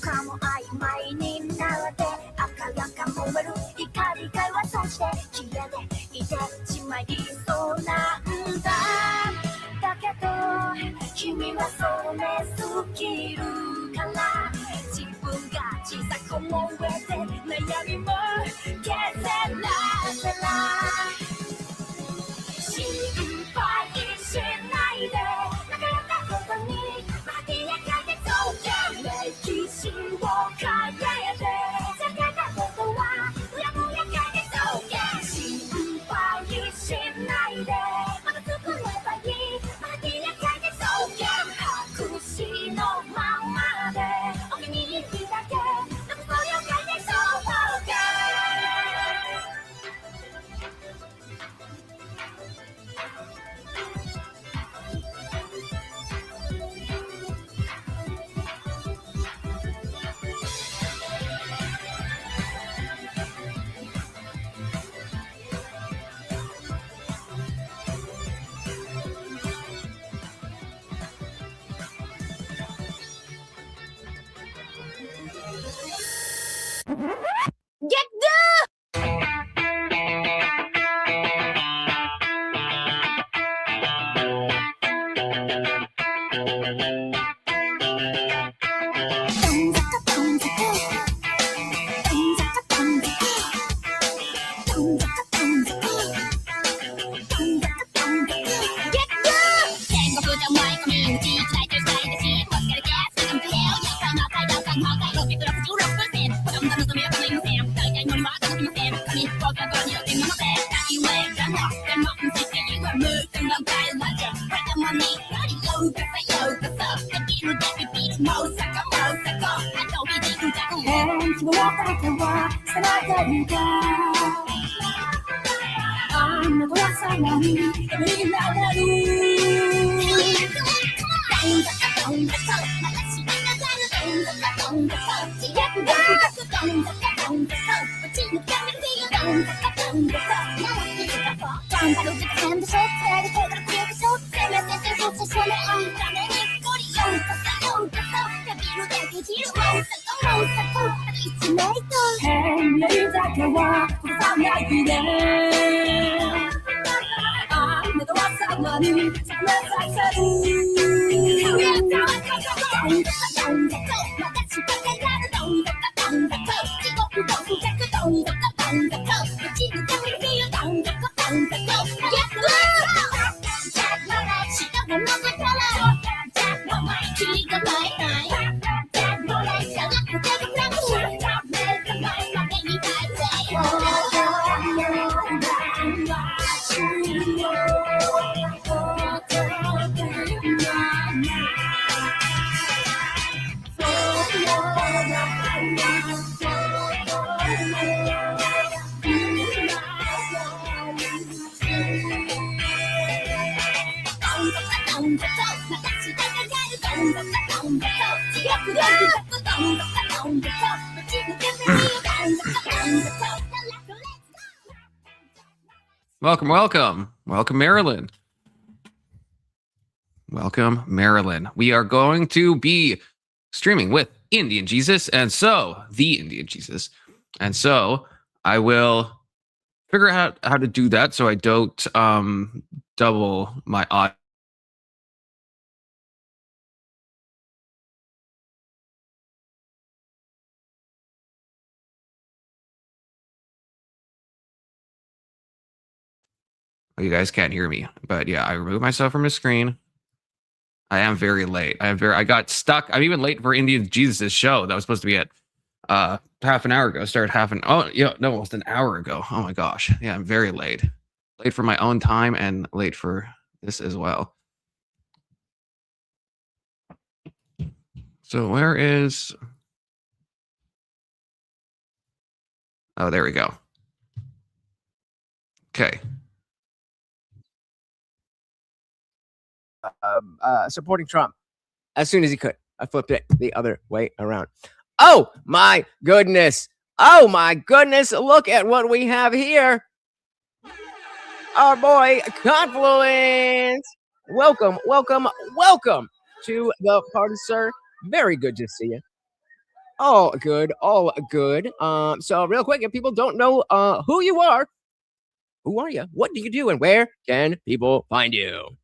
かも曖昧になって赤らか燃える怒りが忘して消えていてしまいそうなんだ。だけど君はそれ好きるから自分が小さく思えて悩みも消せらせない心配しないで流れたことに艶やかでそう歴史を変えて避けたことはうやむやかでそう心配しないでまた作ればいい艶やかでそう白紙のままでお気に入りだけでもそれを変えてそうかWelcome, Marilyn. Welcome, Marilyn. We are going to be streaming with Indian Jesus, and so the Indian Jesus. And so I will figure out how to do that so I don't double my audio. You guys can't hear me, but yeah, I removed myself from his screen. I am very late. I got stuck. I'm even late for Indian Jesus' show that was supposed to be at half an hour ago. Started almost an hour ago. Oh my gosh. Yeah, I'm very late. Late for my own time and late for this as well. So where is... Oh, there we go. Okay. Supporting Trump as soon as he could. I flipped it the other way around. Oh my goodness. Oh my goodness. Look at what we have here. Our boy Confluence. Welcome to the party, sir. Very good to see you. All good, all good. So real quick, if people don't know who you are, who are you? What do you do? And where can people find you?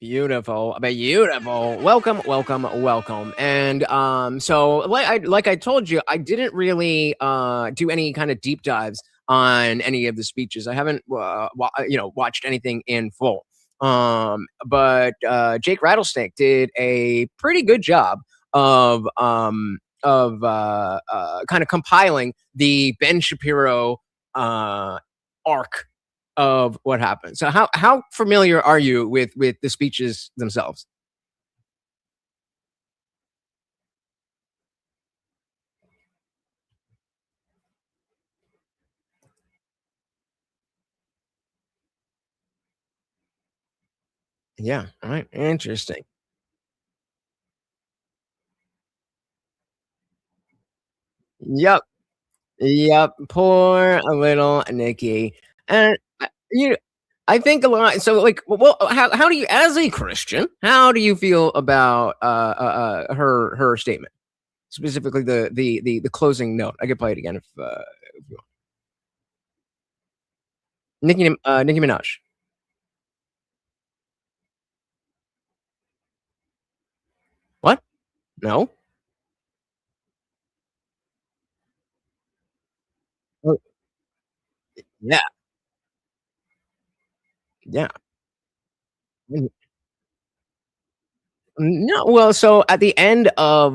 Beautiful, beautiful. Welcome, welcome, welcome. And so like I told you, I didn't really do any kind of deep dives on any of the speeches. I haven't watched anything in full. But Jake Rattlesnake did a pretty good job of kind of compiling the Ben Shapiro arc of what happened. So how familiar are you with the speeches themselves? Yeah, all right, interesting. Yep, yep. Poor little Nikki, and I think a lot. So, like, well, how do you, as a Christian, how do you feel about her statement, specifically the closing note? I could play it again if you want. Nicki Minaj. What? No. Oh, yeah, yeah. No, well, so at the end of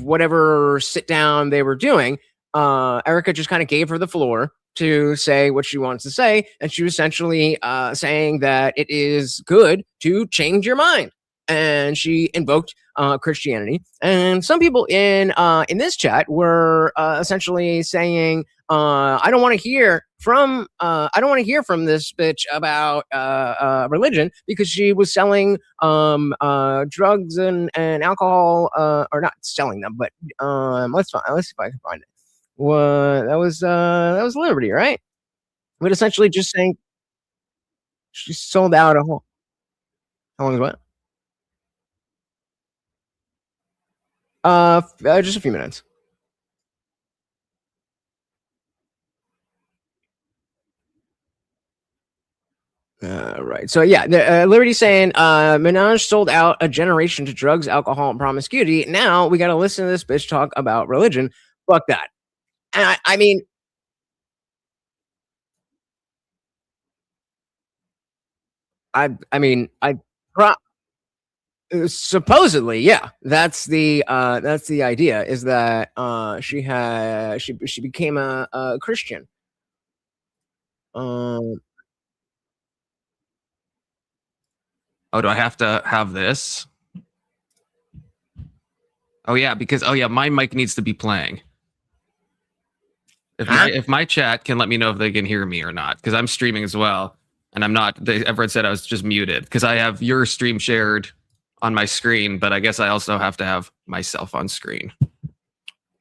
whatever sit down they were doing, Erica just kind of gave her the floor to say what she wants to say, and she was essentially saying that it is good to change your mind, and she invoked Christianity. And some people in this chat were essentially saying, I don't want to hear from this bitch about religion because she was selling drugs and alcohol, or not selling them, but let's see if I can find it. What that was Liberty, right? But essentially just saying she sold out a whole, how long is what? Just a few minutes. Right. So yeah, Liberty saying Minaj sold out a generation to drugs, alcohol, and promiscuity. Now we got to listen to this bitch talk about religion. Fuck that. And I mean, I pro- supposedly, yeah, that's the idea, is that she became a Christian. Um, Oh, do I have to have this? Oh yeah, because oh yeah, my mic needs to be playing. If my chat can let me know if they can hear me or not, because I'm streaming as well, and I'm not. Everyone said I was just muted because I have your stream shared on my screen, but I guess I also have to have myself on screen.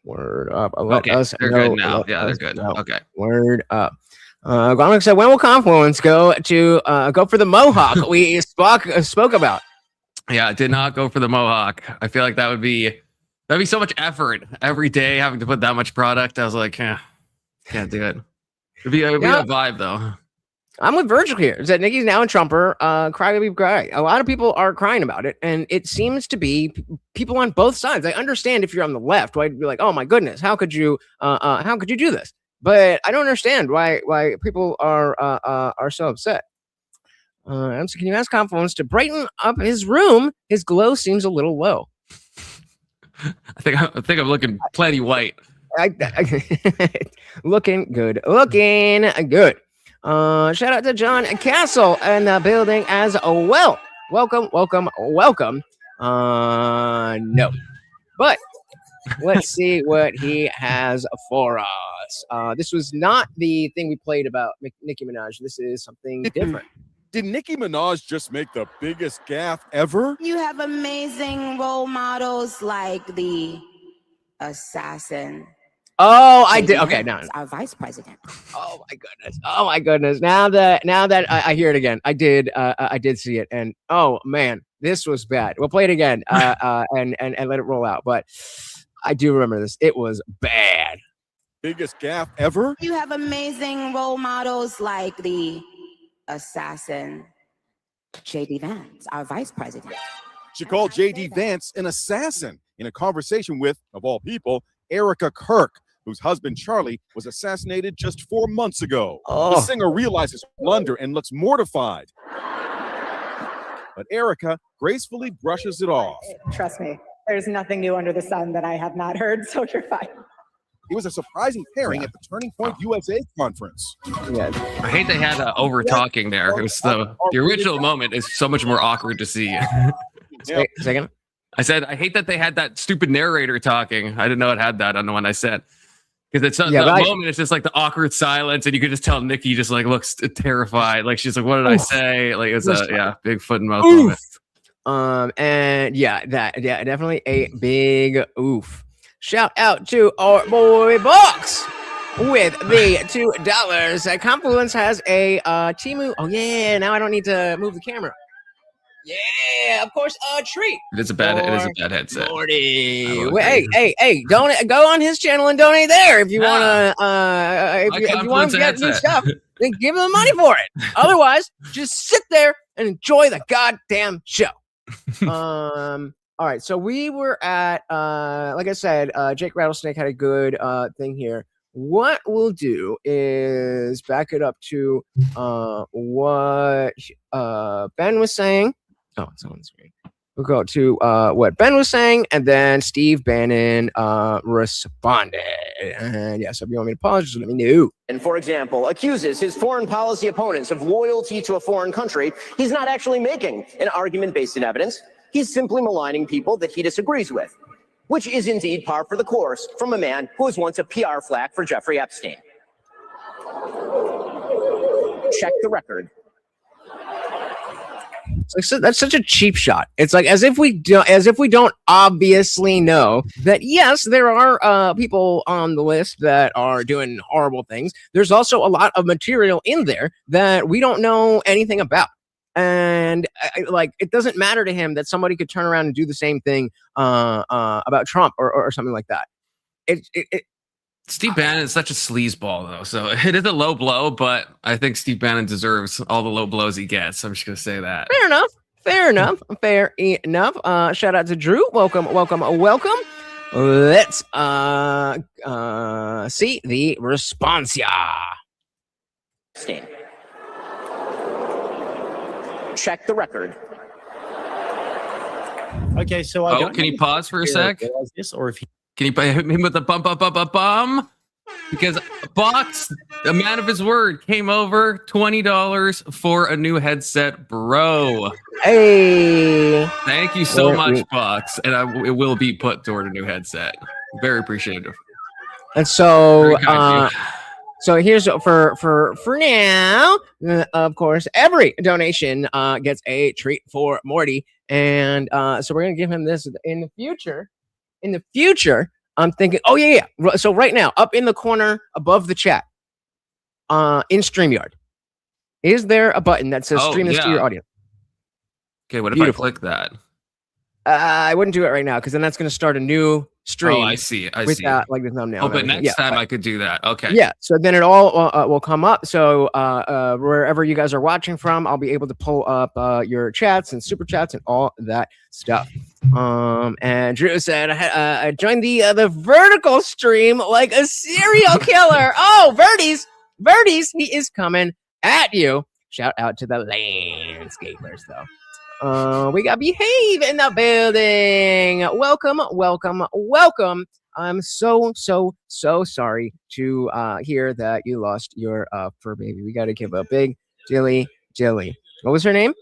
Word up. Okay, they're good now. Yeah, they're good. Okay. Word up. Garlic said, when will Confluence go for the Mohawk we spoke about? Yeah, did not go for the Mohawk. I feel like that'd be so much effort every day having to put that much product. I was like, can't do it. It'd be a vibe though. I'm with Virgil here. Is that Nikki's now in Trumper? Crybaby cry. A lot of people are crying about it, and it seems to be people on both sides. I understand if you're on the left, why you'd be like, "Oh my goodness, how could you do this?" But I don't understand why people are so upset. So can you ask Confluence to brighten up his room? His glow seems a little low. I think I'm looking plenty white. Looking good. Looking good. Shout out to John Castle in the building as well. Welcome, welcome, welcome. No. But Let's see what he has for us. This was not the thing we played about Nicki Minaj. This is something different. Did Nicki Minaj just make the biggest gaffe ever? You have amazing role models like the assassin. Oh, I did. Okay, now Our vice president. Oh my goodness! Oh my goodness! Now that I hear it again, I did see it, and oh man, this was bad. We'll play it again, and let it roll out. But I do remember this. It was bad. Biggest gaffe ever? You have amazing role models like the assassin, J.D. Vance, our vice president. She called J.D. Vance an assassin in a conversation with, of all people, Erica Kirk, whose husband Charlie was assassinated just 4 months ago. Oh. The singer realizes blunder and looks mortified. But Erica gracefully brushes it off. Trust me, there's nothing new under the sun that I have not heard, so you're fine. It was a surprising pairing at the Turning Point USA conference. Yeah. I hate they had over talking there. It was the original moment is so much more awkward to see. Wait a second. I said I hate that they had that stupid narrator talking. I didn't know it had that on the one I said. Because it's that moment, it's just like the awkward silence, and you could just tell Nikki just like looks terrified. Like she's like, "What did I say?" Like it's big foot and mouth moment. And definitely a big oof. Shout out to our boy Box with the $2. Confluence has a Timu. Oh yeah, now I don't need to move the camera. Yeah, of course, a treat. It is a bad headset. Morty. Hey, don't go on his channel and donate there if you wanna if you want to get new stuff, then give him the money for it. Otherwise, just sit there and enjoy the goddamn show. All right, so we were at like I said, Jake Rattlesnake had a good thing here. What we'll do is back it up to what Ben was saying. Oh, it's on the screen. We'll go to what Ben was saying, and then Steve Bannon responded. And yes, if you want me to pause, just let me know. And for example, accuses his foreign policy opponents of loyalty to a foreign country. He's not actually making an argument based in evidence. He's simply maligning people that he disagrees with, which is indeed par for the course from a man who was once a PR flack for Jeffrey Epstein. Check the record. That's such a cheap shot. It's like as if we don't obviously know that yes, there are people on the list that are doing horrible things. There's also a lot of material in there that we don't know anything about. And like, it doesn't matter to him that somebody could turn around and do the same thing about Trump or something like that. Steve Bannon is such a sleazeball, though. So it is a low blow, but I think Steve Bannon deserves all the low blows he gets. I'm just going to say that. Fair enough. Shout out to Drew. Welcome. Let's see the response. Check the record. Okay, so can you pause for a sec? This, or if Can you hit him with the bum? Because Box, a man of his word, came over $20 for a new headset, bro. Hey, thank you so much, Box, and it will be put toward a new headset. Very appreciative. And so, so here's for now. Of course, every donation gets a treat for Morty, and so we're gonna give him this in the future. In the future, I'm thinking, oh yeah. So right now, up in the corner above the chat, in StreamYard, is there a button that says "Stream this to your audience"? Okay, what if I click that? I wouldn't do it right now because then that's going to start a new stream. Oh, I see. With that, like the thumbnail. Oh, but next time I could do that. Okay. Yeah. So then it all will come up. So wherever you guys are watching from, I'll be able to pull up your chats and super chats and all that stuff. And Drew said, I joined the vertical stream like a serial killer. Oh, Verdes, he is coming at you. Shout out to the landscapers, though. We got Behave in the building. Welcome. I'm so sorry to hear that you lost your fur baby. We got to give a big Dilly. What was her name?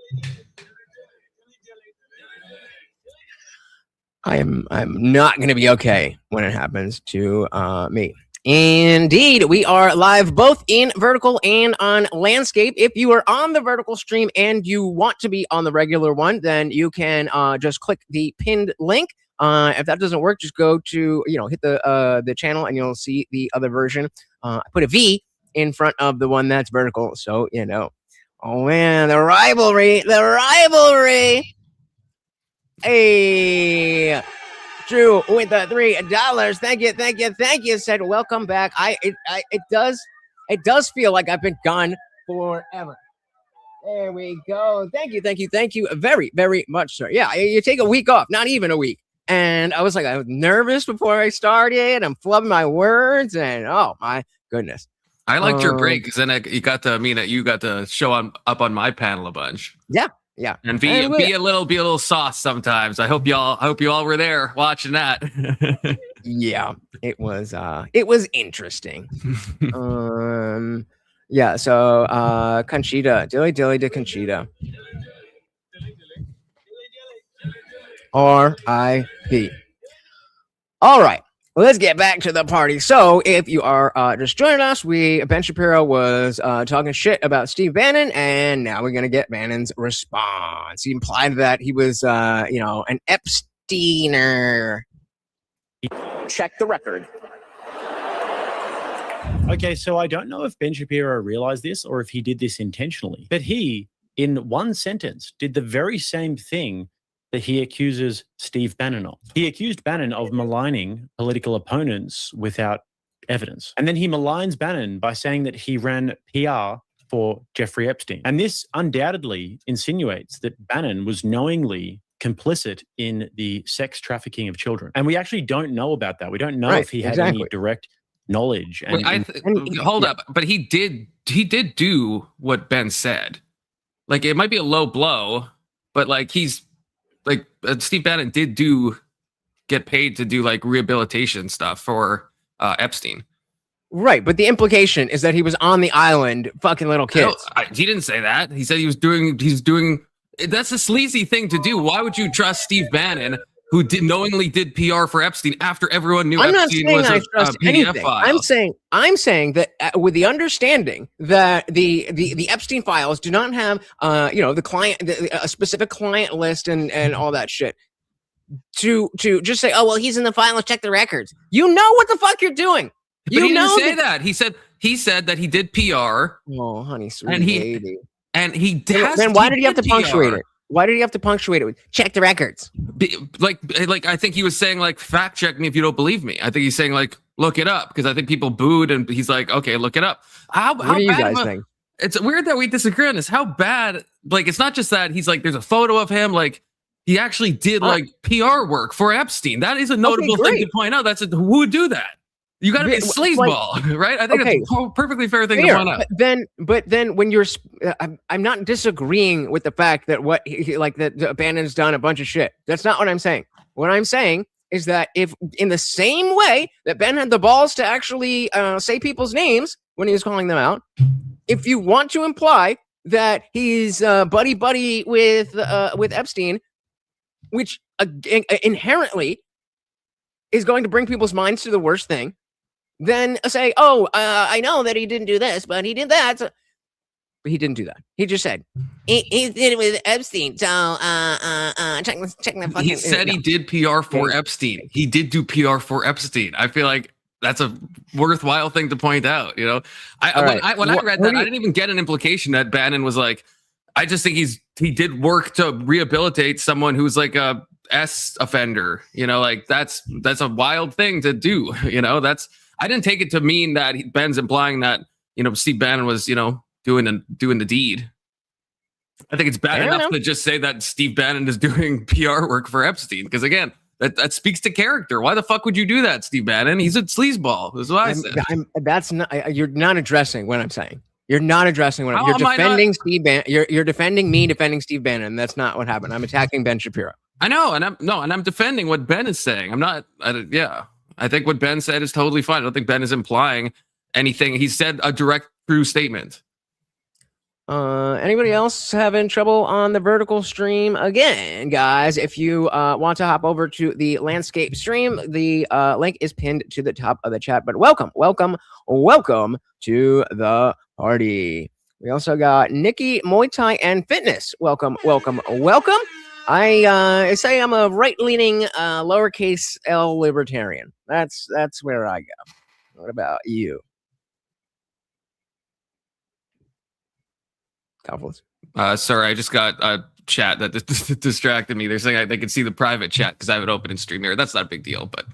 I'm not going to be okay when it happens to me. Indeed, we are live both in vertical and on landscape. If you are on the vertical stream and you want to be on the regular one, then you can just click the pinned link. If that doesn't work, just go to hit the channel and you'll see the other version. I put a V in front of the one that's vertical, so you know. Oh man, the rivalry. Hey, Drew with the $3. Thank you. Said welcome back. It does feel like I've been gone forever. There we go. Thank you very, very much, sir. Yeah, you take a week off, not even a week. And I was nervous before I started. I'm flubbing my words, and oh my goodness. I liked your break because then you got to show up on my panel a bunch. Yeah, and be a little sauce sometimes. I hope you all were there watching that. Yeah, it was interesting. Yeah. So Conchita, dilly to Conchita. R.I.P. All right. Let's get back to the party. So, if you are just joining us, Ben Shapiro was talking shit about Steve Bannon, and now we're gonna get Bannon's response. He implied that he was, an Epsteiner. Check the record. Okay, so I don't know if Ben Shapiro realized this or if he did this intentionally, but he, in one sentence, did the very same thing that he accuses Steve Bannon of. He accused Bannon of maligning political opponents without evidence. And then he maligns Bannon by saying that he ran PR for Jeffrey Epstein. And this undoubtedly insinuates that Bannon was knowingly complicit in the sex trafficking of children. And we actually don't know about that. We don't know if he had any direct knowledge. And, hold up, but he did do what Ben said. Like, it might be a low blow, but Steve Bannon did get paid to do like rehabilitation stuff for Epstein. Right, but the implication is that he was on the island fucking little kids. He didn't say that. He said he's doing. That's a sleazy thing to do. Why would you trust Steve Bannon, who knowingly did PR for Epstein after everyone knew Epstein was a PDF file? I'm saying that with the understanding that the Epstein files do not have the client, a specific client list and all that shit. To just say, oh well, he's in the file. Check the records. You know what the fuck you're doing. But he didn't say that. He said that he did PR. Oh, honey, sweet baby. And he then why did he have to punctuate it? Why did he have to punctuate it with check the records? Like I think he was saying like fact check me if you don't believe me. I think he's saying like look it up because I think people booed and he's like okay look it up. How do you guys think? It's weird that we disagree on this. How bad? Like it's not just that he's like there's a photo of him like he actually did like PR work for Epstein. That is a notable thing to point out. Who would do that? You got to be a sleazeball, right? I think it's a perfectly fair thing to point out. But then when you're, I'm not disagreeing with the fact that that Bannon's done a bunch of shit. That's not what I'm saying. What I'm saying is that if in the same way that Ben had the balls to actually say people's names when he was calling them out, if you want to imply that he's buddy with Epstein, which inherently is going to bring people's minds to the worst thing, then say, oh, I know that he didn't do this, but he did that. But he didn't do that. He just said, he did it with Epstein. So, check the fucking... He said he did PR for Epstein. He did do PR for Epstein. I feel like that's a worthwhile thing to point out, you know? When I read that, I didn't even get an implication that Bannon was like, I just think he did work to rehabilitate someone who's like a S offender, you know, like that's a wild thing to do, you know. I didn't take it to mean that Ben's implying that, you know, Steve Bannon was, you know, doing the deed. I think it's bad enough to just say that Steve Bannon is doing PR work for Epstein, because again, that speaks to character. Why the fuck would you do that, Steve Bannon? He's a sleazeball. That's what I said. That's not. You're not addressing what I'm saying. You're not addressing what you're defending Steve Bannon. You're defending me defending Steve Bannon. That's not what happened. I'm attacking Ben Shapiro. I know, and I'm defending what Ben is saying. I'm not. I think what Ben said is totally fine. I don't think Ben is implying anything. He said a direct, true statement. Anybody else having trouble on the vertical stream? Again, guys, if you want to hop over to the landscape stream, the link is pinned to the top of the chat. But welcome to the party. We also got Nikki Muay Thai and Fitness. Welcome. I say I'm a right-leaning lowercase L libertarian. That's where I go. What about you? Confidence. Sorry, I just got a chat that distracted me. They're saying they can see the private chat because I have it open in StreamYard. That's not a big deal, but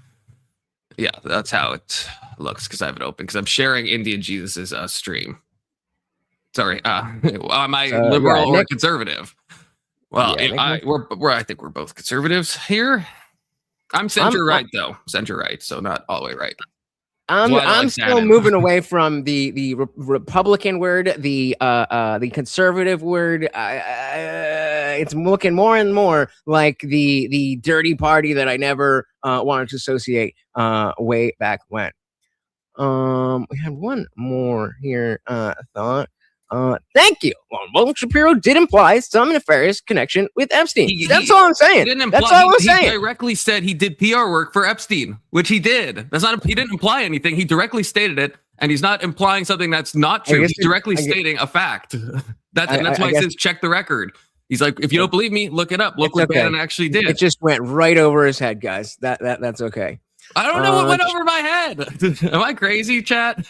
yeah, that's how it looks because I have it open because I'm sharing Indian Jesus's stream. Sorry, am I liberal or conservative? Well, Yeah, I think we're both conservatives here. I'm center right though, center right, so not all the way right. I'm still moving away from the Republican word, the conservative word. It's looking more and more like the dirty party that I never wanted to associate way back when. We had one more here. Thought. Thank you. Well, Shapiro did imply some nefarious connection with Epstein. That's all I'm saying. That's all I'm saying. He directly said he did PR work for Epstein, which he did. He didn't imply anything. He directly stated it, and he's not implying something that's not true. He's directly stating a fact. That's why he says check the record. He's like, if you don't believe me, look it up. Look what Bannon actually did. It just went right over his head, guys. That's okay. I don't know what went over my head. Am I crazy, chat?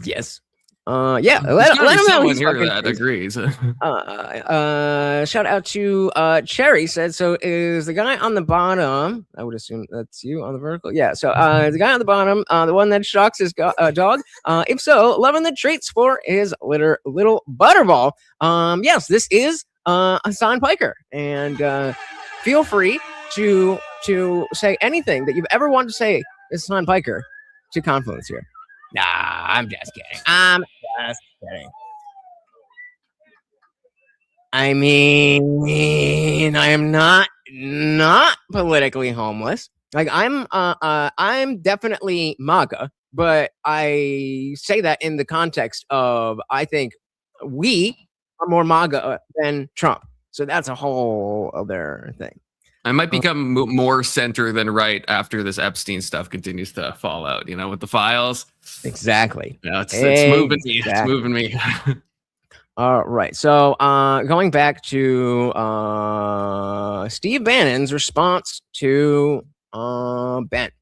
Yes. Yeah, let him know he's here that agrees. Shout out to Cherry said, so is the guy on the bottom, I would assume that's you on the vertical. Yeah, so the guy on the bottom, the one that shocks his dog, if so, loving the treats for his little butterball. Yes, this is Hassan Piker, and feel free to say anything that you've ever wanted to say is Hassan Piker to Confluence here. Nah, I'm just kidding. I mean, I am not politically homeless. Like I'm definitely MAGA, but I say that in the context of I think we are more MAGA than Trump. So that's a whole other thing. I might become more center than right after this Epstein stuff continues to fall out, with the files. Exactly. It's moving me. It's moving me. All right. So going back to Steve Bannon's response to Ben.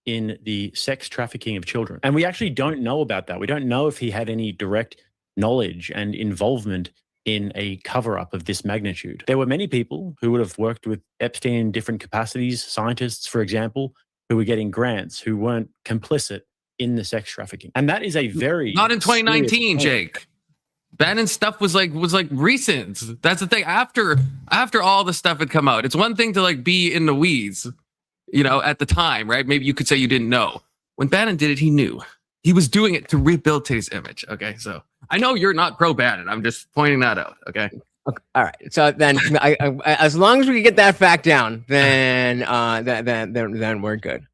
In the sex trafficking of children. And we actually don't know about that. We don't know if he had any direct knowledge and involvement in a cover-up of this magnitude. There were many people who would have worked with Epstein in different capacities, scientists, for example, who were getting grants, who weren't complicit in the sex trafficking. And that is a very... Not in 2019, Jake. Bannon's stuff was like recent. That's the thing. After all the stuff had come out, it's one thing to be in the weeds, at the time, right? Maybe you could say you didn't know. When Bannon did it, he knew. He was doing it to rehabilitate his image. Okay, so I know you're not pro Bannon. I'm just pointing that out. Okay. All right. So then, I as long as we get that fact down, then then we're good.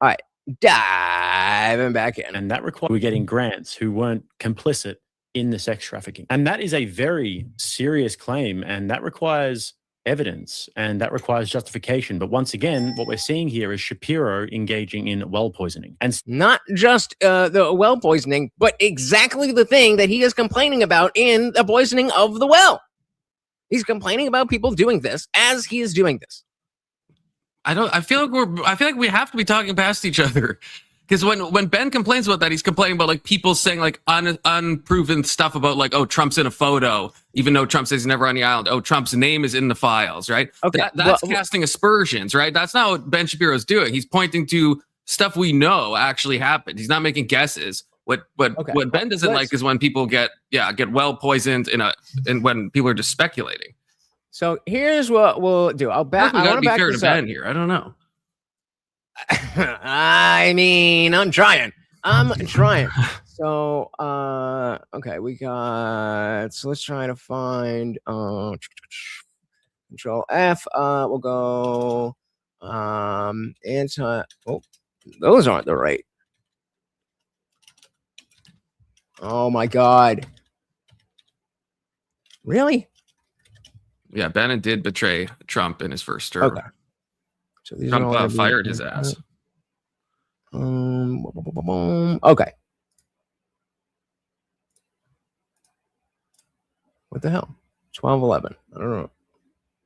All right, diving back in, and that requires we're getting grants who weren't complicit in the sex trafficking, and that is a very serious claim, and that requires evidence and that requires justification. But once again, what we're seeing here is Shapiro engaging in well poisoning, and not just the well poisoning, but exactly the thing that he is complaining about in the poisoning of the well. He's complaining about people doing this as he is doing this. I feel like we have to be talking past each other. Because when Ben complains about that, he's complaining about people saying unproven stuff about oh, Trump's in a photo, even though Trump says he's never on the island. Oh, Trump's name is in the files, right? Okay, that's casting aspersions, right? That's not what Ben Shapiro's doing. He's pointing to stuff we know actually happened. He's not making guesses. What Ben doesn't like is when people get well poisoned and when people are just speculating. So here's what we'll do. I want to be fair to Ben here. I don't know. I mean, I'm trying. So, okay, we got. So let's try to find. Control F. We'll go. Anti. Oh, those aren't the right. Oh my God. Really? Yeah, Bannon did betray Trump in his first term. Okay. So these Trump are all gonna be- fired his ass. Okay. What the hell? 12-11. I don't know.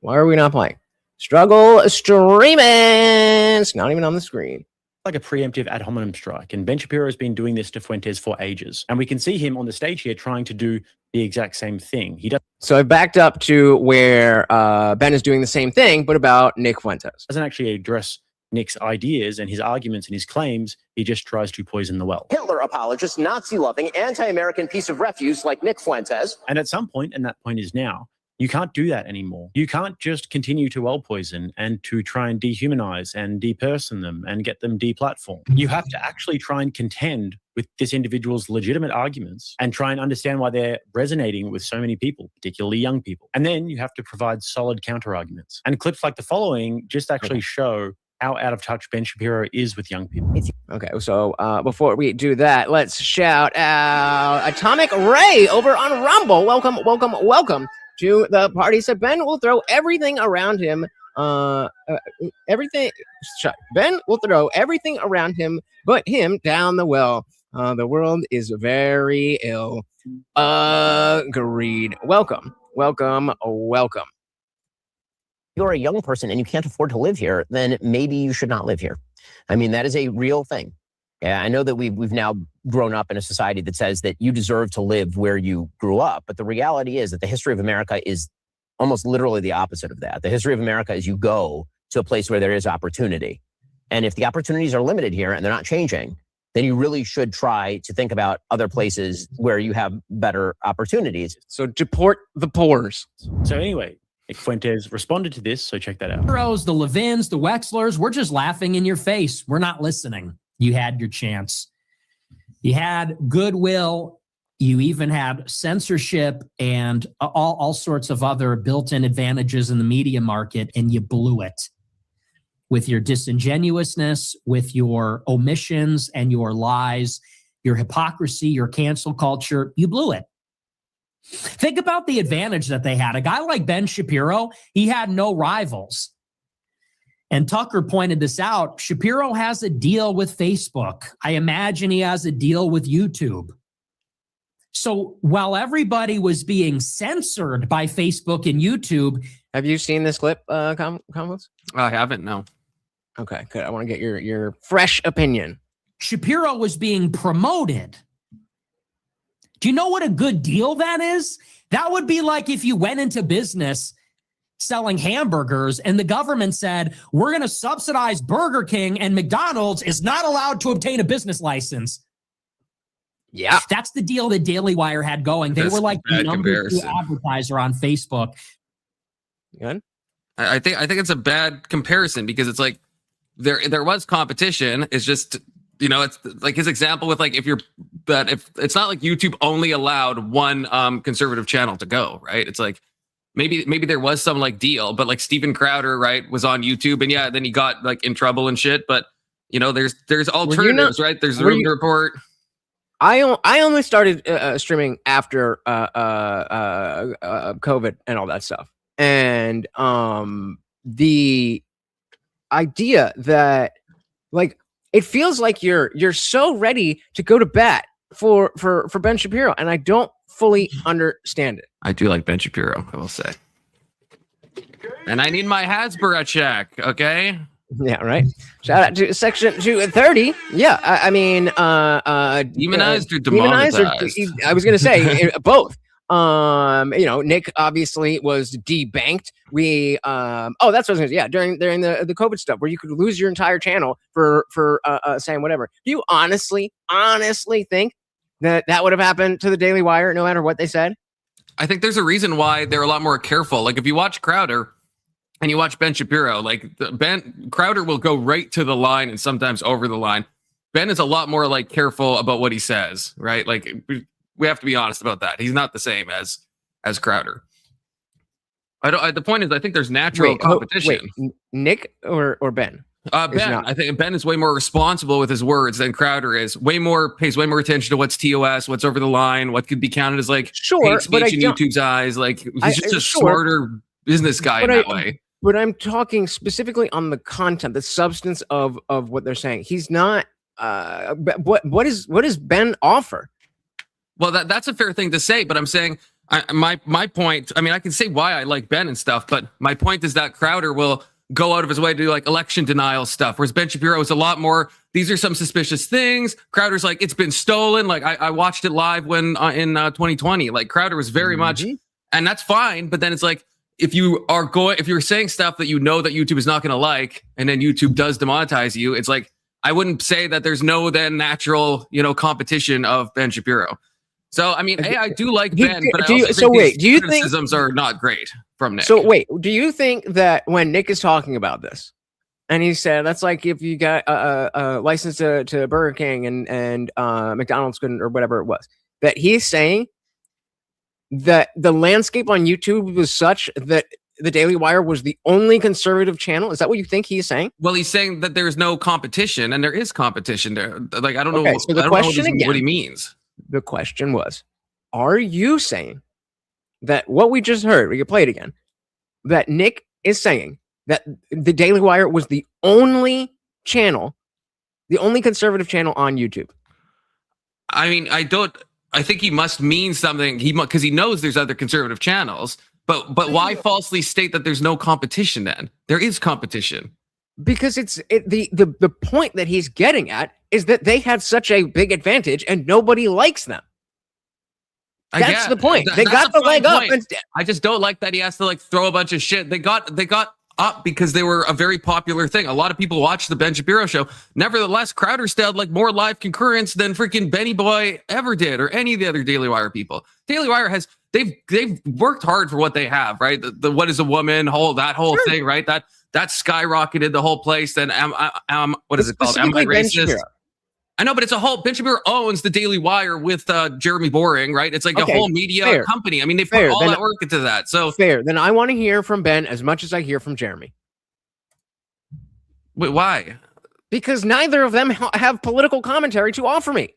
Why are we not playing? Struggle streaming. It's not even on the screen. Like a preemptive ad hominem strike. And Ben Shapiro has been doing this to Fuentes for ages. And we can see him on the stage here trying to do the exact same thing. He So I backed up to where Ben is doing the same thing, but about Nick Fuentes. doesn't actually address Nick's ideas and his arguments and his claims. He just tries to poison the well. Hitler apologist, Nazi-loving, anti-American piece of refuse like Nick Fuentes. And at some point, and that point is now, you can't do that anymore. You can't just continue to well poison and to try and dehumanize and deperson them and get them deplatformed. You have to actually try and contend with this individual's legitimate arguments and try and understand why they're resonating with so many people, particularly young people. And then you have to provide solid counter arguments. And clips like the following just actually show how out of touch Ben Shapiro is with young people. Okay, so before we do that, let's shout out Atomic Ray over on Rumble. Welcome, welcome, welcome to the party. So Ben will throw everything around him. Ben will throw everything around him, but him down the well. The world is very ill. Agreed. Welcome, welcome, welcome. You're a young person and you can't afford to live here, then maybe you should not live here. I mean, that is a real thing. Yeah, I know that we've now grown up in a society that says that you deserve to live where you grew up. But the reality is that the history of America is almost literally the opposite of that. The history of America is you go to a place where there is opportunity. And if the opportunities are limited here and they're not changing, then you really should try to think about other places where you have better opportunities. So deport the poors. So anyway, Nick Fuentes responded to this, so check that out. The Levins, the Wexlers, we're just laughing in your face. We're not listening. You had your chance. You had goodwill. You even had censorship and all sorts of other built-in advantages in the media market, and you blew it with your disingenuousness, with your omissions and your lies, your hypocrisy, your cancel culture. You blew it. Think about the advantage that they had. A guy like Ben Shapiro, he had no rivals. And Tucker pointed this out. Shapiro has a deal with Facebook. I imagine he has a deal with YouTube. So while everybody was being censored by Facebook and YouTube. Have you seen this clip, Combos? I haven't, no. Okay, good. I want to get your fresh opinion. Shapiro was being promoted. Do you know what a good deal that is? That would be like if you went into business selling hamburgers and the government said, we're going to subsidize Burger King and McDonald's is not allowed to obtain a business license. Yeah. That's the deal that Daily Wire had going. They were like the number 2 advertiser on Facebook. Good. I think it's a bad comparison because it's like there was competition. It's just, it's like his example with like if it's not like YouTube only allowed one conservative channel to go, right? It's like maybe there was some like deal, but like Steven Crowder, right, was on YouTube and then he got like in trouble and shit. But there's alternatives, right? There's the Room Report. I only started streaming after COVID and all that stuff. And the idea that like it feels like you're so ready to go to bat for Ben Shapiro, and I don't fully understand it. I do like Ben Shapiro, I will say. And I need my Hasbro check, okay? Yeah, right. Shout out to Section 230. Yeah, I mean, demonized or demonetized? I was gonna say both. Nick obviously was debanked. That's what I was gonna say. Yeah, during the COVID stuff, where you could lose your entire channel for saying whatever. Do you honestly think that would have happened to the Daily Wire, no matter what they said? I think there's a reason why they're a lot more careful. Like if you watch Crowder and you watch Ben Shapiro, like Crowder will go right to the line and sometimes over the line. Ben is a lot more like careful about what he says, right? Like we have to be honest about that. He's not the same as Crowder. The point is, I think there's natural competition. Nick or Ben? Ben, not. I think Ben is way more responsible with his words than Crowder is. Pays way more attention to what's TOS, what's over the line, what could be counted as like Sure, hate but speech in YouTube's eyes. Like he's just a sure, smarter business guy in but that way. But I'm talking specifically on the content, the substance of what they're saying. He's not. What does Ben offer? Well, that's a fair thing to say, but I'm saying my point. I mean, I can say why I like Ben and stuff, but my point is that Crowder will go out of his way to do like election denial stuff, whereas Ben Shapiro is a lot more. These are some suspicious things. Crowder's like, it's been stolen. Like I watched it live when in 2020. Like Crowder was very much, and that's fine. But then it's like if you're saying stuff that you know that YouTube is not going to like, and then YouTube does demonetize you, it's like I wouldn't say that there's no then natural competition of Ben Shapiro. So I mean, I do like Ben, but do you think criticisms are not great from Nick? So wait, do you think that when Nick is talking about this, and he said that's like if you got a license to Burger King and McDonald's couldn't or whatever it was, that he's saying that the landscape on YouTube was such that the Daily Wire was the only conservative channel? Is that what you think he's saying? Well, he's saying that there's no competition, and there is competition there. Like I don't know. So the question again, what he means. The question was, are you saying that what we just heard, we can play it again, that Nick is saying that the Daily Wire was the only channel, the only conservative channel on YouTube? I mean, I think he must mean something. Because he knows there's other conservative channels. But why falsely state that there's no competition then? There is competition. Because the point that he's getting at is that they had such a big advantage and nobody likes them. That's the point. They got the leg up. I just don't like that he has to like throw a bunch of shit. They got up because they were a very popular thing. A lot of people watched the Ben Shapiro show. Nevertheless, Crowder still had like more live concurrence than freaking Benny Boy ever did, or any of the other Daily Wire people. Daily Wire has they've worked hard for what they have, right? The what is a woman that whole thing, right? That skyrocketed the whole place. Then what is it called? Am I racist? I know, but it's a whole. Ben Shapiro owns the Daily Wire with Jeremy Boring, right? It's like a whole media company. I mean, they put all that work into that. So fair. Then I want to hear from Ben as much as I hear from Jeremy. Wait, why? Because neither of them have political commentary to offer me.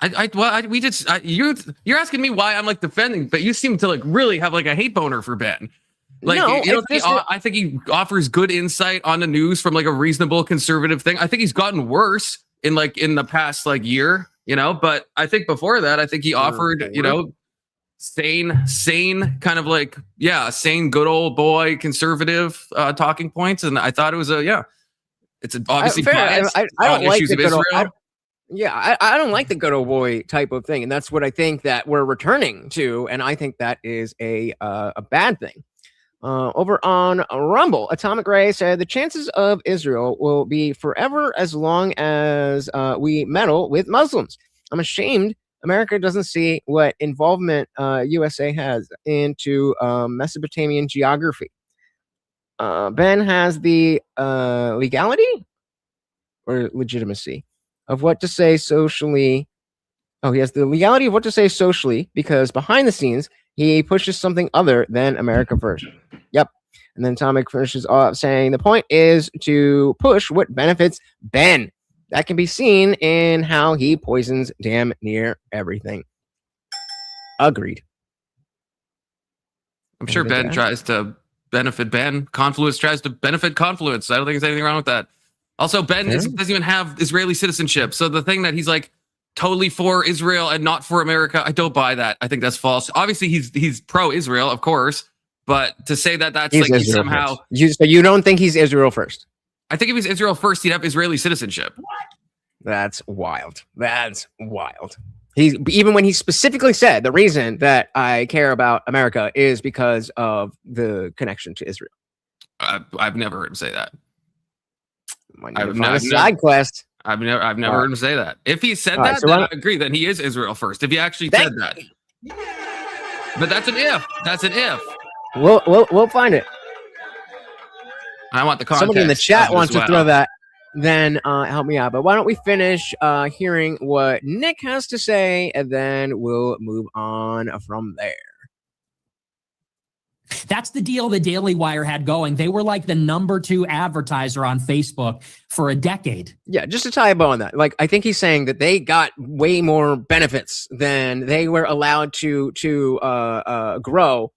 You're asking me why I'm like defending, but you seem to like really have like a hate boner for Ben. Like, no, I think he offers good insight on the news from like a reasonable conservative thing. I think he's gotten worse in the past like year, but I think before that, I think he offered, sane kind of like, sane, good old boy conservative talking points. And I thought it was it's obviously biased I don't like issues of Israel. I don't like the good old boy type of thing. And that's what I think that we're returning to. And I think that is a bad thing. Over on Rumble, Atomic Ray said the chances of Israel will be forever as long as we meddle with Muslims. I'm ashamed America doesn't see what involvement USA has into Mesopotamian geography. Ben has the legality or legitimacy of what to say socially. Oh, he has the legality of what to say socially because behind the scenes, he pushes something other than America first. Yep. And then Atomic finishes off saying the point is to push what benefits Ben. That can be seen in how he poisons damn near everything. Agreed. I'm sure Ben tries to benefit Ben. Confluence tries to benefit Confluence. I don't think there's anything wrong with that. Also, Ben doesn't even have Israeli citizenship. So the thing that he's like totally for Israel and not for America, I don't buy that. I think that's false. Obviously, he's pro-Israel, of course. But to say that that's like somehow... So you don't think he's Israel first? I think if he's Israel first, he'd have Israeli citizenship. That's wild. That's wild. Even when he specifically said the reason that I care about America is because of the connection to Israel. I've never heard him say that. Side quest. I've never heard him say that. If he said that, then I agree that he is Israel first. If he actually said that. But that's an if. That's an if. We'll find it. I want the context. Somebody in the chat wants to throw that. Then help me out. But why don't we finish hearing what Nick has to say, and then we'll move on from there. That's the deal the Daily Wire had going. They were like the number 2 advertiser on Facebook for a decade. Yeah, just to tie a bow on that. Like, I think he's saying that they got way more benefits than they were allowed to grow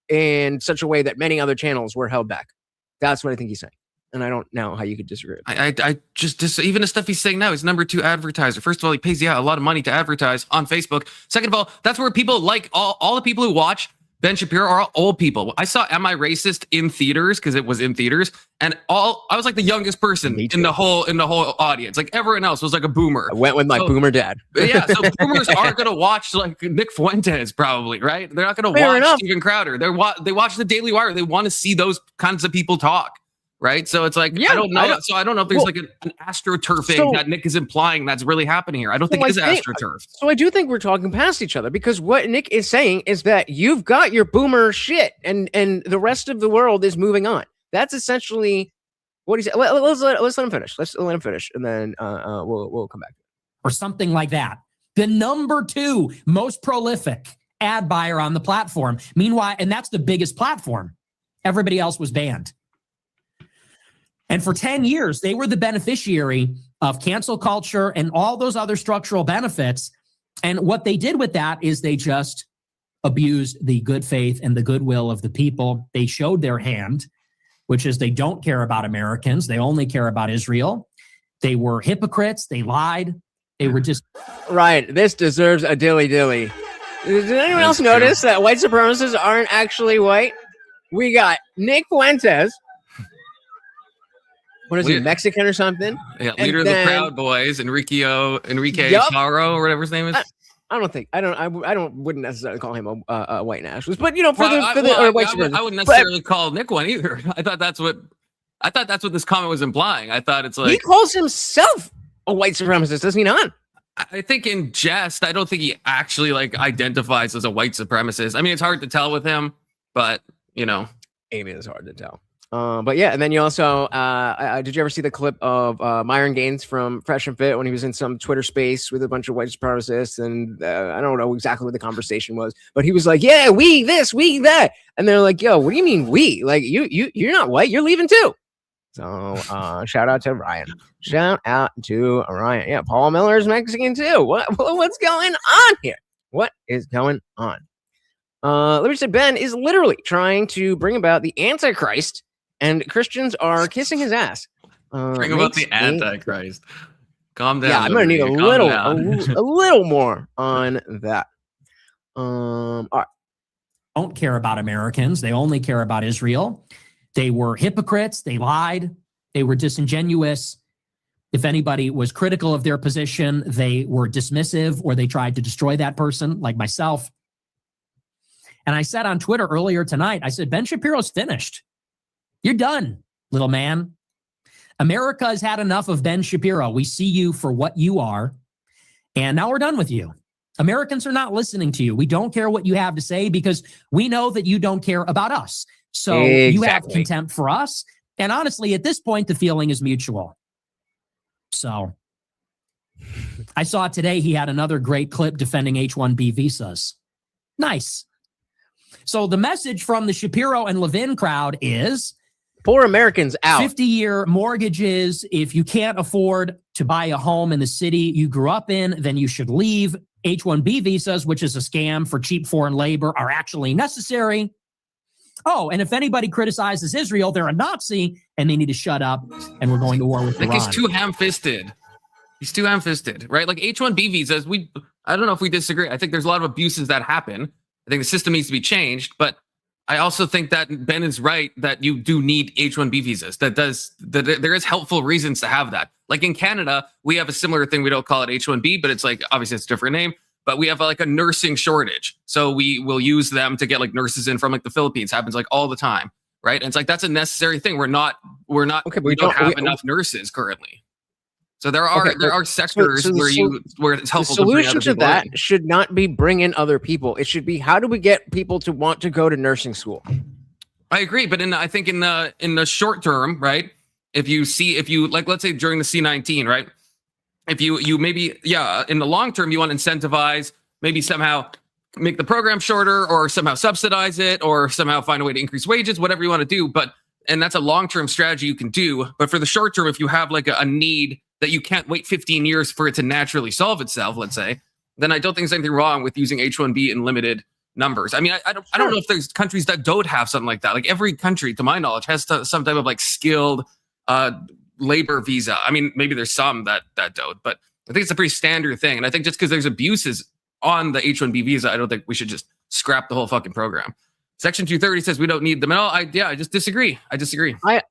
in such a way that many other channels were held back. That's what I think he's saying. And I don't know how you could disagree with that. I just even the stuff he's saying now, he's number 2 advertiser. First of all, he pays a lot of money to advertise on Facebook. Second of all, that's where people like all the people who watch Ben Shapiro are all old people. I saw Am I Racist in theaters because it was in theaters, and I was like the youngest person in the whole audience. Like everyone else was like a boomer. I went with my boomer dad. Yeah, so boomers aren't going to watch like Nick Fuentes probably, right? They're not going to watch Steven Crowder. They watch the Daily Wire. They want to see those kinds of people talk. Right. So it's like, I don't know. I don't know if there's like an astroturfing that Nick is implying that's really happening here. I don't think it is astroturf. So I do think we're talking past each other, because what Nick is saying is that you've got your boomer shit and the rest of the world is moving on. That's essentially what he said. Let's let him finish. Let's let him finish. And then we'll come back. Or something like that. The number 2 most prolific ad buyer on the platform. Meanwhile, and that's the biggest platform. Everybody else was banned. And for 10 years, they were the beneficiary of cancel culture and all those other structural benefits. And what they did with that is they just abused the good faith and the goodwill of the people. They showed their hand, which is they don't care about Americans. They only care about Israel. They were hypocrites. They lied. They were just... Right. This deserves a dilly-dilly. Did anyone else notice that white supremacists aren't actually white? We got Nick Fuentes. What is he, Mexican or something? Yeah, leader of the Proud Boys, Enrique Charo, or whatever his name is. I wouldn't necessarily call him a white nationalist, but white I wouldn't necessarily call Nick one either. I thought that's what this comment was implying. I thought it's like he calls himself a white supremacist, does he not? I think in jest, I don't think he actually like identifies as a white supremacist. I mean, it's hard to tell with him, but maybe it's hard to tell. But yeah, and then you also did you ever see the clip of Myron Gaines from Fresh and Fit when he was in some Twitter space with a bunch of white supremacists? And I don't know exactly what the conversation was, but he was like, "Yeah, we this, we that," and they're like, "Yo, what do you mean we? Like you're not white, you're leaving too." So shout out to Ryan. Shout out to Ryan. Yeah, Paul Miller's Mexican too. What's going on here? What is going on? Let me say, Ben is literally trying to bring about the Antichrist. And Christians are kissing his ass. Bring about the Antichrist. Calm down. Yeah, I'm gonna need a little more on that. All right. Don't care about Americans. They only care about Israel. They were hypocrites. They lied. They were disingenuous. If anybody was critical of their position, they were dismissive or they tried to destroy that person, like myself. And I said on Twitter earlier tonight, I said, Ben Shapiro's finished. You're done, little man. America has had enough of Ben Shapiro. We see you for what you are, and now we're done with you. Americans are not listening to you. We don't care what you have to say because we know that you don't care about us. So you have contempt for us. And honestly, at this point, the feeling is mutual. So I saw today he had another great clip defending H-1B visas. Nice. So the message from the Shapiro and Levin crowd is... Poor Americans out. 50-year mortgages. If you can't afford to buy a home in the city you grew up in, then you should leave. H-1B visas, which is a scam for cheap foreign labor, are actually necessary. Oh, and if anybody criticizes Israel, they're a Nazi and they need to shut up and we're going to war with Iran. He's too ham-fisted. He's too ham-fisted, right? Like H-1B visas, I don't know if we disagree. I think there's a lot of abuses that happen. I think the system needs to be changed, but I also think that Ben is right that you do need H-1B visas. There is helpful reasons to have that. Like in Canada, we have a similar thing. We don't call it H-1B, but it's like, obviously it's a different name, but we have like a nursing shortage. So we will use them to get like nurses in from like the Philippines. Happens like all the time, right? And it's like, that's a necessary thing. We don't have enough nurses currently. So there are sectors where it's helpful. The solution to that in. Should not be bring in other people. It should be, how do we get people to want to go to nursing school? I agree, but I think in the short term, right? If you like, let's say during the C-19, right? If you maybe in the long term you want to incentivize, maybe somehow make the program shorter or somehow subsidize it or somehow find a way to increase wages, whatever you want to do. And that's a long-term strategy you can do. But for the short term, if you have like a need that you can't wait 15 years for it to naturally solve itself, let's say, then I don't think there's anything wrong with using H-1B in limited numbers. I mean, I don't know if there's countries that don't have something like that. Like every country, to my knowledge, has some type of like skilled labor visa. I mean, maybe there's some that don't, but I think it's a pretty standard thing. And I think just because there's abuses on the H-1B visa, I don't think we should just scrap the whole fucking program. Section 230 says we don't need them at all. I just disagree. I disagree. I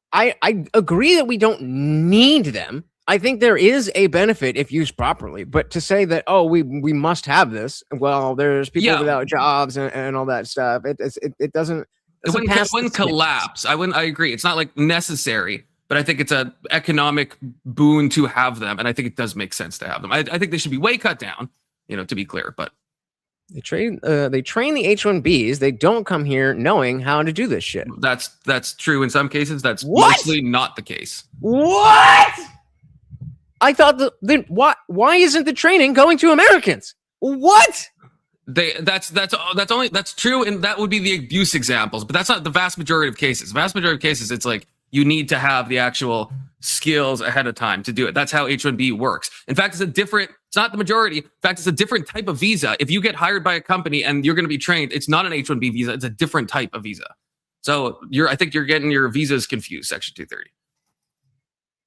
agree that we don't need them. I think there is a benefit if used properly, but to say that, oh, we must have this, well, there's people without jobs and all that stuff. It doesn't. It wouldn't collapse. I agree. It's not like necessary, but I think it's an economic boon to have them, and I think it does make sense to have them. I think they should be way cut down, to be clear. But they train the H-1Bs. They don't come here knowing how to do this shit. That's true in some cases. That's mostly not the case. What? I thought why isn't the training going to Americans? What? That's true, and that would be the abuse examples, but that's not the vast majority of cases. The vast majority of cases, it's like you need to have the actual skills ahead of time to do it. That's how H-1B works. In fact, it's not the majority. In fact, it's a different type of visa. If you get hired by a company and you're going to be trained, it's not an H-1B visa. It's a different type of visa. So I think you're getting your visas confused, Section 230.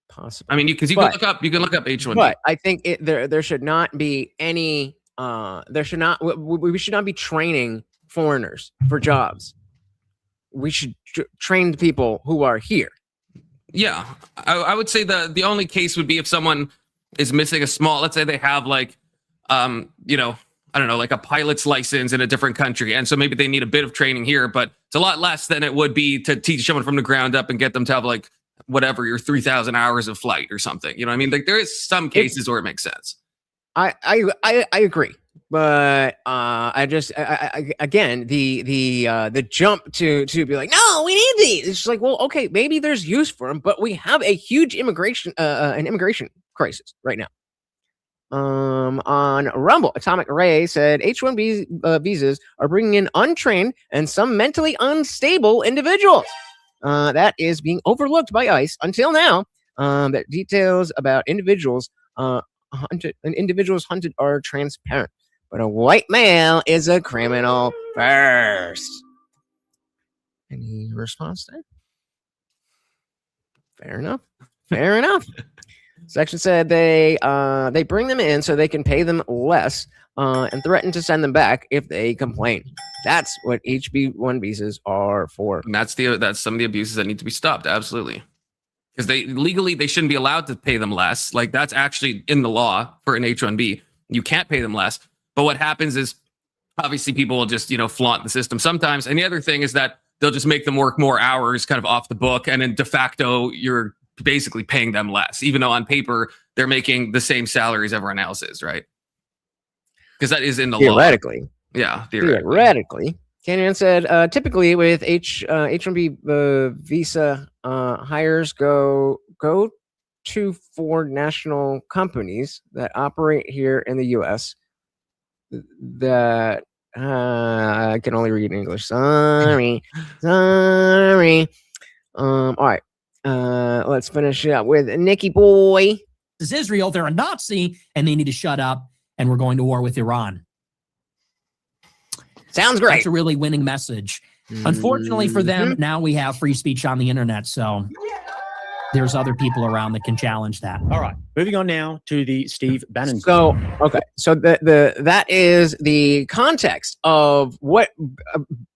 Possible. I mean, you can look up H-1B. But I think there should not be any. We should not be training foreigners for jobs. We should train people who are here. Yeah, I would say the only case would be if someone is missing a small. Let's say they have like, I don't know, like a pilot's license in a different country, and so maybe they need a bit of training here, but it's a lot less than it would be to teach someone from the ground up and get them to have like whatever your 3,000 hours of flight or something. You know what I mean? Like there is some cases where it makes sense. I agree, but again the jump to be like, no, we need these. It's just like, well, okay, maybe there's use for them, but we have a huge immigration crisis right now. On Rumble, Atomic Ray said H-1B visas are bringing in untrained and some mentally unstable individuals. That is being overlooked by ICE until now. That details about individuals hunted are transparent, but a white male is a criminal first. Any response there? Fair enough. Section said they bring them in so they can pay them less and threaten to send them back if they complain. That's what HB1 visas are for. And that's some of the abuses that need to be stopped. Absolutely. Because they shouldn't be allowed to pay them less. Like that's actually in the law for an H-1B. You can't pay them less. But what happens is obviously people will just, flaunt the system sometimes. And the other thing is that they'll just make them work more hours kind of off the book. And then de facto, you're basically paying them less, even though on paper they're making the same salaries everyone else is, right? Because that is in the law. Yeah, theoretically. Canyon said, typically with H-1B visa hires go to for national companies that operate here in the U.S. that I can only read in English. Sorry. All right. Let's finish it up with Nikki Boy. This is Israel. They're a Nazi, and they need to shut up. And we're going to war with Iran. Sounds great. That's a really winning message. Unfortunately for them, now we have free speech on the internet. So there's other people around that can challenge that. All right. Moving on now to the Steve Bannon. So that is the context of what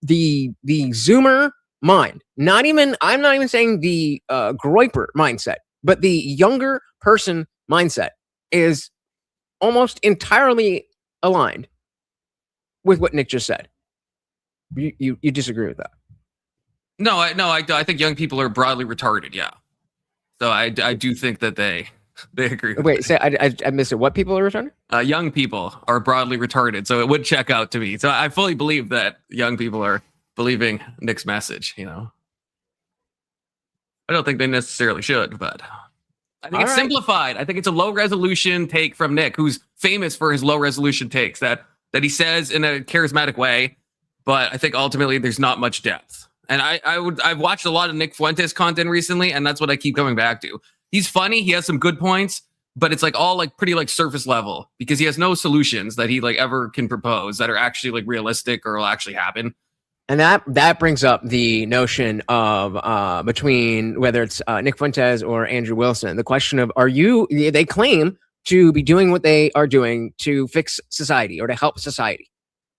the Zoomer mind. I'm not even saying the Groyper mindset, but the younger person mindset is almost entirely aligned with what Nick just said. You disagree with that? No, I think young people are broadly retarded. Yeah, so I do think that they agree. Wait, say I missed it. What people are retarded? Young people are broadly retarded, so it would check out to me. So I fully believe that young people are believing Nick's message. I don't think they necessarily should, but I think it's simplified. I think it's a low resolution take from Nick, who's famous for his low resolution takes. That that he says in a charismatic way, but I think ultimately there's not much depth. And I've watched a lot of Nick Fuentes content recently, and that's what I keep coming back to. He's funny, he has some good points, but it's like all like pretty like surface level because he has no solutions that he like ever can propose that are actually like realistic or will actually happen. And that brings up the notion of between whether it's Nick Fuentes or Andrew Wilson, the question of they claim to be doing what they are doing to fix society or to help society.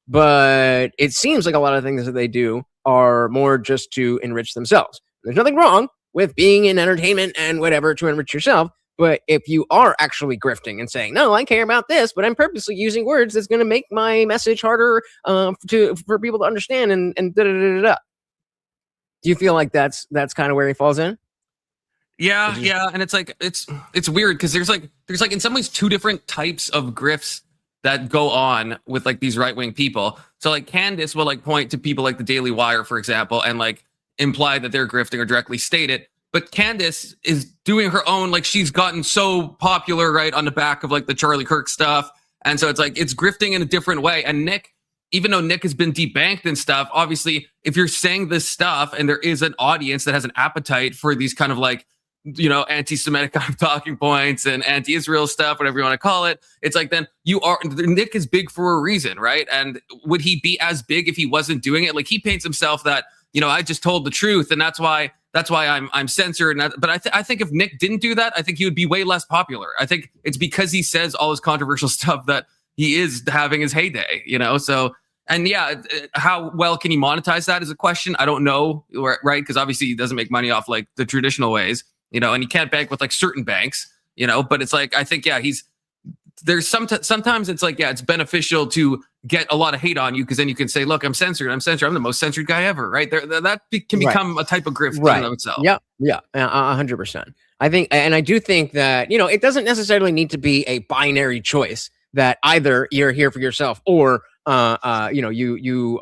But it seems like a lot of things that they do are more just to enrich themselves. There's nothing wrong with being in entertainment and whatever to enrich yourself. But if you are actually grifting and saying, no, I care about this, but I'm purposely using words that's going to make my message harder for people to understand and da da da da. Do you feel like that's kind of where he falls in? Yeah, and it's like it's weird because there's like in some ways two different types of grifts that go on with like these right-wing people. So like Candace will like point to people like the Daily Wire, for example, and like imply that they're grifting or directly state it. But Candace is doing her own, like she's gotten so popular, right, on the back of like the Charlie Kirk stuff. And so it's like, it's grifting in a different way. And Nick, even though Nick has been debanked and stuff, obviously, if you're saying this stuff and there is an audience that has an appetite for these kind of like, you know, anti-Semitic kind of talking points and anti-Israel stuff, whatever you want to call it, it's like, then Nick is big for a reason, right? And would he be as big if he wasn't doing it? Like he paints himself that, you know, I just told the truth and that's why I'm censored. But I think if Nick didn't do that, I think he would be way less popular. I think it's because he says all his controversial stuff that he is having his heyday, you know? So, and yeah, how well can he monetize that is a question. I don't know, right? Because obviously he doesn't make money off like the traditional ways, you know, and he can't bank with like certain banks, you know, but it's like, I think, yeah, there's sometimes it's like, yeah, it's beneficial to get a lot of hate on you because then you can say, look, I'm censored. I'm the most censored guy ever, right? That can become a type of grift in and of itself. Yeah, 100%. I think, and I do think that, you know, it doesn't necessarily need to be a binary choice that either you're here for yourself or, you know, you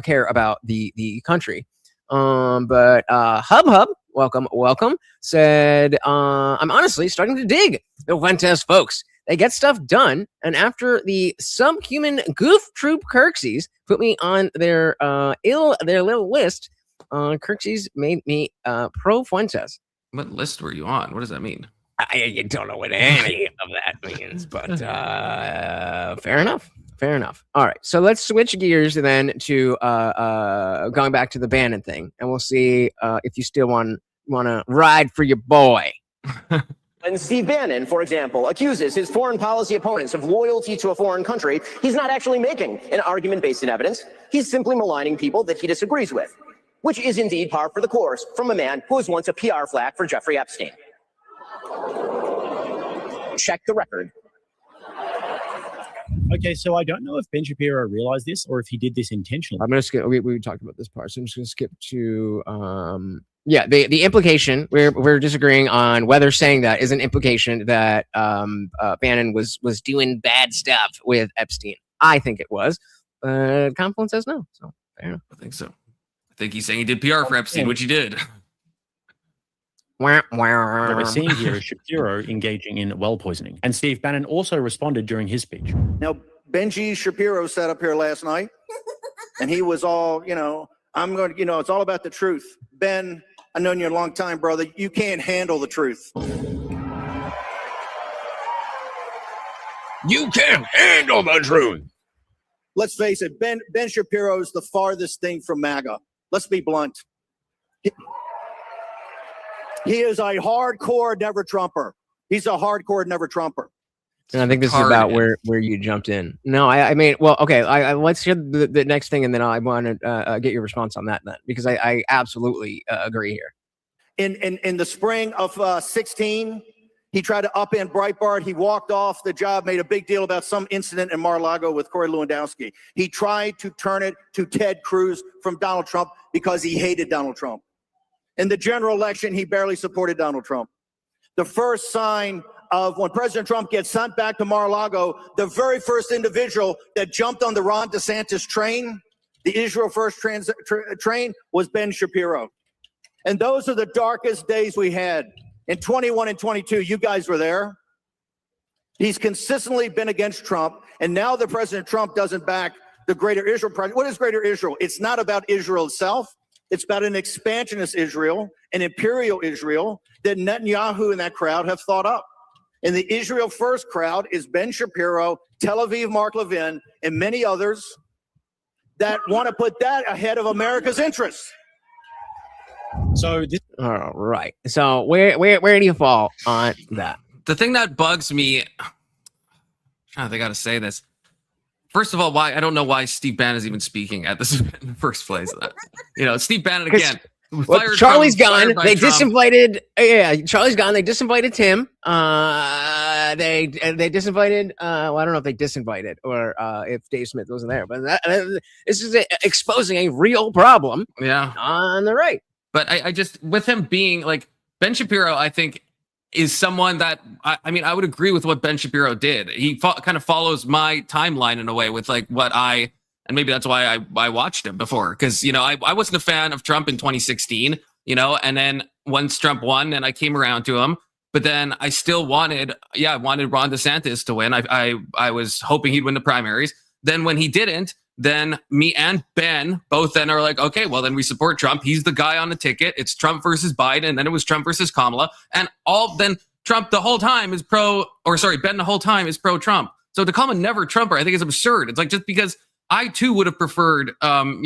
care about the country. But Hub, welcome, said, I'm honestly starting to dig the Fuentes folks. They get stuff done, and after the subhuman goof troop Kirksies put me on their little list, Kirksies made me pro Fuentes. What list were you on? What does that mean? I don't know what any of that means, but fair enough. All right, so let's switch gears then to going back to the Bannon thing, and we'll see if you still want to ride for your boy. When Steve Bannon, for example, accuses his foreign policy opponents of loyalty to a foreign country, he's not actually making an argument based in evidence. He's simply maligning people that he disagrees with, which is indeed par for the course from a man who was once a PR flag for Jeffrey Epstein. Check the record. Okay, so I don't know if Ben Shapiro realized this or if he did this intentionally. I'm going to skip. We talked about this part, so I'm just going to skip to the implication. We're disagreeing on whether saying that is an implication that Bannon was doing bad stuff with Epstein. I think it was. Confluence says no. So fair enough. I think so. I think he's saying he did PR for Epstein, which he did. What we're seeing here is Shapiro engaging in well poisoning. And Steve Bannon also responded during his speech. Now, Benji Shapiro sat up here last night and he was all, you know, it's all about the truth. Ben, I've known you a long time, brother. You can't handle the truth. You can't handle the truth. Let's face it, Ben Shapiro is the farthest thing from MAGA. Let's be blunt. He is a hardcore never Trumper. He's a hardcore never Trumper. And I think this is about where you jumped in. No, I mean, well, okay. Let's hear the next thing, and then I want to get your response on that then, because I absolutely agree here. In the spring of 16, he tried to upend Breitbart. He walked off the job, made a big deal about some incident in Mar-a-Lago with Corey Lewandowski. He tried to turn it to Ted Cruz from Donald Trump because he hated Donald Trump. In the general election, he barely supported Donald Trump. The first sign of when President Trump gets sent back to Mar-a-Lago, the very first individual that jumped on the Ron DeSantis train, the Israel First train, was Ben Shapiro. And those are the darkest days we had. In 21 and 22, you guys were there. He's consistently been against Trump, and now that President Trump doesn't back the Greater Israel Project. What is Greater Israel? It's not about Israel itself. It's about an expansionist Israel, an imperial Israel that Netanyahu and that crowd have thought up. And the Israel First crowd is Ben Shapiro, Tel Aviv Mark Levin, and many others that want to put that ahead of America's interests. So this All right. So where do you fall on that? The thing that bugs me, I'm trying to think how to say this. First of all, why I don't know why Steve Bannon is even speaking at this event in the first place. Steve Bannon again. Well, Charlie's gone. They Trump. disinvited. Yeah, Charlie's gone. They disinvited Tim. They disinvited. Well, I don't know if they disinvited or if Dave Smith wasn't there, but this is exposing a real problem. Yeah, on the right. But I just, with him being like Ben Shapiro, I think is someone that I mean, I would agree with what Ben Shapiro did. He kind of follows my timeline in a way with like what and maybe that's why I watched him before, because I wasn't a fan of Trump in 2016, and then once Trump won, and I came around to him, but then I still wanted Ron DeSantis to win. I was hoping he'd win the primaries. Then when he didn't, then me and Ben both then are like, okay, well then we support Trump. He's the guy on the ticket. It's Trump versus Biden, and then it was Trump versus Kamala, and then Trump the whole time is Ben the whole time is pro-Trump. So to call him a never Trumper, I think is absurd. It's like, just because I too would have preferred, Ron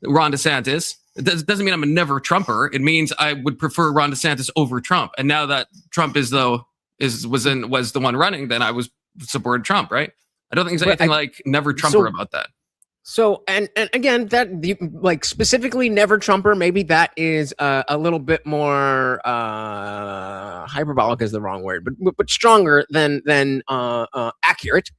DeSantis, it doesn't mean I'm a never Trumper. It means I would prefer Ron DeSantis over Trump. And now that Trump was the one running, then I was supported Trump, right? I don't think there's anything like never Trumper about that. So, and again, that like specifically never Trumper, maybe that is a little bit more hyperbolic is the wrong word, but stronger than accurate.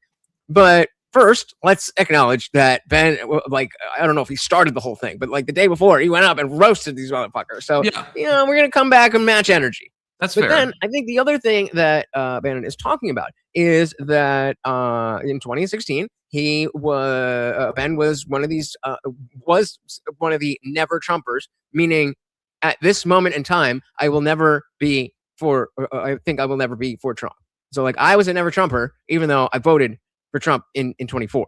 But first, let's acknowledge that Ben, like, I don't know if he started the whole thing, but like the day before, he went up and roasted these motherfuckers. So, we're going to come back and match energy. That's fair. But then I think the other thing that Bannon is talking about is that in 2016, Ben was one of the never Trumpers, meaning at this moment in time, I think I will never be for Trump. So like I was a never Trumper, even though I voted for Trump in 24.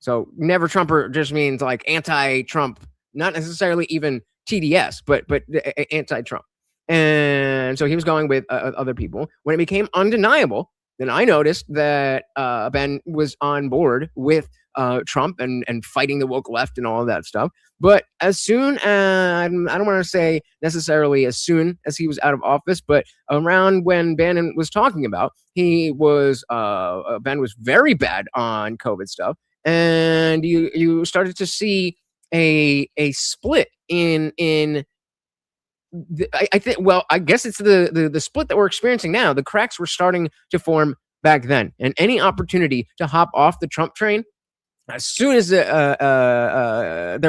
So never Trumper just means like anti-Trump, not necessarily even TDS, but anti-Trump. And so he was going with other people. When it became undeniable, then I noticed that Ben was on board with Trump and fighting the woke left and all of that stuff. But as soon as, I don't want to say necessarily as soon as he was out of office, but around when Bannon was talking about, Ben was very bad on COVID stuff. And you started to see a split in I think, well, I guess it's the split that we're experiencing now. The cracks were starting to form back then, and any opportunity to hop off the Trump train, as soon as there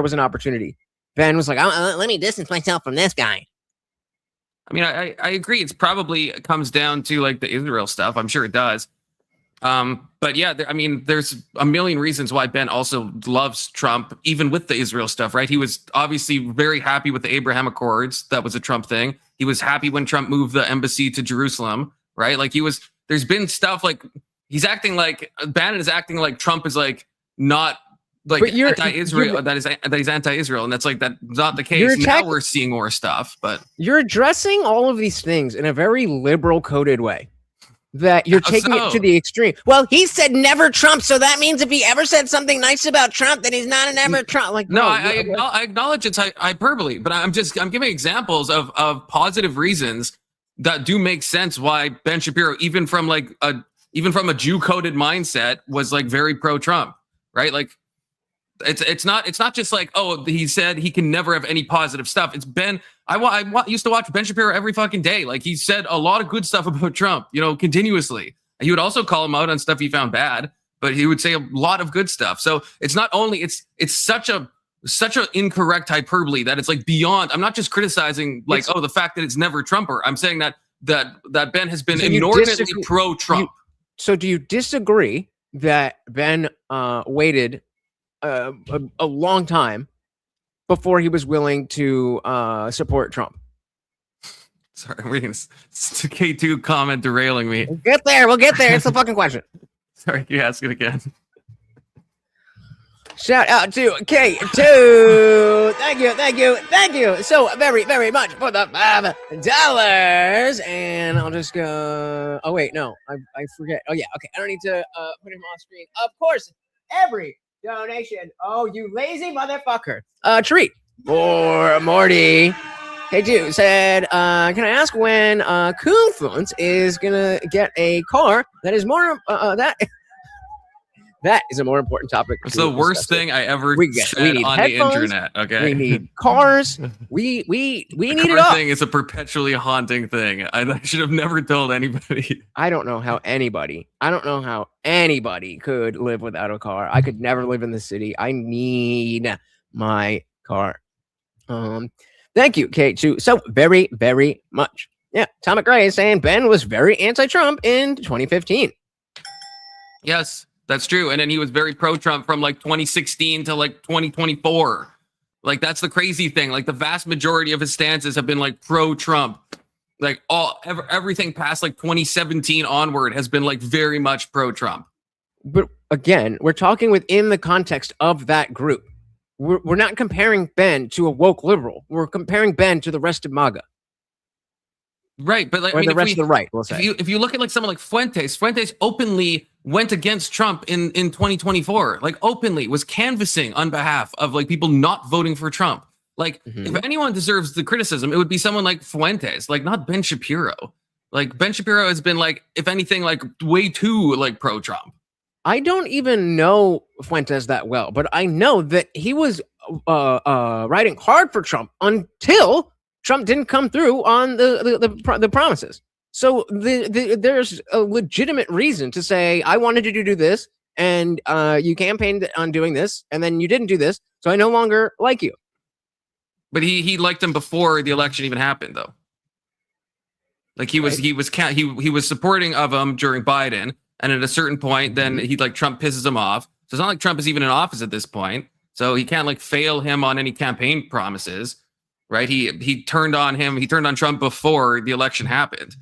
was an opportunity, Ben was like, let me distance myself from this guy. I mean, I agree. It's probably comes down to like the Israel stuff. I'm sure it does. But yeah, there's a million reasons why Ben also loves Trump, even with the Israel stuff, right? He was obviously very happy with the Abraham Accords. That was a Trump thing. He was happy when Trump moved the embassy to Jerusalem, right? Like there's been stuff like Bannon is acting like Trump is like not like anti-Israel, that he's anti-Israel. And that's not the case. Now we're seeing more stuff, but you're addressing all of these things in a very liberal coded way. That you're taking it to the extreme. Well, he said never Trump, so that means if he ever said something nice about Trump, then he's not an ever Trump. Like, no, I acknowledge it's hyperbole, but I'm giving examples of positive reasons that do make sense why Ben Shapiro, even from a Jew coded mindset, was like very pro Trump, right? Like, it's not just like, oh, he said he can never have any positive stuff. It's Ben. I used to watch Ben Shapiro every fucking day. Like, he said a lot of good stuff about Trump, continuously. He would also call him out on stuff he found bad, but he would say a lot of good stuff. So it's not only it's such a incorrect hyperbole that it's like beyond. I'm not just criticizing the fact that it's never Trumper. I'm saying that Ben has been inordinately pro Trump. So do you disagree that Ben waited a long time before he was willing to support Trump? Sorry, I'm reading K2 comment derailing me. We'll get there. We'll get there. It's the fucking question. Sorry, can you ask it again? Shout out to K2. Thank you so very much for the $5. And I'll just go. Oh wait, no, I forget. Oh yeah, okay. I don't need to put him on screen. Of course, every donation. Oh, you lazy motherfucker. Treat for Morty. K2 said, can I ask when Coonfluence is gonna get a car that is more that is a more important topic. It's the worst thing I ever said on the internet. Okay, we need cars. We need it all. Thing is a perpetually haunting thing. I should have never told anybody. I don't know how anybody could live without a car. I could never live in the city. I need my car. Thank you, K2, so very much. Yeah, Tom McRae is saying Ben was very anti-Trump in 2015. Yes. That's true. And then he was very pro-Trump from like 2016 to like 2024. Like, that's the crazy thing. Like, the vast majority of his stances have been like pro-Trump. Like, everything past like 2017 onward has been like very much pro-Trump. But again, we're talking within the context of that group. We're not comparing Ben to a woke liberal. We're comparing Ben to the rest of MAGA. Right, but like, or the rest of the right, we'll say. If you look at like someone like Fuentes openly went against Trump in 2024, like openly was canvassing on behalf of like people not voting for Trump. Like, if anyone deserves the criticism, it would be someone like Fuentes, like not Ben Shapiro. Like, Ben Shapiro has been like, if anything, like way too like pro-Trump. I don't even know Fuentes that well, but I know that he was riding hard for Trump until Trump didn't come through on the promises. So there's a legitimate reason to say, I wanted to do this, and you campaigned on doing this, and then you didn't do this, so I no longer like you. But he liked him before the election even happened, though. Like, he was supporting of him during Biden, and at a certain point, then Trump pisses him off. So it's not like Trump is even in office at this point, so he can't like fail him on any campaign promises. Right, he turned on him. He turned on Trump before the election happened.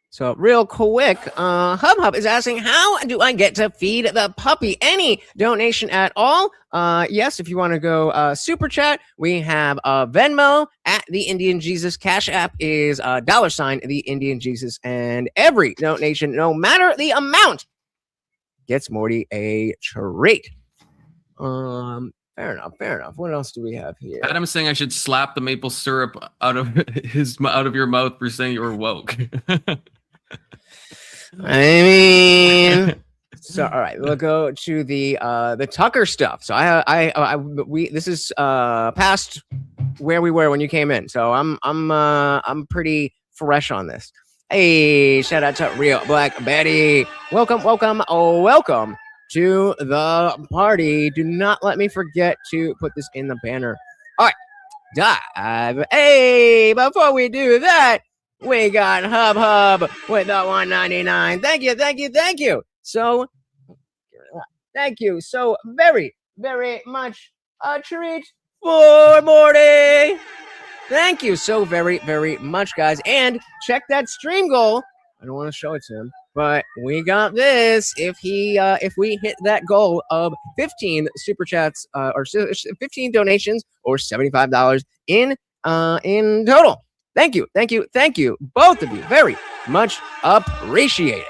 So real quick, Hub is asking, how do I get to feed the puppy? Any donation at all? Yes, if you want to go super chat, we have Venmo at the Indian Jesus. Cash App is $ the Indian Jesus, and every donation, no matter the amount, gets Morty a treat. Fair enough. What else do we have here? Adam's saying I should slap the maple syrup out of your mouth for saying you were woke. I mean, so all right, we'll go to the Tucker stuff. So this is past where we were when you came in. So I'm pretty fresh on this. Hey, shout out to Real Black Betty. Welcome to the party. Do not let me forget to put this in the banner. All right, dive. Hey, before we do that, we got Hub with the $1.99. Thank you. So, thank you so very much. A treat for Morty. Thank you so very much, guys. And check that stream goal. I don't want to show it to him, but we got this. If we hit that goal of 15 super chats or 15 donations or $75 in total. Thank you, both of you, very much appreciated.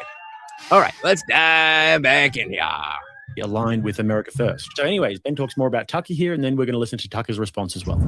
All right, let's dive back in here. Aligned with America First. So, anyways, Ben talks more about Tucker here, and then we're going to listen to Tucker's response as well.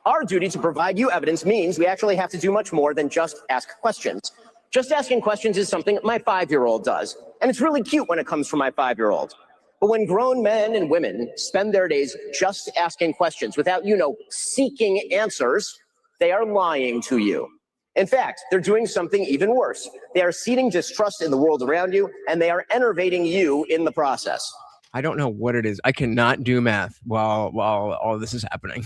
Our duty to provide you evidence means we actually have to do much more than just ask questions. Just asking questions is something my 5-year-old does, and it's really cute when it comes from my 5-year-old. But when grown men and women spend their days just asking questions without, seeking answers, they are lying to you. In fact, they're doing something even worse. They are seeding distrust in the world around you, and they are enervating you in the process. I don't know what it is. I cannot do math while all this is happening.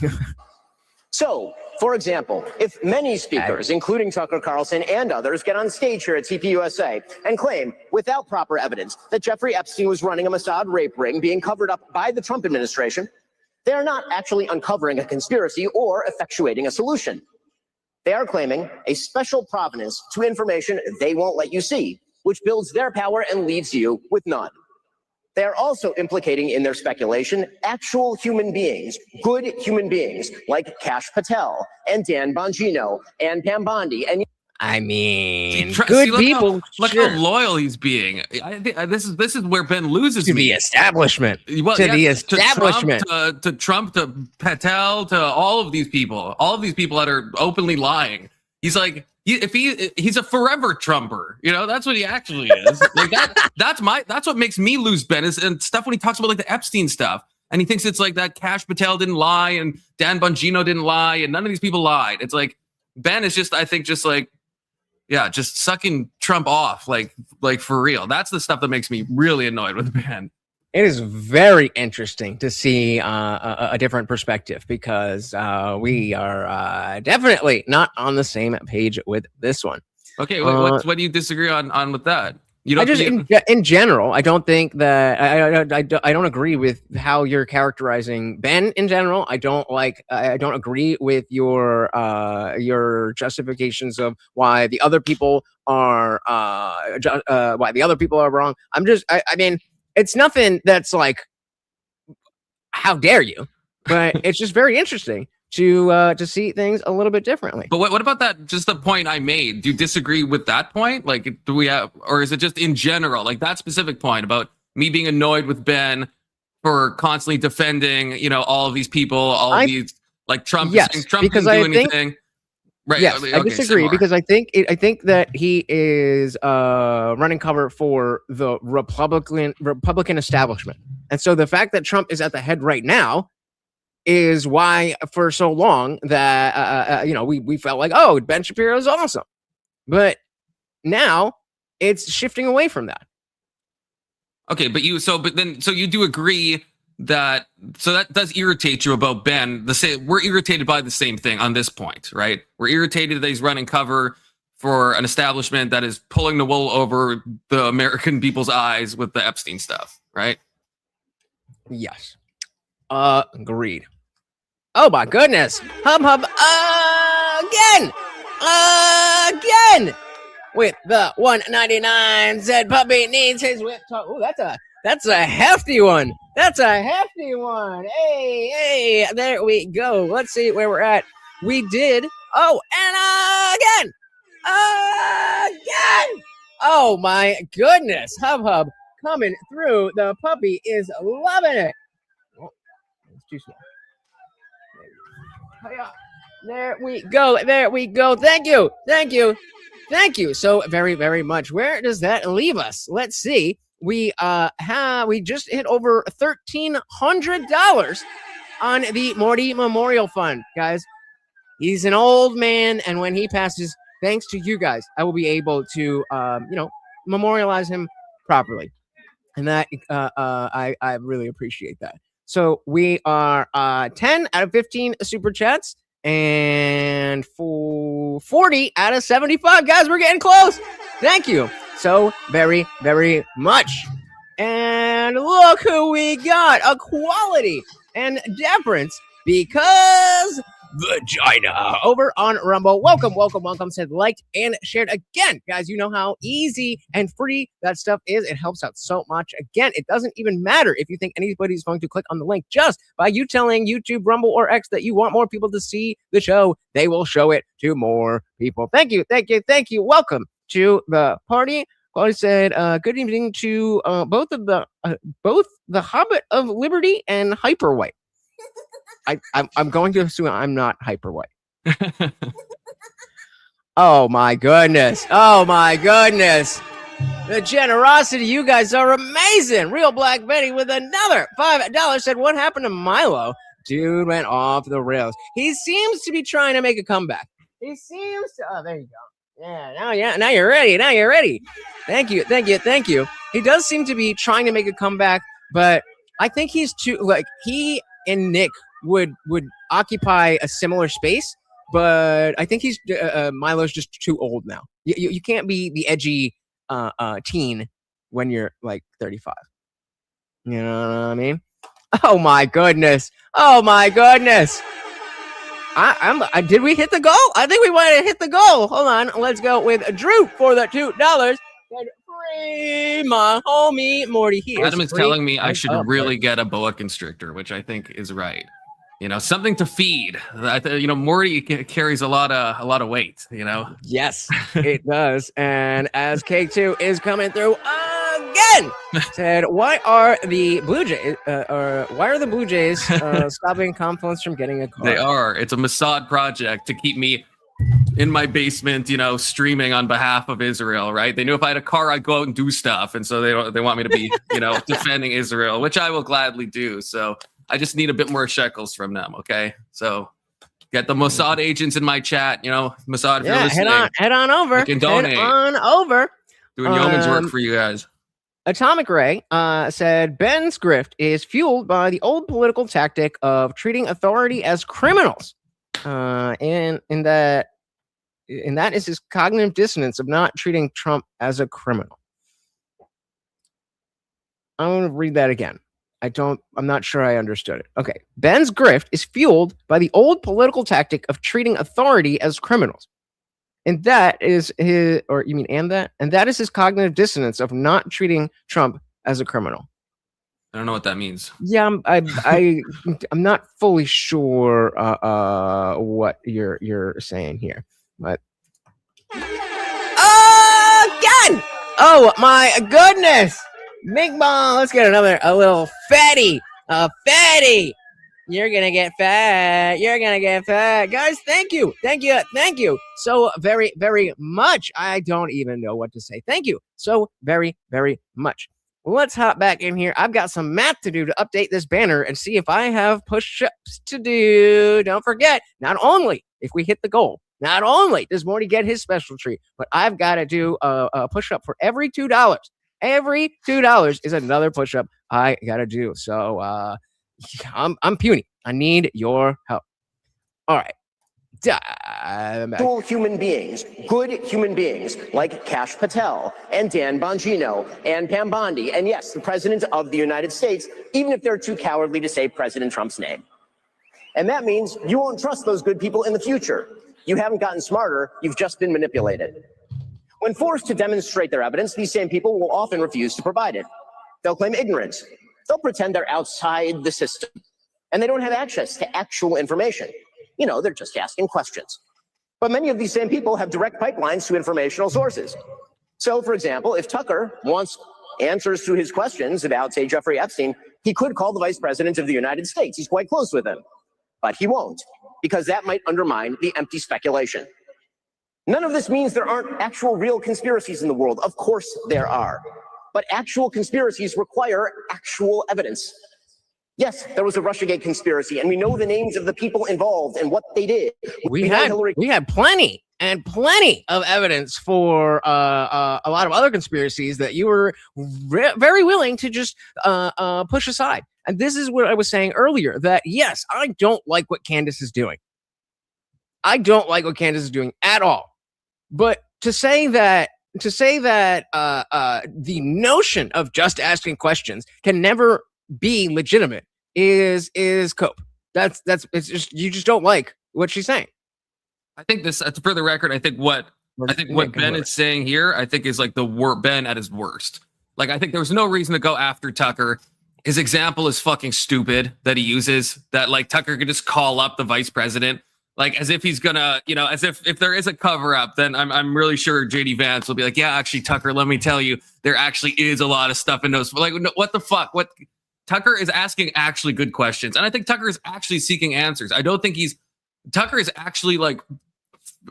So, for example, if many speakers, including Tucker Carlson and others, get on stage here at TPUSA and claim, without proper evidence, that Jeffrey Epstein was running a Mossad rape ring being covered up by the Trump administration, they are not actually uncovering a conspiracy or effectuating a solution. They are claiming a special provenance to information they won't let you see, which builds their power and leaves you with none. They are also implicating in their speculation actual human beings, good human beings, like Kash Patel and Dan Bongino and Pam Bondi. And I mean, See, good look people. look sure. how loyal he's being. I think this is where Ben loses To me. the establishment. Well, to yeah, the establishment. to Trump, to Patel, to all of these people that are openly lying. He's like, he's a forever Trumper. You know, that's what he actually is. Like that's what makes me lose Ben is and stuff when he talks about like the Epstein stuff. And he thinks it's like that Kash Patel didn't lie and Dan Bongino didn't lie and none of these people lied. It's like Ben is just, I think, just like, yeah, just sucking Trump off, like for real. That's the stuff that makes me really annoyed with Ben. It is very interesting to see a different perspective because we are definitely not on the same page with this one. Okay, what do you disagree on with that? You don't. In general, I don't think that I don't agree with how you're characterizing Ben in general. I don't agree with your justifications of why the other people are wrong. I mean, it's nothing that's like, how dare you? But it's just very interesting to see things a little bit differently. But what about that? Just the point I made. Do you disagree with that point? Like, do we have, or is it just in general, like that specific point about me being annoyed with Ben for constantly defending, you know, all of these people, all of these, like Trump, yes, Trump because didn't do anything. Right. Yes, okay, I disagree because I think that he is running cover for the Republican establishment, and so the fact that Trump is at the head right now is why for so long that we felt like, oh, Ben Shapiro is awesome, but now it's shifting away from that. Okay, but you do agree that does irritate you about Ben. We're irritated by the same thing on this point, right? We're irritated that he's running cover for an establishment that is pulling the wool over the American people's eyes with the Epstein stuff, right? Yes. Agreed. Oh my goodness. Hub again with the 199 said puppy needs his whip talk. Oh, that's a hefty one. Hey, there we go. Let's see where we're at. We did. Oh, and again. Oh my goodness. Hub coming through. The puppy is loving it. Oh, it's too small. There we go. Thank you so very, very much. Where does that leave us? Let's see. We just hit over $1,300 on the Morty Memorial Fund, guys. He's an old man, and when he passes, thanks to you guys, I will be able to memorialize him properly, and that I really appreciate that. So we are 10 out of 15 super chats and 40 out of 75. Guys, we're getting close. Thank you so very, very much. And look who we got. Equality and deference because vagina over on Rumble. Welcome. Said liked and shared again. Guys, you know how easy and free that stuff is. It helps out so much. Again, it doesn't even matter if you think anybody's going to click on the link. Just by you telling YouTube, Rumble, or X that you want more people to see the show, they will show it to more people. Thank you. Welcome to the party. Quality said, good evening to both the Hobbit of Liberty and Hyper White. I'm going to assume I'm not hyper white. Oh my goodness. The generosity, you guys are amazing. Real Black Betty with another $5 said, what happened to Milo? Dude went off the rails. He seems to be trying to make a comeback. Oh, there you go. Yeah, now you're ready. Thank you. He does seem to be trying to make a comeback, but I think he's too, he and Nick would occupy a similar space, but I think Milo's just too old now. You can't be the edgy teen when you're like 35. You know what I mean? Oh my goodness. Did we hit the goal? I think we might have hit the goal. Hold on. Let's go with Drew for the $2. And free my homie Morty. Adam is telling me I should really get a boa constrictor, which I think is right. You know, something to feed. You know, Morty carries a lot of weight. You know. Yes, it does. And as K2 is coming through again, said, "Why are the Blue Jays stopping Confluence from getting a car?" They are. It's a Mossad project to keep me in my basement, you know, streaming on behalf of Israel. Right? They knew if I had a car, I'd go out and do stuff, and so they want me to be, you know, defending Israel, which I will gladly do. So. I just need a bit more shekels from them, okay? So get the Mossad agents in my chat, you know, Mossad, if you're listening. Head on over. You can donate. Head on over. Doing yeoman's work for you guys. Atomic Ray said, Ben's grift is fueled by the old political tactic of treating authority as criminals. And that is his cognitive dissonance of not treating Trump as a criminal. I'm going to read that again. I'm not sure I understood it. Okay. Ben's grift is fueled by the old political tactic of treating authority as criminals. And that is his, or you mean, and that is his cognitive dissonance of not treating Trump as a criminal. I don't know what that means. Yeah, I'm not fully sure what you're saying here, but again, oh my goodness. Big ball, let's get a little fatty. Fatty. You're gonna get fat. Guys, thank you so very, very much. I don't even know what to say. Thank you so very, very much. Let's hop back in here. I've got some math to do to update this banner and see if I have push-ups to do. Don't forget, not only if we hit the goal, not only does Morty get his special treat, but I've got to do a push-up for every $2. Every $2 is another push-up I gotta do. So I'm puny. I need your help. All right. Actual human beings, good human beings like Kash Patel and Dan Bongino and Pam Bondi, and yes, the president of the United States, even if they're too cowardly to say President Trump's name. And that means you won't trust those good people in the future. You haven't gotten smarter, you've just been manipulated. When forced to demonstrate their evidence, these same people will often refuse to provide it. They'll claim ignorance. They'll pretend they're outside the system, and they don't have access to actual information. You know, they're just asking questions. But many of these same people have direct pipelines to informational sources. So, for example, if Tucker wants answers to his questions about, say, Jeffrey Epstein, he could call the vice president of the United States. He's quite close with him. But he won't, because that might undermine the empty speculation. None of this means there aren't actual real conspiracies in the world. Of course there are. But actual conspiracies require actual evidence. Yes, there was a Russiagate conspiracy, and we know the names of the people involved and what they did. We had plenty of evidence for a lot of other conspiracies that you were very willing to just push aside. And this is what I was saying earlier, that yes, I don't like what Candace is doing. I don't like what Candace is doing at all. But to say that the notion of just asking questions can never be legitimate is cope. It's just, you just don't like what she's saying. I think this, for the record, I think what Ben is saying here, I think is like Ben at his worst. Like, I think there was no reason to go after Tucker. His example is fucking stupid that he uses, that like Tucker could just call up the vice president. Like, as if he's gonna, you know, as if there is a cover up, then I'm really sure JD Vance will be like, yeah, actually, Tucker, let me tell you, there actually is a lot of stuff in those. Like, what the fuck? What Tucker is asking actually good questions, and I think Tucker is actually seeking answers. I don't think Tucker is actually like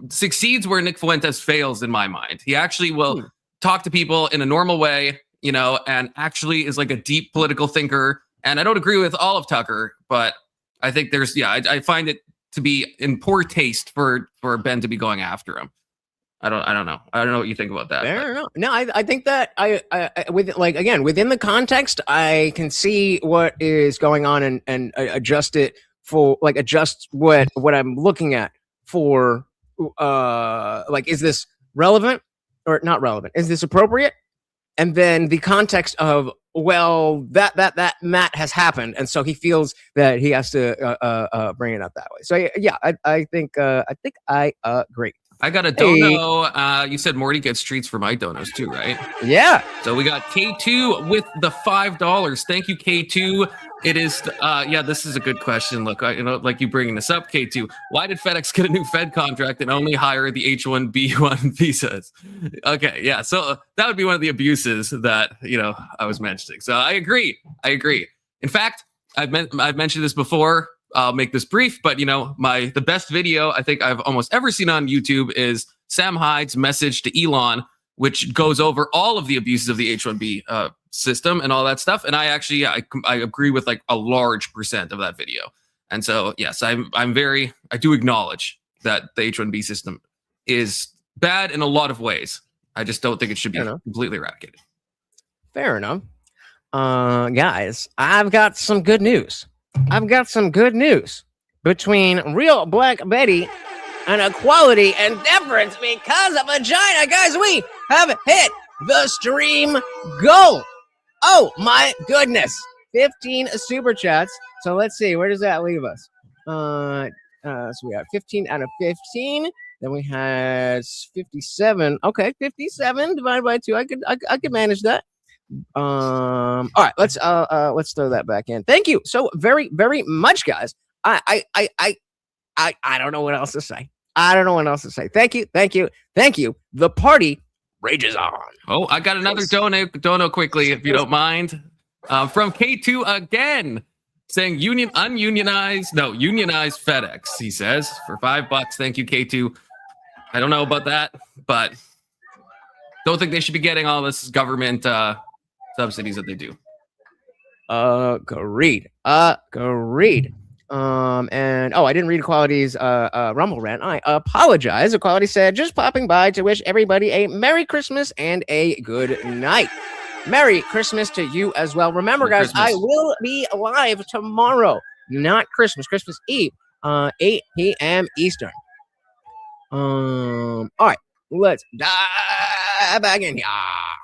succeeds where Nick Fuentes fails in my mind. He actually will talk to people in a normal way, you know, and actually is like a deep political thinker. And I don't agree with all of Tucker, but I think I find it to be in poor taste for Ben to be going after him. I don't know. I don't know what you think about that. No, I think that I within the context, I can see what is going on and adjust what I'm looking at for is this relevant or not relevant? Is this appropriate? and then the context of, well, that Matt has happened, and so he feels that he has to bring it up that way. So yeah, I think I agree. I got a Hey. dono. You said Morty gets treats for my donos too, right? Yeah. So we got K2 with the $5. Thank you, K2. It is, yeah, this is a good question. Look, like you bringing this up, K2. Why did FedEx get a new Fed contract and only hire the H-1B1 visas? Okay, yeah. So that would be one of the abuses that I was mentioning. So I agree. In fact, I've mentioned this before. I'll make this brief, but the best video I think I've almost ever seen on YouTube is Sam Hyde's message to Elon, which goes over all of the abuses of the H-1B system and all that stuff. And I actually, I agree with like a large percent of that video. And so, yes, I do acknowledge that the H-1B system is bad in a lot of ways. I just don't think it should be completely eradicated. Fair enough. Guys, I've got some good news. Between real Black Betty and equality and deference because of vagina. Guys, we have hit the stream goal. Oh my goodness. 15 super chats. So let's see, where does that leave us? So we got 15 out of 15. Then we had 57. Okay, 57 divided by 2. I could manage that. All right, let's throw that back in. Thank you so very, very much, guys. I don't know what else to say. Thank you. The party rages on. Oh, I got another dono quickly, if you don't mind. From K2 again, saying unionized FedEx, he says, for $5. Thank you, K2. I don't know about that, but don't think they should be getting all this government subsidies that they do. Agreed. And I didn't read Equality's Rumble rant. I apologize. Equality said, just popping by to wish everybody a Merry Christmas and a good night. Merry Christmas to you as well. Remember, Merry guys, Christmas. I will be live tomorrow, not Christmas Eve, 8 p.m. Eastern. All right, let's dive back in.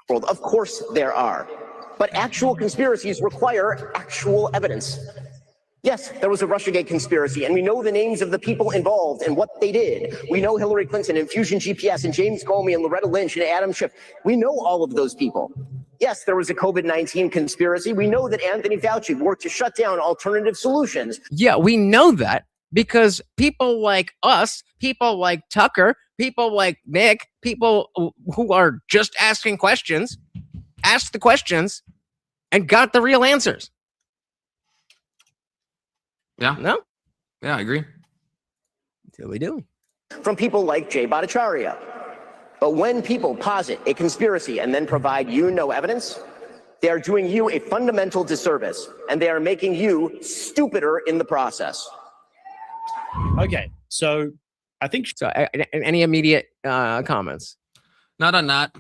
World. Of course there are. But actual conspiracies require actual evidence. Yes, there was a Russiagate conspiracy, and we know the names of the people involved and what they did. We know Hillary Clinton and Fusion GPS and James Comey and Loretta Lynch and Adam Schiff. We know all of those people. Yes, there was a COVID-19 conspiracy. We know that Anthony Fauci worked to shut down alternative solutions. Yeah, we know that because people like us, people like Tucker, people like Nick, people who are just asking questions, asked the questions and got the real answers. Yeah. No? Yeah, I agree. Until we do. From people like Jay Bhattacharya. But when people posit a conspiracy and then provide you no evidence, they are doing you a fundamental disservice, and they are making you stupider in the process. Okay, so I think So any immediate comments? Not on that.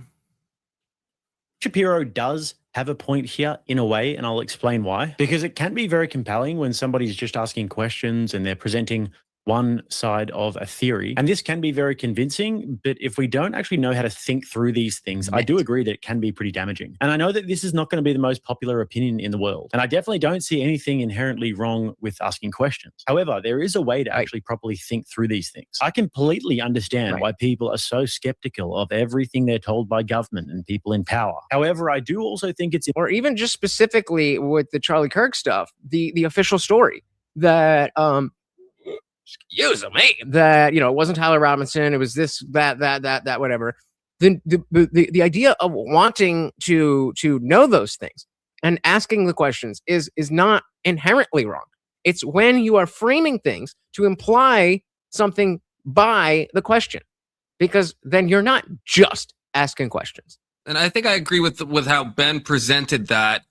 Shapiro does have a point here in a way, and I'll explain why. Because it can be very compelling when somebody's just asking questions and they're presenting one side of a theory. And this can be very convincing, but if we don't actually know how to think through these things, I do agree that it can be pretty damaging. And I know that this is not going to be the most popular opinion in the world. And I definitely don't see anything inherently wrong with asking questions. However, there is a way to actually properly think through these things. I completely understand why people are so skeptical of everything they're told by government and people in power. However, I do also think it's... Or even just specifically with the Charlie Kirk stuff, the official story that... excuse me, that it wasn't Tyler Robinson, it was this, that, whatever. The idea of wanting to know those things and asking the questions is not inherently wrong. It's when you are framing things to imply something by the question, because then you're not just asking questions. And I think I agree with how Ben presented that.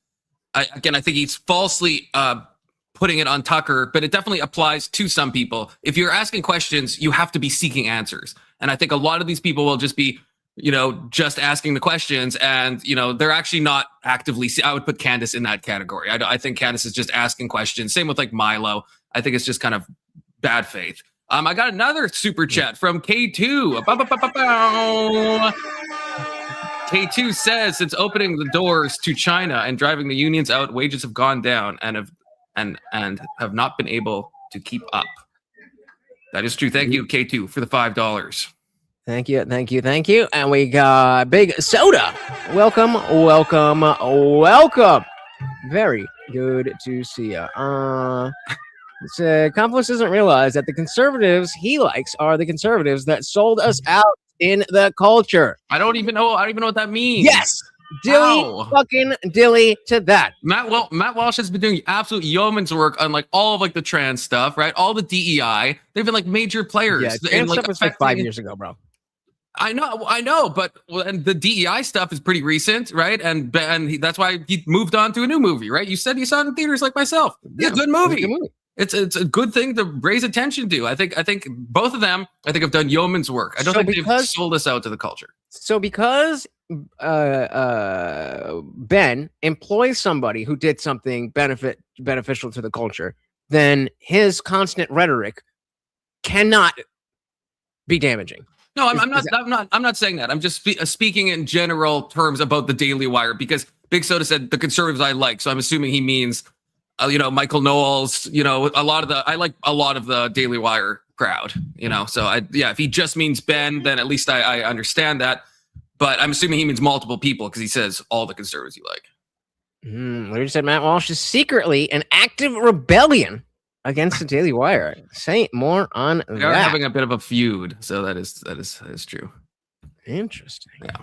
I think he's falsely putting it on Tucker, but it definitely applies to some people. If you're asking questions, you have to be seeking answers. And I think a lot of these people will just be, just asking the questions, and, they're actually not actively, I would put Candace in that category. I think Candace is just asking questions. Same with like Milo. I think it's just kind of bad faith. I got another super chat from K2. K2 says since opening the doors to China and driving the unions out, wages have gone down and have not been able to keep up. That is true. Thank you, K2, for the $5. Thank you. And we got Big Soda. Welcome. Very good to see you. Confluence doesn't realize that the conservatives he likes are the conservatives that sold us out in the culture. I don't even know what that means. Yes. Dilly to that. Matt Walsh has been doing absolute yeoman's work on like all of like the trans stuff, right? All the DEI. They've been like major players. Yeah, trans stuff was like 5 years ago, bro. I know, but and the DEI stuff is pretty recent, right? And that's why he moved on to a new movie, right? You said you saw it in theaters like myself. It's a good movie. It's a good thing to raise attention to. I think both of them have done yeoman's work. I don't think they've sold us out to the culture. So because Ben employs somebody who did something beneficial to the culture, then his constant rhetoric cannot be damaging. No, I'm not saying that. I'm just speaking in general terms about the Daily Wire because Big Soda said the conservatives I like, so I'm assuming he means, Michael Knowles. I like a lot of the Daily Wire crowd. So if he just means Ben, then at least I understand that. But I'm assuming he means multiple people because he says all the conservatives you like. Literally said Matt Walsh is secretly an active rebellion against the Daily Wire. Say more on that. They are having a bit of a feud, so that is true. Interesting. Yeah.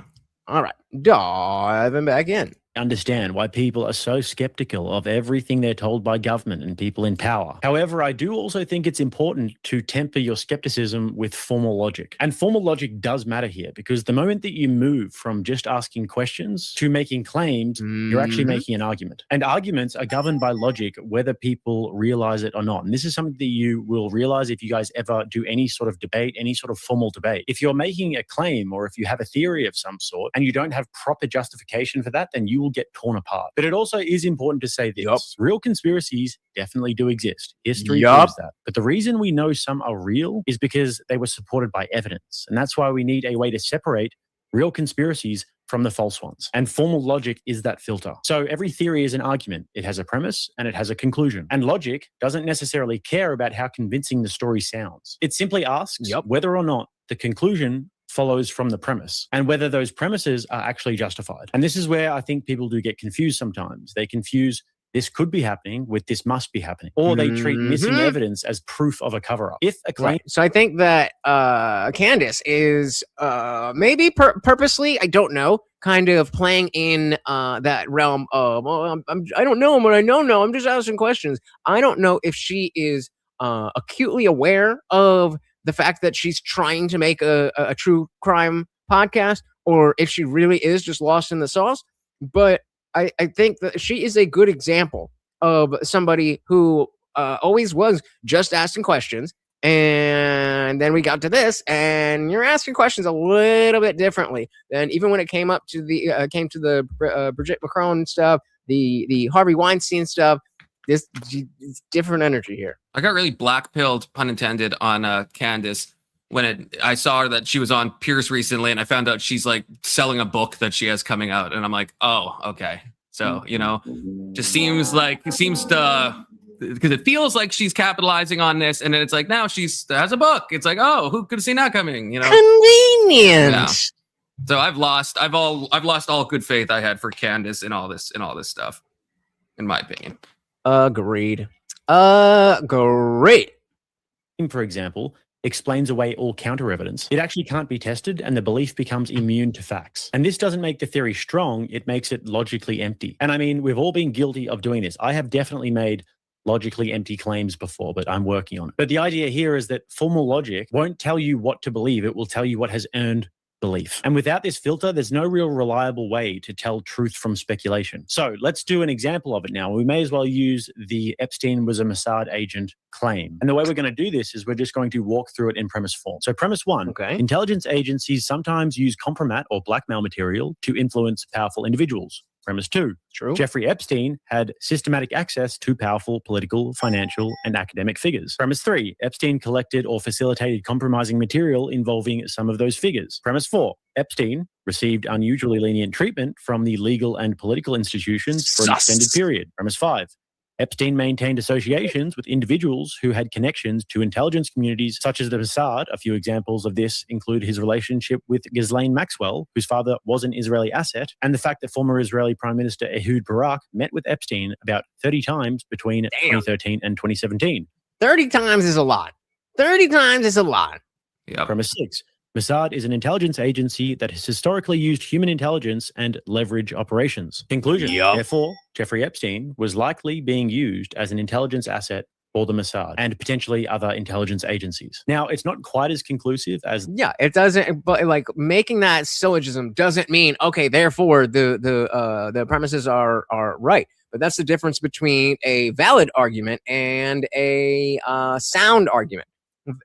All right, diving back in. Understand why people are so skeptical of everything they're told by government and people in power. However, I do also think it's important to temper your skepticism with formal logic. And formal logic does matter here because the moment that you move from just asking questions to making claims, you're actually making an argument. And arguments are governed by logic, whether people realize it or not. And this is something that you will realize if you guys ever do any sort of debate, any sort of formal debate. If you're making a claim or if you have a theory of some sort and you don't have proper justification for that, then you will get torn apart. But it also is important to say this. Real conspiracies definitely do exist. History proves that. But the reason we know some are real is because they were supported by evidence. And that's why we need a way to separate real conspiracies from the false ones. And formal logic is that filter. So every theory is an argument. It has a premise and it has a conclusion. And logic doesn't necessarily care about how convincing the story sounds. It simply asks whether or not the conclusion follows from the premise and whether those premises are actually justified. And this is where I think people do get confused sometimes. They confuse this could be happening with this must be happening, or they treat missing evidence as proof of a cover-up. If a claim... So I think that Candace is maybe purposely, I don't know, kind of playing in that realm of, I don't know, but I don't know. I'm just asking questions. I don't know if she is acutely aware of the fact that she's trying to make a true crime podcast, or if she really is just lost in the sauce. But I think that she is a good example of somebody who always was just asking questions. And then we got to this, and you're asking questions a little bit differently than even when it came up to the Brigitte Macron stuff, the Harvey Weinstein stuff. This different energy here. I got really black-pilled, pun intended, on Candace when I saw her that she was on Pierce recently, and I found out she's like selling a book that she has coming out, and I'm like, oh, okay. So just seems to because it feels like she's capitalizing on this, and then it's like now she has a book. It's like, oh, who could have seen that coming? Convenient. Yeah. So I've lost all good faith I had for Candace in all this stuff, in my opinion. Agreed. For example, explains away all counter evidence. It actually can't be tested, and the belief becomes immune to facts. And this doesn't make the theory strong, it makes it logically empty. And I mean, we've all been guilty of doing this. I have definitely made logically empty claims before, but I'm working on it. But the idea here is that formal logic won't tell you what to believe, it will tell you what has earned belief. And without this filter, there's no real reliable way to tell truth from speculation. So let's do an example of it now. We may as well use the Epstein was a Mossad agent claim. And the way we're going to do this is we're just going to walk through it in premise form. So premise one, intelligence agencies sometimes use compromat or blackmail material to influence powerful individuals. Premise 2. True. Jeffrey Epstein had systematic access to powerful political, financial, and academic figures. Premise 3. Epstein collected or facilitated compromising material involving some of those figures. Premise 4. Epstein received unusually lenient treatment from the legal and political institutions for an extended period. Premise 5. Epstein maintained associations with individuals who had connections to intelligence communities such as the Mossad. A few examples of this include his relationship with Ghislaine Maxwell, whose father was an Israeli asset, and the fact that former Israeli Prime Minister Ehud Barak met with Epstein about 30 times between 2013 and 2017. 30 times is a lot. 30 times is a lot. Yep. Premise 6. Mossad is an intelligence agency that has historically used human intelligence and leverage operations. Conclusion. Therefore, Jeffrey Epstein was likely being used as an intelligence asset for the Mossad and potentially other intelligence agencies. Now, it's not quite as conclusive as... Yeah, it doesn't, but like making that syllogism doesn't mean, okay, therefore the premises are right. But that's the difference between a valid argument and a sound argument.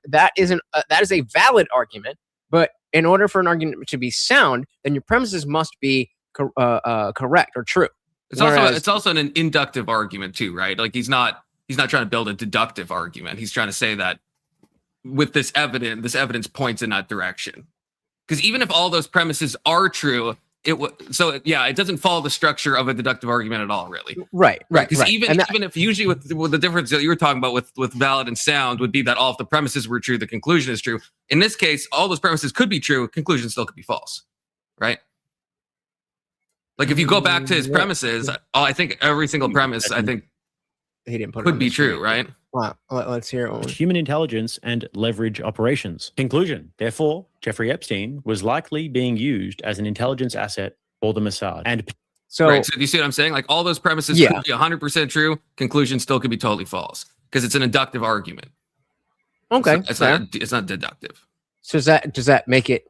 That is a valid argument. But in order for an argument to be sound, then your premises must be correct or true. It's also an inductive argument too, right? Like he's not trying to build a deductive argument. He's trying to say that with this evidence points in that direction. Because even if all those premises are true, it doesn't follow the structure of a deductive argument at all, really. Right. Because even if usually with the difference that you were talking about with valid and sound would be that all of the premises were true, the conclusion is true. In this case, all those premises could be true, conclusion still could be false, right? Like if you go back to his premises, I think every single premise, I think he didn't put could be true, right? Wow. Let's hear it. Human intelligence and leverage operations. Conclusion. Therefore, Jeffrey Epstein was likely being used as an intelligence asset for the Mossad. And so do you see what I'm saying? Like all those premises could be 100% true. Conclusion still could be totally false because it's an inductive argument. Okay. It's not deductive. So does that make it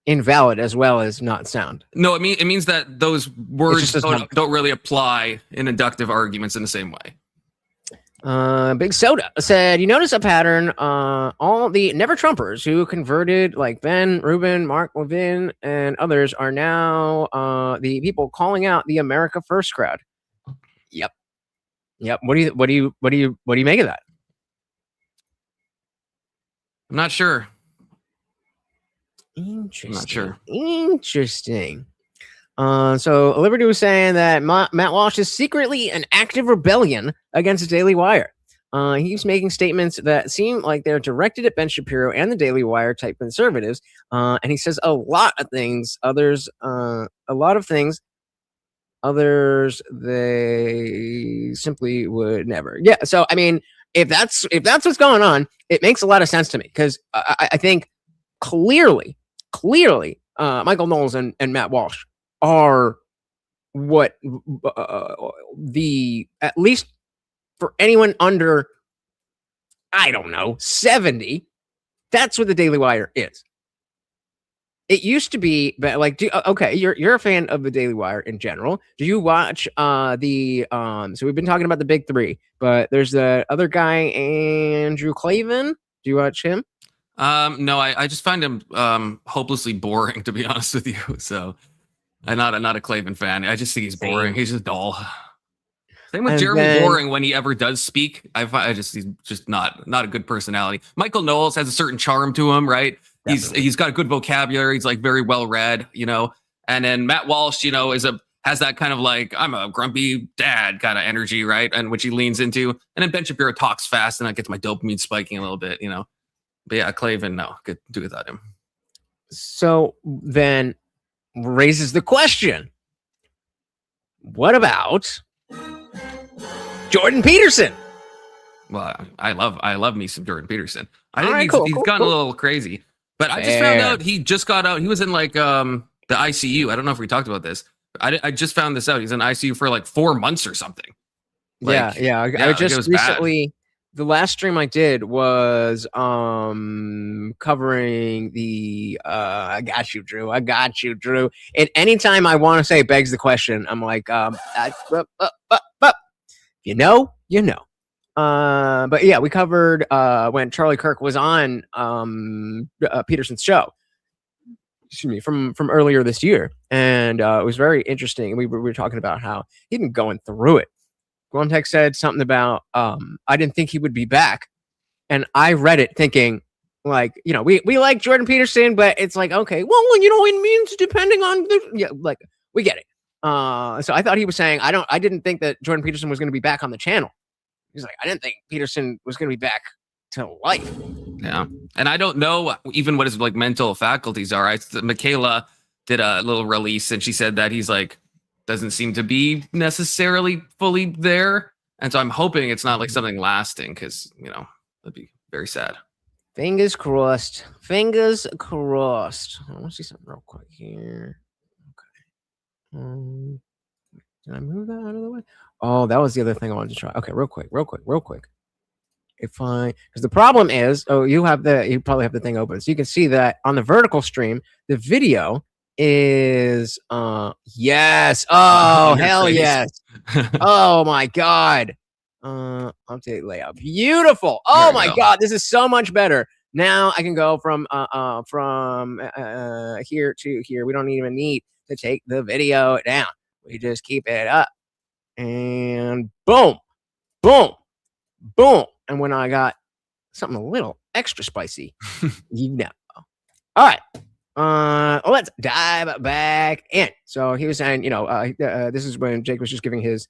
invalid as well as not sound? No, it means that those words don't really apply in inductive arguments in the same way. Big Soda said, you notice a pattern, all the never Trumpers who converted like Ben Rubin, Mark Levin, and others are now the people calling out the America First crowd. Yep. What do you make of that? I'm not sure. Interesting. I'm not sure. Interesting. So Liberty was saying that Matt Walsh is secretly an active rebellion against the Daily Wire. He's making statements that seem like they're directed at Ben Shapiro and the Daily Wire type conservatives. And he says a lot of things. Others they simply would never. Yeah. So I mean, if that's what's going on, it makes a lot of sense to me because I think clearly, Michael Knowles and Matt Walsh are what at least for anyone under, I don't know, 70, that's what the Daily Wire is. It used to be, but like, you're a fan of the Daily Wire in general. Do you watch so we've been talking about the big three, but there's the other guy, Andrew Klavan. Do you watch him? No, I just find him hopelessly boring, to be honest with you. So I'm not a Klavan fan. I just think he's boring. He's just dull. Same with Jeremy Boring when he ever does speak. He's just not a good personality. Michael Knowles has a certain charm to him, right? Definitely. He's got a good vocabulary. He's like very well read, And then Matt Walsh, has that kind of like I'm a grumpy dad kind of energy, right? And which he leans into. And then Ben Shapiro talks fast, and that gets my dopamine spiking a little bit, But yeah, Klavan, no, could do without him. So then raises the question: what about Jordan Peterson? Well, I love me some Jordan Peterson. I think he's gotten a little crazy. But I just found out he just got out. He was in like the ICU. I don't know if we talked about this. I just found this out. He's in ICU for like 4 months or something. I just recently. Bad. The last stream I did was covering the I got you, Drew. And anytime I want to say begs the question, I'm like, you know. But yeah, we covered when Charlie Kirk was on Peterson's show. excuse me, from earlier this year, and it was very interesting. We were talking about how he'd been going through it. Guantek said something about I didn't think he would be back, and I read it thinking like, you know, we like Jordan Peterson, but it's like, okay, well, you know, it means depending on the like we get it. So I thought he was saying I didn't think that Jordan Peterson was going to be back on the channel. He's like, I didn't think Peterson was going to be back to life. Yeah, and I don't know even what his like mental faculties are. Michaela did a little release, and she said that he's like doesn't seem to be necessarily fully there, and so I'm hoping it's not like something lasting, because you know that'd be very sad. Fingers crossed. Fingers crossed. I want to see something real quick here. Okay. Did I move that out of the way? Oh, that was the other thing I wanted to try. Okay, real quick. If I, because the problem is, you probably have the thing open, so you can see that on the vertical stream, the video is, yes. Oh, hell yes. Oh my God. Update layout. Beautiful. Oh my God, this is so much better. Now I can go from here to here. We don't even need to take the video down. We just keep it up, and boom, boom, boom. And when I got something a little extra spicy, you know. All right. Let's dive back in. So he was saying, you know, this is when Jake was just giving his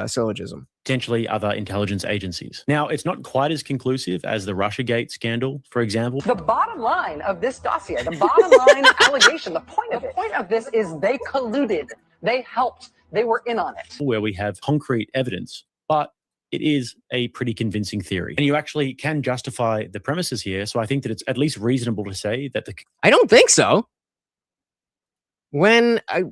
syllogism. Potentially other intelligence agencies. Now, it's not quite as conclusive as the Russiagate scandal, for example. The bottom line of this dossier, the bottom line allegation, the point of this is they colluded, they helped, they were in on it. Where we have concrete evidence, but it is a pretty convincing theory. And you actually can justify the premises here. So I think that it's at least reasonable to say that I don't think so. When I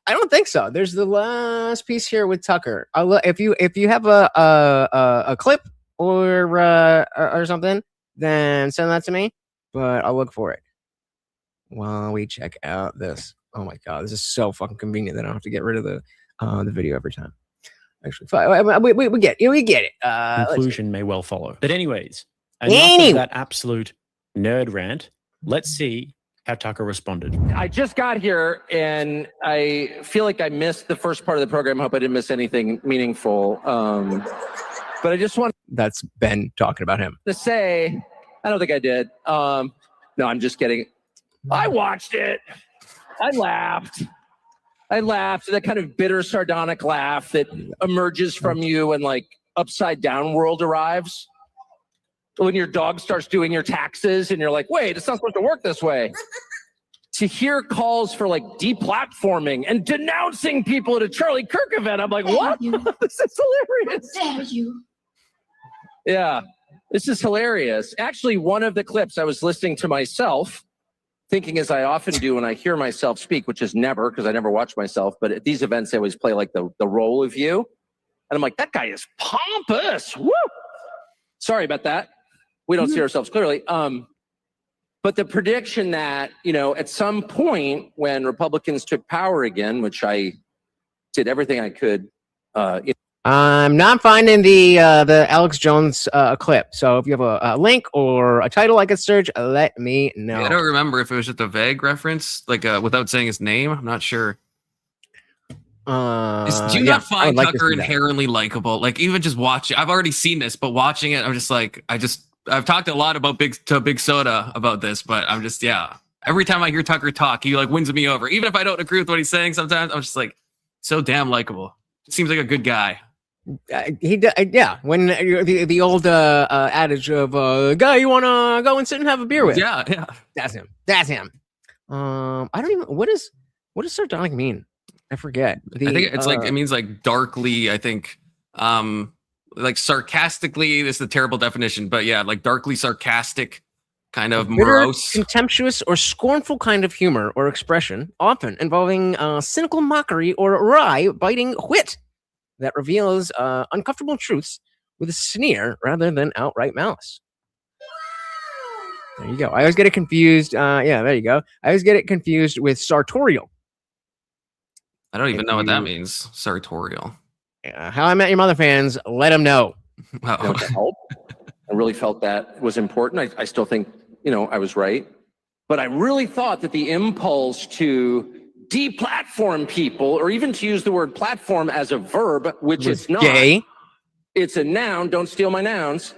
don't think so. There's the last piece here with Tucker. If you have a clip or something, then send that to me. But I'll look for it while we check out this. Oh my God, this is so fucking convenient that I don't have to get rid of the video every time. Actually, we get it. Conclusion may well follow. But anyways, enough of that absolute nerd rant. Let's see how Tucker responded. I just got here and I feel like I missed the first part of the program. I hope I didn't miss anything meaningful. But I just want that's Ben talking about him to say, I don't think I did. No, I'm just kidding. I watched it. I laughed. That kind of bitter, sardonic laugh that emerges from you when like Upside Down World arrives. When your dog starts doing your taxes and you're like, wait, it's not supposed to work this way. To hear calls for like deplatforming and denouncing people at a Charlie Kirk event, I'm like, what? This is hilarious. Dare you? Yeah, this is hilarious. Actually, one of the clips I was listening to myself, thinking as I often do when I hear myself speak, which is never, because I never watch myself, but at these events, I always play like the role of you. And I'm like, that guy is pompous. Woo! Sorry about that. We don't see ourselves clearly. But the prediction that, you know, at some point when Republicans took power again, which I did everything I could. I'm not finding the Alex Jones clip. So if you have a link or a title I could search, let me know. Yeah, I don't remember if it was just a vague reference, like without saying his name. I'm not sure. Do you not find Tucker inherently likable? Like even just watching, I've already seen this, but watching it, I'm just like, I've talked a lot about Big Soda about this, but I'm just, every time I hear Tucker talk, he like wins me over. Even if I don't agree with what he's saying, sometimes I'm just like, so damn likable. Seems like a good guy. When the old adage of guy you want to go and sit and have a beer with. Yeah. That's him. I don't even, what does sardonic mean? I forget. I think it's like, it means like darkly, I think, like sarcastically, this is a terrible definition, but yeah, like darkly sarcastic, kind of morose, contemptuous, or scornful kind of humor or expression, often involving cynical mockery or wry, biting wit that reveals uncomfortable truths with a sneer rather than outright malice. There you go. I always get it confused. There you go. I always get it confused with sartorial. I don't even know what that means. Sartorial. How I Met Your Mother fans, let them know. To help. I really felt that was important. I still think, I was right. But I really thought that the impulse to deplatform people, or even to use the word platform as a verb, which it's not. Gay. It's a noun. Don't steal my nouns.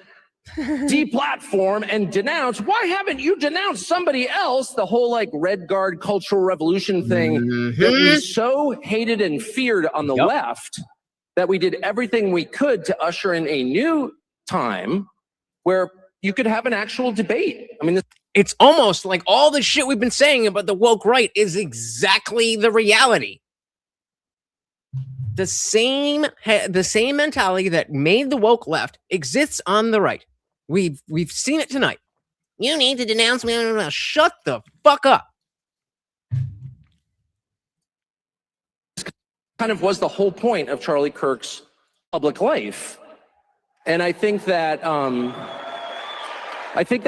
Deplatform and denounce. Why haven't you denounced somebody else? The whole like Red Guard cultural revolution thing that we so hated and feared on the left, that we did everything we could to usher in a new time where you could have an actual debate. I mean, it's almost like all the shit we've been saying about the woke right is exactly the reality. The same mentality that made the woke left exists on the right. We've seen it tonight. You need to denounce me. Shut the fuck up. Kind of was the whole point of Charlie Kirk's public life, and I think that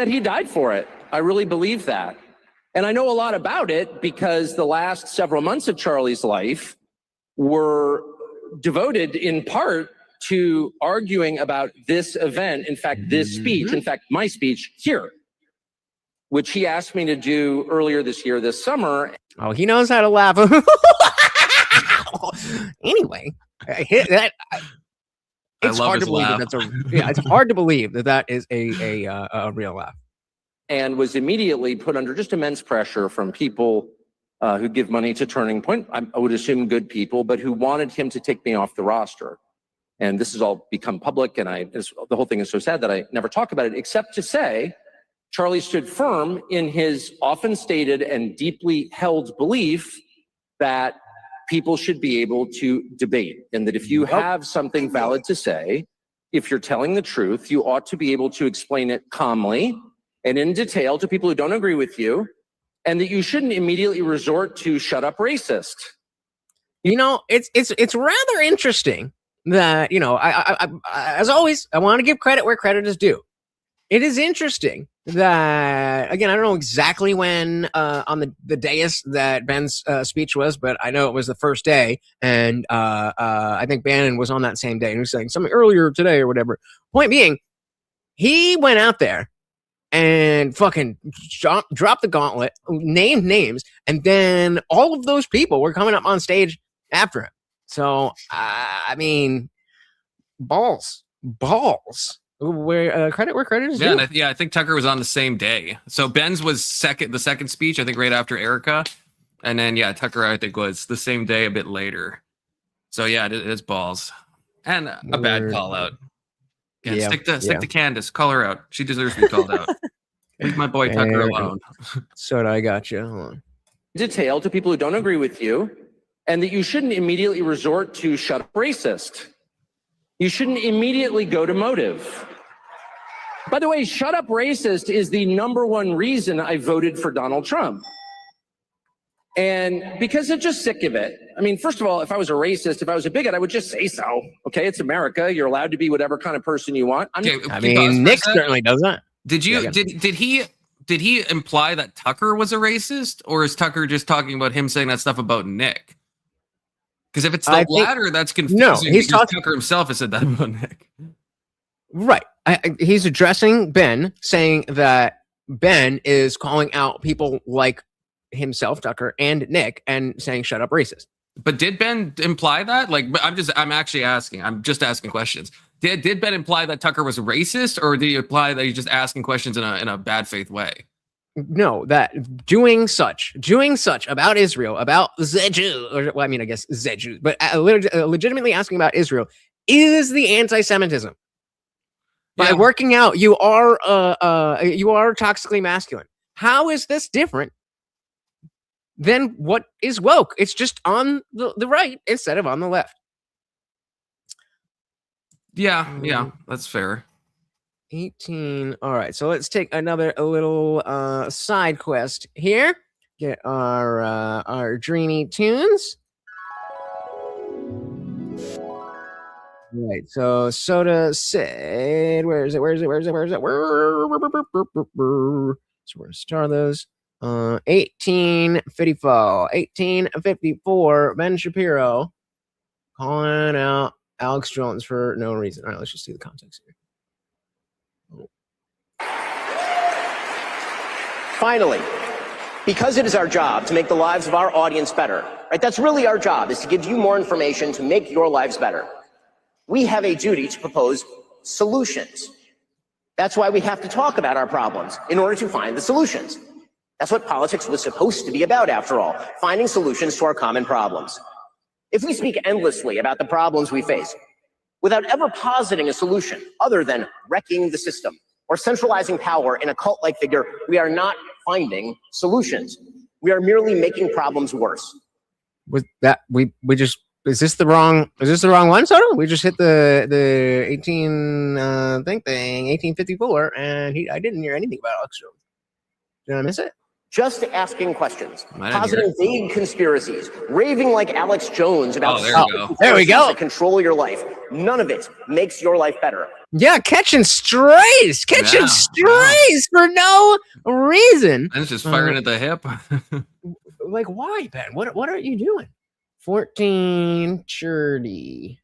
he died for it. I really believe that, and I know a lot about it because the last several months of Charlie's life were devoted in part to arguing about this event. In fact, this speech, in fact, my speech here, which he asked me to do earlier this year, this summer. Oh, he knows how to laugh. Anyway, it's hard to believe it's hard to believe that is a real laugh. And was immediately put under just immense pressure from people who give money to Turning Point. I would assume good people, but who wanted him to take me off the roster. And this has all become public, and the whole thing is so sad that I never talk about it, except to say Charlie stood firm in his often stated and deeply held belief that people should be able to debate, and that if you have something valid to say, if you're telling the truth, you ought to be able to explain it calmly and in detail to people who don't agree with you, and that you shouldn't immediately resort to shut up racist. You know, it's rather interesting that, you know, I as always, I want to give credit where credit is due. It is interesting that, again, I don't know exactly when on the dais that Ben's speech was, but I know it was the first day, and I think Bannon was on that same day, and he was saying something earlier today or whatever. Point being, he went out there and fucking dropped the gauntlet, named names, and then all of those people were coming up on stage after him. So, I mean, balls. Where credit is due. I think Tucker was on the same day. So Ben's was the second speech, I think, right after Erica, and then Tucker, I think, was the same day, a bit later. So it is balls, and a bad call out. Stick to Candace, call her out. She deserves to be called out. Leave my boy Tucker alone. So I got you. Hold on. Detail to people who don't agree with you, and that you shouldn't immediately resort to shut up racist. You shouldn't immediately go to motive. By the way, shut up racist is the #1 reason I voted for Donald Trump. And because I'm just sick of it. I mean, first of all, if I was a racist, if I was a bigot, I would just say so. Okay, it's America. You're allowed to be whatever kind of person you want. Nick certainly does that. Did he imply that Tucker was a racist, or is Tucker just talking about him saying that stuff about Nick? Because if it's the latter, that's confusing. No, he's talking. Tucker himself has said that about Nick. Right. He's addressing Ben, saying that Ben is calling out people like himself, Tucker, and Nick, and saying "shut up, racist." But did Ben imply that? Like, I'm actually asking. I'm just asking questions. Did Ben imply that Tucker was racist, or did he imply that he's just asking questions in a bad faith way? No, that doing such about Israel, about the Jews, or well, I mean, I guess the Jews, but legitimately asking about Israel is the anti-Semitism. By working out, you are toxically masculine. How is this different than what is woke? It's just on the right instead of on the left. Yeah, that's fair. 18. All right, so let's take a little side quest here. Get our dreamy tunes. Right, so Soda said, where is it? So we're star those. 1854. Ben Shapiro calling out Alex Jones for no reason. All right, let's just see the context here. Finally, Because it is our job to make the lives of our audience better, right? That's really our job, is to give you more information to make your lives better. We have a duty to propose solutions. That's why we have to talk about our problems in order to find the solutions. That's what politics was supposed to be about, after all, finding solutions to our common problems. If we speak endlessly about the problems we face, without ever positing a solution other than wrecking the system or centralizing power in a cult-like figure, we are not finding solutions. We are merely making problems worse. Was that we just is this the wrong one, Soto? We just hit the 1854 and I didn't hear anything about Alex Jones. Did I miss it? Just asking questions, positing vague conspiracies, raving like Alex Jones about there we go. That control your life. None of it makes your life better. Yeah, catching strays for no reason. And it's just firing at the hip. Like, why, Ben? What are you doing? 14:30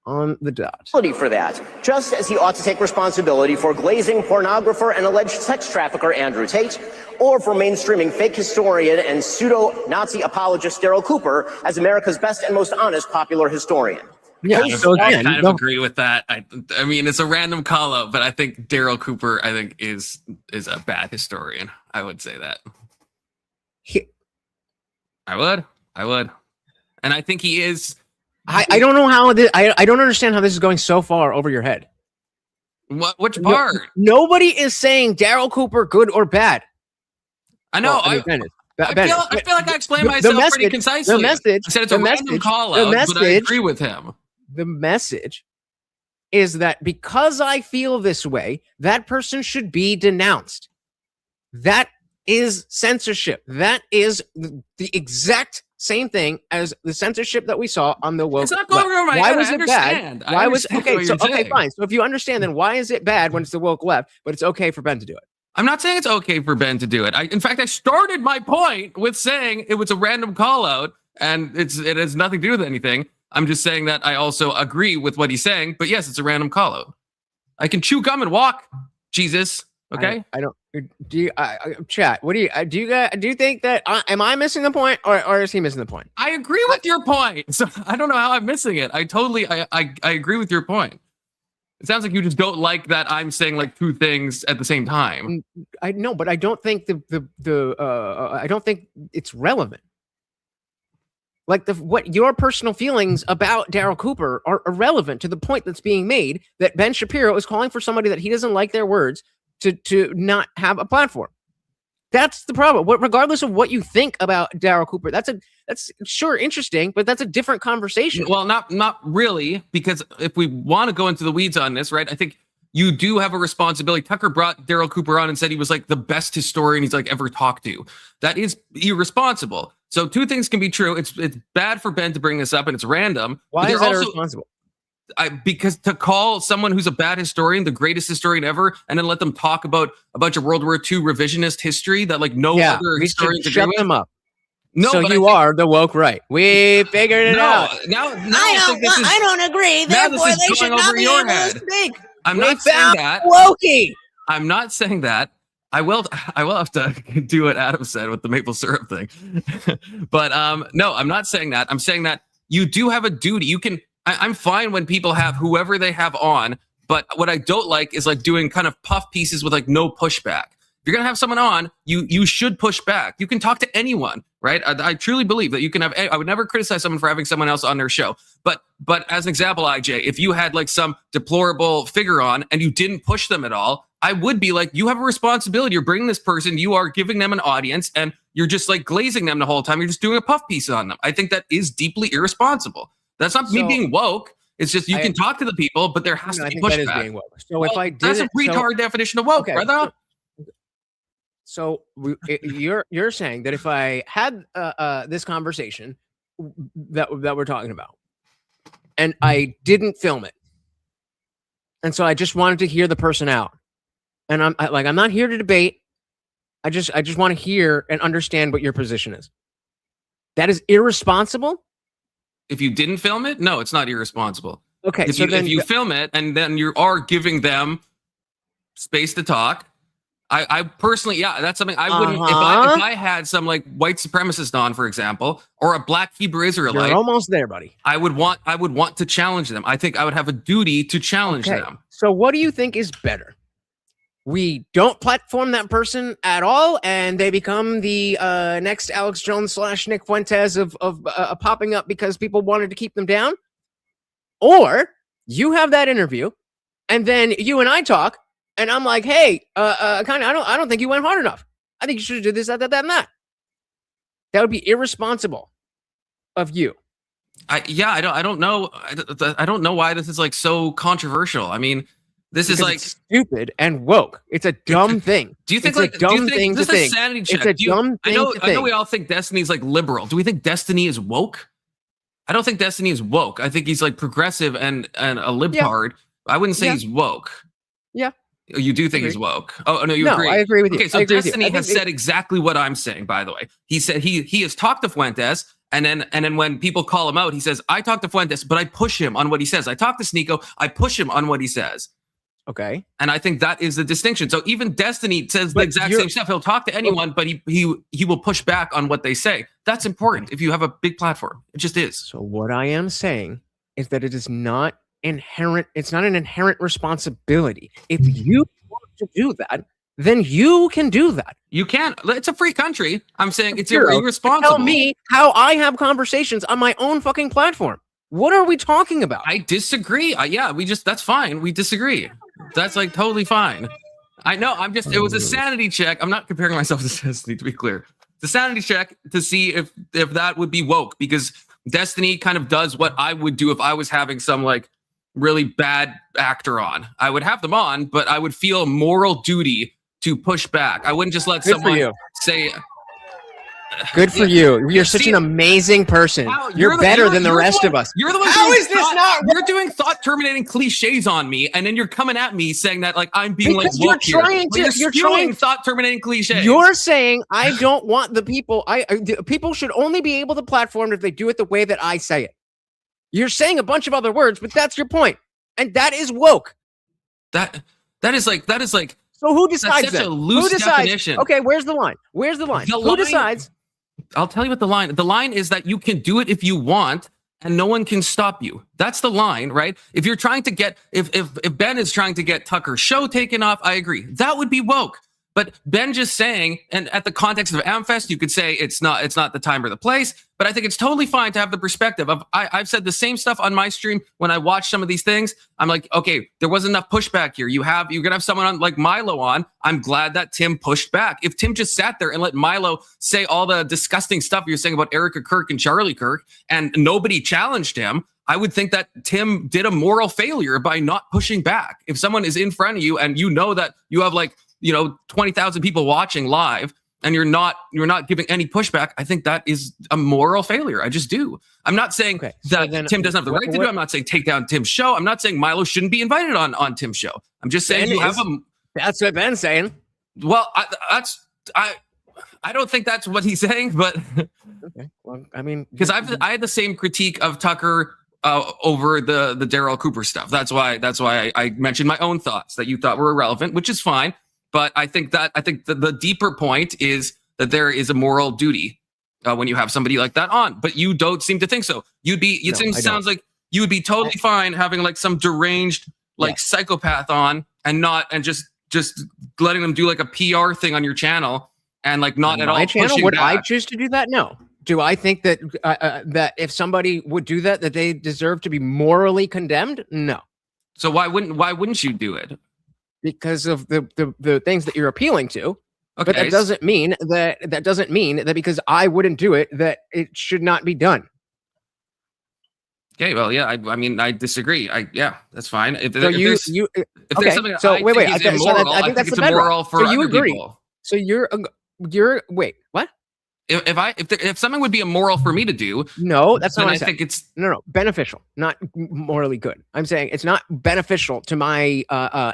on the dot. For that, just as he ought to take responsibility for glazing pornographer and alleged sex trafficker Andrew Tate, or for mainstreaming fake historian and pseudo-Nazi apologist Daryl Cooper as America's best and most honest popular historian. Yeah, I kind of agree with that. I mean, it's a random call out, but I think Daryl Cooper, is a bad historian. I would say that. I would, and I think he is. I don't know how this. I don't understand how this is going so far over your head. Which part? Nobody is saying Daryl Cooper good or bad. I know. I feel like I explained myself pretty concisely. The message. I said it's a random call out, but I agree with him. The message is that because I feel this way, that person should be denounced. That is censorship. That is the exact same thing as the censorship that we saw on the woke. It's not going over my head. Why was it bad? Why was okay? Fine. So if you understand, then why is it bad when it's the woke left, but it's okay for Ben to do it? I'm not saying it's okay for Ben to do it. In fact, I started my point with saying it was a random call out and it has nothing to do with anything. I'm just saying that I also agree with what he's saying, but yes, it's a random call out. I can chew gum and walk, Jesus. Okay. I don't. Do you chat? What do you think that am I missing the point or is he missing the point? I agree with your point. So I don't know how I'm missing it. I agree with your point. It sounds like you just don't like that I'm saying like two things at the same time. I know, but I don't think I don't think it's relevant. Like what your personal feelings about Daryl Cooper are irrelevant to the point that's being made that Ben Shapiro is calling for somebody that he doesn't like their words to not have a platform. That's the problem. Regardless of what you think about Daryl Cooper, that's sure interesting, but that's a different conversation. Well, not really, because if we want to go into the weeds on this, right? I think you do have a responsibility. Tucker brought Daryl Cooper on and said he was like the best historian he's like ever talked to. That is irresponsible. So two things can be true. It's bad for Ben to bring this up, and it's random. Why is that irresponsible? Because to call someone who's a bad historian the greatest historian ever, and then let them talk about a bunch of World War II revisionist history that like no other historians agree with. Shut them up. No, so you are the woke right. We figured it out. Now I don't agree. Therefore, they should not be able to speak. I'm not saying that. Wokey. I'm not saying that. I will have to do what Adam said with the maple syrup thing. But no, I'm not saying that. I'm saying that you do have a duty. You can. I'm fine when people have whoever they have on, but what I don't like is like doing kind of puff pieces with like no pushback. If you're gonna have someone on, you should push back. You can talk to anyone, right? I truly believe that you can have. I would never criticize someone for having someone else on their show, but as an example, IJ, if you had like some deplorable figure on and you didn't push them at all, I would be like, you have a responsibility. You're bringing this person, you are giving them an audience, and you're just like glazing them the whole time. You're just doing a puff piece on them. I think that is deeply irresponsible. That's not me being woke. It's just you can talk to the people, but there has to be pushback. That is being woke. So if I did that's a retard definition of woke, brother. So you're saying that if I had this conversation that we're talking about, and I didn't film it, and so I just wanted to hear the person out, and I'm not here to debate. I just want to hear and understand what your position is. That is irresponsible. If you didn't film it, no, it's not irresponsible. Okay, if you film it and then you are giving them space to talk, I personally, yeah, that's something I wouldn't. If I had some like white supremacist on, for example, or a black Hebrew Israelite, you're almost there, buddy. I would want to challenge them. I think I would have a duty to challenge them. So what do you think is better? We don't platform that person at all, and they become the next Alex Jones / Nick Fuentes of popping up because people wanted to keep them down, or you have that interview, and then you and I talk. And I'm like, hey, I don't think you went hard enough. I think you should have did this, that, and that. That would be irresponsible of you. I don't know. I don't know why this is like so controversial. I mean, this is like stupid and woke. It's a dumb thing. Do you think it's a dumb thing to think? Sanity check? It's a dumb thing to think. I know we all think Destiny's like liberal. Do we think Destiny is woke? I don't think Destiny is woke. I think he's like progressive and a libtard. I wouldn't say he's woke. Yeah. You do think he's woke? Oh no, you agree? I agree with you. Okay, so Destiny has said exactly what I'm saying. By the way, he said he has talked to Fuentes, and then when people call him out, he says, "I talked to Fuentes, but I push him on what he says. I talk to Sneeko, I push him on what he says." Okay, and I think that is the distinction. So even Destiny says the exact same stuff. He'll talk to anyone, but he will push back on what they say. That's important if you have a big platform. It just is. So what I am saying is that it is not inherent. It's not an inherent responsibility. If you want to do that, then you can do that. You can. It's a free country. I'm saying it's irresponsible. Tell me how I have conversations on my own fucking platform. What are we talking about? I disagree. That's fine. We disagree. That's like totally fine. I know. It was a sanity check. I'm not comparing myself to Destiny, to be clear. The sanity check to see if that would be woke, because Destiny kind of does what I would do if I was having some like really bad actor on. I would have them on, but I would feel moral duty to push back. I wouldn't just let someone say, good for you. You're such an amazing person. You're better than the rest of us. You're the one. How is this not? You're doing thought terminating cliches on me, and then you're coming at me saying that like I'm being like woke here. You're trying thought terminating cliches. You're saying I don't want the people. People should only be able to platform if they do it the way that I say it. You're saying a bunch of other words, but that's your point, and that is woke. That is like. So who decides that? Such a loose definition. Okay, where's the line? Who decides? I'll tell you what the line. The line is that you can do it if you want, and no one can stop you. That's the line, right? If you're trying to get, if Ben is trying to get Tucker's show taken off, I agree. That would be woke. But Ben just saying, and at the context of AmFest, you could say it's not the time or the place. But I think it's totally fine to have the perspective of I've said the same stuff on my stream when I watch some of these things. I'm like, okay, there wasn't enough pushback here. You're gonna have someone on like Milo on. I'm glad that Tim pushed back. If Tim just sat there and let Milo say all the disgusting stuff you're saying about Erica Kirk and Charlie Kirk, and nobody challenged him, I would think that Tim did a moral failure by not pushing back. If someone is in front of you and you know that you have like 20,000 people watching live, and you're not giving any pushback, I think that is a moral failure. I just do. I'm not saying that Tim doesn't have the right to do it. I'm not saying take down Tim's show. I'm not saying Milo shouldn't be invited on Tim's show. I'm just saying that's what Ben's saying. Well, I don't think that's what he's saying, but okay. Well, I mean, because I had the same critique of Tucker over the Darryl Cooper stuff. That's why I mentioned my own thoughts that you thought were irrelevant, which is fine. But I think the deeper point is that there is a moral duty when you have somebody like that on. But you don't seem to think so. Sounds like you would be totally fine having like some deranged psychopath on and just letting them do like a PR thing on your channel and like not at all pushing would back. I choose to do that? No. Do I think that that if somebody would do that they deserve to be morally condemned? No. So why wouldn't you do it? Because of the things that you're appealing to. Okay. But that doesn't mean that because I wouldn't do it, that it should not be done. Okay, well, yeah, I mean, I disagree. That's fine. If so there's something so I wait, think I think that's it's the immoral for so you other agree. people. So you're wait, what? If something would be immoral for me to do, no, that's not what I think it's no beneficial, not morally good. I'm saying it's not beneficial to my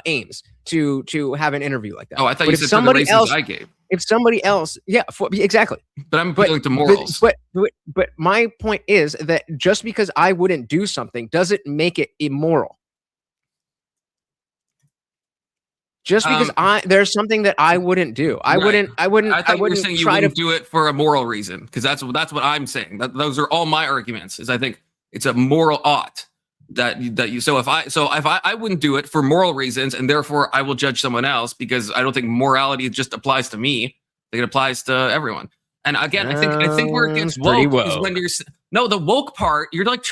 aims to have an interview like that. Oh, I thought you said somebody else I gave. If somebody else, exactly. But I'm appealing to morals. But my point is that just because I wouldn't do something doesn't make it immoral. Just because there's something that I wouldn't do. I wouldn't I thought you were saying you try wouldn't to do it for a moral reason, because that's what I'm saying. Those are all my arguments. Is I think it's a moral ought that you. So if I wouldn't do it for moral reasons, and therefore I will judge someone else because I don't think morality just applies to me. I think it applies to everyone. And again, I think where it gets woke is when the woke part. You're like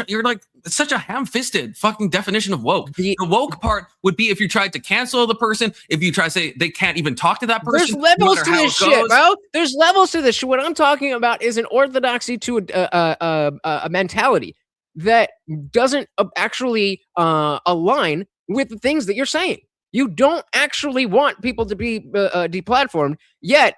it's such a ham-fisted fucking definition of woke. The woke part would be if you tried to cancel the person, if you try to say they can't even talk to that person. There's levels to this shit, bro. There's levels to this shit. What I'm talking about is an orthodoxy to a mentality that doesn't actually align with the things that you're saying. You don't actually want people to be deplatformed, yet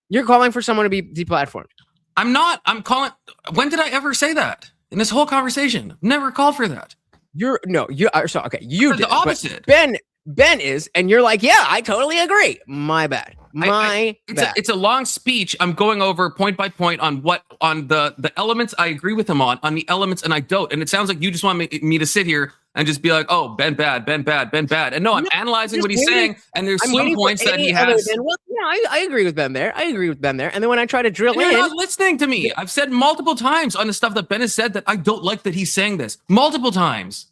you're calling for someone to be deplatformed. I'm not. I'm calling. When did I ever say that in this whole conversation? Never called for that. You did the opposite. Ben is, and you're like, yeah, I totally agree. My bad. It's a long speech. I'm going over point by point on the elements I agree with him on the elements, and I don't. And it sounds like you just want me to sit here and just be like, oh, Ben bad. And no, I'm analyzing what he's saying, and there's some points that he has. I agree with Ben there. And then when I try to drill you're not listening to me. I've said multiple times on the stuff that Ben has said that I don't like that he's saying this multiple times.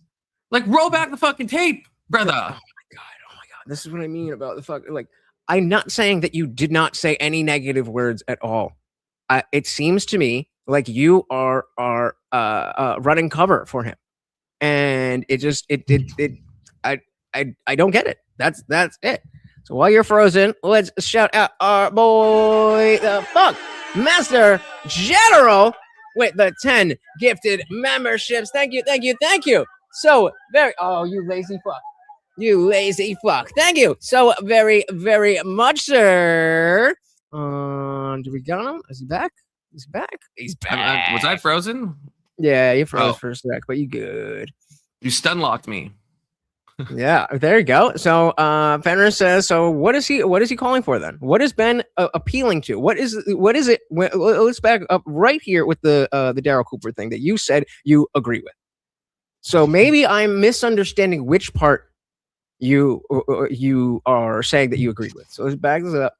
Like, roll back the fucking tape, brother. Oh my god. This is what I mean about the fuck. Like, I'm not saying that you did not say any negative words at all. It seems to me like you are running cover for him, and I don't get it. That's it. So while you're frozen, let's shout out our boy, the Funk Master General, with the 10 gifted memberships. Thank you. So very. Oh, you lazy fuck. You lazy fuck. Thank you so very, very much, sir. Do we got him? Is he back? He's back. Was I frozen? Yeah, you froze for a sec, but you good. You stun locked me. Yeah, there you go. So Fenris says, so what is he calling for then? What is Ben appealing to? What is it? Let's back up right here with the Daryl Cooper thing that you said you agree with. So maybe I'm misunderstanding which part you are saying that you agree with. So let's back this up.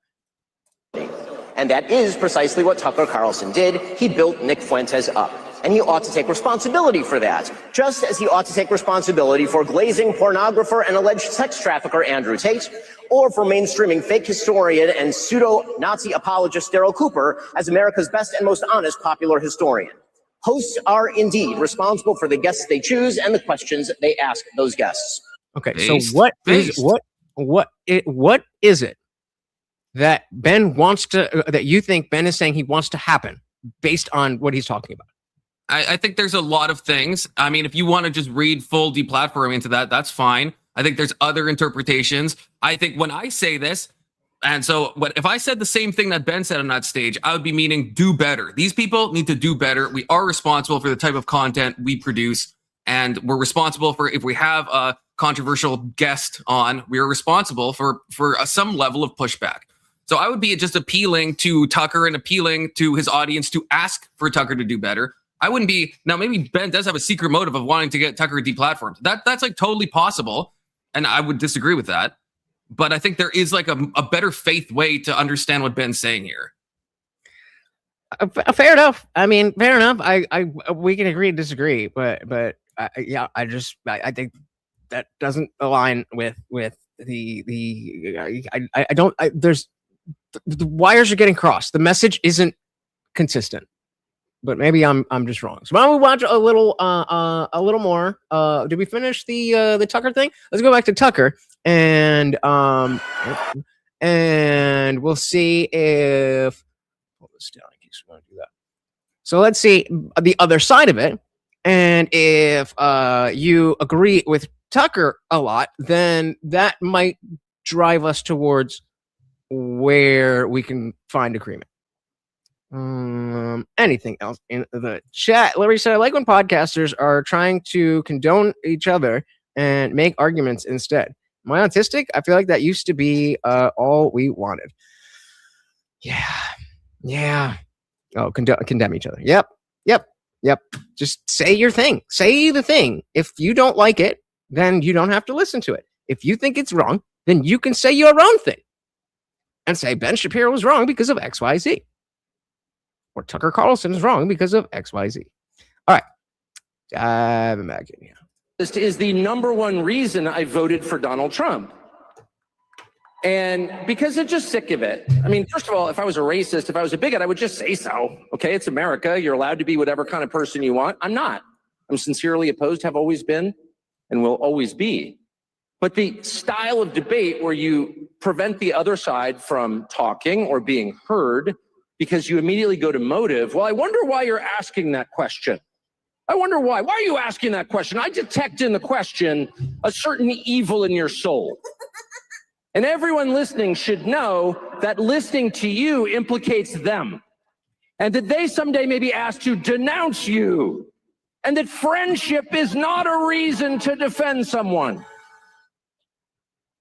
And that is precisely what Tucker Carlson did. He built Nick Fuentes up. And he ought to take responsibility for that, just as he ought to take responsibility for glazing pornographer and alleged sex trafficker Andrew Tate, or for mainstreaming fake historian and pseudo-Nazi apologist Daryl Cooper as America's best and most honest popular historian. Hosts are indeed responsible for the guests they choose and the questions they ask those guests. Okay, so what is it that Ben wants to that you think Ben is saying he wants to happen based on what he's talking about? I think there's a lot of things. I mean, if you want to just read full deplatforming into that, that's fine. I think there's other interpretations. I think when I say this, and so if I said the same thing that Ben said on that stage, I would be meaning do better. These people need to do better. We are responsible for the type of content we produce, and we're responsible for if we have a controversial guest on, we are responsible for some level of pushback. So I would be just appealing to Tucker and appealing to his audience to ask for Tucker to do better. I wouldn't be now. Maybe Ben does have a secret motive of wanting to get Tucker deplatformed. That's like totally possible, and I would disagree with that. But I think there is like a better faith way to understand what Ben's saying here. Fair enough. I mean, fair enough. We can agree and disagree, but I think that doesn't align with the. I don't. There's the wires are getting crossed. The message isn't consistent. But maybe I'm just wrong. So why don't we watch a little more? Did we finish the Tucker thing? Let's go back to Tucker and we'll see if hold this down in case we want to do that. So let's see the other side of it, and if you agree with Tucker a lot, then that might drive us towards where we can find agreement. Anything else in the chat? Larry said, I like when podcasters are trying to condone each other and make arguments instead. Am I autistic? I feel like that used to be all we wanted. Yeah. Oh, condemn each other. Yep. Just say your thing. Say the thing. If you don't like it, then you don't have to listen to it. If you think it's wrong, then you can say your own thing and say Ben Shapiro was wrong because of XYZ. Or Tucker Carlson is wrong because of XYZ. All right. I'm back in here. This is the number one reason I voted for Donald Trump. And because I'm just sick of it. I mean, first of all, if I was a racist, if I was a bigot, I would just say so. Okay, it's America. You're allowed to be whatever kind of person you want. I'm not. I'm sincerely opposed, have always been, and will always be. But the style of debate where you prevent the other side from talking or being heard because you immediately go to motive. Well, I wonder why you're asking that question. I wonder why. Why are you asking that question? I detect in the question a certain evil in your soul. And everyone listening should know that listening to you implicates them. And that they someday may be asked to denounce you. And that friendship is not a reason to defend someone.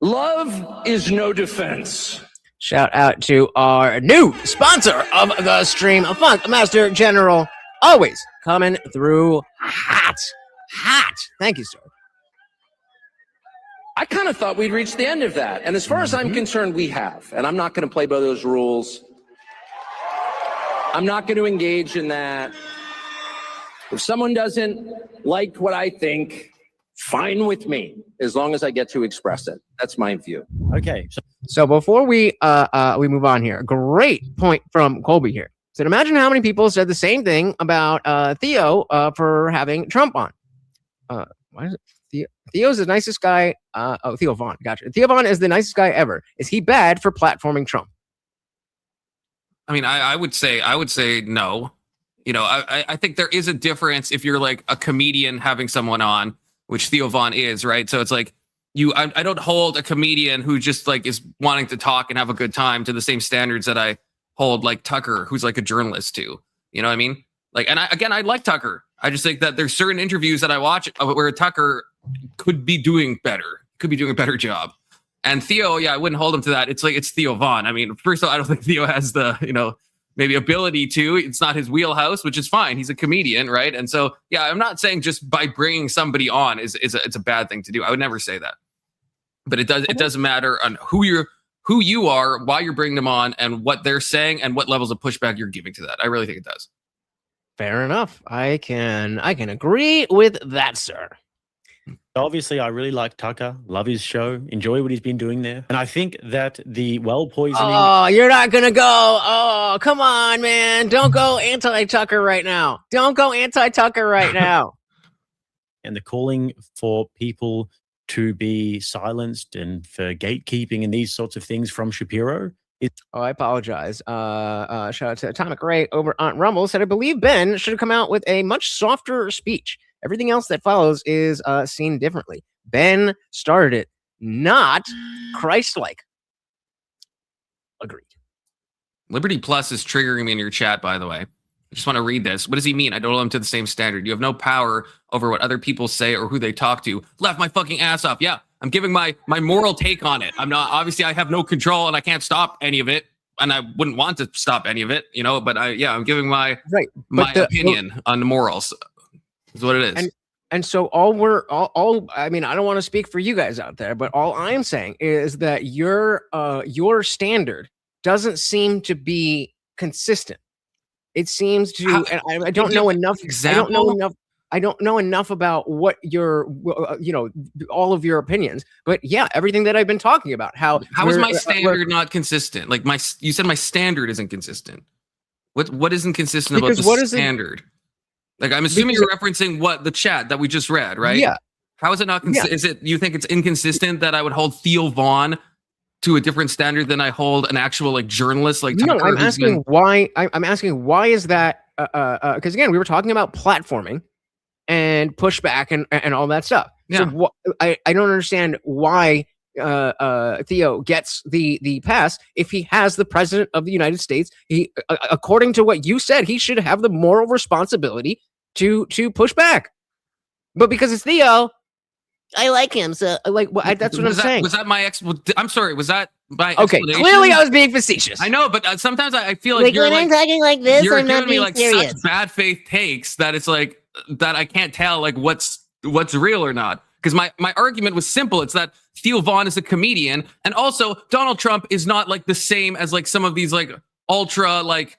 Love is no defense. Shout out to our new sponsor of the stream, Funk Master General. Always coming through hot. Thank you, sir. I kind of thought we'd reach the end of that. And as far as I'm concerned, we have. And I'm not going to play by those rules. I'm not going to engage in that. If someone doesn't like what I think, fine with me, as long as I get to express it. That's my view. Okay. So before we move on here, great point from Colby here. So imagine how many people said the same thing about Theo for having Trump on. Why is it? Theo's the nicest guy. Theo Vaughn. Gotcha. Theo Vaughn is the nicest guy ever. Is he bad for platforming Trump? I mean, I would say no. You know, I think there is a difference if you're like a comedian having someone on, which Theo Vaughn is, right? So it's like I don't hold a comedian who just like is wanting to talk and have a good time to the same standards that I hold like Tucker, who's like a journalist too. You know what I mean? Like, and I like Tucker. I just think that there's certain interviews that I watch where Tucker could be doing better, could be doing a better job. And Theo, yeah, I wouldn't hold him to that. It's like, it's Theo Vaughn. I mean, first of all, I don't think Theo has the, maybe ability to. It's not his wheelhouse, which is fine. He's a comedian, right? And so, yeah, I'm not saying just by bringing somebody on it's a bad thing to do. I would never say that. But it doesn't matter on who you are, why you're bringing them on, and what they're saying, and what levels of pushback you're giving to that. I really think it does. Fair enough. I can agree with that, sir. Obviously, I really like Tucker, love his show, enjoy what he's been doing there. And I think that the well poisoning... Oh, you're not going to go. Oh, come on, man. Don't go anti-Tucker right now. And the calling for people to be silenced and for gatekeeping and these sorts of things from Shapiro. I apologize. Shout out to Atomic Ray over on Rumble. Said, I believe Ben should have come out with a much softer speech. Everything else that follows is seen differently. Ben started it, not Christ-like. Agreed. Liberty Plus is triggering me in your chat, by the way. I just want to read this. What does he mean? I don't hold him to the same standard. You have no power over what other people say or who they talk to. Laugh my fucking ass off. Yeah, I'm giving my moral take on it. I'm not, obviously I have no control and I can't stop any of it. And I wouldn't want to stop any of it, but I'm giving my opinion on the morals. Is what it is. And so I mean, I don't want to speak for you guys out there, but all I'm saying is that your standard doesn't seem to be consistent. It seems to, and I don't know enough. I don't know enough about what your, all of your opinions. But yeah, everything that I've been talking about. How is my standard not consistent? Like you said, my standard isn't consistent. What isn't consistent about the standard? Like, I'm assuming you're referencing what the chat that we just read, right? Yeah. How is it not? Is it? You think it's inconsistent that I would hold Theo Vaughn to a different standard than I hold an actual like journalist like Tucker? No, I'm asking why. I'm asking why is that? Because again, we were talking about platforming and pushback and all that stuff. Yeah. So I don't understand why Theo gets the pass if he has the president of the United States. He, according to what you said, he should have the moral responsibility to push back. But because it's Theo, I like him. So that's what I'm saying. Was that my I'm sorry. Was that my okay? Clearly, I was being facetious. I know, but sometimes I feel like you're when I'm talking like this, you're I'm not giving me being like serious. such bad faith takes that it's like that I can't tell like what's real or not. Because my argument was simple. It's that Theo Von is a comedian, and also Donald Trump is not like the same as like some of these like ultra like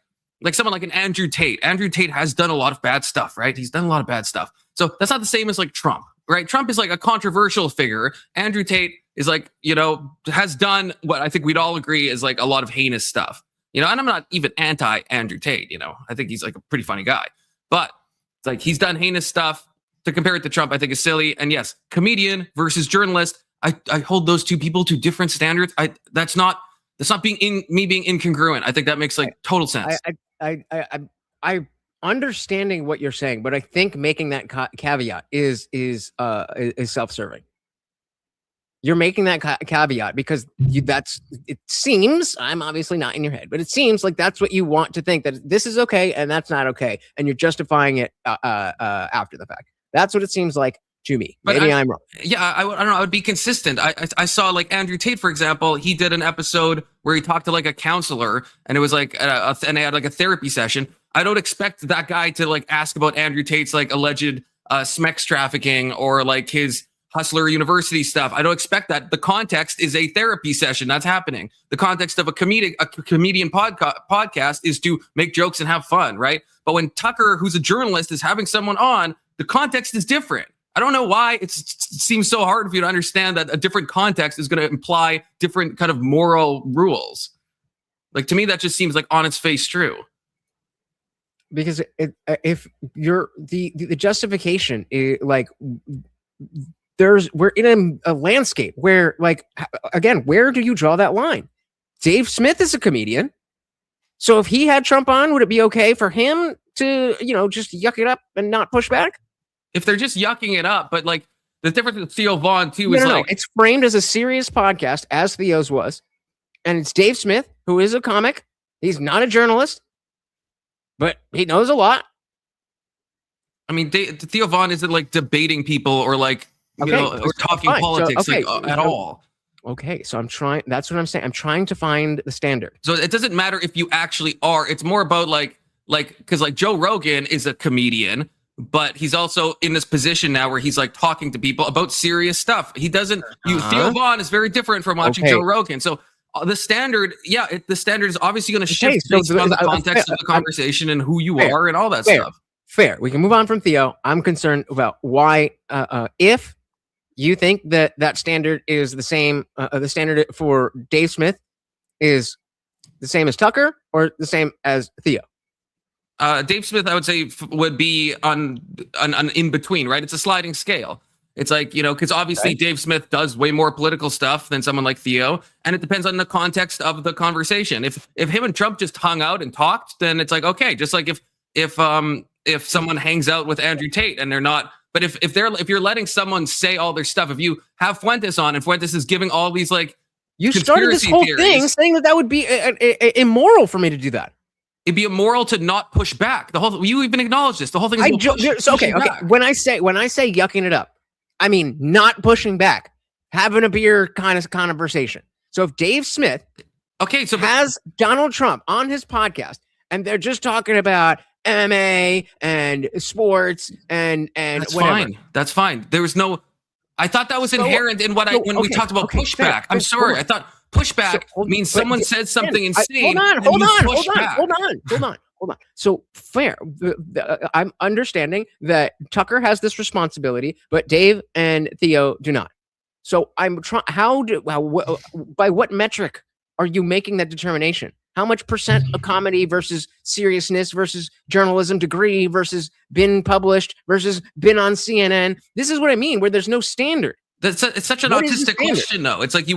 someone like an Andrew Tate. Andrew Tate has done a lot of bad stuff, right? He's done a lot of bad stuff. So that's not the same as like Trump, right? Trump is like a controversial figure. Andrew Tate is like, you know, has done what I think we'd all agree is like a lot of heinous stuff, you know, and I'm not even anti Andrew Tate, you know, I think he's like a pretty funny guy, but it's like he's done heinous stuff. To compare it to Trump, I think is silly. And yes, comedian versus journalist, I hold those two people to different standards. That's not being incongruent. I think that makes like total sense. I understanding what you're saying, but I think making that caveat is self-serving. You're making that caveat because it seems, I'm obviously not in your head, but it seems like that's what you want to think, that this is okay and that's not okay, and you're justifying it after the fact. That's what it seems like to me. But Maybe I'm wrong. Yeah, I don't know. I would be consistent. I saw like Andrew Tate, for example. He did an episode where he talked to like a counselor, and it was like, and they had like a therapy session. I don't expect that guy to like ask about Andrew Tate's like alleged smex trafficking or like his Hustler University stuff. I don't expect that. The context is a therapy session that's happening. The context of a comedian podcast is to make jokes and have fun, right? But when Tucker, who's a journalist, is having someone on, the context is different. I don't know why it seems so hard for you to understand that a different context is going to imply different kind of moral rules. Like, to me, that just seems like on its face true. Because if you're the justification is like, we're in a landscape where, like, again, where do you draw that line? Dave Smith is a comedian. So if he had Trump on, would it be okay for him to, you know, just yuck it up and not push back? If they're just yucking it up, but like the difference with Theo Von too is like it's framed as a serious podcast, as Theo's was, and it's Dave Smith, who is a comic. He's not a journalist, but he knows a lot. I mean, Theo Von isn't like debating people or like you know, or talking politics at all. Okay, so I'm trying. That's what I'm saying. I'm trying to find the standard. So it doesn't matter if you actually are. It's more about like because like Joe Rogan is a comedian, but he's also in this position now where he's like talking to people about serious stuff. He doesn't. Theo Von is very different from watching Joe Rogan. So the standard, the standard is obviously going to shift based on the context of the conversation and who you are and all that stuff. Fair. We can move on from Theo. I'm concerned about why, if you think that standard is the same, the standard for Dave Smith is the same as Tucker or the same as Theo. Dave Smith, I would say, would be on in between, right? It's a sliding scale. It's like, you know, because obviously Dave Smith does way more political stuff than someone like Theo, and it depends on the context of the conversation. If him and Trump just hung out and talked, then it's like, okay, just like if someone hangs out with Andrew Tate and they're not, but if you're letting someone say all their stuff, if you have Fuentes on and Fuentes is giving all these like you started this whole thing saying that would be immoral for me to do that. It'd be immoral to not push back. You even acknowledge this. The whole thing is okay. When I say yucking it up, I mean not pushing back, having a beer kind of conversation. So if Dave Smith, has Donald Trump on his podcast and they're just talking about MMA and sports and that's whatever. Fine. That's fine. There was no. I thought that was inherent in when we talked about pushback. I'm sorry. I thought pushback means someone says something insane. Hold on. So fair. I'm understanding that Tucker has this responsibility, but Dave and Theo do not. So I'm trying. By what metric are you making that determination? How much percent of comedy versus seriousness versus journalism degree versus been published versus been on CNN? This is what I mean, where there's no standard. It's such an autistic question, though. It's like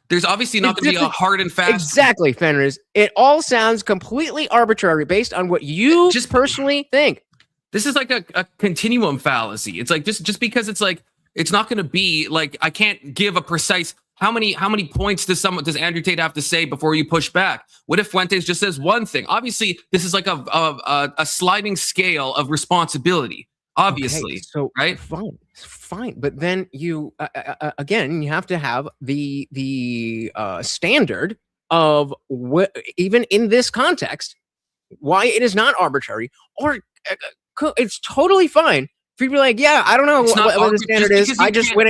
there's obviously not going to be a hard and fast. Exactly, Fenriz. It all sounds completely arbitrary based on what you just personally think. This is like a continuum fallacy. It's like just because it's like, it's not going to be like, I can't give a precise, how many points does Andrew Tate have to say before you push back? What if Fuentes just says one thing? Obviously, this is like a sliding scale of responsibility. Obviously, so right? Fine. But then you again, you have to have the standard of what, even in this context, why it is not arbitrary, or it's totally fine If you'd be like, yeah, I don't know It's not what the arbitrary, standard just is. because you I just can't- when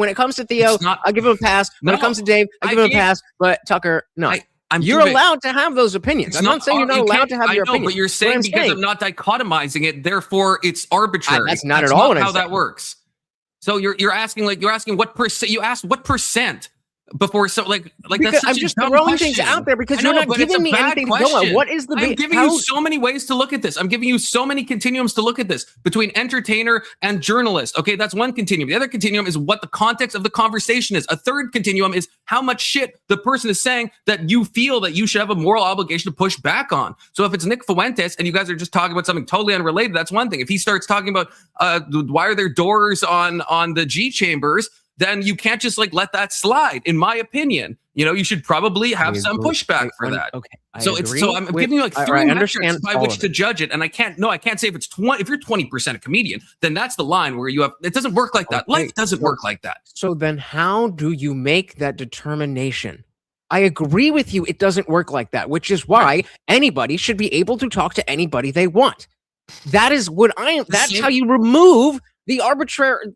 it comes to Theo, It's not- I give him a pass. When it No, comes to Dave, I give him a gave- pass. But Tucker, no. I'm You're giving- allowed to have those opinions. It's I'm not saying you're not you allowed can't- to have your I know, opinion. but you're What saying I'm because saying- I'm not dichotomizing it, therefore it's arbitrary. That's not at all what I'm how that saying. works. So you're asking what percent? You asked what percent before. So like Because that's such I'm a just dumb throwing things question. out there because I you're know, not but it's giving a me bad anything to go on. question. What is the I'm big? giving you so many ways to look at this. I'm giving you so many continuums to look at this between entertainer and journalist. Okay, that's one continuum. The other continuum is what the context of the conversation is. A third continuum is how much shit the person is saying that you feel that you should have a moral obligation to push back on. So if it's Nick Fuentes and you guys are just talking about something totally unrelated, that's one thing. If he starts talking about why are there doors on the G chambers, then you can't just like let that slide, in my opinion. You know, you should probably have some pushback for that. Okay. So I'm giving you like three metrics by which to judge it. And I can't say if it's 20, if you're 20% a comedian, then that's the line where you have, it doesn't work like that. Life doesn't work like that. So then how do you make that determination? I agree with you. It doesn't work like that, which is why anybody should be able to talk to anybody they want. That is what that's how you remove the arbitrary.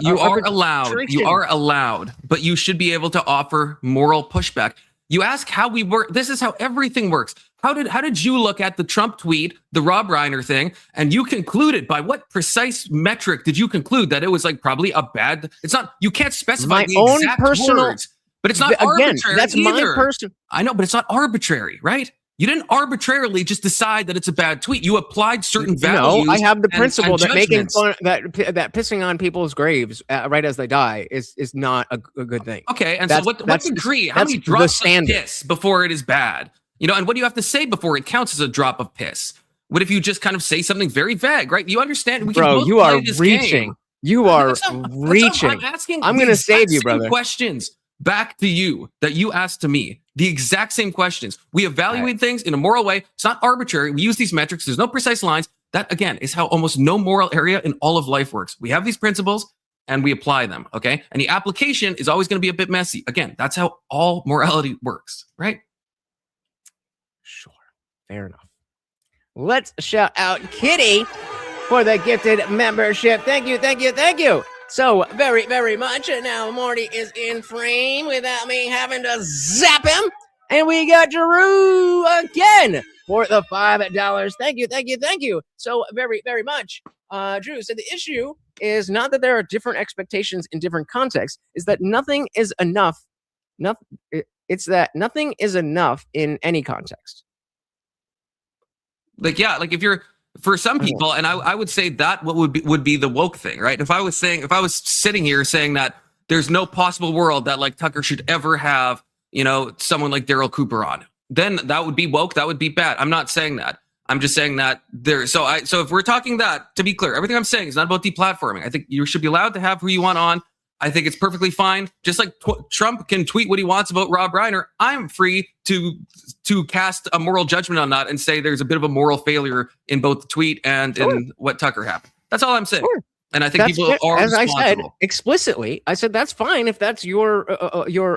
You are allowed, but you should be able to offer moral pushback. You ask how we work. This is how everything works. How did you look at the Trump tweet, the Rob Reiner thing, and you concluded by what precise metric did you conclude that it was like probably a bad? It's not. You can't specify My the own exact personal words, but it's not again, arbitrary. that's either. my person. I know, but it's not arbitrary, right? You didn't arbitrarily just decide that it's a bad tweet. You applied certain values. No, I have the and principle that making judgments. fun that pissing on people's graves right as they die is not a good thing. Okay, and That's- so what that's- degree? How that's many the drops of standard. piss before it is bad? You know, and what do you have to say before it counts as a drop of piss? What if you just kind of say something very vague, right? You understand? We can Bro, both you play are this reaching. game. You are That's not- reaching. I'm asking. I'm the gonna exact save you, same brother. Questions back to you that you asked to me. The exact same questions. We evaluate things in a moral way. It's not arbitrary. We use these metrics. There's no precise lines. That again is how almost no moral area in all of life works. We have these principles and we apply them. Okay, and the application is always going to be a bit messy. Again, that's how all morality works, right? Sure. Fair enough. Let's shout out Kitty for the gifted membership. Thank you, thank you, thank you so very, very much. And now Morty is in frame without me having to zap him. And we got Drew again for the $5. Thank you, thank you, thank you so very, very much. Drew said the issue is not that there are different expectations in different contexts, is that nothing is enough. It's that nothing is enough in any context. Like, yeah, like if you're for some people, and I would say that what would be the woke thing, right? If I was sitting here saying that there's no possible world that like Tucker should ever have, you know, someone like Daryl Cooper on, then that would be woke. That would be bad. I'm not saying that. I'm just saying that there. So if we're talking that, to be clear, everything I'm saying is not about deplatforming. I think you should be allowed to have who you want on. I think it's perfectly fine. Just like Trump can tweet what he wants about Rob Reiner, I'm free to cast a moral judgment on that and say there's a bit of a moral failure in both the tweet and in what Tucker happened. That's all I'm saying. Sure. And I think That's people are as I said responsible. explicitly. I said that's fine if that's your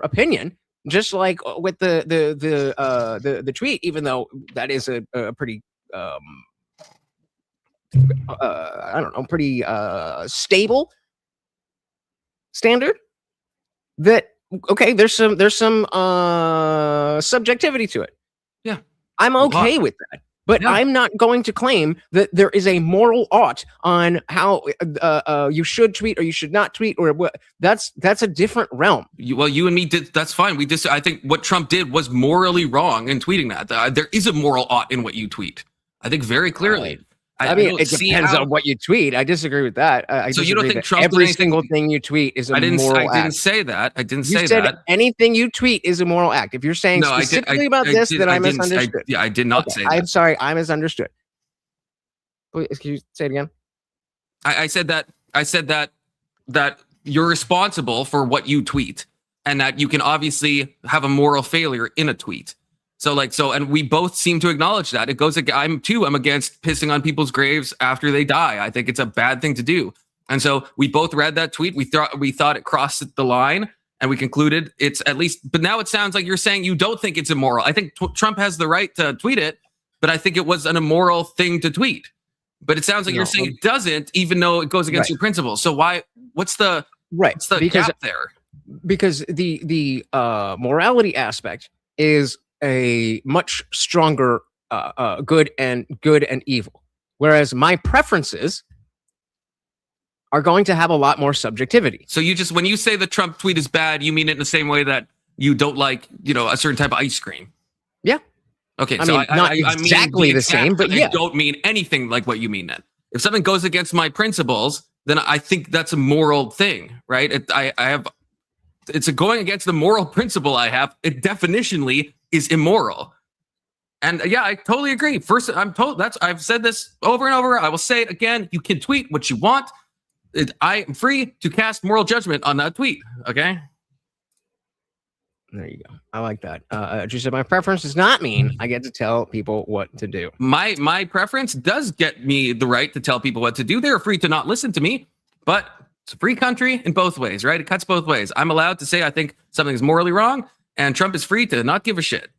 opinion. Just like with the tweet, even though that is a pretty I don't know, pretty stable standard. That okay, there's some subjectivity to it. Yeah, I'm okay with that. But I'm not going to claim that there is a moral ought on how you should tweet or you should not tweet or what. That's a different realm. You and me did. That's fine. I think what Trump did was morally wrong in tweeting that. There is a moral ought in what you tweet. I think very clearly. I mean, it depends on what you tweet. I disagree with that. So you don't think Trump did every anything- single thing you tweet is a moral act? I didn't say that. I didn't You say said that. anything you tweet is a moral act. If you're saying No, I did- specifically about this, then I didn't- misunderstood. Yeah, I did not say that. I'm sorry, I misunderstood. Please, can you say it again? I said that you're responsible for what you tweet, and that you can obviously have a moral failure in a tweet. And we both seem to acknowledge that. It goes. I'm against pissing on people's graves after they die. I think it's a bad thing to do. And so we both read that tweet. We thought it crossed the line, and we concluded it's at least. But now it sounds like you're saying you don't think it's immoral. I think Trump has the right to tweet it, but I think it was an immoral thing to tweet. But it sounds like you're saying it doesn't, even though it goes against your principles. So what's the gap there? Because the morality aspect is a much stronger good and evil, whereas my preferences are going to have a lot more subjectivity. So when you say the Trump tweet is bad, you mean it in the same way that you don't like, a certain type of ice cream. Yeah. Okay. I so mean, not exactly the same, but I don't mean anything like what you mean then. If something goes against my principles, then I think that's a moral thing, right? It's going against the moral principle I have. It definitionally is immoral. And yeah, I totally agree. First, I've said this over and over. I will say it again. You can tweet what you want. I am free to cast moral judgment on that tweet. Okay. There you go. I like that. She said, my preference does not mean I get to tell people what to do. My preference does get me the right to tell people what to do. They're free to not listen to me, but it's a free country in both ways, right? It cuts both ways. I'm allowed to say I think something is morally wrong, and Trump is free to not give a shit.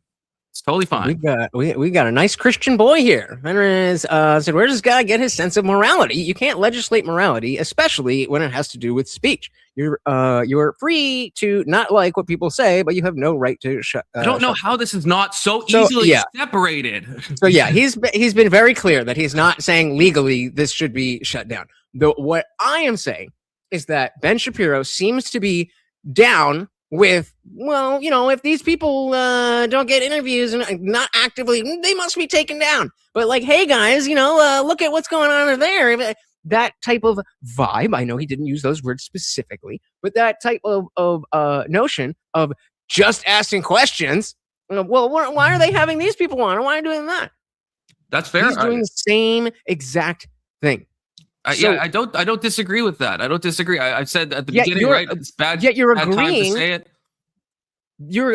It's totally fine. We got a nice Christian boy here. Fenris said, where does this guy get his sense of morality? You can't legislate morality, especially when it has to do with speech. You're free to not like what people say, but you have no right to shut. I don't know how this is not so easily separated. So yeah, he's been very clear that he's not saying legally this should be shut down. Though what I am saying is that Ben Shapiro seems to be down with, well, if these people don't get interviews and not actively, they must be taken down. But like, hey guys, look at what's going on over there. That type of vibe. I know he didn't use those words specifically, but that type of notion of just asking questions. Well, why are they having these people on? Why are they doing that? That's fair. He's doing the same exact thing. I don't disagree with that. I don't disagree. I said at the beginning, right? It's bad. Yet you're bad agreeing. Time to say it.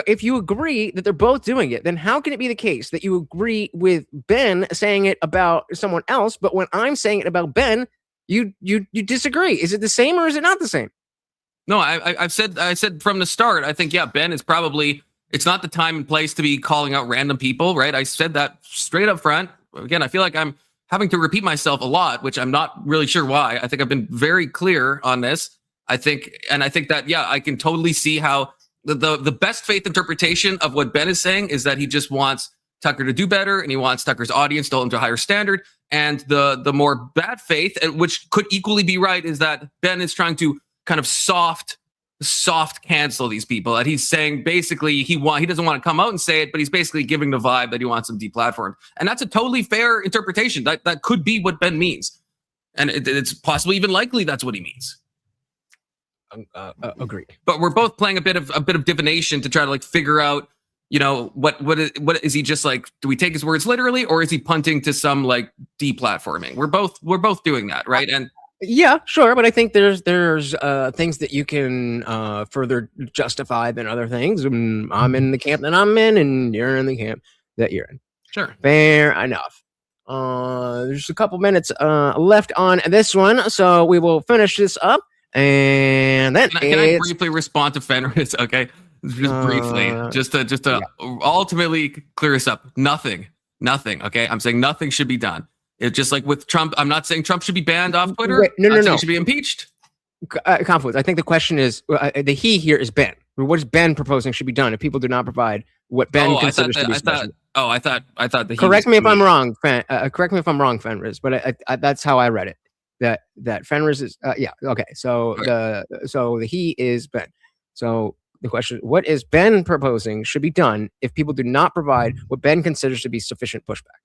If you agree that they're both doing it, then how can it be the case that you agree with Ben saying it about someone else, but when I'm saying it about Ben, you disagree? Is it the same or is it not the same? No, I said from the start. I think Ben is probably. It's not the time and place to be calling out random people, right? I said that straight up front. Again, I feel like I'm having to repeat myself a lot, which I'm not really sure why. I think I've been very clear on this. I think that, I can totally see how the best faith interpretation of what Ben is saying is that he just wants Tucker to do better and he wants Tucker's audience to hold him to a higher standard. And the more bad faith, which could equally be right, is that Ben is trying to kind of soft cancel these people. That he's saying basically he doesn't want to come out and say it, but he's basically giving the vibe that he wants them deplatformed. And that's a totally fair interpretation. That could be what Ben means. And it's possibly even likely that's what he means. Agreed. But we're both playing a bit of divination to try to figure out, what is he just like? Do we take his words literally, or is he punting to some deplatforming? We're both doing that, right? And yeah, sure, but I think there's things that you can further justify than other things. I'm in the camp that I'm in, and you're in the camp that you're in. Sure, fair enough. There's a couple minutes left on this one, so we will finish this up. And then can I briefly respond to Fenris? Okay, just briefly, just to ultimately clear this up. Nothing. Okay, I'm saying nothing should be done. It's just like with Trump. I'm not saying Trump should be banned off Twitter. Wait, no. He should be impeached. Conflict. I think the question is the he here is Ben. What is Ben proposing should be done if people do not provide what Ben considers to be sufficient? I thought that. Correct me if I'm wrong. Correct me if I'm wrong, Fenris. But that's how I read it. That Fenris is okay. So the he is Ben. So the question: what is Ben proposing should be done if people do not provide what Ben considers to be sufficient pushback?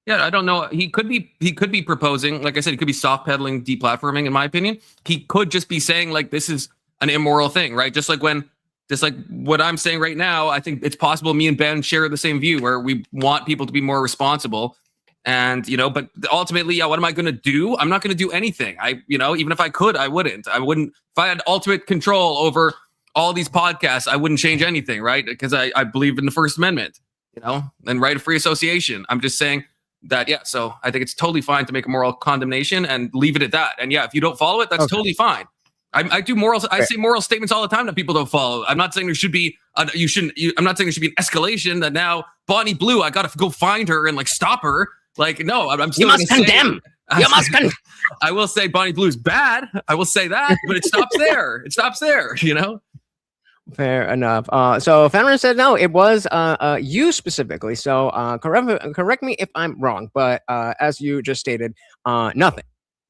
Yeah, I don't know. He could be proposing, like I said, he could be soft pedaling deplatforming. In my opinion, he could just be saying this is an immoral thing, right? Just like what I'm saying right now. I think it's possible me and Ben share the same view where we want people to be more responsible. And, but ultimately, what am I going to do? I'm not going to do anything. Even if I could, I wouldn't. If I had ultimate control over all these podcasts, I wouldn't change anything, right? Because I believe in the First Amendment, and right of free association. I'm just saying that, so I think it's totally fine to make a moral condemnation and leave it at that. And if you don't follow it, that's totally fine. I do morals. I say moral statements all the time that people don't follow. I'm not saying there should be, I'm not saying there should be an escalation that now Bonnie Blue, I got to go find her and stop her. No, I'm still you must condemn. You mustn't. I will say Bonnie Blue's bad. I will say that, but it stops there. It stops there, you know? Fair enough. So Fenrir said no, it was you specifically. So correct me if I'm wrong, but as you just stated, nothing.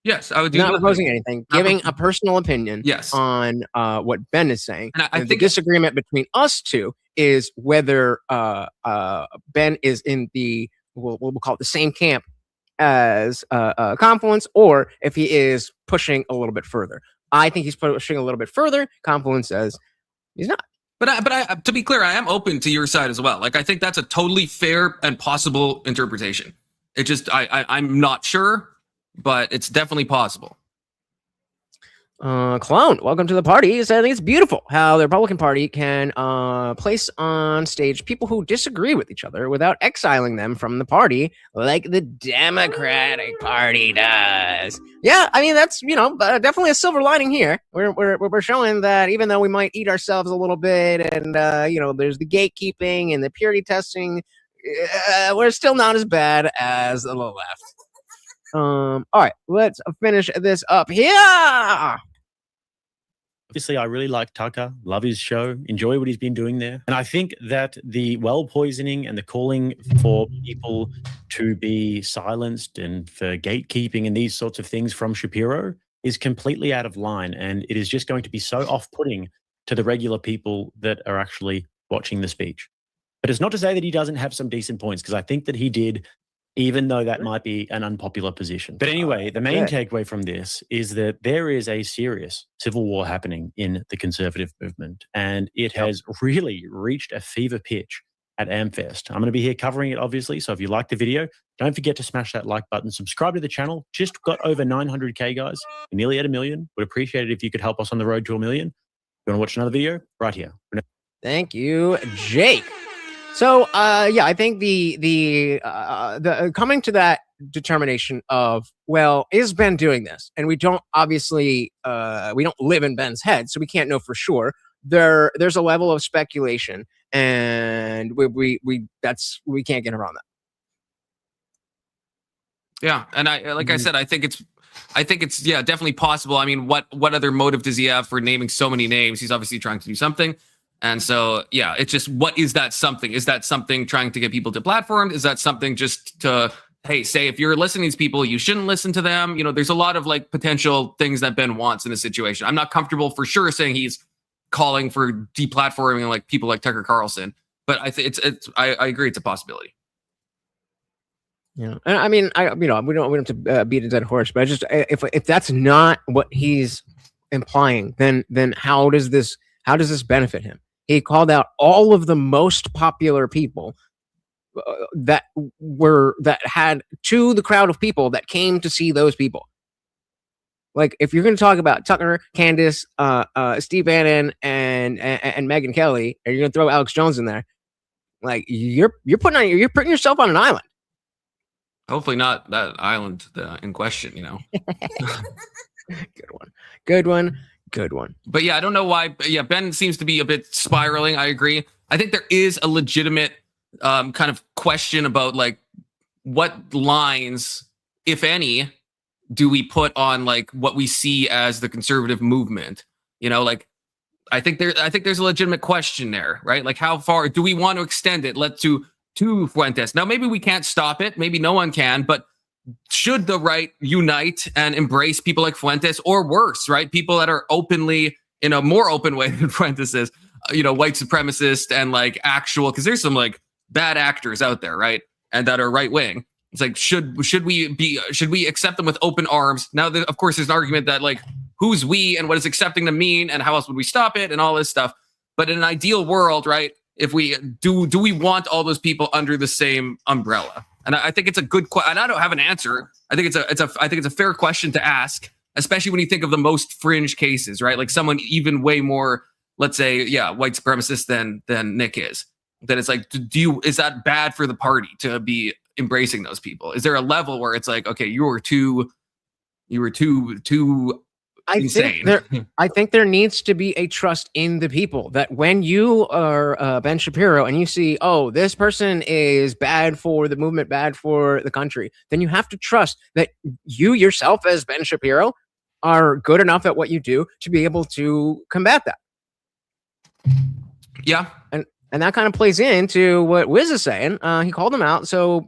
Yes, I would do not nothing. proposing anything, giving a personal opinion Yes. on what Ben is saying. And I the think disagreement between us two is whether Ben is in the we'll call it the same camp as Confluence, or if he is pushing a little bit further. I think he's pushing a little bit further. Confluence says he's not. But I, to be clear, I am open to your side as well. Like, I think that's a totally fair and possible interpretation. It just, I'm not sure, but it's definitely possible. Clone, welcome to the party. I think it's beautiful how the Republican Party can place on stage people who disagree with each other without exiling them from the party like the Democratic Party does. Yeah, I mean, that's, definitely a silver lining here. We're showing that even though we might eat ourselves a little bit and, there's the gatekeeping and the purity testing, we're still not as bad as the left. All right, let's finish this up here. Obviously, I really like Tucker, love his show, enjoy what he's been doing there. And I think that the well poisoning and the calling for people to be silenced and for gatekeeping and these sorts of things from Shapiro is completely out of line. And it is just going to be so off-putting to the regular people that are actually watching the speech. But it's not to say that he doesn't have some decent points, because I think that he did, even though that might be an unpopular position. But anyway, the main takeaway from this is that there is a serious civil war happening in the conservative movement, and it has really reached a fever pitch at AmFest. I'm going to be here covering it, obviously, so if you like the video, don't forget to smash that like button, subscribe to the channel. Just got over 900K, guys. We're nearly at 1 million. Would appreciate it if you could help us on the road to 1 million. You want to watch another video? Right here. Thank you, Jake. So, I think the coming to that determination of, well, is Ben doing this? And we don't obviously we don't live in Ben's head, so we can't know for sure. There's a level of speculation, and we can't get around that. Yeah, and I said, I think it's definitely possible. I mean, what other motive does he have for naming so many names? He's obviously trying to do something. And so, it's just, what is that something? Is that something trying to get people to platform? Is that something just to, hey, say, if you're listening to these people, you shouldn't listen to them? There's a lot of potential things that Ben wants in a situation. I'm not comfortable for sure saying he's calling for deplatforming people like Tucker Carlson, but I think I agree, it's a possibility. Yeah, and I mean, we don't have to beat a dead horse, but I just, if that's not what he's implying, then how does this benefit him? He called out all of the most popular people that had to the crowd of people that came to see those people. Like, if you're going to talk about Tucker, Candace, Steve Bannon, and Megyn Kelly, and you're going to throw Alex Jones in there, like, you're putting yourself on an island. Hopefully not that island in question. Good one. But I don't know why. Ben seems to be a bit spiraling. I agree. I think there is a legitimate kind of question about what lines, if any, do we put on what we see as the conservative movement? I think there's a legitimate question there, right? How far do we want to extend it? To Fuentes. Now, maybe we can't stop it. Maybe no one can, but should the right unite and embrace people like Fuentes, or worse, right? People that are openly, in a more open way than Fuentes is, white supremacist and actual, because there's some bad actors out there, right? And that are right wing. It's should we accept them with open arms? Now, of course, there's an argument that who's we and what does accepting them mean and how else would we stop it and all this stuff. But in an ideal world, right? If we do we want all those people under the same umbrella? And I think it's a good question. And I don't have an answer. I think it's a fair question to ask, especially when you think of the most fringe cases, right? Someone even way more, let's say, white supremacist than Nick is. Then it's is that bad for the party to be embracing those people? Is there a level where it's okay, you were too insane. I think there needs to be a trust in the people that when you are Ben Shapiro and you see, oh, this person is bad for the movement, bad for the country, then you have to trust that you yourself as Ben Shapiro are good enough at what you do to be able to combat that. Yeah. And that kind of plays into what Wiz is saying. He called them out so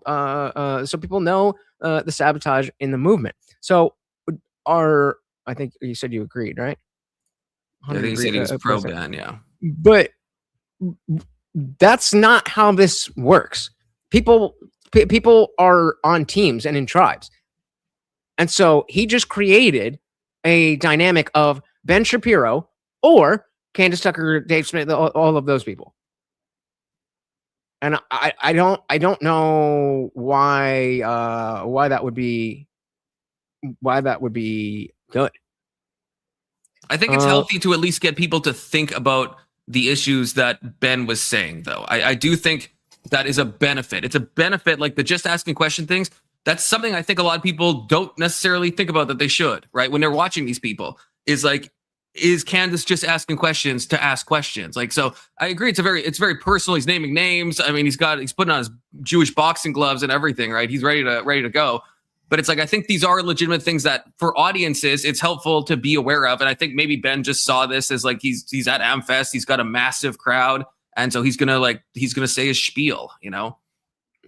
people know the sabotage in the movement. So I think you said you agreed, right? I think he said he was pro ban, yeah. But that's not how this works. People are on teams and in tribes. And so he just created a dynamic of Ben Shapiro or Candace Tucker, Dave Smith, all of those people. And I don't know why that would be good. I think it's healthy to at least get people to think about the issues that Ben was saying, though. I do think that is a benefit. It's a benefit, like the just asking question things. That's something I think a lot of people don't necessarily think about that they should, right? When they're watching these people, is like, is Candace just asking questions to ask questions? Like, so I agree. It's very personal. He's naming names. I mean, he's putting on his Jewish boxing gloves and everything, right? He's ready to go. But it's like, I think these are legitimate things that for audiences, it's helpful to be aware of. And I think maybe Ben just saw this as like, he's at AmFest. He's got a massive crowd. And so he's going to say his spiel, you know?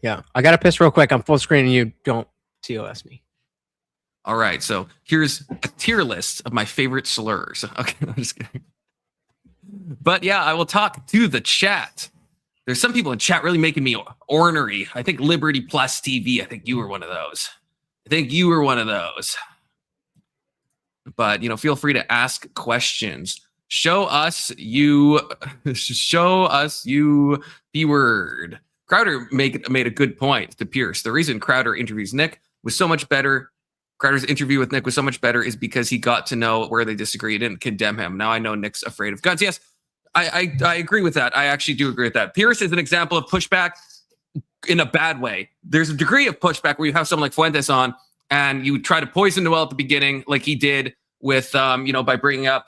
Yeah. I got to piss real quick. I'm full screen and you don't TOS me. All right. So here's a tier list of my favorite slurs. Okay. I'm just kidding. But yeah, I will talk to the chat. There's some people in chat really making me ornery. I think Liberty Plus TV. I think you were one of those. But, you know, feel free to ask questions. Show us you B-word. Crowder made a good point to Pierce. The reason Crowder interviews Nick was so much better. Crowder's interview with Nick was so much better is because he got to know where they disagree. He didn't condemn him. Now I know Nick's afraid of guns. Yes, I agree with that. I actually do agree with that. Pierce is an example of pushback in a bad way. There's a degree of pushback where you have someone like Fuentes on and you try to poison Noel at the beginning, like he did with, by bringing up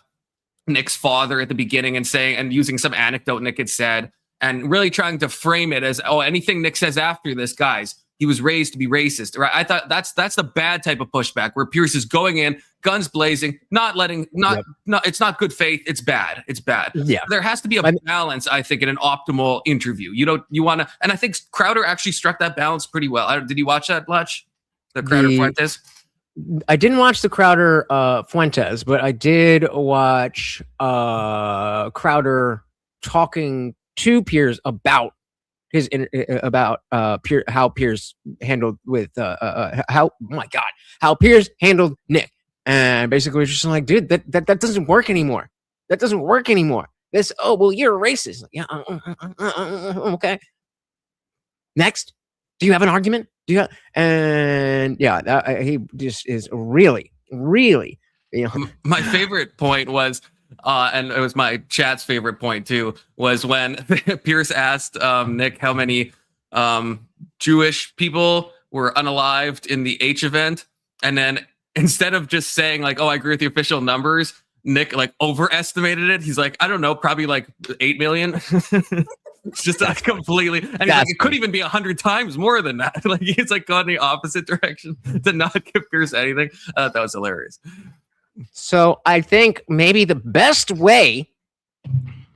Nick's father at the beginning and using some anecdote Nick had said and really trying to frame it as, oh, anything Nick says after this, guys, he was raised to be racist, right? I thought that's the bad type of pushback where Pierce is going in, guns blazing, it's not good faith. It's bad. Yeah. There has to be a balance, I think, in an optimal interview. And I think Crowder actually struck that balance pretty well. Did you watch that, Blatch? The Crowder Fuentes? I didn't watch the Crowder Fuentes, but I did watch Crowder talking to Pierce about how Pierce handled how Pierce handled Nick, and basically just like, dude, that doesn't work anymore. This, oh well, you're a racist. Yeah, okay. Next, do you have an argument? And yeah, he just is really, really, you know. My favorite point was. And it was my chat's favorite point too, was when Pierce asked Nick how many Jewish people were unalived in the H event. And then instead of just saying like, oh, I agree with the official numbers, Nick like overestimated it. He's like, I don't know, probably like 8 million. It's just completely, and he's like, it could even be 100 times more than that. Like it's like gone the opposite direction to not give Pierce anything. That was hilarious. So I think maybe the best way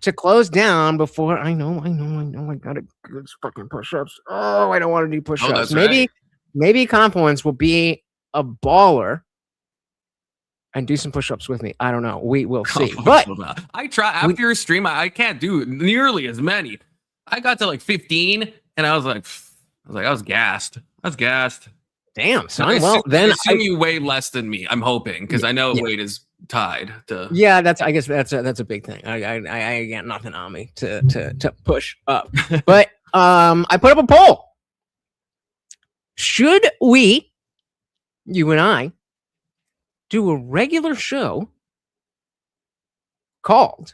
to close down before I gotta do fucking push-ups. Oh, I don't want to do push-ups. Maybe Confluence will be a baller and do some push-ups with me. I don't know. We will see. But I try after your stream. I can't do nearly as many. I got to like 15, and I was gassed. Damn, son. Well, then I assume you weigh less than me. I'm hoping because I know weight is tied to. Yeah, I guess that's a big thing. I got nothing on me to push up. But I put up a poll. Should we, you and I, do a regular show called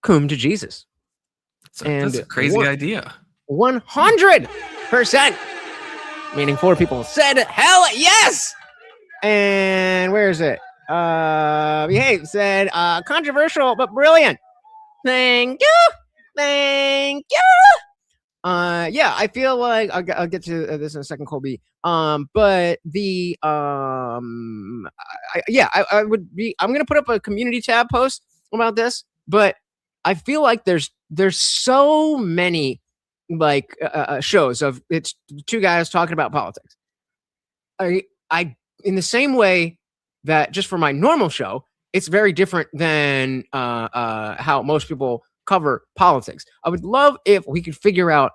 "Come to Jesus"? That's a crazy idea. 100%. Meaning 4 people said hell yes. And where is it? Behave said, controversial but brilliant. Thank you. Thank you. Yeah, I feel like I'll get to this in a second, Colby. But the I would be. I'm gonna put up a community tab post about this, but I feel like there's so many like shows of it's two guys talking about politics. I in the same way that just for my normal show, it's very different than how most people cover politics. I would love if we could figure out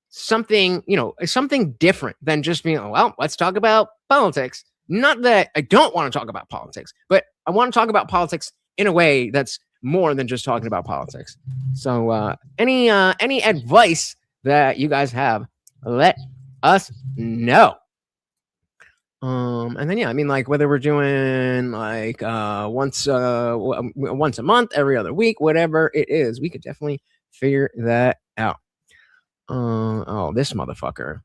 something, something different than just being, well, let's talk about politics. Not that I don't want to talk about politics, but I want to talk about politics in a way that's more than just talking about politics. So any advice that you guys have, let us know. And then I mean, like whether we're doing like once a month, every other week, whatever it is, we could definitely figure that out. Oh, this motherfucker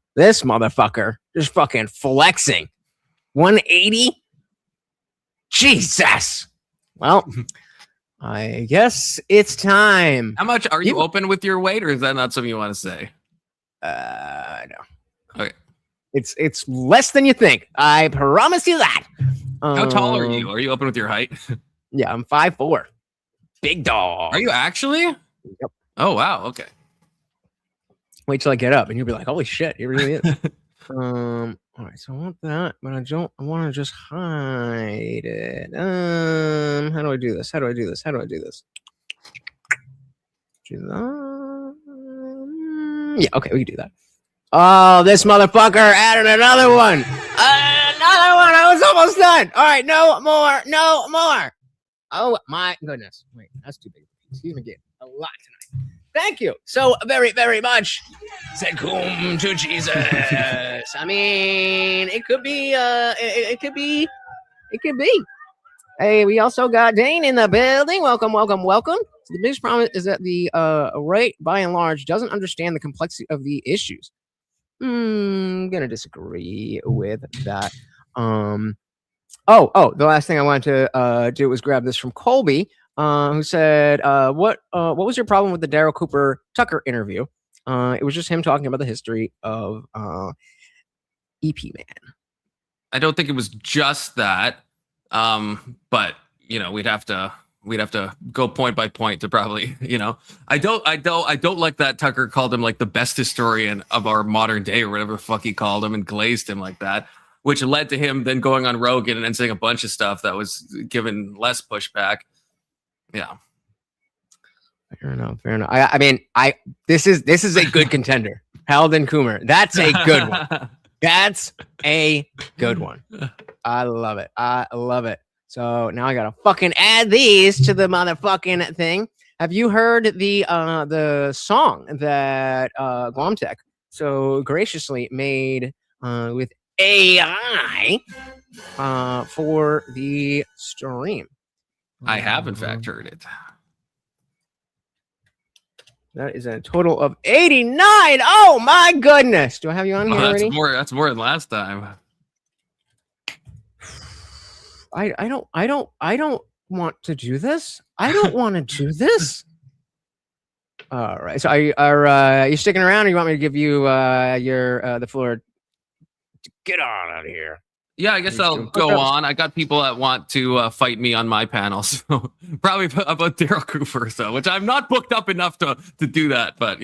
just fucking flexing. 180. Jesus. Well, I guess it's time. How much are you open with your weight, or is that not something you want to say? No. Okay. It's less than you think. I promise you that. How tall are you? Are you open with your height? Yeah, I'm 5'4". Big dog. Are you actually? Yep. Oh wow. Okay. Wait till I get up, and you'll be like, "Holy shit, it really is." All right, so I want that, but I don't. I want to just hide it. How do I do this? Do that. Yeah, okay, we can do that. Oh, this motherfucker added another one. I was almost done. All right, no more. Oh my goodness. Wait, that's too big. Excuse me, again. A lot tonight. Thank you so very, very much. Said come to Jesus. I mean, it could be. It could be. Hey, we also got Dane in the building. Welcome. So the biggest problem is that the right, by and large, doesn't understand the complexity of the issues. Gonna disagree with that. The last thing I wanted to do was grab this from Colby, who said, what was your problem with the Daryl Cooper Tucker interview? It was just him talking about the history of EP Man. I don't think it was just that, but we'd have to go point by point to probably, I don't like that Tucker called him like the best historian of our modern day or whatever the fuck he called him and glazed him like that, which led to him then going on Rogan and then saying a bunch of stuff that was given less pushback. Yeah. Fair enough. I mean, this is a good contender. Halden Coomer. That's a good one. That's a good one. I love it. So now I gotta fucking add these to the motherfucking thing. Have you heard the song that Guamtech so graciously made with AI for the stream? I have in fact heard it. That is a total of 89. Oh my goodness! Do I have you on here already? That's more than last time. I don't want to do this. I don't want to do this. All right. So are you sticking around, or you want me to give you the floor to get on out of here? Yeah, I guess I'll go on. I got people that want to fight me on my panel, so probably about Daryl Cooper, which I'm not booked up enough to do that, but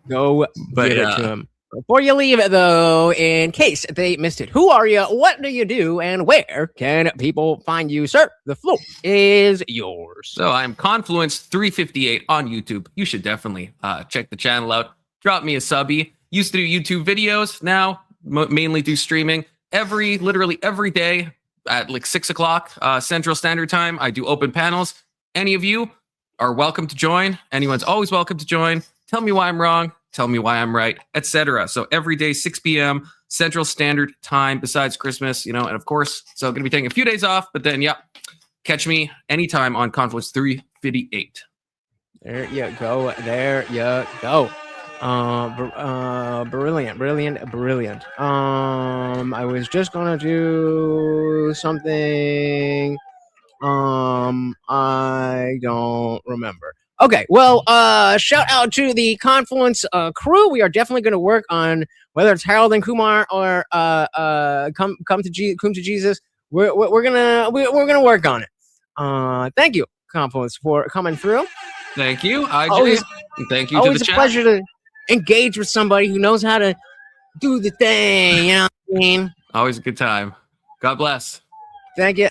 go get it to him. Before you leave, though, in case they missed it, who are you? What do you do? And where can people find you, sir? The floor is yours. So I'm Confluence358 on YouTube. You should definitely check the channel out. Drop me a subby. Used to do YouTube videos. Now mainly do streaming. Literally every day at like 6 o'clock Central Standard Time. I do open panels. Any of you are welcome to join. Anyone's always welcome to join. Tell me why I'm wrong. Tell me why I'm right, etc. So every day, 6 p.m. Central Standard Time, besides Christmas, and of course, so I'm going to be taking a few days off, but then, catch me anytime on Confluence 358. There you go. Brilliant. I was just gonna do something. I don't remember. Okay, well, shout out to the Confluence crew. We are definitely going to work on whether it's Harold and Kumar or come to Jesus. We're gonna work on it. Thank you, Confluence, for coming through. Thank you, IJ. Always, Thank you to always the a chat. pleasure to engage with somebody who knows how to do the thing. You know what I mean? Always a good time. God bless. Thank you.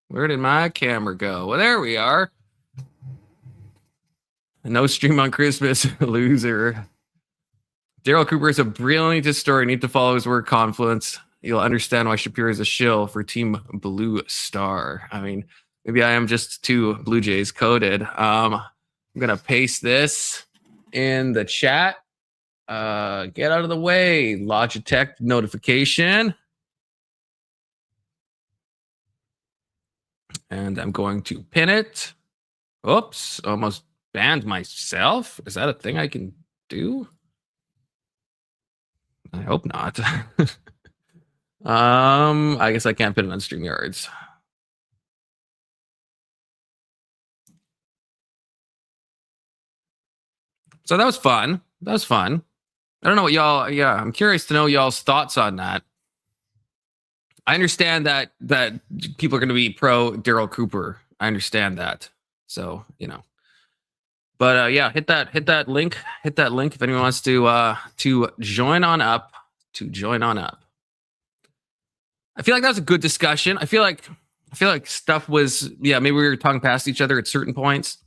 Where did my camera go? Well, there we are. No stream on Christmas, loser. Daryl Cooper is a brilliant historian. Need to follow his work, Confluence. You'll understand why Shapiro is a shill for Team Blue Star. I mean, maybe I am just too Blue Jays coded. I'm gonna paste this in the chat. Get out of the way. Logitech notification. And I'm going to pin it. Oops, almost banned myself. Is that a thing I can do? I hope not. I guess I can't put it on StreamYards. So that was fun. That was fun. I don't know what y'all. Yeah, I'm curious to know y'all's thoughts on that. I understand that people are going to be pro Daryl Cooper. I understand that. So but yeah, hit that link. Hit that link if anyone wants to join on up. I feel like that was a good discussion. I feel like stuff was, maybe we were talking past each other at certain points.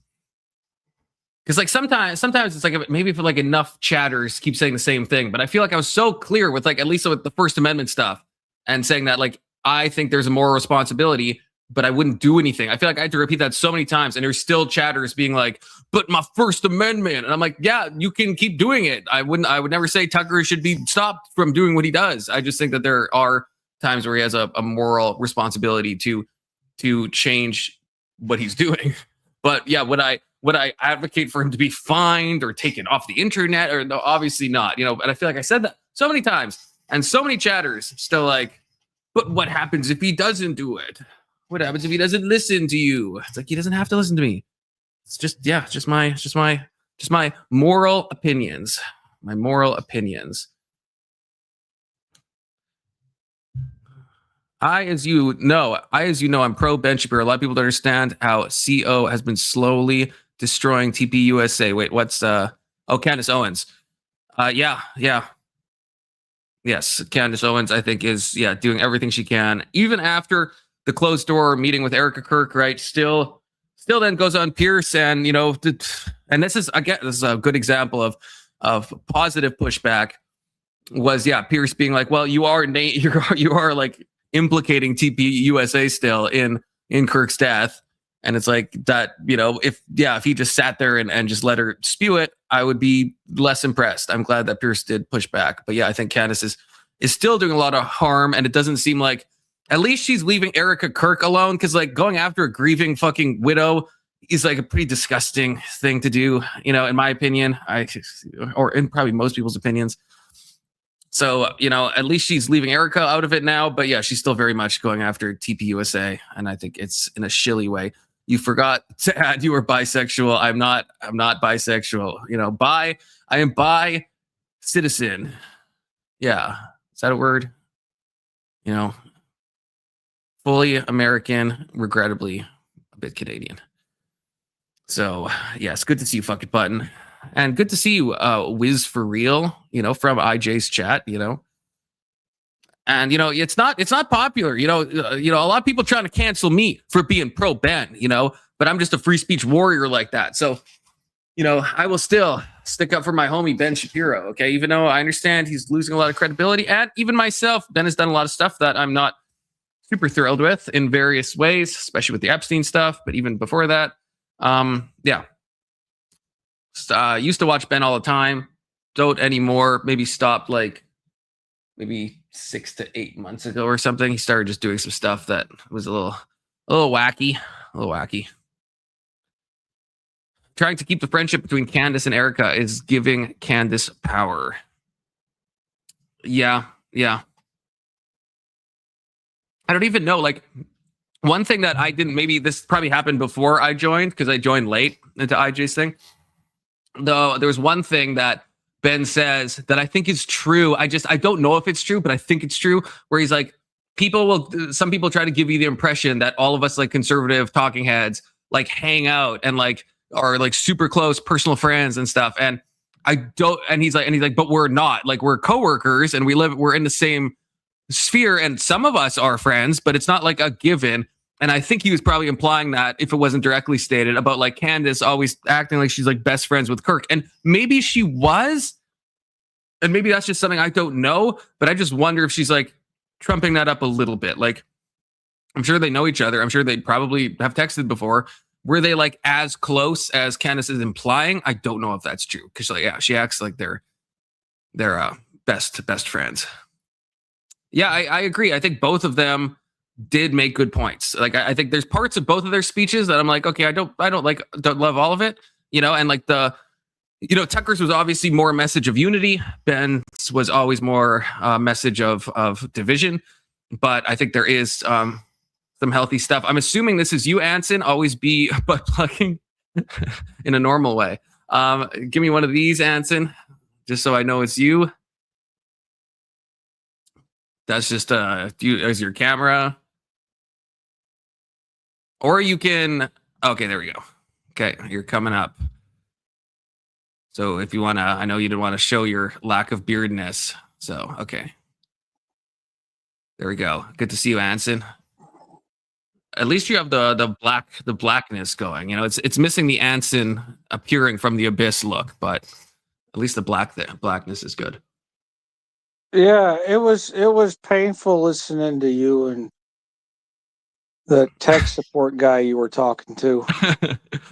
Because like sometimes it's like maybe if like enough chatters keep saying the same thing, but I feel like I was so clear with like at least with the First Amendment stuff and saying that like I think there's a moral responsibility, but I wouldn't do anything. I feel like I had to repeat that so many times, and there's still chatters being like, "But my First Amendment," and I'm like, "Yeah, you can keep doing it. I would never say Tucker should be stopped from doing what he does. I just think that there are times where he has a moral responsibility to change what he's doing. But yeah, would I advocate for him to be fined or taken off the internet? Or no, obviously not. But I feel like I said that so many times, and so many chatters still like, but what happens if he doesn't do it? What happens if he doesn't listen to you? It's like he doesn't have to listen to me. It's just my moral opinions. My moral opinions. As you know, I'm pro Ben Shapiro. A lot of people don't understand how CO has been slowly destroying TP USA. Wait, what's Candace Owens? Yes, Candace Owens, I think, is doing everything she can, even after the closed door meeting with Erica Kirk, right? Still then goes on Pierce, and and this is a good example of positive pushback. Was Pierce being like, well, you are like implicating TP USA still in Kirk's death, and it's like that. If he just sat there and just let her spew it, I would be less impressed. I'm glad that Pierce did push back, but I think Candace is still doing a lot of harm, and it doesn't seem like at least she's leaving Erica Kirk alone, because like going after a grieving fucking widow is like a pretty disgusting thing to do, in my opinion, or in probably most people's opinions. So, at least she's leaving Erica out of it now. But she's still very much going after TP USA. And I think it's in a shilly way. You forgot to add you were bisexual. I'm not bisexual. I am bi citizen. Yeah. Is that a word? Fully American, regrettably a bit Canadian. So, it's good to see you, fucking Button. And good to see you, Wiz for real, from IJ's chat, And it's not popular, a lot of people trying to cancel me for being pro Ben, but I'm just a free speech warrior like that. So, I will still stick up for my homie Ben Shapiro, okay? Even though I understand he's losing a lot of credibility, and even myself, Ben has done a lot of stuff that I'm not super thrilled with in various ways, especially with the Epstein stuff, but even before that, used to watch Ben all the time. don't anymore. Maybe stopped like maybe 6 to 8 months ago or something. He started just doing some stuff that was a little wacky, Trying to keep the friendship between Candace and Erica is giving Candace power. Yeah. I don't even know. Like, one thing that I didn't, maybe this probably happened before I joined, because I joined late into IJ's thing. Though there was one thing that Ben says that I think is true. I don't know if it's true, but I think it's true, where he's like, some people try to give you the impression that all of us like conservative talking heads like hang out and like are like super close personal friends and stuff. And I don't, and he's like, but we're not. Like, we're coworkers and we're in the same sphere, and some of us are friends, but it's not like a given. And I think he was probably implying that, if it wasn't directly stated, about like Candace always acting like she's like best friends with Kirk. And maybe she was, and maybe that's just something I don't know, but I just wonder if she's like trumping that up a little bit. Like, I'm sure they know each other. I'm sure they probably have texted before. Were they like as close as Candace is implying? I don't know if that's true, because like, yeah, she acts like they're best friends. Yeah, I agree. I think both of them did make good points. Like, I think there's parts of both of their speeches that I'm like, okay, I don't love all of it, and like Tucker's was obviously more a message of unity. Ben's was always more a message of division. But I think there is some healthy stuff. I'm assuming this is you, Anson. Always be butt plugging in a normal way. Give me one of these, Anson, just so I know it's you. That's just as your camera. Or you can, okay, there we go. Okay, you're coming up. So if you want to, I know you didn't want to show your lack of beardness. So, okay. There we go. Good to see you, Anson. At least you have the blackness going. It's missing the Anson appearing from the abyss look, but at least the blackness is good. Yeah, it was painful listening to you and the tech support guy you were talking to.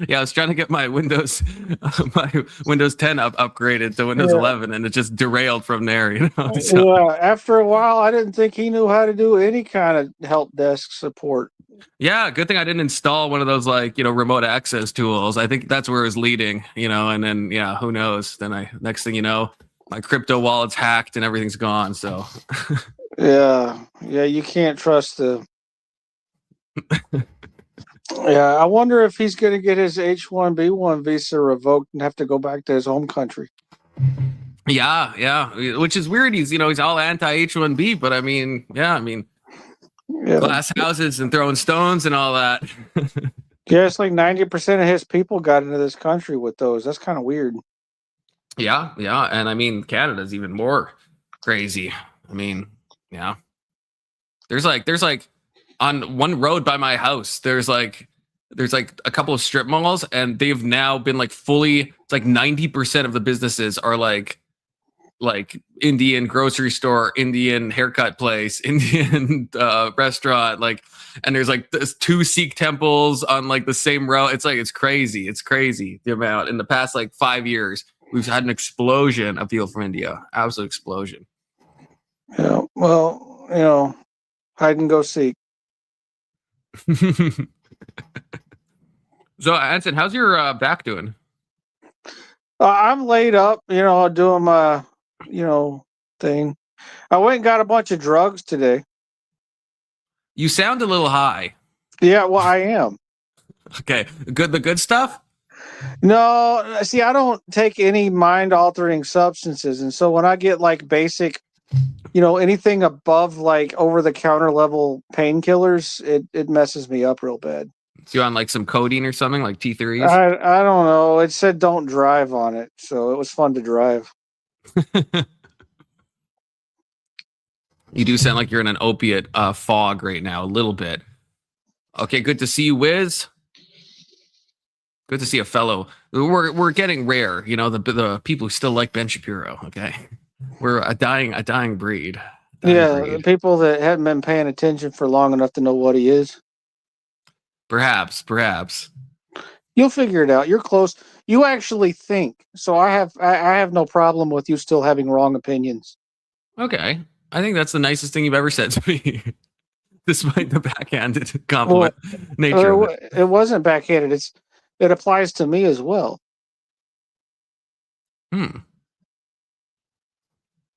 Yeah, I was trying to get my Windows 10 upgraded to Windows 11, and it just derailed from there. So. Yeah, after a while, I didn't think he knew how to do any kind of help desk support. Yeah, good thing I didn't install one of those remote access tools. I think that's where it was leading, and then who knows? Then next thing you know, my crypto wallet's hacked and everything's gone. So yeah, you can't trust the. Yeah, I wonder if he's going to get his H-1B1 visa revoked and have to go back to his home country. Yeah, which is weird. He's all anti H-1B, but I mean, glass houses and throwing stones and all that. Yeah, it's like 90% of his people got into this country with those. That's kind of weird. Yeah, and I mean, Canada's even more crazy. I mean, yeah. There's like on one road by my house, there's like a couple of strip malls, and they've now been like fully, it's like 90% of the businesses are like Indian grocery store, Indian haircut place, Indian restaurant, and there's like this 2 Sikh temples on like the same row. It's crazy. It's crazy the amount. In the past 5 years, we've had an explosion of people from India. Absolute explosion. Yeah, well, hide and go seek. So, Anson, how's your back doing? I'm laid up, doing my, thing. I went and got a bunch of drugs today. You sound a little high. Yeah, well, I am. Okay, good. The good stuff? No, see, I don't take any mind-altering substances, and so when I get basic, anything above over-the-counter level painkillers, it messes me up real bad. So you on some codeine or something, like T3s? I don't know. It said don't drive on it, so it was fun to drive. You do sound like you're in an opiate fog right now, a little bit. Okay, good to see you, Wiz. Good to see a fellow. We're getting rare, the people who still like Ben Shapiro. Okay, we're a dying breed. The people that haven't been paying attention for long enough to know what he is. Perhaps. You'll figure it out. You're close. you actually think. So I have no problem with you still having wrong opinions. Okay. I think that's the nicest thing you've ever said to me, despite the backhanded compliment nature of it. It wasn't backhanded. It applies to me as well.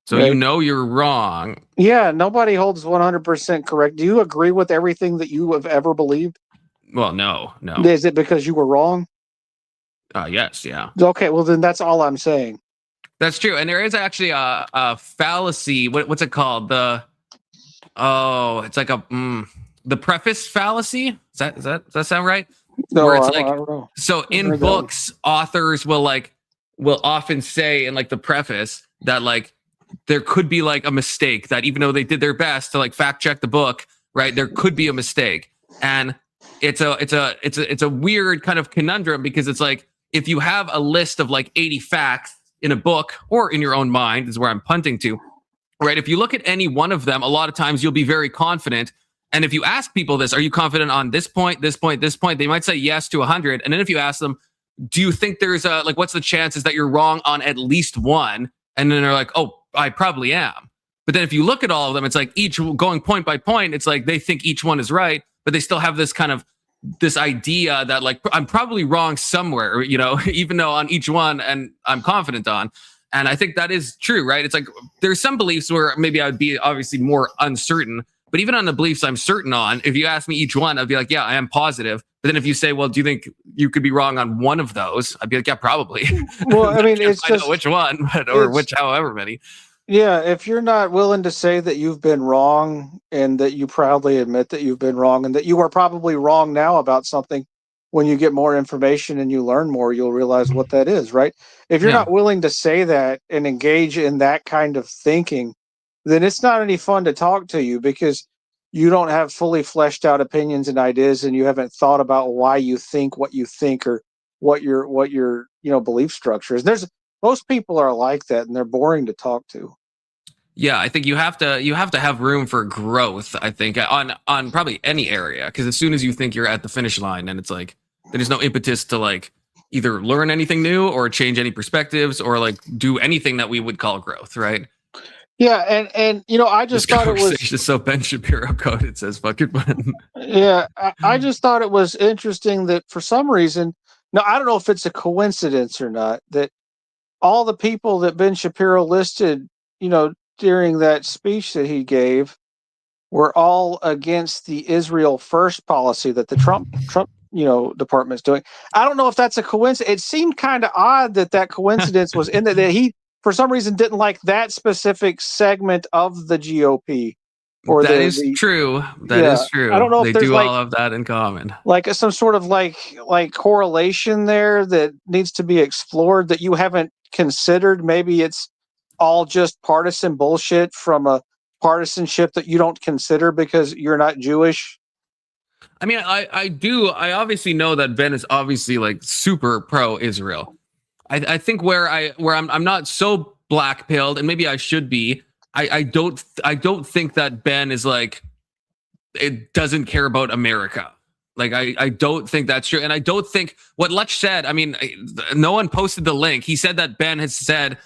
So Right. you know you're wrong. Yeah, nobody holds 100% correct. Do you agree with everything that you have ever believed? Well, no. Is it because you were wrong? Yes, yeah. Okay, well then that's all I'm saying. That's true. And there is actually a fallacy. What's it called? It's like the preface fallacy. Does that sound right? No, Where it's I like, don't know. so in heard that one. books, authors will often say in like the preface that like there could be like a mistake, that even though they did their best to like fact check the book, right, there could be a mistake. And it's a weird kind of conundrum, because it's like, if you have a list of like 80 facts in a book or in your own mind, is where I'm punting to, right? If you look at any one of them, a lot of times you'll be very confident. And if you ask people this, are you confident on this point, this point, this point? They might say yes to 100. And then if you ask them, do you think there's what's the chances that you're wrong on at least one? And then they're like, oh, I probably am. But then if you look at all of them, it's like each going point by point, it's like they think each one is right, but they still have this idea that like, I'm probably wrong somewhere, even though on each one and I'm confident on. And I think that is true, right? It's like, there's some beliefs where maybe I would be obviously more uncertain, but even on the beliefs I'm certain on, if you ask me each one, I'd be like, yeah, I am positive. But then if you say, well, do you think you could be wrong on one of those? I'd be like, yeah, probably. Well, I mean, it's I know just which one, or which however many. Yeah, if you're not willing to say that you've been wrong, and that you proudly admit that you've been wrong, and that you are probably wrong now about something, when you get more information and you learn more, you'll realize what that is, right? If you're Yeah. not willing to say that and engage in that kind of thinking, then it's not any fun to talk to you, because you don't have fully fleshed out opinions and ideas, and you haven't thought about why you think what you think, or what your belief structure is. Most people are like that, and they're boring to talk to. Yeah, I think you have to have room for growth, I think, on probably any area, because as soon as you think you're at the finish line, and it's like there's no impetus to like either learn anything new or change any perspectives or like do anything that we would call growth, right? Yeah, and I just thought it was Conversation is so Ben Shapiro coded, says fucking Ben. Yeah, I just thought it was interesting that for some reason, now I don't know if it's a coincidence or not, that all the people that Ben Shapiro listed, during that speech that he gave, were all against the Israel first policy that the Trump department's doing. I don't know if that's a coincidence. It seemed kind of odd that coincidence was in that he, for some reason, didn't like that specific segment of the GOP. Or that is true. That is true. I don't know they if there's do like, all have that in common. like some sort of like correlation there that needs to be explored that you haven't considered. Maybe it's all just partisan bullshit from a partisanship that you don't consider because you're not Jewish. I mean, I obviously know that Ben is obviously like super pro-Israel. I think where I'm not so black-pilled, and maybe I should be. I don't think that Ben is like, it doesn't care about America. Like I don't think that's true, and I don't think what Lutch said. I mean, no one posted the link. He said that Ben has said,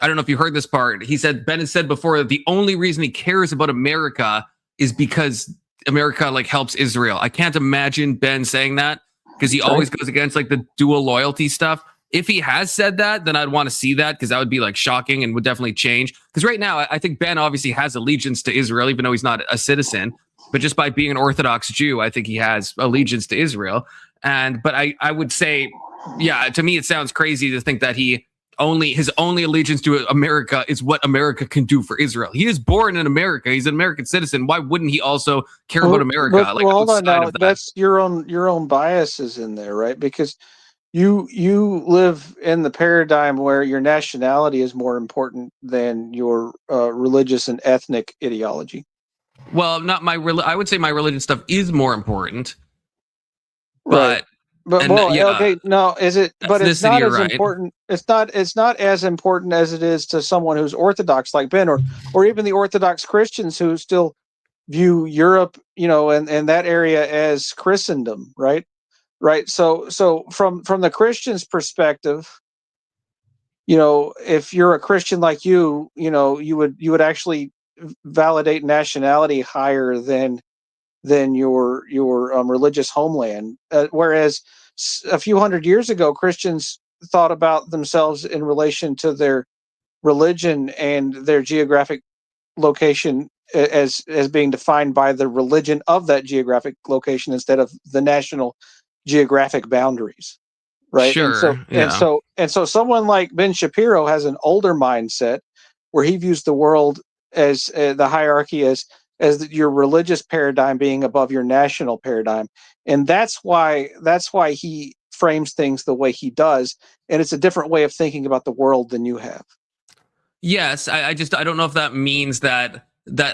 I don't know if you heard this part. He said Ben has said before that the only reason he cares about America is because America like helps Israel. I can't imagine Ben saying that, because he always goes against like the dual loyalty stuff. If he has said that, then I'd want to see that, because that would be like shocking and would definitely change. Because right now, I think Ben obviously has allegiance to Israel, even though he's not a citizen. But just by being an Orthodox Jew, I think he has allegiance to Israel. But I would say, yeah, to me, it sounds crazy to think that his only allegiance to America is what America can do for Israel. He is born in America. He's an American citizen. Why wouldn't he also care about America? But, hold on now. That's your own biases in there, right? Because you live in the paradigm where your nationality is more important than your religious and ethnic ideology. Well, not my. I would say my religious stuff is more important, right? But okay, no, is it? But it's not as right. important. It's not as important as it is to someone who's Orthodox like Ben, or even the Orthodox Christians who still view Europe, and that area as Christendom, right? right? So from the Christian's perspective, you know, if you're a Christian like you know, you would actually validate nationality higher than your religious homeland. Whereas a few hundred years ago, Christians thought about themselves in relation to their religion and their geographic location as being defined by the religion of that geographic location instead of the national geographic boundaries, right? Sure. Yeah. And so someone like Ben Shapiro has an older mindset where he views the world as the hierarchy as your religious paradigm being above your national paradigm, and that's why he frames things the way he does, and it's a different way of thinking about the world than you have. Yes, I don't know if that means that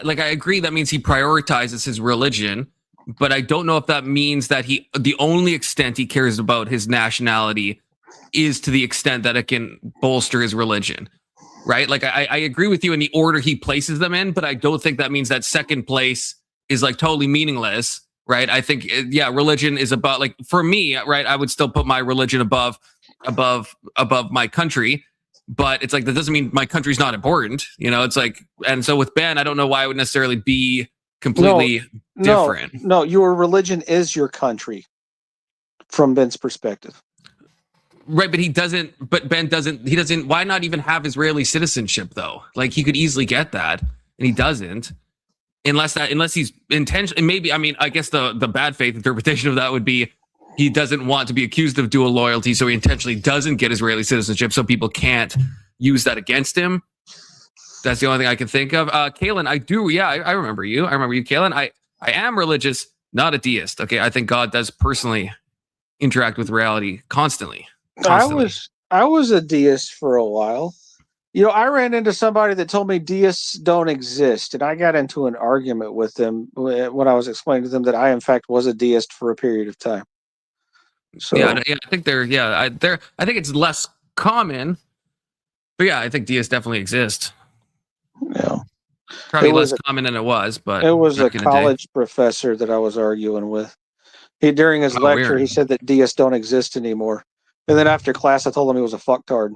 like I agree that means he prioritizes his religion, but I don't know if that means that the only extent he cares about his nationality is to the extent that it can bolster his religion. Right? Like I agree with you in the order he places them in, but I don't think that means that second place is like totally meaningless, right? I think religion is about, like, for me, right, I would still put my religion above my country. But it's like, that doesn't mean my country's not important. You know, it's like, and so with Ben, I don't know why it would necessarily be completely different. No, your religion is your country from Ben's perspective. Right, but Ben doesn't, why not even have Israeli citizenship though? Like, he could easily get that, and he doesn't. Unless he's intentionally, maybe, I mean, I guess the bad faith interpretation of that would be he doesn't want to be accused of dual loyalty, so he intentionally doesn't get Israeli citizenship so people can't use that against him. That's the only thing I can think of. Kalen, I remember you. I remember you, Kalen. I am religious, not a deist. Okay, I think God does personally interact with reality constantly. I was a deist for a while. You know, I ran into somebody that told me deists don't exist, and I got into an argument with them when I was explaining to them that I, in fact, was a deist for a period of time. So I think I think it's less common, but yeah, I think deists definitely exist. Yeah, probably less common than it was, but it was a college professor that I was arguing with. During his lecture, weird. He said that deists don't exist anymore, and then after class, I told him he was a fucktard.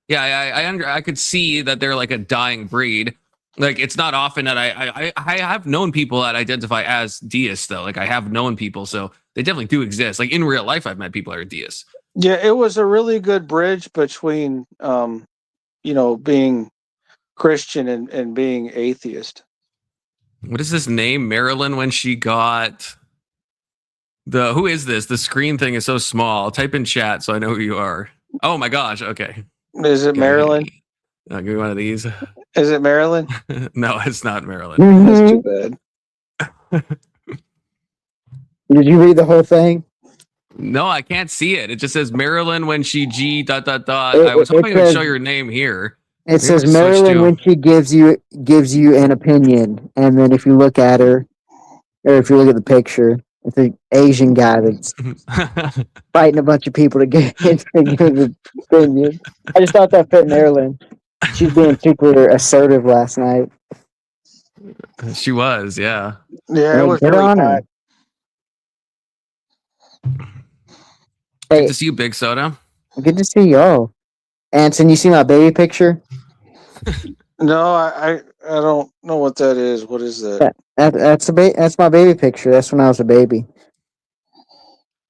Yeah, I could see that they're like a dying breed. Like, it's not often that I have known people that identify as deists, though. Like, I have known people, so they definitely do exist. Like, in real life, I've met people that are deists. Yeah, it was a really good bridge between, being Christian and being atheist. What is this name? Marilyn, when she got who is this? The screen thing is so small. Type in chat so I know who you are. Oh my gosh. Okay. Is it Marilyn? Give me one of these. Is it Marilyn? No, it's not Marilyn. That's too bad. Did you read the whole thing? No, I can't see it. It just says Marilyn when she G ... I was hoping it would show your name here. It says Marilyn when she gives you an opinion, and then if you look at her, or if you look at the picture, it's an Asian guy that's fighting a bunch of people to get his opinion. I just thought that fit Marilyn. She's being super assertive last night. She was, yeah. Yeah, it was really bad. Good to see you, Big Soda. Good to see y'all. Anson, you see my baby picture? No, I don't know what that is. What is that? That's my baby picture. That's when I was a baby.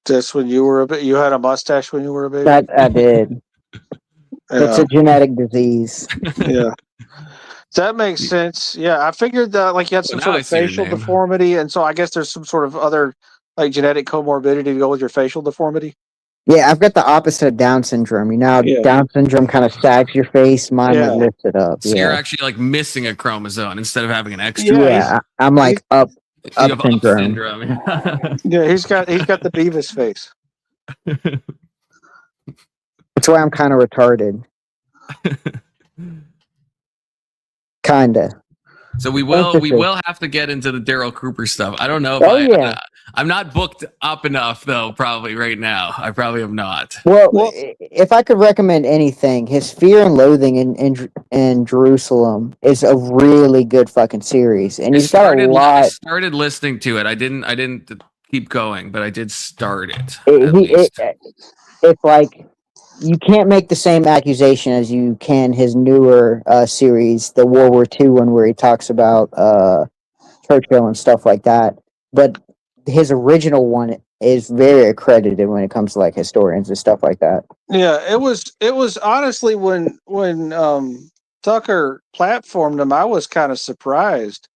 That's when you were a baby. You had a mustache when you were a baby. I did. It's a genetic disease. Yeah, that makes sense. Yeah, I figured that like you had some sort of facial deformity, and so I guess there's some sort of other like genetic comorbidity to go with your facial deformity. Yeah, I've got the opposite of Down syndrome. You know, Down syndrome kind of sags your face. Mine like lifts it up. So you're actually like missing a chromosome instead of having an extra. Yeah, I'm like up syndrome. Yeah, he's got the Beavis face. That's why I'm kind of retarded. Kinda. So we will have to get into the Daryl Cooper stuff. I don't know if I'm not booked up enough though. Probably right now, I probably am not. Well, if I could recommend anything, his Fear and Loathing in Jerusalem is a really good fucking series, and he's got a lot. I started listening to it. I didn't keep going, but I did start it. At least. It's like you can't make the same accusation as you can his newer series, the World War II one, where he talks about Churchill and stuff like that. But his original one is very accredited when it comes to like historians and stuff like that. Yeah, it was honestly when Tucker platformed him, I was kind of surprised.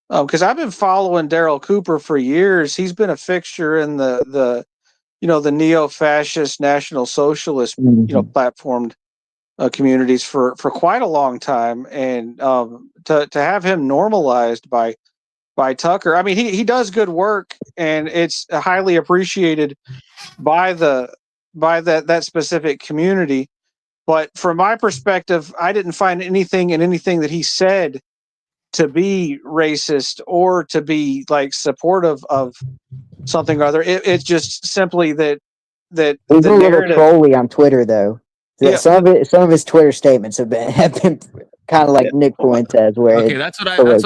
Because I've been following Daryl Cooper for years. He's been a fixture in the the neo-fascist National Socialist platformed communities for quite a long time, and to have him normalized by Tucker, I mean he does good work, and it's highly appreciated by that specific community. But from my perspective, I didn't find anything that he said to be racist or to be like supportive of something or other. It's just simply that he's the a little narrative. trolly on Twitter, though. Yeah. Some of his Twitter statements have been kind of like Nick Fuentes, where Okay, that's what I was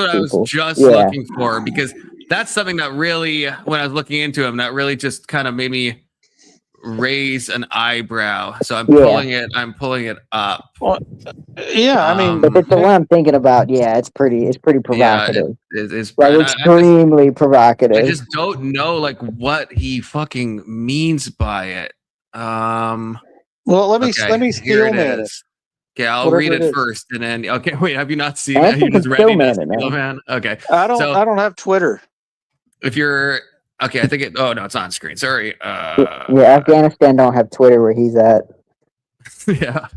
just looking for, because that's something that really, when I was looking into him, that really just kind of made me raise an eyebrow. So I'm pulling it up. Well, yeah, I mean, but it's the one I'm thinking about. Yeah, it's pretty provocative. Yeah, it's like extremely provocative. I just don't know like what he fucking means by it. Well, let me Steelman it. Okay, I'll read it first, and then wait, have you not seen that? You just read it, Steelman? Okay, I don't have Twitter. If you're okay, I think it. Oh no, it's on screen. Sorry. Yeah, Afghanistan don't have Twitter where he's at. Yeah.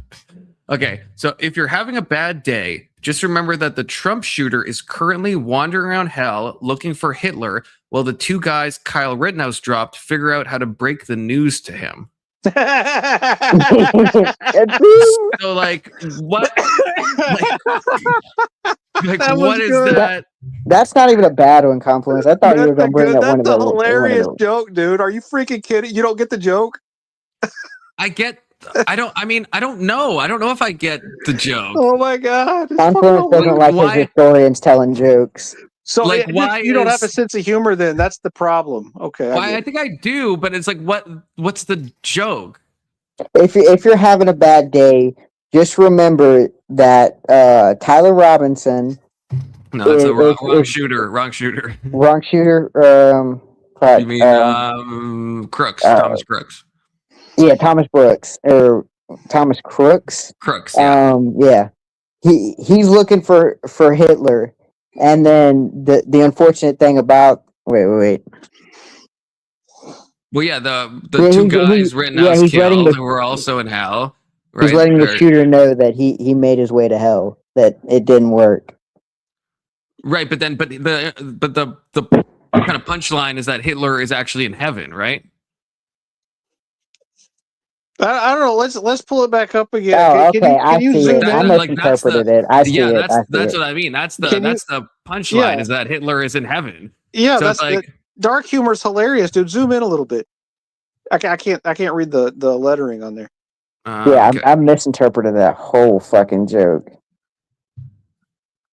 Okay, so if you're having a bad day, just remember that the Trump shooter is currently wandering around hell looking for Hitler, while the two guys Kyle Rittenhouse dropped figure out how to break the news to him. So like what? Like what is that? That's not even a bad one, Confluence. I thought you were going to bring up one of the hilarious joke, dude. Are you freaking kidding? You don't get the joke? I don't know. I don't know if I get the joke. Oh my god. Confluence doesn't like his historians telling jokes. So like, why you don't have a sense of humor then? That's the problem. Okay. I think I do, but it's like what's the joke? If you're having a bad day, just remember that Tyler Robinson. No, that's a wrong shooter. Wrong shooter. Wrong shooter. You mean Crooks? Thomas Crooks. Yeah, Thomas Brooks or Thomas Crooks. Crooks. Yeah. Yeah. He's looking for Hitler, and then the unfortunate thing about wait. Well, yeah, the two guys Rittenhouse killed who were also in hell. Right? He's letting the shooter know that he made his way to hell, that it didn't work. Right, but the kind of punchline is that Hitler is actually in heaven, right? I don't know. Let's pull it back up again. Oh, okay. I see it. I misinterpreted it. I see it. That's what I mean. That's the punchline is that Hitler is in heaven. Yeah, so that's like dark humor is hilarious, dude. Zoom in a little bit. I can't read the lettering on there. Okay. I misinterpreted that whole fucking joke.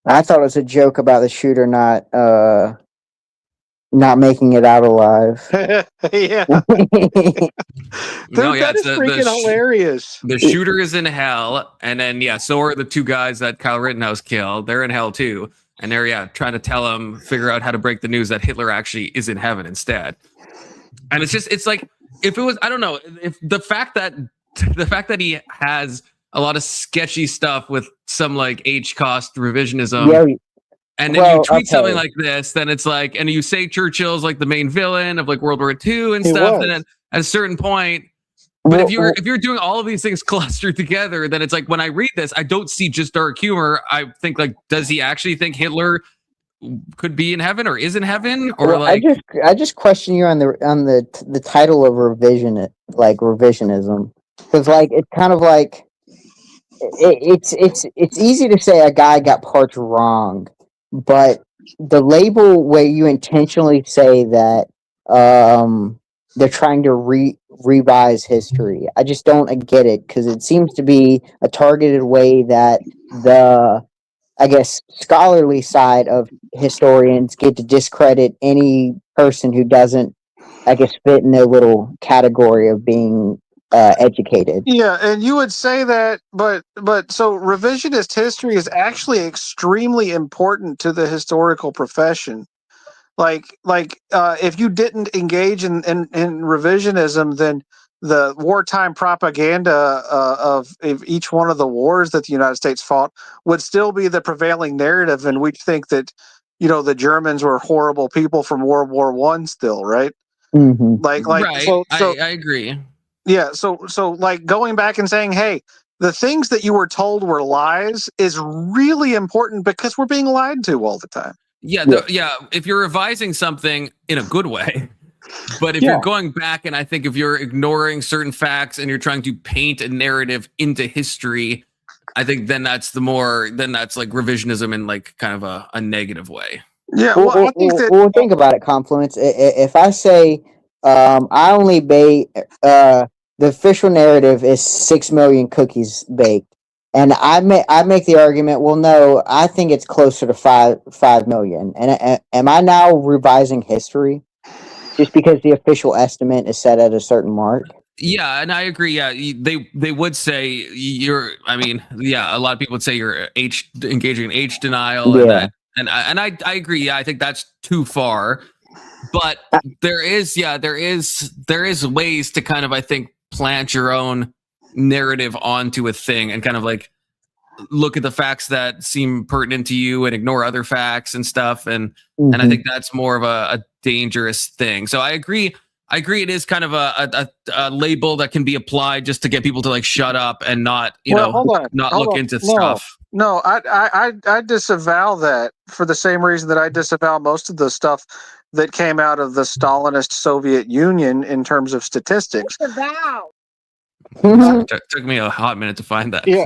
I thought it was a joke about the shooter not making it out alive. Yeah. Dude, that is freaking hilarious. The shooter is in hell, and then so are the two guys that Kyle Rittenhouse killed. They're in hell too, and they're trying to figure out how to break the news that Hitler actually is in heaven instead. And it's like if it was, I don't know, if the fact that he has a lot of sketchy stuff with some like H-cost revisionism. And then you tweet something like this, then it's like, and you say Churchill's like the main villain of like World War II and stuff. And then at a certain point, but if you're doing all of these things clustered together, then it's like when I read this, I don't see just dark humor. I think like, does he actually think Hitler could be in heaven or is in heaven? Or like, I just question you on the title of revisionism, because like it's kind of like it's easy to say a guy got parts wrong. But the label where you intentionally say that they're trying to revise history, I just don't get it, because it seems to be a targeted way that the, I guess, scholarly side of historians get to discredit any person who doesn't I guess, fit in their little category of being educated. Yeah, and you would say that, but so revisionist history is actually extremely important to the historical profession. If you didn't engage in revisionism, then the wartime propaganda of each one of the wars that the United States fought would still be the prevailing narrative, and we'd think that the Germans were horrible people from World War One still, right? Mm-hmm. Right. I agree. Yeah, so like going back and saying, hey, the things that you were told were lies is really important because we're being lied to all the time. Yeah, if you're revising something in a good way, but if you're going back and I think if you're ignoring certain facts and you're trying to paint a narrative into history, I think then that's like revisionism in like kind of a negative way. Yeah, well, think about it, Confluence. If I say I only bake the official narrative is 6 million cookies baked, and I make the argument. Well, no, I think it's closer to 5 million. And am I now revising history just because the official estimate is set at a certain mark? Yeah, and I agree. Yeah, they would say a lot of people would say you're engaging in age denial, Yeah. and I agree. Yeah, I think that's too far. But there is ways to kind of, I think, plant your own narrative onto a thing and kind of like look at the facts that seem pertinent to you and ignore other facts and stuff. And I think that's more of a dangerous thing. So I agree. It is kind of a label that can be applied just to get people to like shut up and not look into stuff. No, I disavow that for the same reason that I disavow most of the stuff that came out of the Stalinist Soviet Union in terms of statistics. Took me a hot minute to find that. Yeah,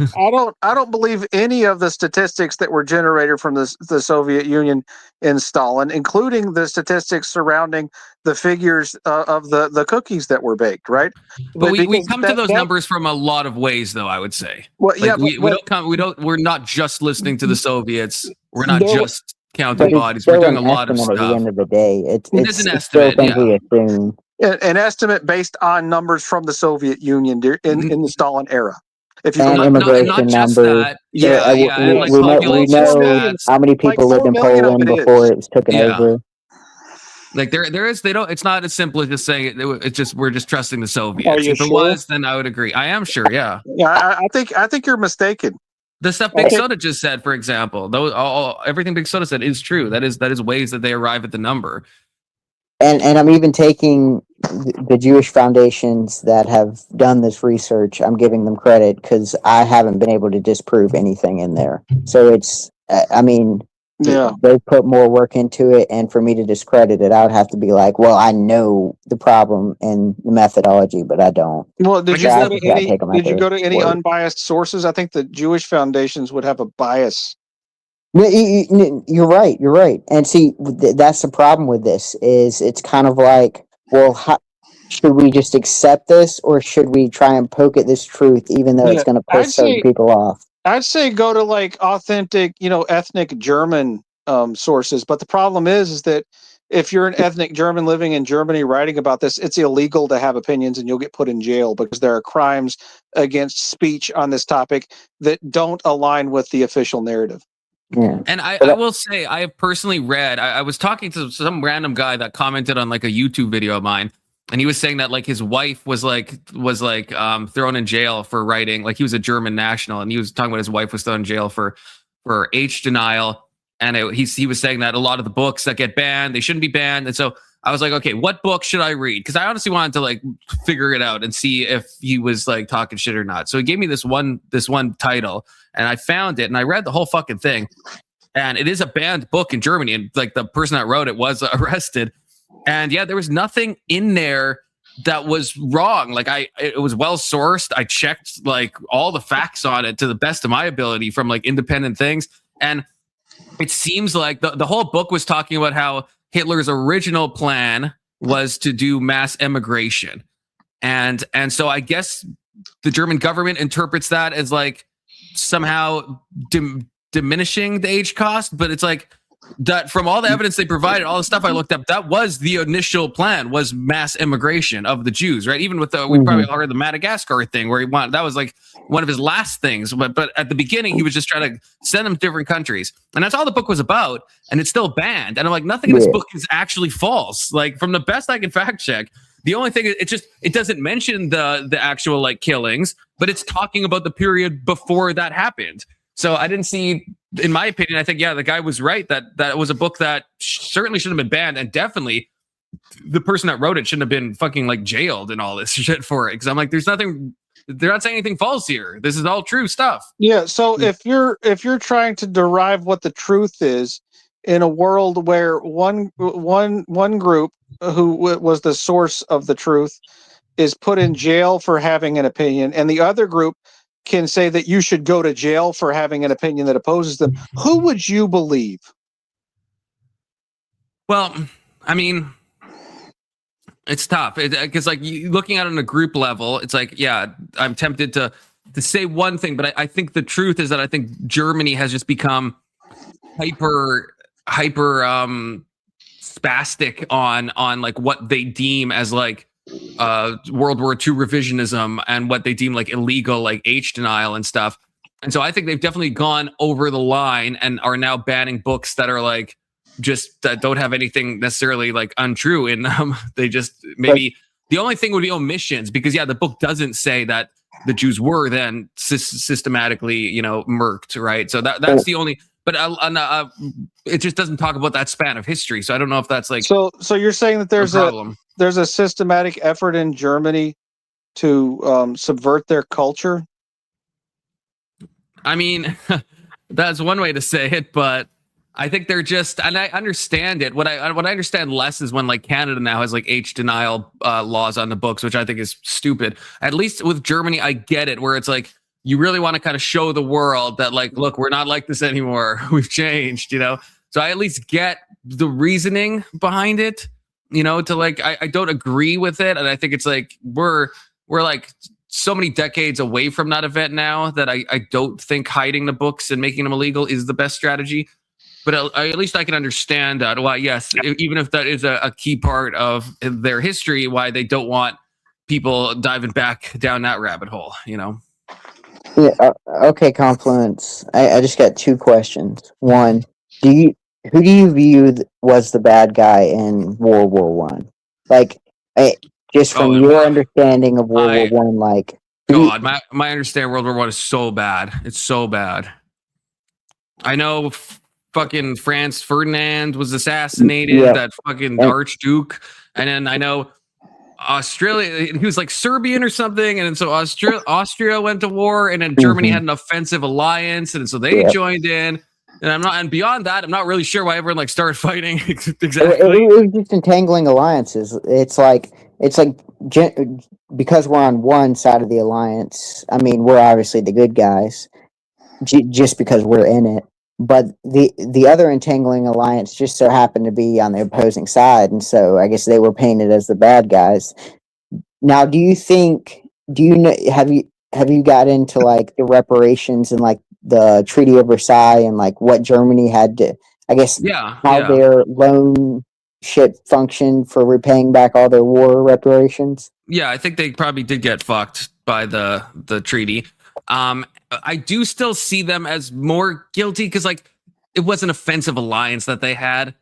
I don't believe any of the statistics that were generated from the Soviet Union in Stalin, including the statistics surrounding the figures of the cookies that were baked. Right, but we come to those numbers from a lot of ways, though. I would say. Well, yeah, we're not just listening to the Soviets. We're not just counting bodies. We're doing a lot of stuff. At the end of the day, it's an estimate. An estimate based on numbers from the Soviet Union in the Stalin era. If you and immigration numbers, we know how many people lived in Poland before it was taken over. Like it's not as simple as just saying it's just we're just trusting the Soviets. If it was, then I would agree. I am sure. Yeah. Yeah, I think you're mistaken. The stuff Big Soda just said, for example, everything Big Soda said is true. That is ways that they arrive at the number. And I'm even taking the Jewish foundations that have done this research. I'm giving them credit because I haven't been able to disprove anything in there. So it's, they put more work into it, and for me to discredit it, I would have to be like, well, I know the problem and the methodology, but I don't. Well, did you go to any unbiased sources? I think the Jewish foundations would have a bias. You're right. And see, that's the problem with this is it's kind of like, well, should we just accept this, or should we try and poke at this truth, even though it's going to piss certain people off? I'd say go to like authentic, ethnic German sources. But the problem is that if you're an ethnic German living in Germany writing about this, it's illegal to have opinions and you'll get put in jail because there are crimes against speech on this topic that don't align with the official narrative. Yeah. And I will say, I have personally read, I was talking to some random guy that commented on like a YouTube video of mine, and he was saying that like his wife was thrown in jail for writing, like he was a German national, and he was talking about his wife was thrown in jail for age denial. And he was saying that a lot of the books that get banned, they shouldn't be banned. And so I was like, okay, what book should I read? Because I honestly wanted to like figure it out and see if he was like talking shit or not. So he gave me this one title, and I found it and I read the whole fucking thing. And it is a banned book in Germany, and like the person that wrote it was arrested. And yeah, there was nothing in there that was wrong. Like it was well sourced. I checked like all the facts on it to the best of my ability from like independent things. And it seems like the whole book was talking about how Hitler's original plan was to do mass emigration. And so I guess the German government interprets that as like somehow diminishing the age cost, but it's like, that from all the evidence they provided, all the stuff I looked up, that was the initial plan, was mass immigration of the Jews, right? Even with we probably all heard the Madagascar thing where that was like one of his last things. But at the beginning, he was just trying to send them to different countries. And that's all the book was about. And it's still banned. And I'm like, nothing in this book is actually false. Like, from the best I can fact check, the only thing, it doesn't mention the actual like killings, but it's talking about the period before that happened. So I didn't see, in my opinion, I think, the guy was right that was a book that certainly shouldn't have been banned, and definitely the person that wrote it shouldn't have been fucking like jailed and all this shit for it. Because I'm like, they're not saying anything false here. This is all true stuff. Yeah. So if you're trying to derive what the truth is in a world where one group who was the source of the truth is put in jail for having an opinion, and the other group can say that you should go to jail for having an opinion that opposes them, who would you believe? Well, I mean, it's tough because like looking at it on a group level, it's like, I'm tempted to say one thing, but I think the truth is that I think Germany has just become hyper spastic on like what they deem as like World War II revisionism and what they deem like illegal, like age denial and stuff. And so I think they've definitely gone over the line and are now banning books that are like just that don't have anything necessarily like untrue in them. They just maybe the only thing would be omissions, because the book doesn't say that the Jews were then systematically, murked, right? So that's the only. But it just doesn't talk about that span of history. So I don't know if that's like. So you're saying that there's a systematic effort in Germany to subvert their culture? I mean, that's one way to say it, but I think they're just, and I understand it. What I understand less is when like Canada now has like age denial laws on the books, which I think is stupid. At least with Germany, I get it, where it's like you really want to kind of show the world that like, look, we're not like this anymore. We've changed, So I at least get the reasoning behind it, to like, I don't agree with it. And I think it's like, we're like so many decades away from that event now that I don't think hiding the books and making them illegal is the best strategy. But at least I can understand that. Why, yes, even if that is a key part of their history, why they don't want people diving back down that rabbit hole, Yeah. Okay, Confluence. I just got two questions. One, who do you view was the bad guy in World War One? Like, just from your understanding of World War One, like. God, my understanding of World War One is so bad. It's so bad. I know fucking Franz Ferdinand was assassinated, that fucking Archduke, and then I know Australia, he was like Serbian or something, and then so Austria went to war, and then Germany had an offensive alliance, and so they joined in. And beyond that, I'm not really sure why everyone like started fighting exactly. It was just entangling alliances. It's like because we're on one side of the alliance. I mean, we're obviously the good guys, just because we're in it. But the other entangling alliance just so happened to be on the opposing side, and so I guess they were painted as the bad guys. Now, have you got into like the reparations and like the Treaty of Versailles and like what Germany had to, I guess, their loan ship functioned for repaying back all their war reparations? Yeah, I think they probably did get fucked by the treaty. I do still see them as more guilty because like it was an offensive alliance that they had.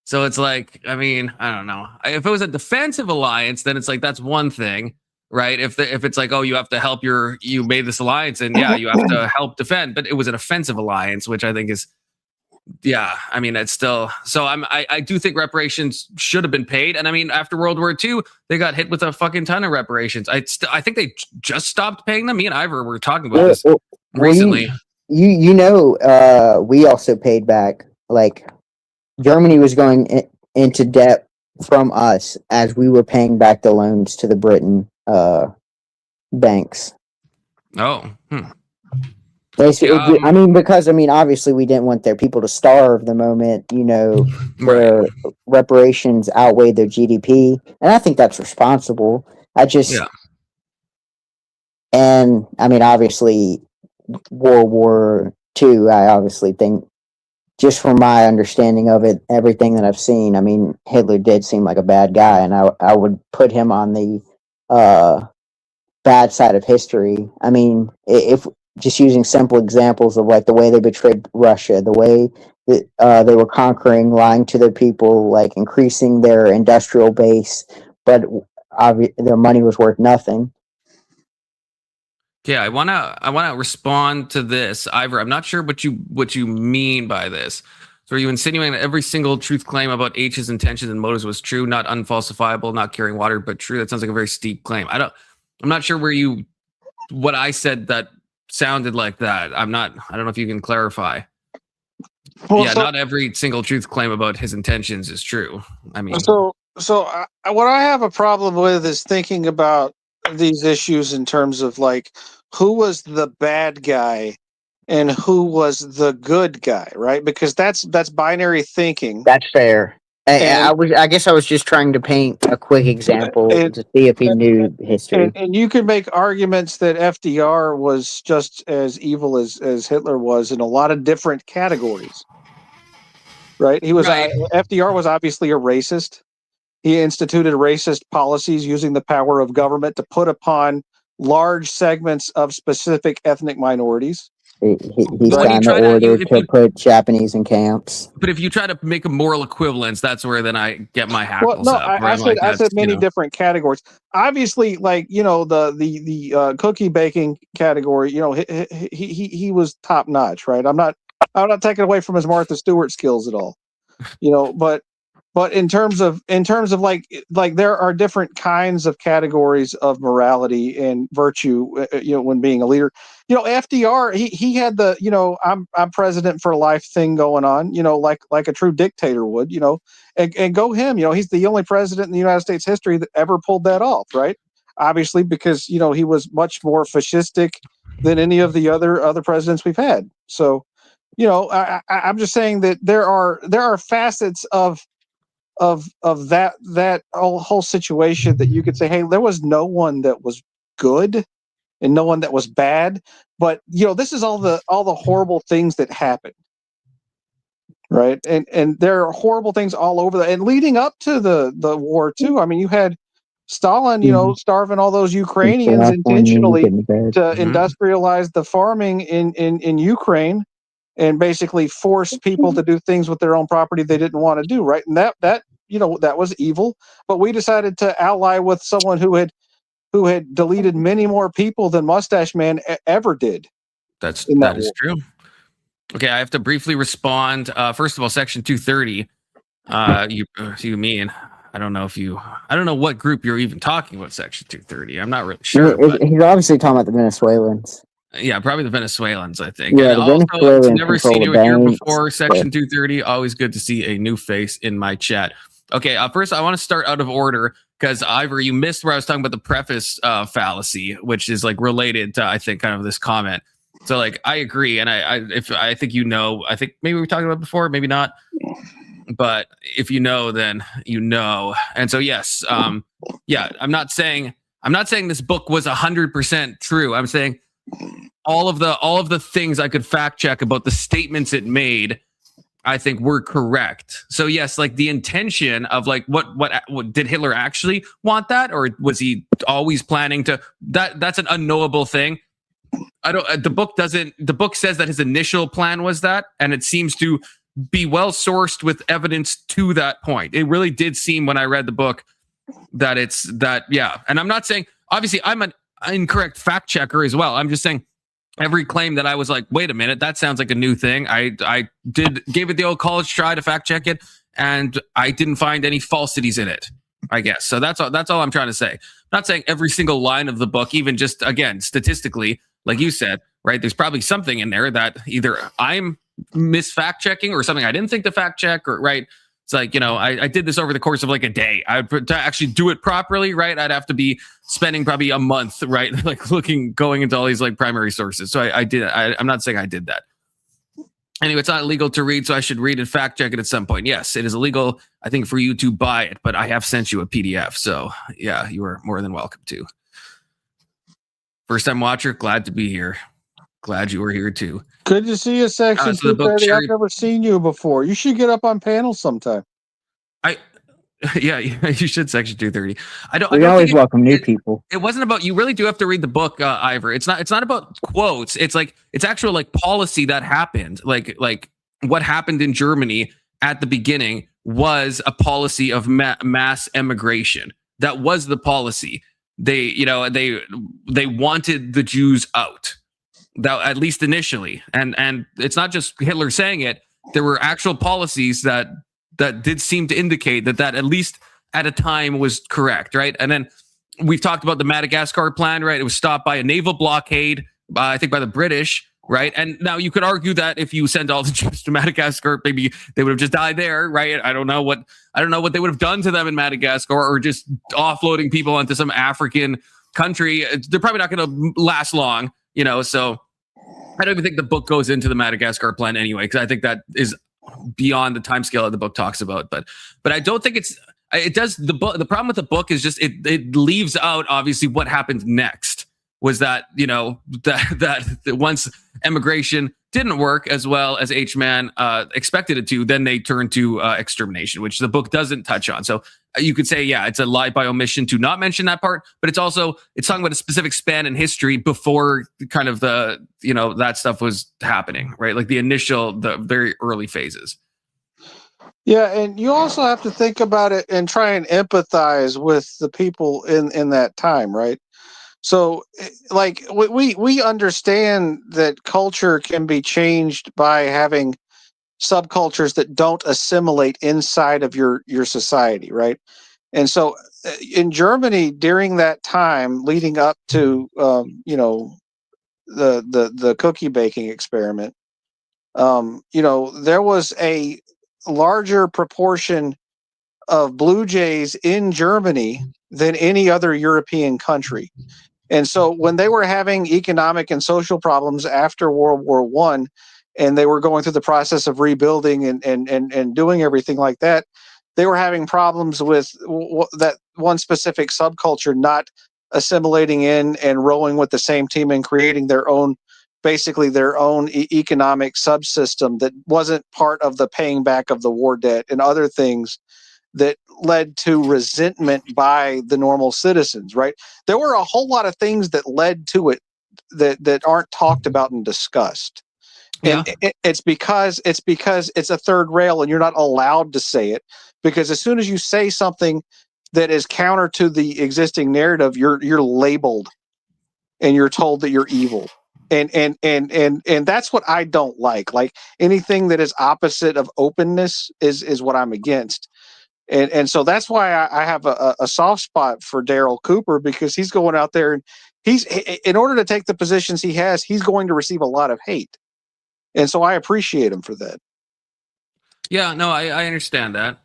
So it's like, I mean, I don't know. If it was a defensive alliance, then it's like that's one thing, right? If it's like, oh, you have to help you made this alliance, and you have to help defend. But it was an offensive alliance, which I think is, I mean, it's still. So I do think reparations should have been paid. And I mean, after World War II, they got hit with a fucking ton of reparations. I think they just stopped paying them. Me and Ivor were talking about this recently. We also paid back. Like Germany was going into debt from us as we were paying back the loans to the Britain banks. Oh. I mean, because obviously we didn't want their people to starve the moment, their reparations outweighed their GDP, and I think that's responsible. And I mean, obviously, World War II, I obviously think just from my understanding of it, everything that I've seen, I mean, Hitler did seem like a bad guy, and I would put him on the bad side of history. I mean, if just using simple examples of like the way they betrayed Russia, the way that they were conquering, lying to their people, like increasing their industrial base, but their money was worth nothing. Yeah, I wanna respond to this, Ivor. I'm not sure what you mean by this. So are you insinuating that every single truth claim about H's intentions and motives was true, not unfalsifiable, not carrying water, but true? That sounds like a very steep claim. I'm not sure what I said that sounded like that. I don't know if you can clarify. Well, yeah, so- not every single truth claim about his intentions is true. I mean, What I have a problem with is thinking about these issues in terms of like who was the bad guy and who was the good guy, right? Because that's binary thinking. That's fair. I guess I was just trying to paint a quick example to see if he knew history. And you can make arguments that FDR was just as evil as Hitler was in a lot of different categories. Right? FDR was obviously a racist. He instituted racist policies using the power of government to put upon large segments of specific ethnic minorities. He signed the order to put Japanese in camps. But if you try to make a moral equivalence, that's where then I get my hackles up. I said many different categories. Obviously, like the cookie baking category, he was top notch, right? I'm not taking away from his Martha Stewart skills at all, but in terms of like there are different kinds of categories of morality and virtue, when being a leader. FDR, he had the I'm president for life thing going on, like a true dictator would, and go him. He's the only president in the United States history that ever pulled that off, right? Obviously, because he was much more fascistic than any of the other presidents we've had. So, I'm just saying that there are facets of that whole situation that you could say, hey, there was no one that was good and no one that was bad, but this is all the horrible things that happened, right? And there are horrible things all over and leading up to the war too. I mean, you had Stalin, starving all those Ukrainians intentionally to industrialize the farming in Ukraine and basically force people to do things with their own property they didn't want to do, right? And that was evil. But we decided to ally with someone who had deleted many more people than Mustache Man ever did. That is true. Okay, I have to briefly respond. First of all, Section 230. You mean? I don't know what group you're even talking about. Section 230. I'm not really sure. He's obviously talking about the Venezuelans. Yeah, probably the Venezuelans, I think. Yeah, and the also, Venezuelans never control seen you the here banks, before. Section 230. Always good to see a new face in my chat. Okay, first I want to start out of order because Ivor, you missed where I was talking about the preface fallacy, which is like related to, I think, kind of this comment. So like I agree, and I think I think maybe we were talking about it before, maybe not. But if you know, then you know. And so yes, yeah, I'm not saying this book was 100% true. I'm saying all of the things I could fact check about the statements it made, I think were correct. So yes, like the intention of like what did Hitler actually want that, or was he always planning to that's an unknowable thing. The book says that his initial plan was that, and it seems to be well sourced with evidence to that point. It really did seem when I read the book that it's that, yeah. And I'm not saying, obviously I'm an incorrect fact checker as well. I'm just saying every claim that I was like, wait a minute, that sounds like a new thing. I gave it the old college try to fact check it, and I didn't find any falsities in it, I guess. So that's all I'm trying to say. I'm not saying every single line of the book, even just, again, statistically, like you said, right? There's probably something in there that either I'm fact checking or something I didn't think to fact check, or right. It's like, I did this over the course of like a day. To actually do it properly, right? I'd have to be spending probably a month, right? Like going into all these like primary sources. So I did. I'm not saying I did that. Anyway, it's not illegal to read, so I should read and fact check it at some point. Yes, it is illegal, I think, for you to buy it, but I have sent you a PDF. So yeah, you are more than welcome to. First time watcher, glad to be here. Glad you were here too. Good to see you, Section so the book 230. Cherry- I've never seen you before. You should get up on panels sometime. Yeah, you should Section 230. I don't We think always welcome new people. it wasn't about, you really do have to read the book, Ivor. It's not about quotes. It's actual like policy that happened. Like what happened in Germany at the beginning was a policy of mass emigration. That was the policy. They wanted the Jews out. That, at least initially. And it's not just Hitler saying it. There were actual policies that did seem to indicate that at least at a time was correct, right? And then we've talked about the Madagascar plan, right? It was stopped by a naval blockade, I think by the British, right? And now you could argue that if you send all the Jews to Madagascar, maybe they would have just died there, right? I don't know what they would have done to them in Madagascar, or just offloading people onto some African country. They're probably not going to last long, so I don't even think the book goes into the Madagascar plan anyway, because I think that is beyond the time scale that the book talks about. But I don't think it does. The problem with the book is just it leaves out obviously what happened next. Was that that once immigration didn't work as well as H-Man expected it to, then they turned to extermination, which the book doesn't touch on. So you could say, yeah, it's a lie by omission to not mention that part, but it's talking about a specific span in history before kind of that stuff was happening, right? Like the very early phases. Yeah, and you also have to think about it and try and empathize with the people in that time, right? So, like, we understand that culture can be changed by having subcultures that don't assimilate inside of your society, right? And so, in Germany during that time, leading up to the cookie baking experiment, there was a larger proportion of Blue Jays in Germany than any other European country. And so when they were having economic and social problems after World War I, and they were going through the process of rebuilding and doing everything like that, they were having problems with that one specific subculture not assimilating in and rowing with the same team and creating their own economic subsystem that wasn't part of the paying back of the war debt and other things that led to resentment by the normal citizens, right? There were a whole lot of things that led to it that aren't talked about and discussed. Yeah. And it's because it's a third rail and you're not allowed to say it, because as soon as you say something that is counter to the existing narrative, you're labeled and you're told that you're evil. And that's what I don't like. Like, anything that is opposite of openness is what I'm against. And so that's why I have a soft spot for Daryl Cooper, because he's going out there and in order to take the positions he has, he's going to receive a lot of hate. And so I appreciate him for that. Yeah, no, I understand that.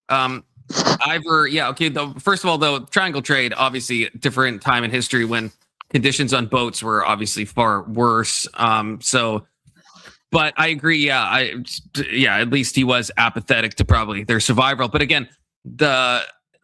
Ivor, yeah, okay. First of all, though, triangle trade, obviously different time in history when conditions on boats were obviously far worse. But I agree. Yeah, at least he was apathetic to probably their survival. But again,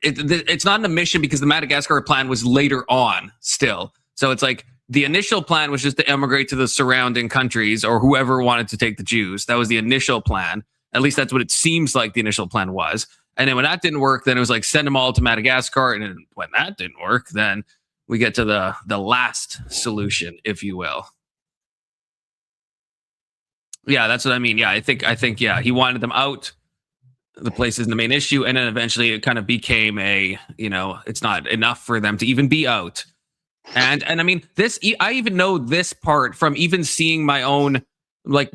it's not an omission because the Madagascar plan was later on still. So it's like the initial plan was just to emigrate to the surrounding countries or whoever wanted to take the Jews. That was the initial plan. At least that's what it seems like the initial plan was. And then when that didn't work, then it was like send them all to Madagascar. And then when that didn't work, then we get to the last solution, if you will. Yeah, that's what I mean. Yeah, I think yeah, he wanted them out. The place isn't the main issue, and then eventually it kind of became it's not enough for them to even be out. And I mean, I even know this part from even seeing my own, like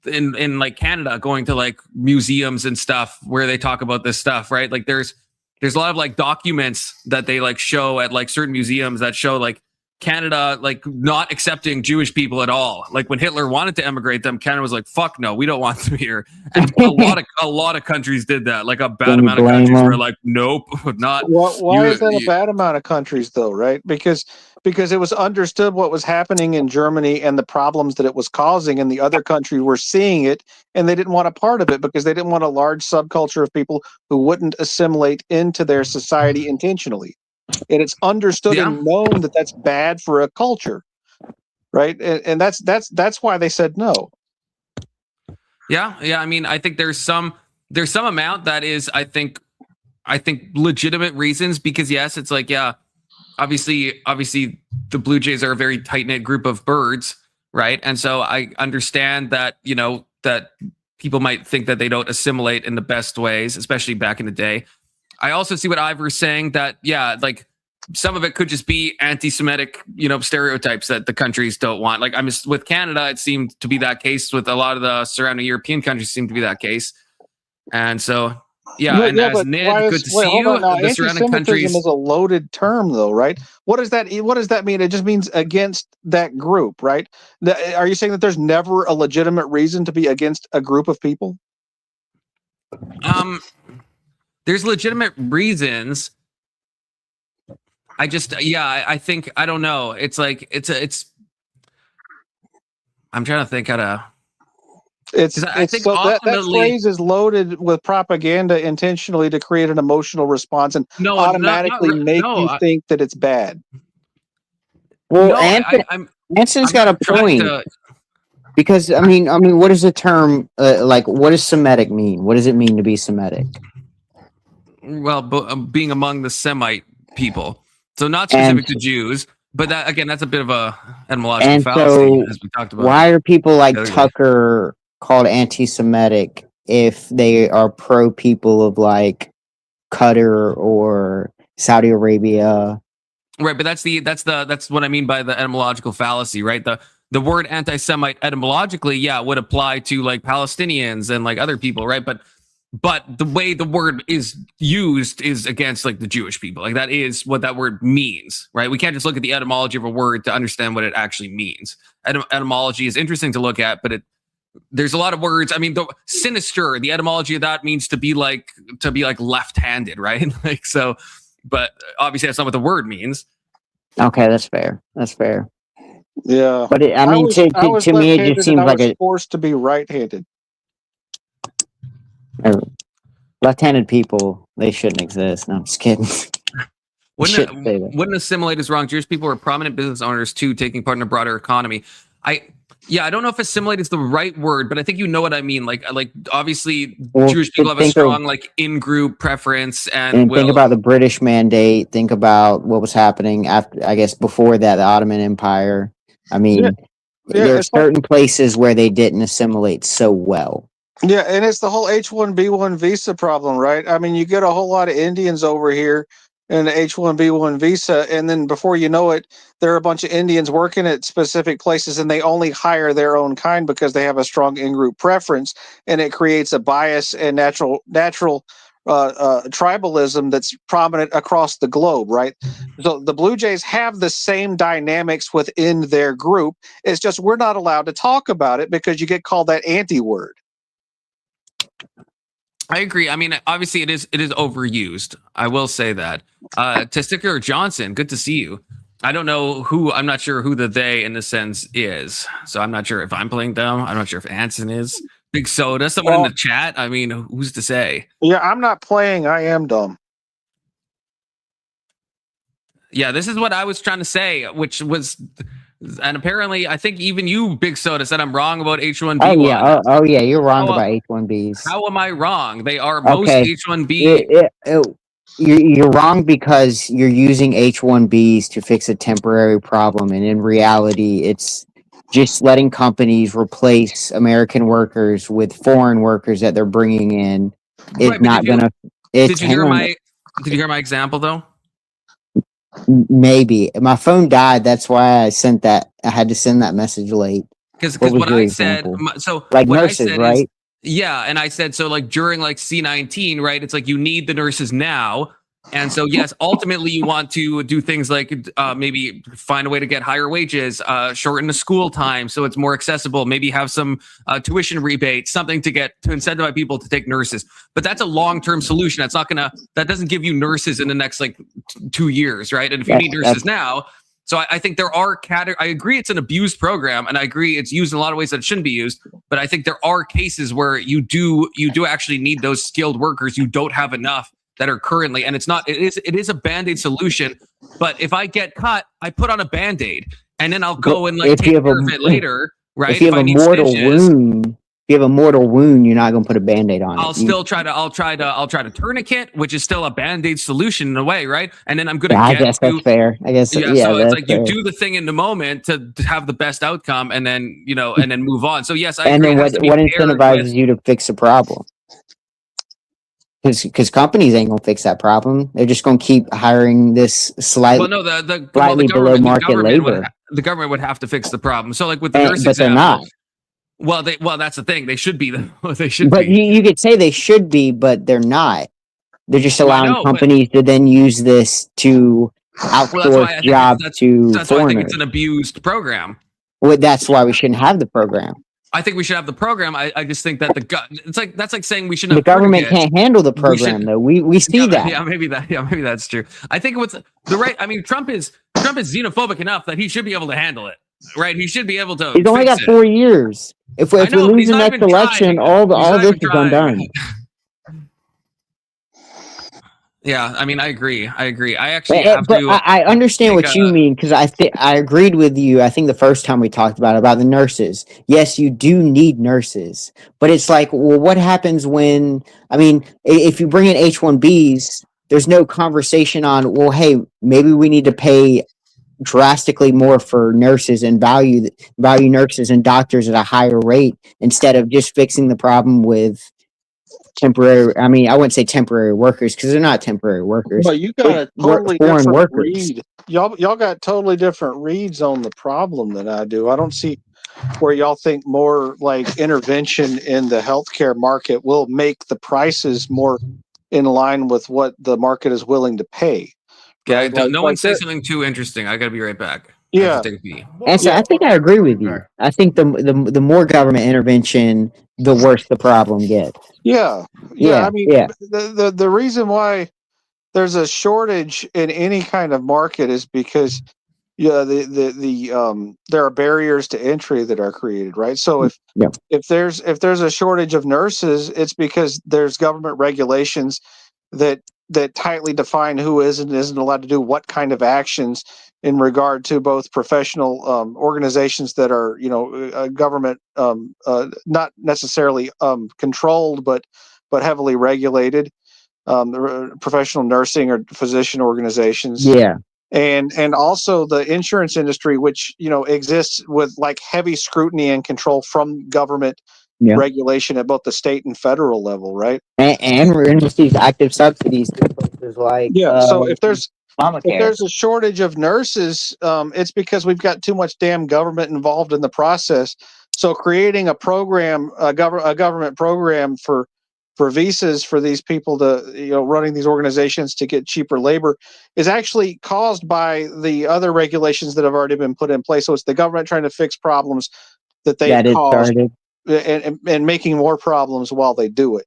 in like Canada, going to like museums and stuff where they talk about this stuff, right? Like there's a lot of like documents that they like show at like certain museums that show like Canada like not accepting Jewish people at all. Like when Hitler wanted to emigrate them, Canada was like, "Fuck no, we don't want them here." And a lot of countries did that. Like a bad amount of countries were like, "Nope, not." Why is that a bad amount of countries though? Right? Because it was understood what was happening in Germany and the problems that it was causing, and the other countries were seeing it, and they didn't want a part of it because they didn't want a large subculture of people who wouldn't assimilate into their society intentionally. And it's understood and known that that's bad for a culture. right? And that's why they said no. Yeah. I mean, I think there's some amount that is, I think legitimate reasons, because yes, it's like, yeah, obviously the Blue Jays are a very tight knit group of birds, right? And so I understand that, that people might think that they don't assimilate in the best ways, especially back in the day. I also see what Ivor's saying, that, yeah, like some of it could just be anti-Semitic, stereotypes that the countries don't want. Like, with Canada, it seemed to be that case. With a lot of the surrounding European countries, seemed to be that case. And so, yeah, and as Ned, good to see you. The surrounding countries is a loaded term, though, right? What does that mean? It just means against that group, right? Are you saying that there's never a legitimate reason to be against a group of people? There's legitimate reasons. I think, I don't know. It's like, I'm trying to think how to. I think so that phrase is loaded with propaganda intentionally to create an emotional response and automatically make you think that it's bad. Well, Anson's got a point. Because I mean, what is the term? What does Semitic mean? What does it mean to be Semitic? Well, being among the Semite people, so not specific to Jews, but that, again, that's a bit of a etymological fallacy, as we talked about. Why are people like Tucker called anti-Semitic if they are pro people of like Qatar or Saudi Arabia? Right, but that's what I mean by the etymological fallacy, right? The word anti-Semite etymologically, yeah, would apply to like Palestinians and like other people, right? But the way the word is used is against like the Jewish people. Like, that is what that word means, right? We can't just look at the etymology of a word to understand what it actually means. Etymology is interesting to look at, but there's a lot of words. I mean, the sinister, the etymology of that means to be like left-handed, right? Like, so, but obviously that's not what the word means. Okay, that's fair. Yeah, but to me, it just seems like a forced to be right-handed. Left-handed people, they shouldn't exist. No, I'm just kidding. Wouldn't assimilate is wrong. Jewish people are prominent business owners too, taking part in a broader economy. I don't know if assimilate is the right word, but I think you know what I mean. Like obviously, Jewish people have a strong like in-group preference, and think about the British Mandate. Think about what was happening after, I guess, before that, the Ottoman Empire. I mean, there are certain places where they didn't assimilate so well. Yeah, and it's the whole H-1B1 visa problem, right? I mean, you get a whole lot of Indians over here in the H-1B1 visa, and then before you know it, there are a bunch of Indians working at specific places, and they only hire their own kind because they have a strong in-group preference, and it creates a bias and natural tribalism that's prominent across the globe, right? So the Blue Jays have the same dynamics within their group. It's just we're not allowed to talk about it because you get called that anti-word. I agree. I mean, obviously it is overused. I will say that. Testicular Johnson, good to see you. I'm not sure who the they in the sense is. So I'm not sure if I'm playing dumb. I'm not sure if Anson is. Big Soda, someone in the chat. I mean, who's to say? Yeah, I'm not playing. I am dumb. Yeah, this is what I was trying to say, which was, and apparently, I think even you, Big Soda, said I'm wrong about H1B1. Oh yeah, you're wrong about H1Bs. How am I wrong? They are most H1B. You're wrong because you're using H1Bs to fix a temporary problem, and in reality, it's just letting companies replace American workers with foreign workers that they're bringing in. It's not gonna. Did you hear my example though? Maybe my phone died. That's why I sent that. I had to send that message late. Because what I said, so like nurses, right? Yeah, and I said so like during like C19, right? It's like you need the nurses now, and so yes, ultimately you want to do things like maybe find a way to get higher wages, shorten the school time so it's more accessible, maybe have some tuition rebates, something to incentivize people to take nurses. But that's a long-term solution. That doesn't give you nurses in the next like 2 years, right? And if you need nurses now. So I think there are I agree it's an abused program, and I agree it's used in a lot of ways that it shouldn't be used. But I think there are cases where you do actually need those skilled workers. You don't have enough that are currently, and it is a Band-Aid solution. But if I get cut, I put on a Band-Aid. and then I'll go and like if take you have care of it later, right? if you have I a need mortal stitches, wound, if you have a mortal wound, you're not going to put a band-aid on I'll it. still try to tourniquet, which is still a band-aid solution in a way, right? And then I'm gonna Yeah, I get guess that's to fair. I guess yeah. yeah, So it's that's like you fair. do the thing in the moment to have the best outcome, and then and then move on. So yes, I And agree. then It has to be what paired incentivizes with. you to fix the problem? Because companies ain't gonna fix that problem. They're just gonna keep hiring this Well, no, slightly below market labor. the government would have to fix the problem. So like with the nurse But they're example, not. well that's the thing. They should be they should But be. you could say they should be, but they're not. They're just Well, I allowing know, but companies to then use this to well, that's outsource why I think jobs to that's why I think it's foreigners. an abused program. Well, that's why we shouldn't have the program. I think we should have the program. I just think that that's like saying we shouldn't The have government tourniquets. can't handle the We program, should, though. We see that. yeah, maybe that's true. I think what's the right. I mean, Trump is xenophobic enough that he should be able to handle it, right? He should be able to. He's only got 4 years. If we know, but lose he's the not next even election, trying. all He's not this even is trying. undone. Yeah, I mean, I agree. I actually have But to. I understand take what you mean, because I agreed with you. I think the first time we talked about the nurses. Yes, you do need nurses, but it's like, well, what happens when? I mean, if you bring in H-1Bs, there's no conversation on, well, hey, maybe we need to pay drastically more for nurses and value nurses and doctors at a higher rate instead of just fixing the problem with temporary. I mean, I wouldn't say temporary workers because they're not temporary workers. But you got a totally Foreign different workers. read. Y'all got totally different reads on the problem than I do. I don't see where y'all think more like intervention in the healthcare market will make the prices more in line with what the market is willing to pay. Yeah, Right? no one say something too interesting. I gotta be right back. I Yeah. have to take a pee. And so I think I agree with you. I think the more government intervention, the worse the problem gets. Yeah. I mean, the reason why there's a shortage in any kind of market is because there are barriers to entry that are created, right? So if there's a shortage of nurses, it's because there's government regulations that tightly define who is and isn't allowed to do what kind of actions in regard to both professional organizations that are government not necessarily controlled but heavily regulated, the professional nursing or physician organizations. Yeah. And also the insurance industry, which exists with like heavy scrutiny and control from government regulation at both the state and federal level, right? And we're in with these active subsidies to places like So if there's Obamacare. a shortage of nurses, it's because we've got too much damn government involved in the process. So creating a program, a government program for visas for these people to, running these organizations to get cheaper labor is actually caused by the other regulations that have already been put in place. So it's the government trying to fix problems that they caused and making more problems while they do it.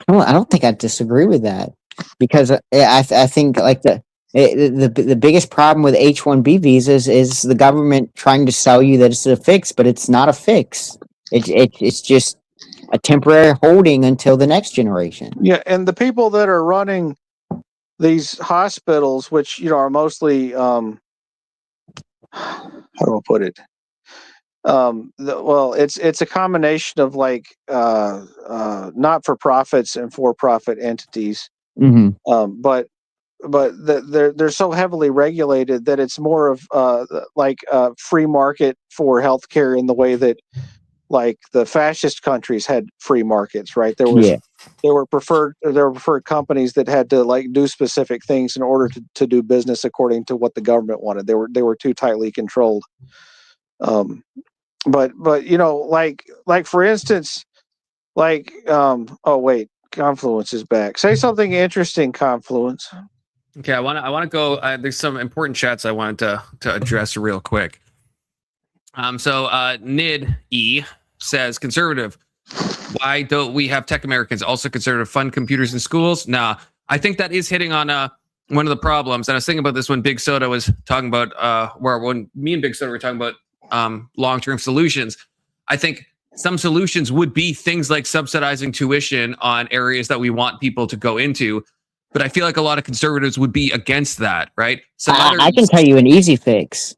Well, I don't think I disagree with that, because I think like the biggest problem with H-1B visas is the government trying to sell you that it's a fix, but it's not a fix. It's just a temporary holding until the next generation. Yeah, and the people that are running these hospitals, which are mostly how do I put it? It's a combination of like not for profits and for profit entities. Mm-hmm. But they're so heavily regulated that it's more of like a free market for healthcare in the way that like the fascist countries had free markets, right? There were preferred companies that had to like do specific things in order to do business according to what the government wanted. They were too tightly controlled. But like for instance, like oh wait, Confluence is back. Say something interesting, Confluence. Okay, I want to go. There's some important chats I wanted to address real quick. So Nid E says, conservative, why don't we have tech Americans also conservative fund computers in schools? Nah, I think that is hitting on one of the problems. And I was thinking about this when Big Soda was talking about when me and Big Soda were talking about long-term solutions. I think some solutions would be things like subsidizing tuition on areas that we want people to go into. But I feel like a lot of conservatives would be against that, right? I can tell you an easy fix.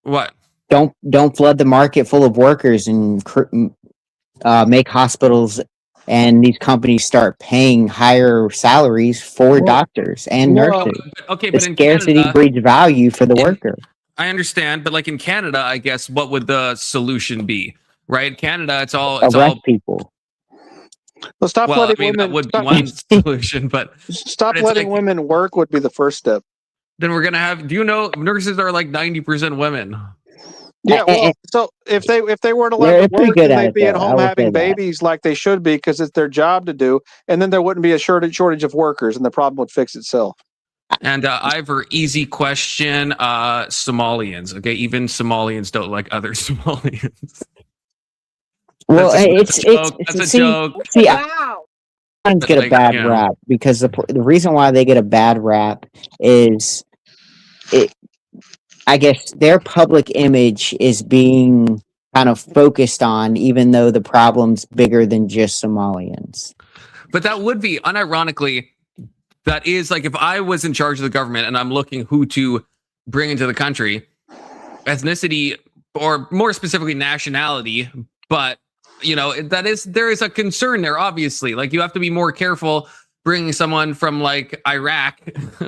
What? Don't flood the market full of workers and make hospitals and these companies start paying higher salaries for doctors and nurses. Okay, the but in scarcity Canada, breeds value for the worker. I understand, but like in Canada, I guess what would the solution be? Right? Canada, it's all people. Well, stop well, I letting mean, women. that would be one solution, but Stop but it's letting like, women work would be the first step. then we're gonna have. Do you know nurses are like 90% women? Yeah, well, so if they weren't allowed They're to pretty work, good then at they'd it, be at though. I home will having say that. babies like they should be because it's their job to do, and then there wouldn't be a shortage of workers, and the problem would fix itself. And Ivor, easy question. Somalians, okay? Even Somalians don't like other Somalians. Well, That's a joke. That's a joke. See, Somalians get a bad rap because the reason why they get a bad rap is I guess their public image is being kind of focused on, even though the problem's bigger than just Somalians. But that would be, unironically, that is like if I was in charge of the government and I'm looking who to bring into the country, ethnicity, or more specifically nationality, but there is a concern there, obviously. Like, you have to be more careful bringing someone from like Iraq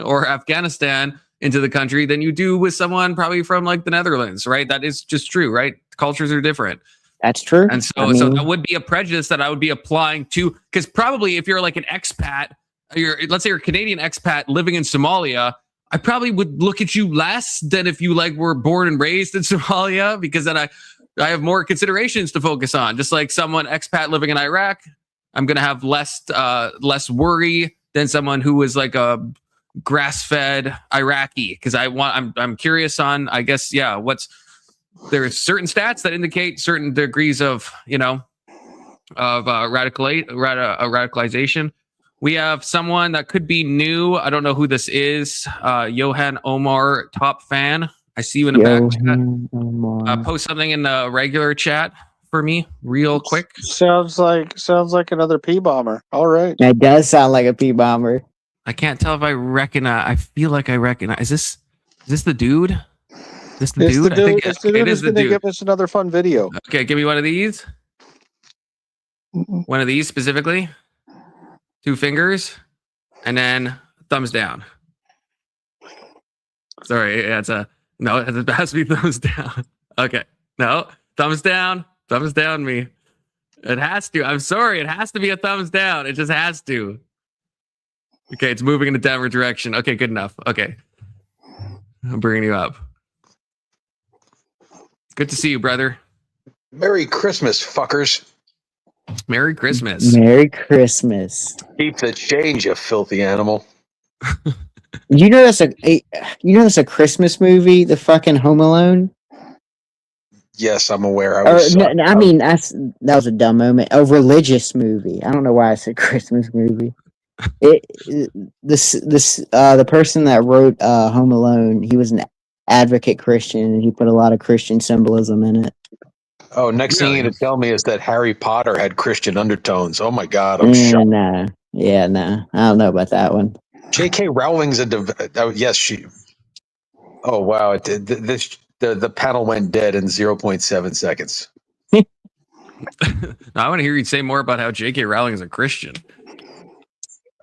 or Afghanistan into the country than you do with someone probably from like the Netherlands, right? That is just true, right? Cultures are different. That's true. And so that would be a prejudice that I would be applying to, because probably if you're like an expat, let's say you're a Canadian expat living in Somalia, I probably would look at you less than if you like were born and raised in Somalia, because then I have more considerations to focus on. Just like someone expat living in Iraq, I'm going to have less worry than someone who was like a grass-fed Iraqi, because I'm curious on, I guess, there's certain stats that indicate certain degrees of radicalization. We have someone that could be new. I don't know who this is. Johan Omar, top fan. I see you in the back chat. Post something in the regular chat for me real quick. Sounds like another P bomber. All right. That does sound like a P bomber. I can't tell if I recognize. I feel like I recognize. Is this the dude? Is this the dude? I think it is the dude. Give us another fun video. Okay, give me one of these. One of these specifically. 2 fingers, and then thumbs down. Sorry, it has to be thumbs down. Okay, no, thumbs down me. It has to. I'm sorry, it has to be a thumbs down. It just has to. Okay, it's moving in a downward direction. Okay, good enough. Okay, I'm bringing you up. Good to see you, brother. Merry Christmas, fuckers. Merry Christmas. Merry Christmas. Keep the change, you filthy animal. You know that's a Christmas movie, the fucking Home Alone? Yes, I'm aware. That was a dumb moment. A religious movie. I don't know why I said Christmas movie. The person that wrote Home Alone, he was an advocate Christian, and he put a lot of Christian symbolism in it. Oh, next thing you're going to tell me is that Harry Potter had Christian undertones. Oh my God, I'm shocked. No. I don't know about that one. J.K. Rowling's yes, she. Oh wow, the panel went dead in 0.7 seconds. Now, I want to hear you say more about how J.K. Rowling is a Christian.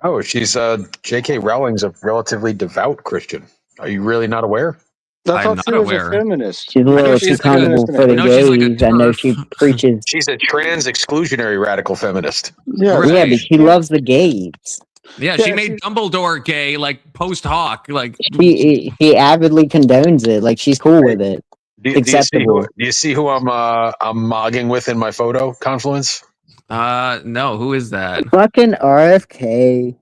Oh, she's J.K. Rowling's a relatively devout Christian. Are you really not aware? I thought she was a feminist. She's a little too comfortable for the gays. I know she preaches. She's a trans exclusionary radical feminist. Yeah, but she loves the gays. Yeah, she made Dumbledore gay, like post hoc. Like she avidly condones it. Like, she's cool with it. Do you see who I'm mogging with in my photo, Confluence? No. Who is that? Fucking RFK.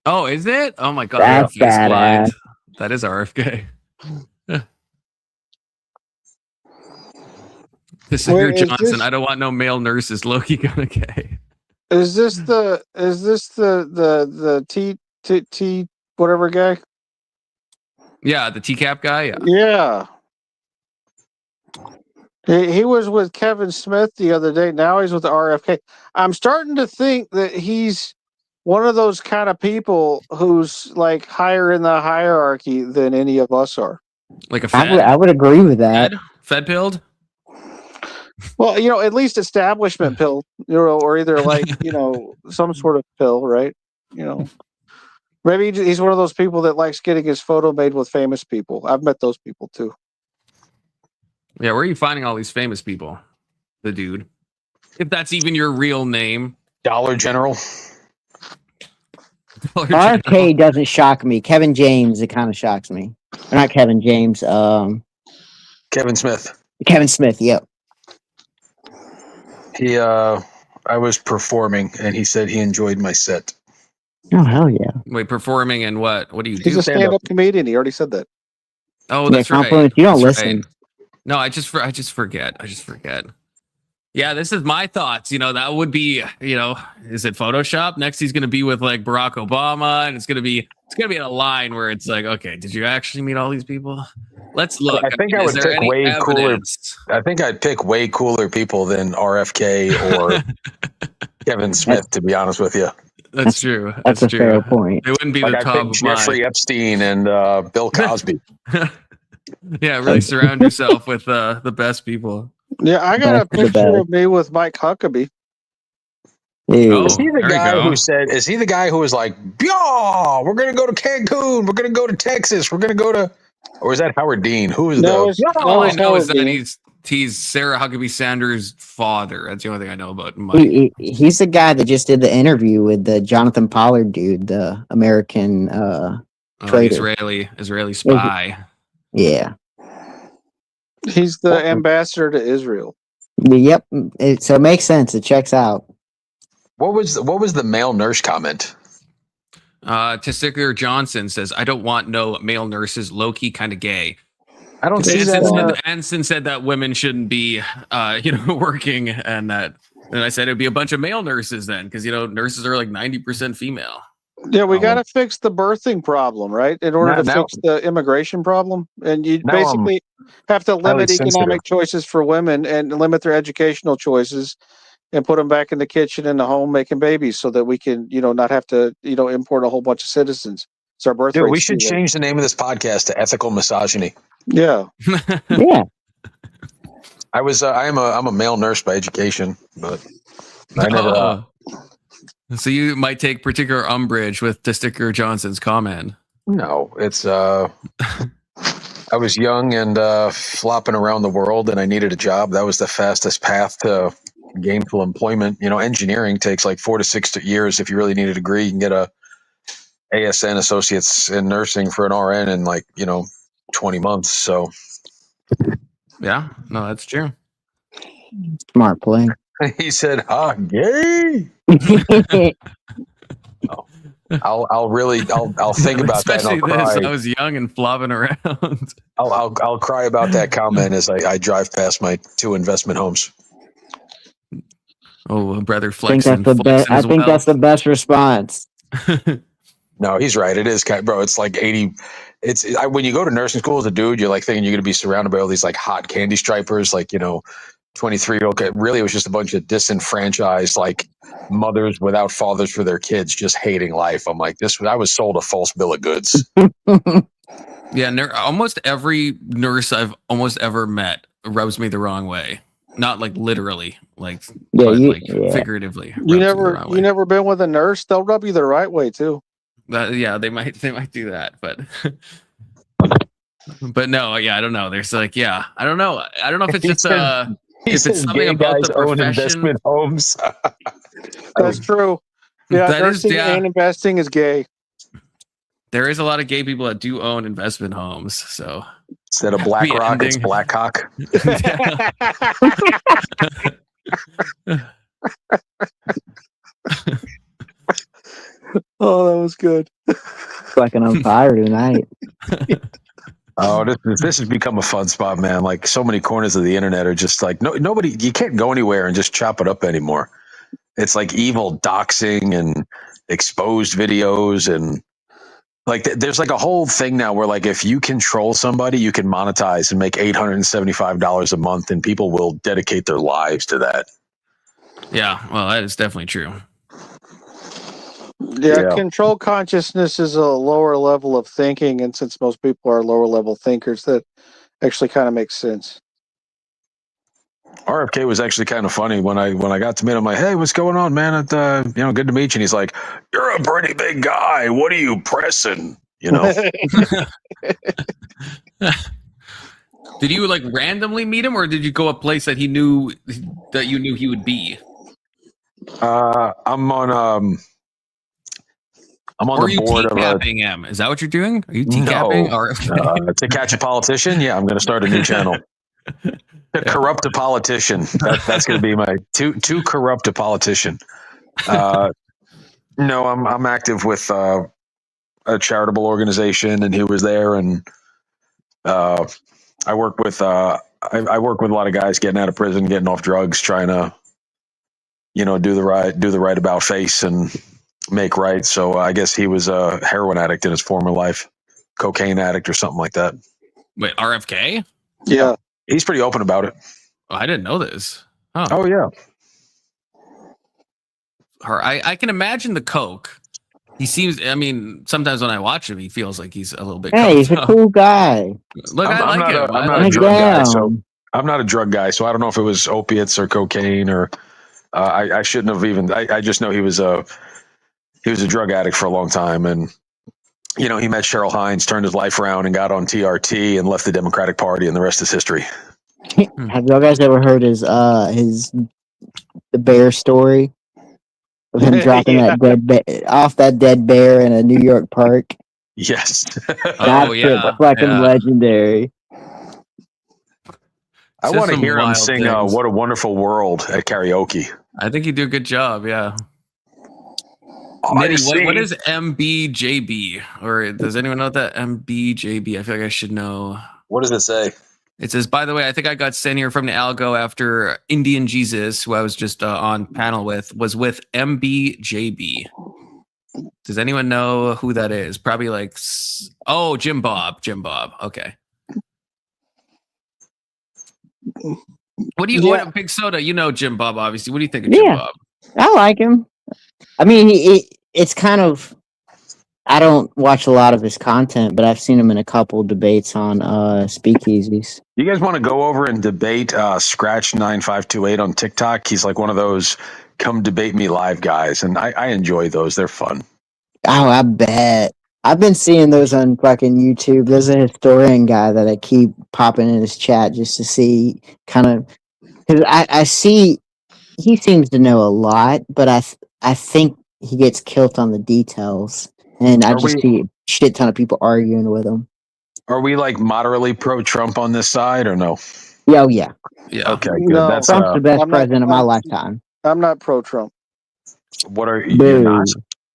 Oh, is it? Oh my God, that's badass. That is RFK. Senator Johnson, I don't want no male nurses. Loki gonna gay. Is this the T whatever guy? Yeah, the TCAP guy. Yeah. He was with Kevin Smith the other day. Now he's with the RFK. I'm starting to think that he's one of those kind of people who's like higher in the hierarchy than any of us are. Like a Fed? I would agree with that. Fed pilled? Well, at least establishment pill, or either like, some sort of pill, right? Maybe he's one of those people that likes getting his photo made with famous people. I've met those people too. Yeah, where are you finding all these famous people? The dude. If that's even your real name. Dollar General. RFK doesn't shock me. Kevin James, it kind of shocks me. Or not Kevin James. Kevin Smith. Kevin Smith. Yep. I was performing, and he said he enjoyed my set. Oh hell yeah! Wait, performing and what? What do you do? He's a stand-up comedian. He already said that. Oh, that's right. You don't That's listen. right. No, I just forget. Yeah, this is my thoughts. That would be, is it Photoshop? Next, he's going to be with like Barack Obama, and it's going to be in a line where it's like, okay, did you actually meet all these people? Let's look. I think I would pick way cooler. I think I'd pick way cooler people than RFK or Kevin Smith. To be honest with you, that's true. That's a fair point. It wouldn't be like the I top picked of Jeffrey Epstein and Bill Cosby. Yeah, really surround yourself with the best people. Yeah, I got a picture of me with Mike Huckabee. Is he the guy who said? Is he the guy who was like, "Yeah, we're gonna go to Cancun. We're gonna go to Texas. We're gonna go to," or is that Howard Dean? Who is All I know is that he's Sarah Huckabee Sanders' father. That's the only thing I know about Mike. He's the guy that just did the interview with the Jonathan Pollard dude, the American traitor. Israeli spy. Yeah. He's the ambassador to Israel. Yep. So it makes sense. It checks out. What was the male nurse comment? Testicular Johnson says, "I don't want no male nurses. Low key, kind of gay." I don't think so. Anson said that women shouldn't be, working, and I said it'd be a bunch of male nurses then, because nurses are like 90% female. Yeah, we got to fix the birthing problem, right? In order to fix the immigration problem. And you basically have to limit economic choices for women and limit their educational choices and put them back in the kitchen in the home making babies so that we can, not have to, import a whole bunch of citizens. So our birth rate. We should change the name of this podcast to Ethical Misogyny. Yeah. Yeah. I'm a male nurse by education, but I never. So you might take particular umbrage with Testicular Johnson's comment. No, it's I was young and flopping around the world, and I needed a job. That was the fastest path to gainful employment. Engineering takes like 4 to 6 years. If you really need a degree, you can get a ASN associates in nursing for an RN in 20 months. So yeah, no, that's true. Smart play. He said, gay." I'll think about that. And I'll cry. I was young and flopping around. I'll cry about that comment as I drive past my 2 investment homes. Oh, brother I flexing. think that's the best response. No, he's right. It is bro. It's like 80. When you go to nursing school as a dude, you're like thinking you're going to be surrounded by all these like hot candy stripers, 23-year-old. Really, it was just a bunch of disenfranchised mothers without fathers for their kids, just hating life. I'm like, I was sold a false bill of goods. Yeah, almost every nurse I've almost ever met rubs me the wrong way. Not literally, figuratively. You never been with a nurse? They'll rub you the right way too. Yeah, they might do that, but no, yeah, I don't know. There's I don't know. I don't know if it's just if it's something about the profession. Investment homes. That's true. Yeah, nursing and investing is gay. There is a lot of gay people that do own investment homes. So instead of BlackRock, it's Blackhawk. Oh, that was good. Fucking on fire tonight. Oh, this has become a fun spot, man. So many corners of the internet are just nobody. You can't go anywhere and just chop it up anymore. It's evil doxing and exposed videos and there's a whole thing now where if you control somebody, you can monetize and make $875 a month, and people will dedicate their lives to that. Yeah, well, that is definitely true. Yeah, control consciousness is a lower level of thinking, and since most people are lower level thinkers, that actually kind of makes sense. RFK was actually kind of funny when I got to meet him. I'm like, hey, what's going on, man? Good to meet you. And he's like, you're a pretty big guy. What are you pressing? You know. Did you like randomly meet him, or did you go a place that you knew he would be? I'm on Or are the you board of a. TCAPing him? Is that what you're doing? Are you TCAPing? No, to catch a politician? Yeah, I'm going to start a new channel. To corrupt a politician. That's going to be my to corrupt a politician. No, I'm active with a charitable organization, and he was there, and I work with I work with a lot of guys getting out of prison, getting off drugs, trying to do the right about face and make right. So I guess he was a heroin addict in his former life, cocaine addict or something like that. Wait, RFK? Yeah, he's pretty open about it. Oh, I didn't know this. Huh. Oh yeah. I can imagine the coke. He seems. I mean, sometimes when I watch him, he feels like he's a little bit. Hey, he's a cool guy. Look, I like him. I'm not a drug guy, so I'm not a drug guy. So I don't know if it was opiates or cocaine or I shouldn't have even. I just know he was a drug addict for a long time, and he met Cheryl Hines, turned his life around, and got on TRT and left the Democratic Party, and the rest is history. Have y'all guys ever heard the bear story of him dropping that off that dead bear in a New York park? Yes. That's fucking legendary. I want to hear him sing "What a Wonderful World" at karaoke. I think he'd do a good job. Yeah. Nitty, what is MBJB? Or does anyone know that MBJB? I feel like I should know. What does it say? It says, by the way, I think I got sent here from the algo after Indian Jesus, who I was just on panel with, was with MBJB. Does anyone know who that is? Probably like, Jim Bob. Okay. What do you want, Big Soda? You know Jim Bob, obviously. What do you think of Jim Bob? I like him. I mean, it's kind of. I don't watch a lot of his content, but I've seen him in a couple debates on speakeasies. You guys want to go over and debate Scratch9528 on TikTok? He's like one of those come debate me live guys, and I enjoy those. They're fun. Oh, I bet. I've been seeing those on fucking YouTube. There's a historian guy that I keep popping in his chat just to see kind of, because I see he seems to know a lot, but I think he gets killed on the details, and I just see a shit ton of people arguing with him. Are we like moderately pro-Trump on this side or no? Yeah, yeah. Okay, good. No, That's Trump's the best president of my lifetime. I'm not pro-Trump. What are you not?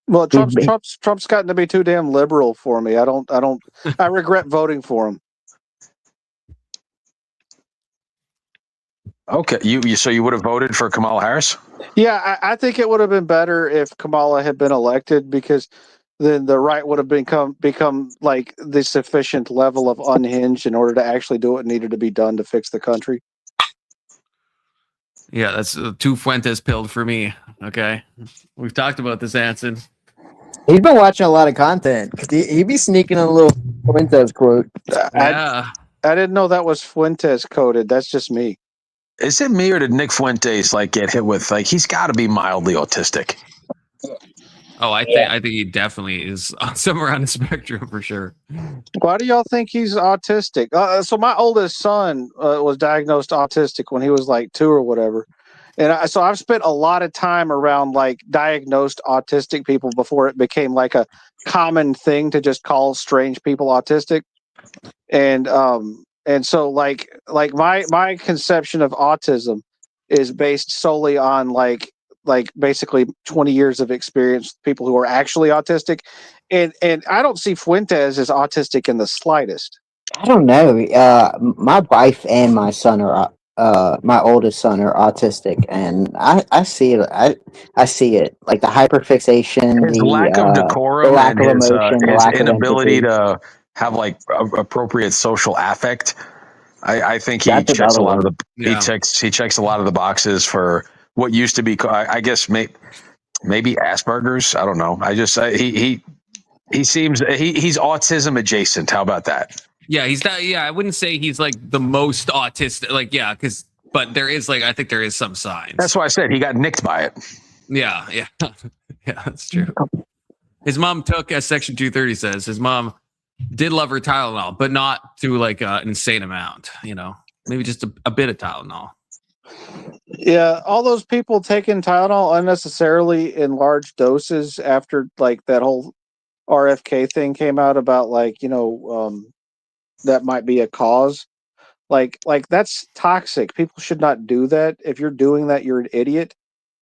Well, Trump's gotten to be too damn liberal for me. I regret voting for him. Okay, so you would have voted for Kamala Harris? Yeah, I think it would have been better if Kamala had been elected, because then the right would have become like the sufficient level of unhinged in order to actually do what needed to be done to fix the country. Yeah, that's two Fuentes pilled for me. Okay, we've talked about this, Anson. He's been watching a lot of content. He be sneaking a little Fuentes quote. Yeah, I didn't know that was Fuentes coded. That's just me. Is it me or did Nick Fuentes get hit with he's got to be mildly autistic? Oh, I think he definitely is somewhere on the spectrum for sure. Why do y'all think he's autistic? So my oldest son was diagnosed autistic when he was like 2 or whatever. And so I've spent a lot of time around like diagnosed autistic people before it became like a common thing to just call strange people autistic. And so like my conception of autism is based solely on like basically 20 years of experience with people who are actually autistic. And I don't see Fuentes as autistic in the slightest. I don't know. My wife and my son are my oldest son are autistic, and I see it. I see it, like the hyperfixation, His the lack of decorum, the lack and of emotion, the his lack inability of empathy. to have like appropriate social affect. I think he That's checks a another lot of one. the he checks a lot of the boxes for what used to be. I guess Maybe Asperger's. I don't know. He seems he's autism adjacent. How about that? Yeah, he's not. Yeah, I wouldn't say he's like the most autistic. Like, yeah, but there is like I think there is some signs. That's why I said he got nicked by it. Yeah, yeah, yeah. That's true. His mom took, as Section 230 says, his mom did love her Tylenol, but not to like an insane amount. You know, maybe just a bit of Tylenol. Yeah, all those people taking Tylenol unnecessarily in large doses after like that whole RFK thing came out about like, you know, that might be a cause. Like that's toxic. People should not do that. If you're doing that, you're an idiot.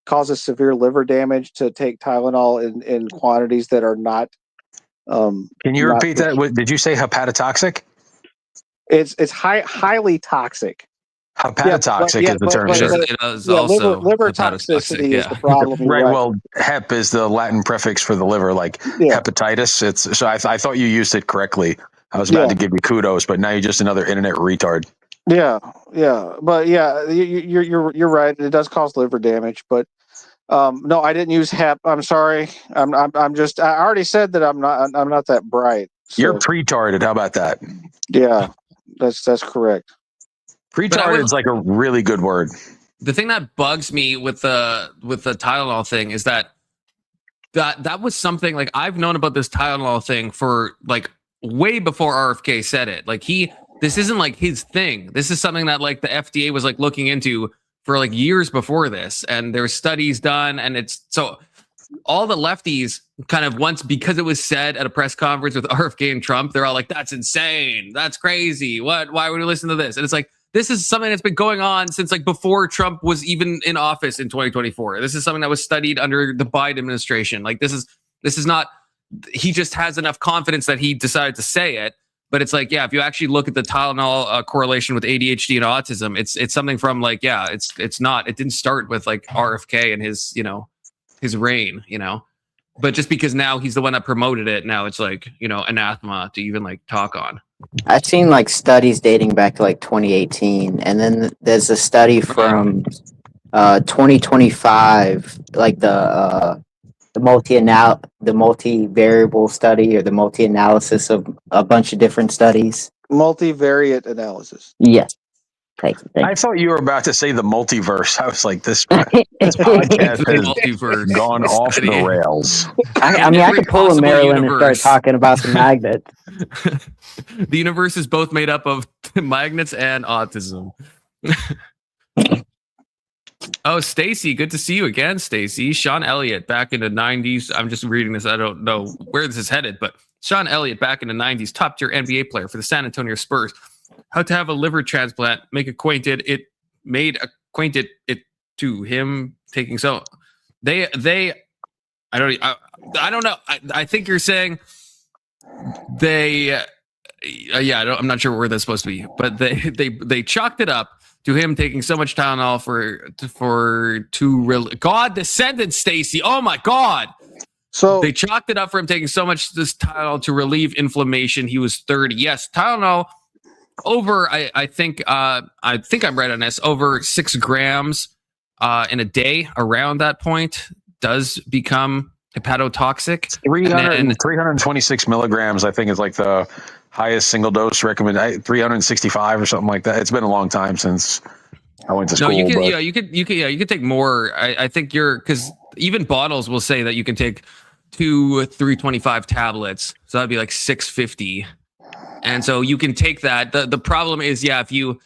Causes severe liver damage to take Tylenol in quantities that are not. Can you repeat that? Did you say hepatotoxic? It's highly toxic. Hepatotoxic is the term. It is also liver toxicity is the problem. Right. Well, hep is the Latin prefix for the liver, like hepatitis. It's so I thought you used it correctly. I was about to give you kudos, but now you're just another internet retard. Yeah, but yeah, you're right. It does cause liver damage, but no, I didn't use hep. I'm sorry. I'm just. I already said that I'm not that bright. So. You're pretarded. How about that? Yeah, that's correct. Pretarded is like a really good word. The thing that bugs me with the Tylenol thing is that was something like I've known about this Tylenol thing for like way before RFK said it. Like this isn't like his thing. This is something that like the FDA was like looking into for like years before this, and there's studies done, and it's so all the lefties kind of once because it was said at a press conference with RFK and Trump, they're all like, "That's insane. That's crazy. What? Why would we listen to this?" And it's like this is something that's been going on since like before Trump was even in office in 2024. This is something that was studied under the Biden administration. Like this is not. He just has enough confidence that he decided to say it. But it's like, yeah, if you actually look at the Tylenol correlation with ADHD and autism, it's something from like, yeah, it's not. It didn't start with like RFK and his, you know, his reign, you know. But just because now he's the one that promoted it, now it's like, you know, anathema to even like talk on. I've seen like studies dating back to like 2018, and then there's a study from 2025, like the multivariable study or the multi-analysis of a bunch of different studies. Multivariate analysis. Yes. Thank you. I thought you were about to say the multiverse. I was like, this podcast has gone off the rails. I mean, I could pull a Maryland and start talking about the magnets. The universe is both made up of magnets and autism. Oh, Stacy, good to see you again, Stacy. Sean Elliott back in the 90s. I'm just reading this. I don't know where this is headed, but Sean Elliott back in the 90s, top tier NBA player for the San Antonio Spurs. How to have a liver transplant, made acquainted it to him taking so they I don't know. I think you're saying they I'm not sure where that's supposed to be, but they chalked it up to him taking so much Tylenol God descended, Stacy. Oh my God. So they chalked it up for him taking so much this Tylenol to relieve inflammation. He was 30. Yes, Tylenol over. I think I'm right on this. Over 6 grams in a day. Around that point, does become hepatotoxic. 326 milligrams, I think, is like the highest single dose recommended. 365 or something like that. It's been a long time since I went to school. No, you could take more. I think because even bottles will say that you can take 2 325 tablets, so that'd be like 650, and so you can take that. The problem is, if you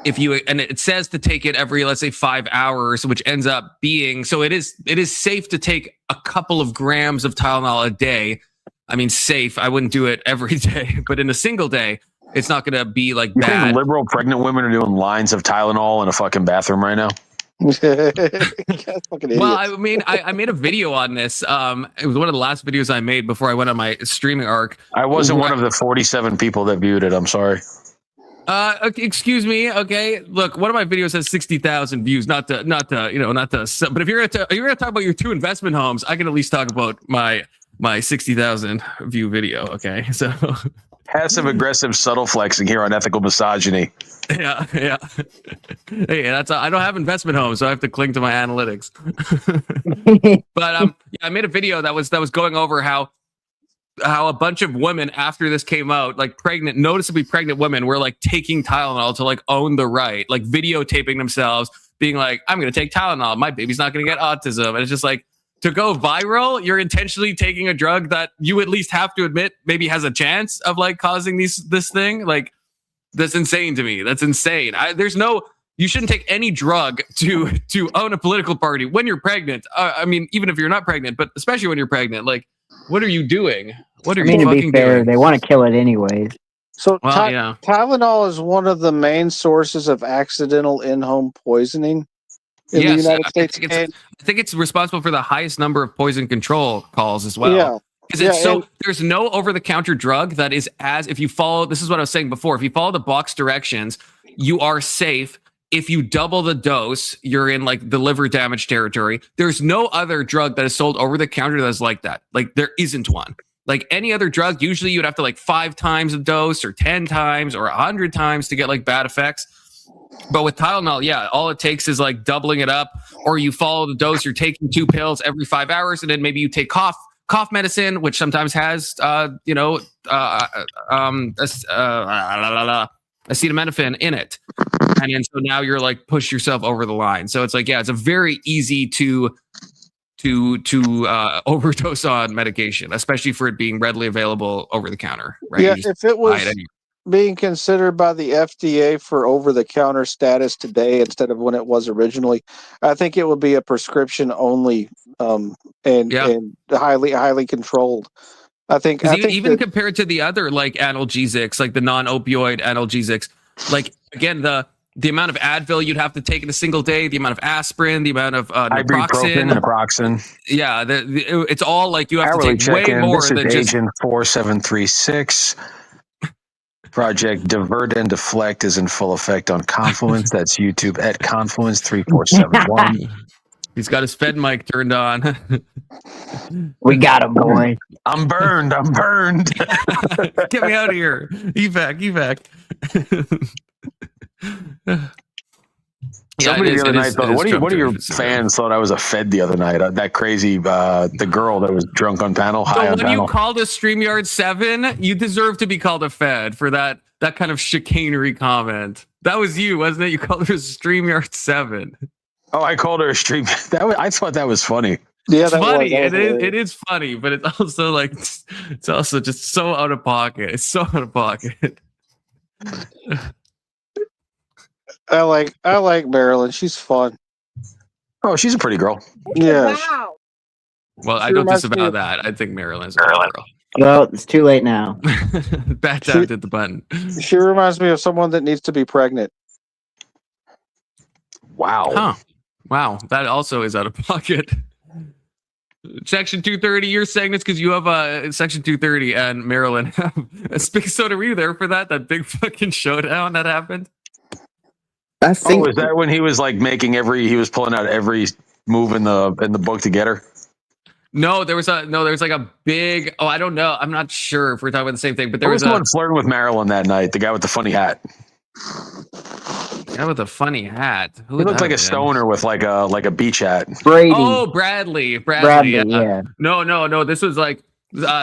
and it says to take it every, let's say, 5 hours, which ends up being, so it is safe to take a couple of grams of Tylenol a day. I mean, safe. I wouldn't do it every day, but in a single day, it's not going to be like you bad. Think liberal pregnant women are doing lines of Tylenol in a fucking bathroom right now? Well, I mean, I made a video on this. It was one of the last videos I made before I went on my streaming arc. I wasn't one of the 47 people that viewed it. I'm sorry. Excuse me. Okay, look, one of my videos has 60,000 views. Not to. But if you're gonna talk about your 2 investment homes, I can at least talk about my 60,000 view video. Okay, so Passive aggressive subtle flexing here on ethical misogyny. Yeah. Hey, that's I don't have investment homes, so I have to cling to my analytics. But yeah, I made a video that was going over how a bunch of women after this came out, like noticeably pregnant women, were like taking Tylenol to like own the right, like videotaping themselves, being like, "I'm going to take Tylenol. My baby's not going to get autism." And it's just like, to go viral, you're intentionally taking a drug that you at least have to admit maybe has a chance of like causing this thing. Like, that's insane to me. That's insane. You shouldn't take any drug to own a political party when you're pregnant. I mean, even if you're not pregnant, but especially when you're pregnant, like, what are you doing? What are you to be fucking fair, doing? they want to kill it anyways. So yeah. Tylenol is one of the main sources of accidental in-home poisoning in the United States. I think it's responsible for the highest number of poison control calls as well. Yeah. Because there's no over-the-counter drug that is if you follow, this is what I was saying before, if you follow the box directions, you are safe. If you double the dose, you're in like the liver damage territory. There's no other drug that is sold over the counter that's like that. Like, there isn't one. Like any other drug, usually you'd have to like 5 times a dose or 10 times or 100 times to get like bad effects. But with Tylenol, yeah, all it takes is like doubling it up, or you follow the dose. You're taking 2 pills every 5 hours, and then maybe you take cough medicine, which sometimes has acetaminophen in it. And then so now you're like push yourself over the line. So it's like, yeah, it's a very easy to overdose on medication, especially for it being readily available over the counter. Right? Yeah, if it was being considered by the FDA for over-the-counter status today instead of when it was originally, I think it would be a prescription only and highly controlled. I think even compared to the other like analgesics, like the non-opioid analgesics, like again the amount of Advil you'd have to take in a single day, the amount of aspirin, the amount of naproxen. Yeah, it's all like you have Hourly to take way more this than is just Agent 4736. Project Divert and Deflect is in full effect on Confluence. That's YouTube at Confluence 3471. He's got his Fed mic turned on. We got him, boy. I'm burned. Get me out of here. Evac. Somebody the other night thought, what are your fans thought I was a Fed the other night? That crazy, the girl that was drunk on panel, high on panel. When you called a StreamYard 7, you deserve to be called a Fed for that kind of chicanery comment. That was you, wasn't it? You called her a StreamYard 7. Oh, I called her a stream. I thought that was funny. Yeah, it's funny. It is funny, but it's also like it's also just so out of pocket. It's so out of pocket. I like Marilyn. She's fun. Oh, she's a pretty girl. Yeah. Wow. Well, I don't disavow that. I think Marilyn's a girl. Well, it's too late now. Bad tapped at the button. She reminds me of someone that needs to be pregnant. Wow. Huh. Wow. That also is out of pocket. Section 230, your segments, because you have Section 230 and Marilyn have a big soda. Were you there for that big fucking showdown that happened? I think. Was that when he was like he was pulling out every move in the book to get her? No, there was like a big. Oh, I don't know. I'm not sure if we're talking about the same thing, but there was one flirting with Marilyn that night. The guy with the funny hat. The guy with the funny hat. He looked like a stoner with like a beach hat. Brady. Oh, Bradley. Yeah. No. This was like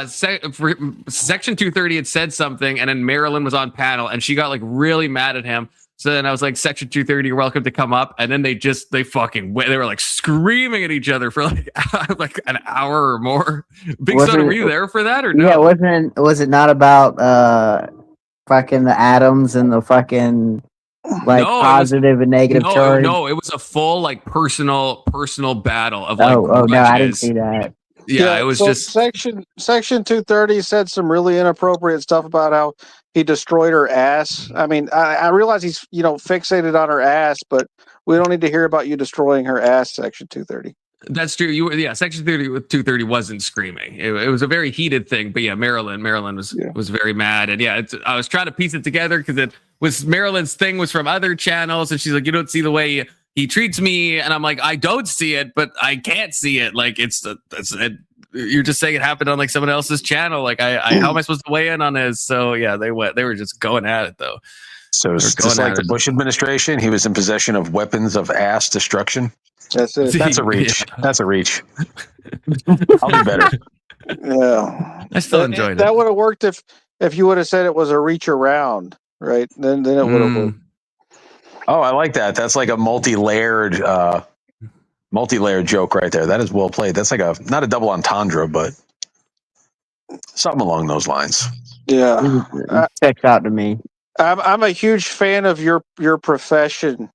Section 230 had said something, and then Marilyn was on panel, and she got like really mad at him. So then I was like, Section 230, you're welcome to come up. And then they were like screaming at each other for like like an hour or more. Big Soda, were you there for that or no? Yeah, was it not about fucking the atoms and the fucking positive and negative charge? No, it was a full like personal battle of like no, I didn't see that. Yeah, it was just Section 230 said some really inappropriate stuff about how he destroyed her ass. I mean, I realize he's fixated on her ass, but we don't need to hear about you destroying her ass. Section 230. That's true. Section 230 wasn't screaming. It was a very heated thing. But yeah, Marilyn was very mad, and yeah, I was trying to piece it together because it was Marilyn's thing was from other channels, and she's like, you don't see the way he treats me, and I'm like, I don't see it, but I can't see it. Like it's you're just saying it happened on like someone else's channel. Like how am I supposed to weigh in on this? So yeah, they were just going at it though. So it's just like the Bush administration. He was in possession of weapons of ass destruction. That's it. That's a reach. Yeah. That's a reach. I'll do better. Yeah, I still enjoyed it. That would have worked if you would have said it was a reach around, right? Then it would have worked. Oh, I like that. That's like a multi-layered joke right there. That is well played. That's like not a double entendre, but something along those lines. Yeah, checks out to me. I'm a huge fan of your profession.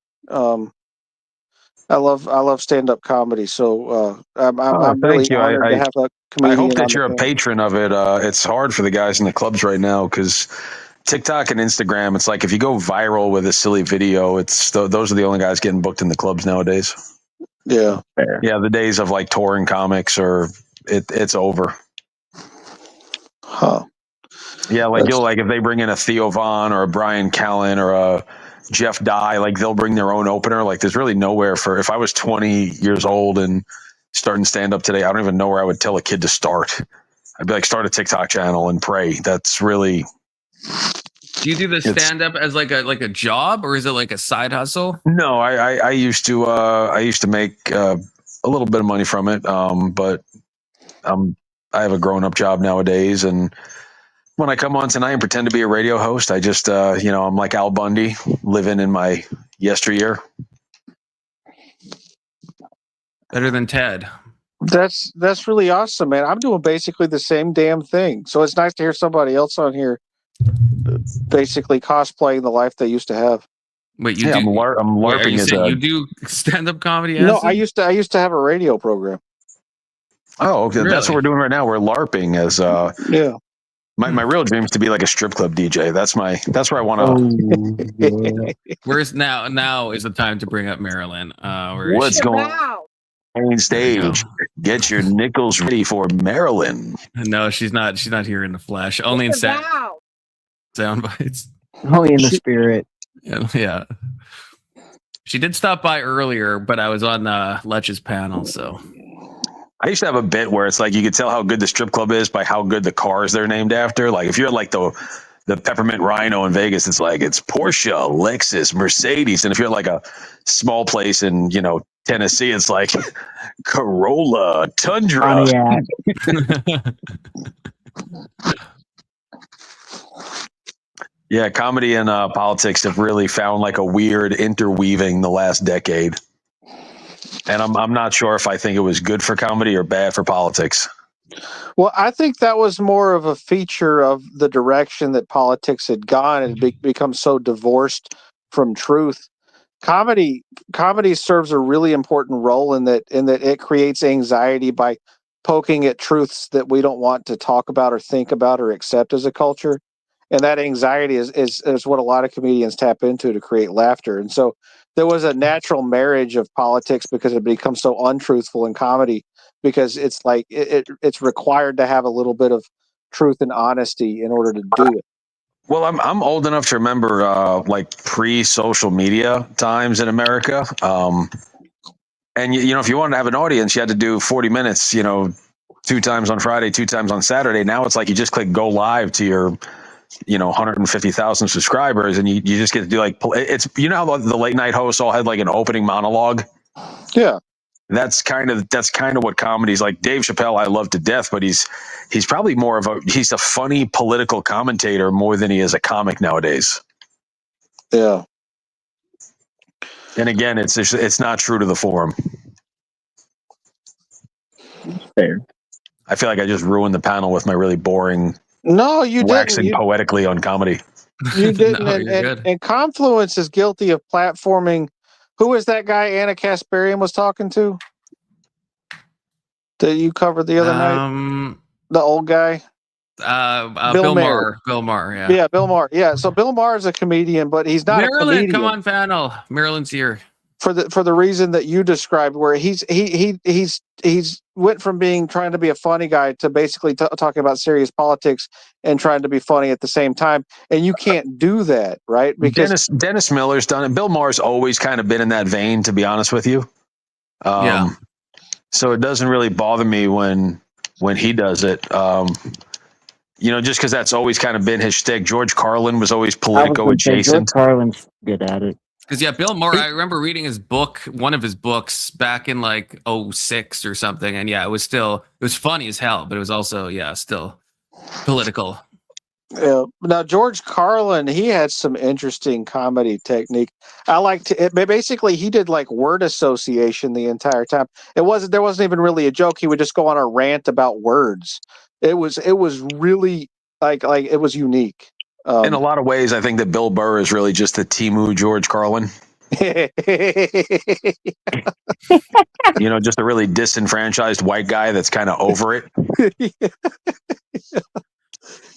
I love stand up comedy, so I'm really thank you. honored to have a comedian. I hope on that the you're a panel. patron of it. It's hard for the guys in the clubs right now because TikTok and Instagram. It's like if you go viral with a silly video, those are the only guys getting booked in the clubs nowadays. Yeah, yeah. The days of like touring comics it's over. Huh. Yeah, like if they bring in a Theo Von or a Brian Callen or a Jeff Dye, like they'll bring their own opener. Like there's really nowhere if I was 20 years old and starting stand up today, I don't even know where I would tell a kid to start. I'd be like, start a TikTok channel and pray. That's really. Do you do the stand up as like a job or is it like a side hustle? No, I used to make a little bit of money from it, but I have a grown up job nowadays, and when I come on tonight and pretend to be a radio host, I just I'm like Al Bundy living in my yesteryear. Better than Ted. That's really awesome, man. I'm doing basically the same damn thing. So it's nice to hear somebody else on here basically cosplaying the life they used to have. Wait, you do? I'm LARPing as you do stand up comedy? No, I used to have a radio program. Oh, okay. Really? That's what we're doing right now. We're LARPing as yeah. My real dream is to be like a strip club DJ. That's where I want to. Where's now is the time to bring up Marilyn. What's going on? Main stage. Get your nickels ready for Marilyn. No, she's not here in the flesh. Only in sound bites. Only in the spirit. Yeah. She did stop by earlier, but I was on Letch's panel, so. I used to have a bit where it's like you could tell how good the strip club is by how good the cars they're named after. Like if you're like the Peppermint Rhino in Vegas, it's like it's Porsche, Lexus, Mercedes, and if you're like a small place in Tennessee, it's like Corolla, Tundra. Yeah, comedy and politics have really found like a weird interweaving the last decade. And I'm not sure if I think it was good for comedy or bad for politics. Well, I think that was more of a feature of the direction that politics had gone and become so divorced from truth. Comedy serves a really important role in that it creates anxiety by poking at truths that we don't want to talk about or think about or accept as a culture. And that anxiety is what a lot of comedians tap into to create laughter. And so there was a natural marriage of politics because it becomes so untruthful in comedy because it's like it's required to have a little bit of truth and honesty in order to do it. Well, I'm old enough to remember like pre-social media times in America. And if you wanted to have an audience, you had to do 40 minutes, 2 times on Friday, 2 times on Saturday. Now it's like you just click go live to your 150,000 subscribers, and you just get to do like it's how the late night hosts all had like an opening monologue. Yeah, that's kind of what comedy's like. Dave Chappelle, I love to death, but he's probably more of he's a funny political commentator more than he is a comic nowadays. Yeah, and again, it's not true to the form. Fair. I feel like I just ruined the panel with my really boring. No, you waxing didn't. Poetically on comedy. You didn't. No, and Confluence is guilty of platforming. Who was that guy Anna Kasparian was talking to? That you covered the other night? The old guy? Bill Maher. Bill Maher, yeah. Yeah, Bill Maher. Yeah, so Bill Maher is a comedian, but he's not Marilyn, a comedian. come on panel. Marilyn's here. For the reason that you described, where he's went from trying to be a funny guy to basically talking about serious politics and trying to be funny at the same time, and you can't do that, right? Because Dennis Miller's done it. Bill Maher's always kind of been in that vein, to be honest with you. Yeah. So it doesn't really bother me when when he does it. Just because that's always kind of been his shtick. George Carlin was always I was Politico going to say George adjacent. Carlin's good at it. Because Bill Maher, I remember reading his book, one of his books back in like 06 or something. And it was funny as hell, but it was also, still political. Yeah. Now George Carlin, he had some interesting comedy technique. I liked it. Basically, he did like word association the entire time. There wasn't even really a joke. He would just go on a rant about words. It was really like it was unique. In a lot of ways, I think that Bill Burr is really just the Timu George Carlin. Just a really disenfranchised white guy that's kind of over it.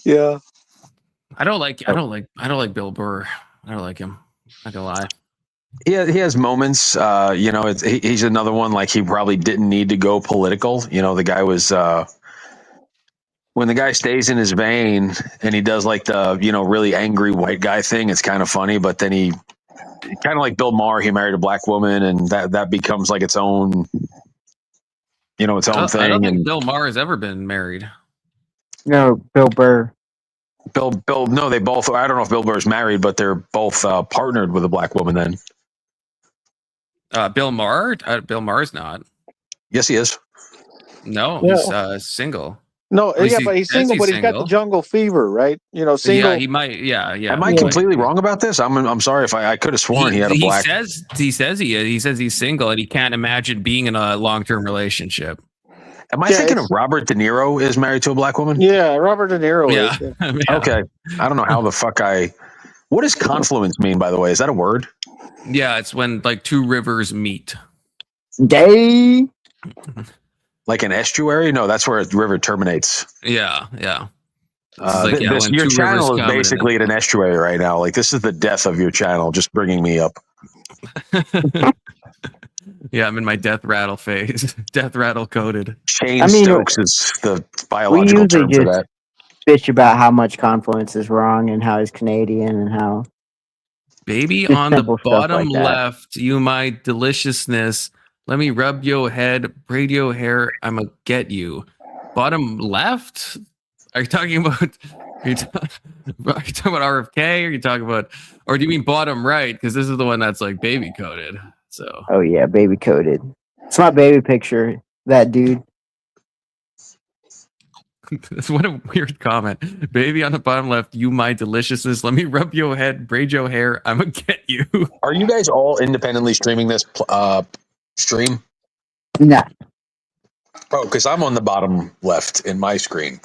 Yeah. I don't like Bill Burr. I don't like him. Not gonna lie. He has moments. He's another one like he probably didn't need to go political. The guy was when the guy stays in his vein and he does like the really angry white guy thing. It's kind of funny, but then he kind of like Bill Maher. He married a black woman, and that becomes like its own thing. I don't think Bill Maher has ever been married. No, Bill Burr. Bill. No, they both. I don't know if Bill Burr's married, but they're both partnered with a black woman. Then Bill Maher. Bill Maher's not. Yes, he is. No, he's single. No, but he's single, but he's got the jungle fever, right? Single. Yeah, he might. Yeah. Am I completely wrong about this? I'm sorry if I could have sworn he had a black. He says he's single and he can't imagine being in a long-term relationship. Am I thinking of Robert De Niro is married to a black woman? Yeah, Robert De Niro is. Yeah. Okay. I don't know how the fuck what does confluence mean, by the way? Is that a word? Yeah, it's when like two rivers meet. Gay. Like an estuary? No, that's where a river terminates. Yeah. Your channel is basically at an estuary right now. Like this is the death of your channel, just bringing me up. Yeah, I'm in my death rattle phase. Death rattle coded. Shane Stokes is the biological term for that. Bitch about how much Confluence is wrong and how he's Canadian and how. Baby on the bottom left, you my deliciousness. Let me rub your head, braid your hair. I'ma get you. Bottom left? Are you talking about? Are you talking about RFK? Are you talking about? Or do you mean bottom right? Because this is the one that's like baby coded. So. Oh yeah, baby coded. It's my baby picture. That dude. That's what a weird comment. Baby on the bottom left, you my deliciousness. Let me rub your head, braid your hair. I'ma get you. Are you guys all independently streaming this stream? No. Oh, because I'm on the bottom left in my screen.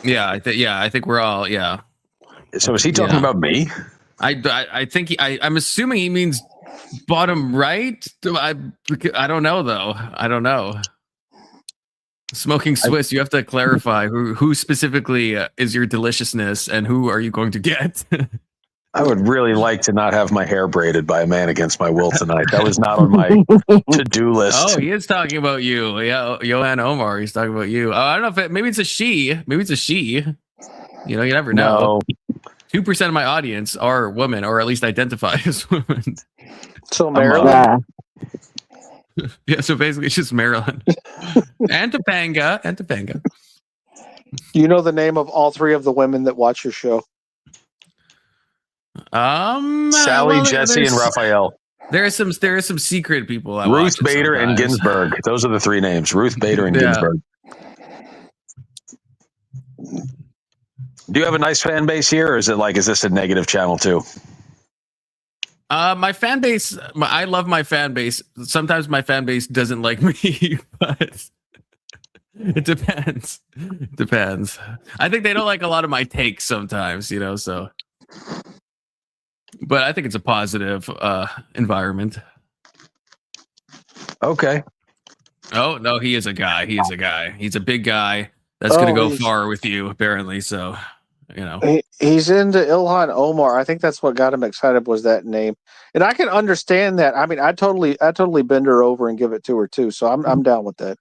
Yeah, I think we're all. Yeah. So is he talking about me? I think I'm assuming he means bottom right. I don't know though. I don't know. Smoking Swiss, you have to clarify who specifically is your deliciousness and who are you going to get? I would really like to not have my hair braided by a man against my will tonight. That was not on my to-do list. Oh, he is talking about you. Yeah, Johan Omar, he's talking about you. I don't know if maybe it's a she. Maybe it's a she. You never know. 2% of my audience are women, or at least identify as women. So Maryland. Yeah, so basically it's just Maryland. and Topanga. You know the name of all three of the women that watch your show? Sally, Jesse, and Raphael. There are some secret people. Ruth Bader and Ginsburg. Those are the three names. Ruth Bader and Ginsburg. Do you have a nice fan base here, or is this a negative channel too? My fan base. I love my fan base. Sometimes my fan base doesn't like me, but it depends. I think they don't like a lot of my takes sometimes. So. But I think it's a positive environment. Okay. Oh, no, he is a guy. He's a big guy that's going to go far with you, apparently. So, He's into Ilhan Omar. I think that's what got him excited was that name. And I can understand that. I mean, I totally bend her over and give it to her, too. So I'm down with that.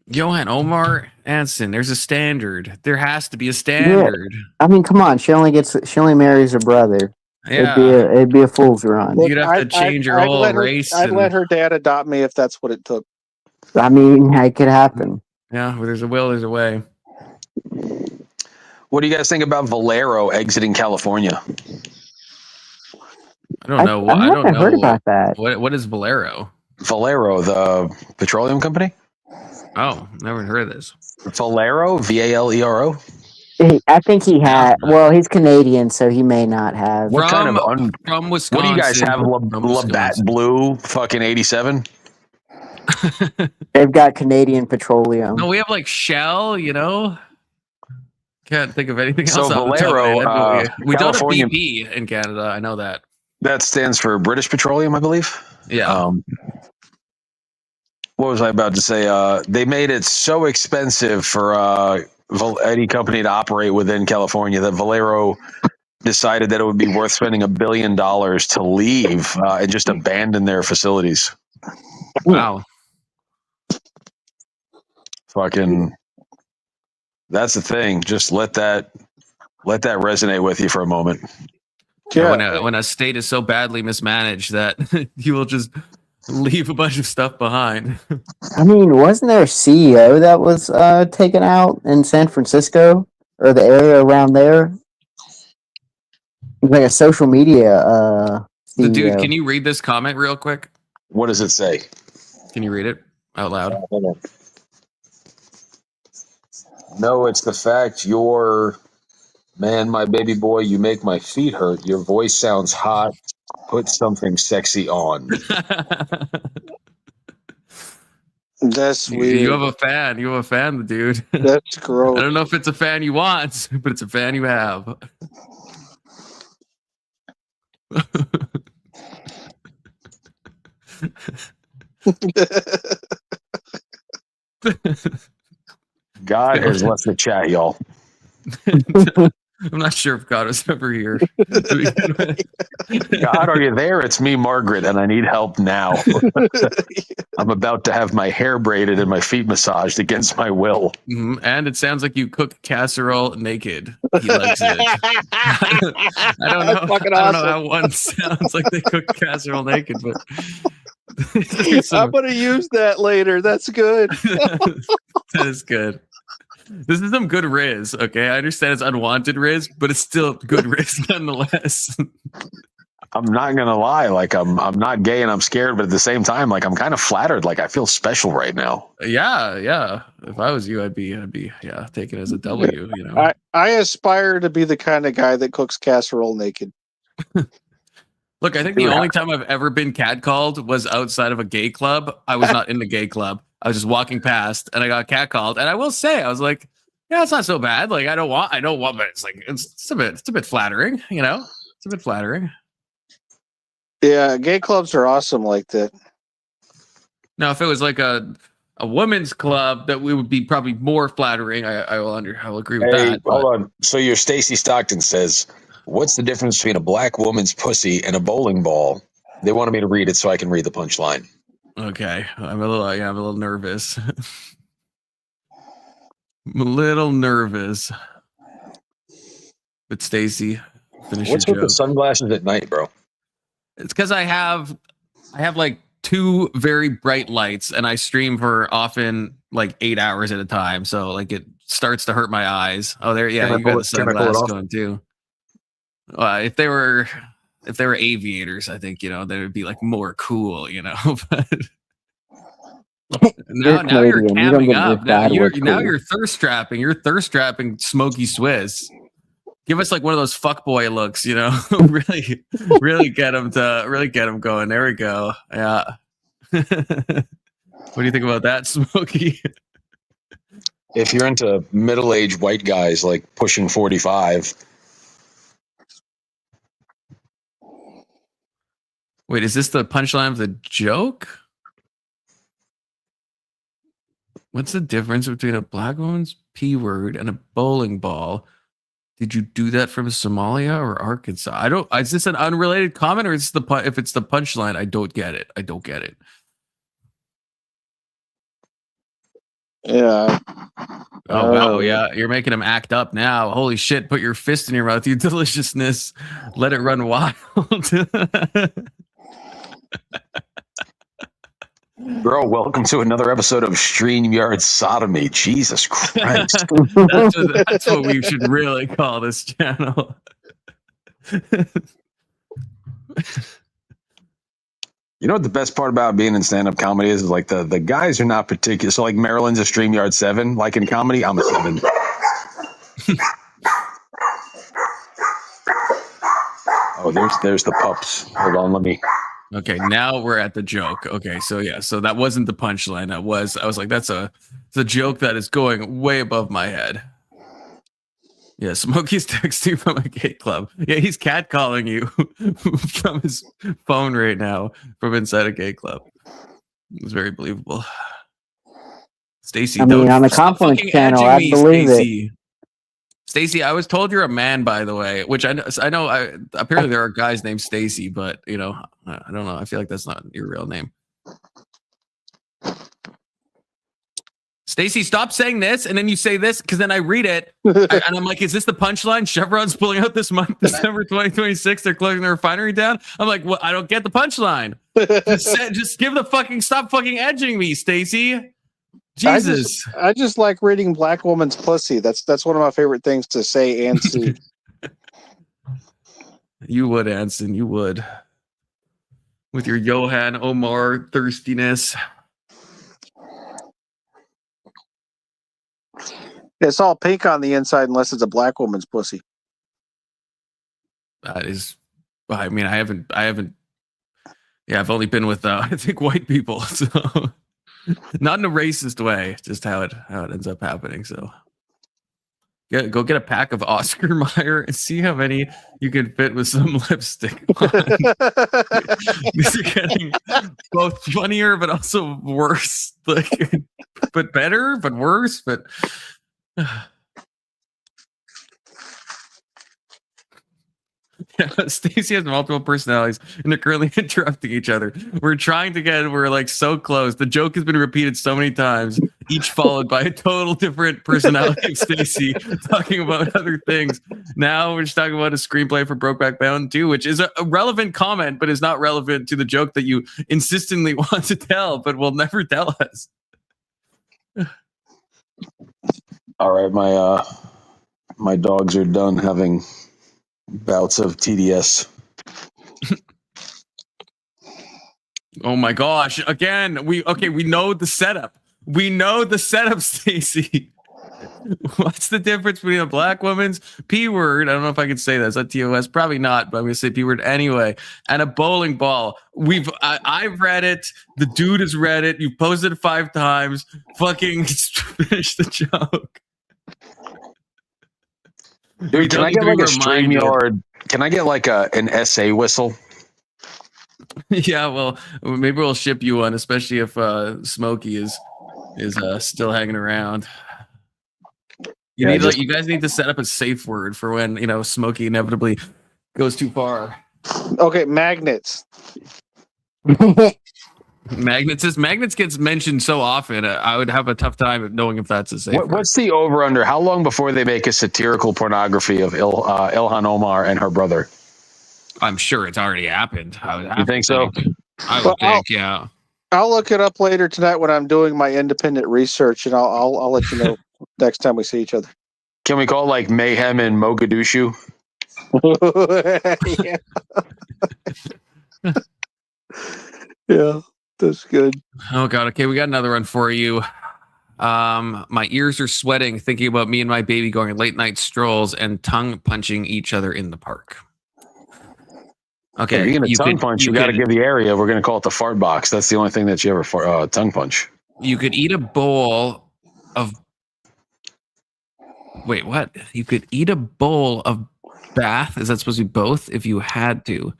Johan Omar Anson, there's a standard. There has to be a standard. Yeah. I mean, come on. She only marries her brother. Yeah. It'd be a fool's run. You'd have to change your whole race. I'd let her dad adopt me if that's what it took. I mean, it could happen. Yeah, where there's a will, there's a way. What do you guys think about Valero exiting California? I don't know. I I don't haven't know heard about that. what is Valero. Valero, the petroleum company. Oh, never heard of this. Valero, Valero. I think he had. Well, he's Canadian, so he may not have. What kind of from Wisconsin? What do you guys have? From Labatt Wisconsin. Blue, fucking 87. They've got Canadian Petroleum. No, we have like Shell. You know, can't think of anything So else. off the top of my Valero, head, but we don't have California- BP in Canada. I know that. That stands for British Petroleum, I believe. Yeah. What was I about to say? They made it so expensive for any company to operate within California that Valero decided that it would be worth spending $1 billion to leave and just abandon their facilities. Wow. Fucking, that's the thing. Just let that resonate with you for a moment. Yeah. When a state is so badly mismanaged that you will just leave a bunch of stuff behind. I mean, wasn't there a CEO that was taken out in San Francisco or the area around there? Like a social media The CEO. dude, can you read this comment real quick? What does it say? Can you read it out loud? No, it's the fact you're, man, my baby boy, you make my feet hurt. Your voice sounds hot. Put something sexy on. That's weird. You have a fan. You have a fan, dude. That's gross. I don't know if it's a fan you want, but it's a fan you have. God has left the chat, y'all. I'm not sure if God was ever here. God, are you there? It's me, Margaret, and I need help now. I'm about to have my hair braided and my feet massaged against my will. Mhm. And it sounds like you cook casserole naked. He likes it. I don't know. That's fucking I don't know awesome. how one sounds like they cook casserole naked, but I'm gonna use that later. That's good. that is good. This is some good Riz, okay? I understand it's unwanted Riz, but it's still good Riz nonetheless. I'm not gonna lie, like I'm not gay and I'm scared, but at the same time, like I'm kind of flattered. Like I feel special right now. Yeah. If I was you, I'd be take it as a W, you know. I aspire to be the kind of guy that cooks casserole naked. Look, I think the only time I've ever been catcalled was outside of a gay club. I was not in the gay club. I was just walking past and I got catcalled. And I will say, I was like, yeah, it's not so bad. Like I don't want, but it's like it's a bit flattering, you know? It's a bit flattering. Yeah, gay clubs are awesome like that. Now, if it was like a women's club, that we would be probably more flattering. I will agree with that. Hold on. So your Stacy Stockton says, what's the difference between a black woman's pussy and a bowling ball? They wanted me to read it so I can read the punchline. Okay, I'm a little nervous. I'm a little nervous. But Stacy, finish What's your with the joke. sunglasses at night, bro? It's because I have like 2 very bright lights, and I stream for often like 8 hours at a time. So like it starts to hurt my eyes. Oh, there, yeah, you got the sunglasses going too. If they were aviators, I think, you know, they would be like more cool, you know. But now you're Canadian. You don't camming get up. this Now bad you're word now cool. you're thirst trapping. You're thirst trapping Smokey Swiss. Give us like one of those fuckboy looks, you know. really get them going. There we go. Yeah. What do you think about that, Smokey? If you're into middle-aged white guys like pushing 45. Wait, is this the punchline of the joke? What's the difference between a black woman's P word and a bowling ball? Did you do that from Somalia or Arkansas? Is this an unrelated comment, or is this if it's the punchline? I don't get it. Yeah. Oh wow, yeah, you're making him act up now. Holy shit! Put your fist in your mouth, you deliciousness. Let it run wild. Bro, welcome to another episode of StreamYard Sodomy. Jesus Christ. That's what we should really call this channel. You know what the best part about being in stand-up comedy is like the guys are not particular. So like Maryland's a StreamYard 7. Like in comedy, I'm a 7. Oh, there's the pups. Hold on, let me. Okay, now we're at the joke. Okay, so yeah, so that wasn't the punchline. I was like, it's a joke that is going way above my head. Yeah, Smokey's texting from a gay club. Yeah, he's catcalling you from his phone right now from inside a gay club. It's very believable. Stacy, I mean, on the Confluence channel, I believe it. Stacy, I was told you're a man, by the way, which I know. Apparently there are guys named Stacy, but I don't know. I feel like that's not your real name. Stacy, stop saying this, and then you say this, because then I read it, and I'm like, is this the punchline? Chevron's pulling out this month, December 2026. They're closing the refinery down. I'm like, well, I don't get the punchline. Just give the fucking, stop fucking edging me, Stacy. Jesus. I just like reading Black Woman's Pussy. That's one of my favorite things to say and see. You would, Anson. You would. With your Johan Omar thirstiness. It's all pink on the inside unless it's a black woman's pussy. That is, I mean, I haven't. Yeah, I've only been with I think white people, so not in a racist way. Just how it ends up happening. So, go get a pack of Oscar Mayer and see how many you can fit with some lipstick on. These are getting both funnier but also worse. Like, but better, but worse, but. Yeah, Stacey has multiple personalities and they're currently interrupting each other. We're like so close. The joke has been repeated so many times, each followed by a total different personality of Stacey talking about other things. Now we're just talking about a screenplay for Brokeback Mountain 2, which is a relevant comment, but is not relevant to the joke that you insistently want to tell, but will never tell us. All right, my dogs are done having bouts of TDS. Oh my gosh! Again, we know the setup. We know the setup, Stacy. What's the difference between a black woman's P word? I don't know if I can say that. Is that TOS? Probably not, but I'm gonna say P word anyway. And a bowling ball. I've read it. The dude has read it. You posted it 5 times. Fucking finish the joke. Dude, can I get like a StreamYard? Can I get like an SA whistle? Yeah, well, maybe we'll ship you one, especially if Smokey is still hanging around. You guys need to set up a safe word for when Smokey inevitably goes too far. Okay, magnets. Magnets gets mentioned so often. I would have a tough time knowing if that's a safe word. What's the over under? How long before they make a satirical pornography of Ilhan Omar and her brother? I'm sure it's already happened. You think so? I would think, yeah. I'll look it up later tonight when I'm doing my independent research, and I'll let you know next time we see each other. Can we call it like Mayhem in Mogadishu? Yeah, that's good. Oh God. Okay, we got another one for you. My ears are sweating thinking about me and my baby going on late night strolls and tongue punching each other in the park. Okay, if you're gonna tongue punch, you got to give the area. We're gonna call it the fart box. That's the only thing that you ever tongue punch. You could eat a bowl of. Wait, what? You could eat a bowl of bath. Is that supposed to be both? If you had to.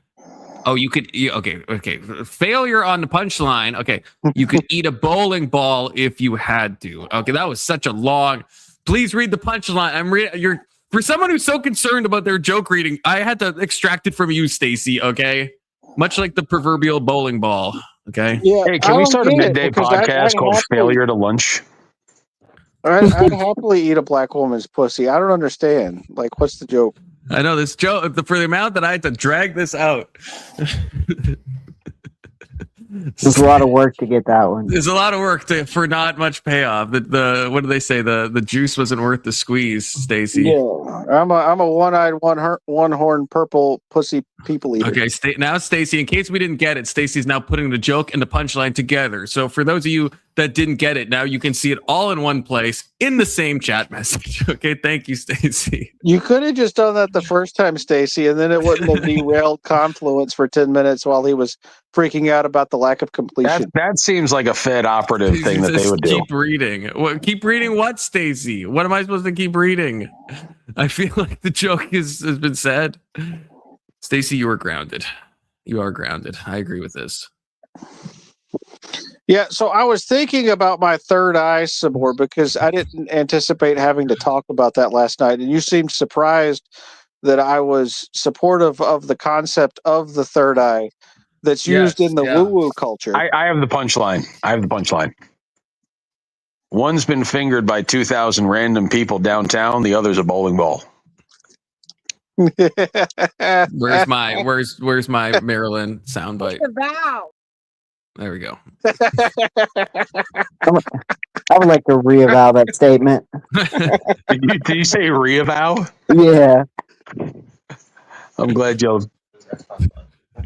Oh, you could. Okay. Failure on the punchline. Okay, you could eat a bowling ball if you had to. Okay, that was such a long. Please read the punchline. I'm reading. For someone who's so concerned about their joke reading, I had to extract it from you, Stacy. Okay, much like the proverbial bowling ball. Okay. Yeah. Hey, can we start a midday podcast called "Failure to Lunch"? I'd happily eat a black woman's pussy. I don't understand. Like, what's the joke? I know this joke for the amount that I had to drag this out. There's a lot of work to get that one. There's a lot of work for not much payoff. The what do they say? The juice wasn't worth the squeeze, Stacy. Yeah, I'm a one-eyed, one-horn, purple pussy people eater. Okay, now Stacy, in case we didn't get it, Stacy's now putting the joke and the punchline together. So for those of you that didn't get it, now you can see it all in one place in the same chat message. Okay, thank you, Stacy. You could have just done that the first time, Stacy, and then it wouldn't have derailed Confluence for 10 minutes while he was freaking out about the lack of completion. That seems like a Fed operative thing that they would do. Keep reading. Keep reading what, Stacy? What am I supposed to keep reading? I feel like the joke has been said. Stacy, you are grounded. You are grounded. I agree with this. Yeah, so I was thinking about my third eye some more because I didn't anticipate having to talk about that last night. And you seemed surprised that I was supportive of the concept of the third eye that's used in the woo-woo culture. I have the punchline. One's been fingered by 2,000 random people downtown. The other's a bowling ball. Where's my Maryland soundbite? There we go. I would like to reavow that statement. Did you say reavow? Yeah. I'm glad y'all.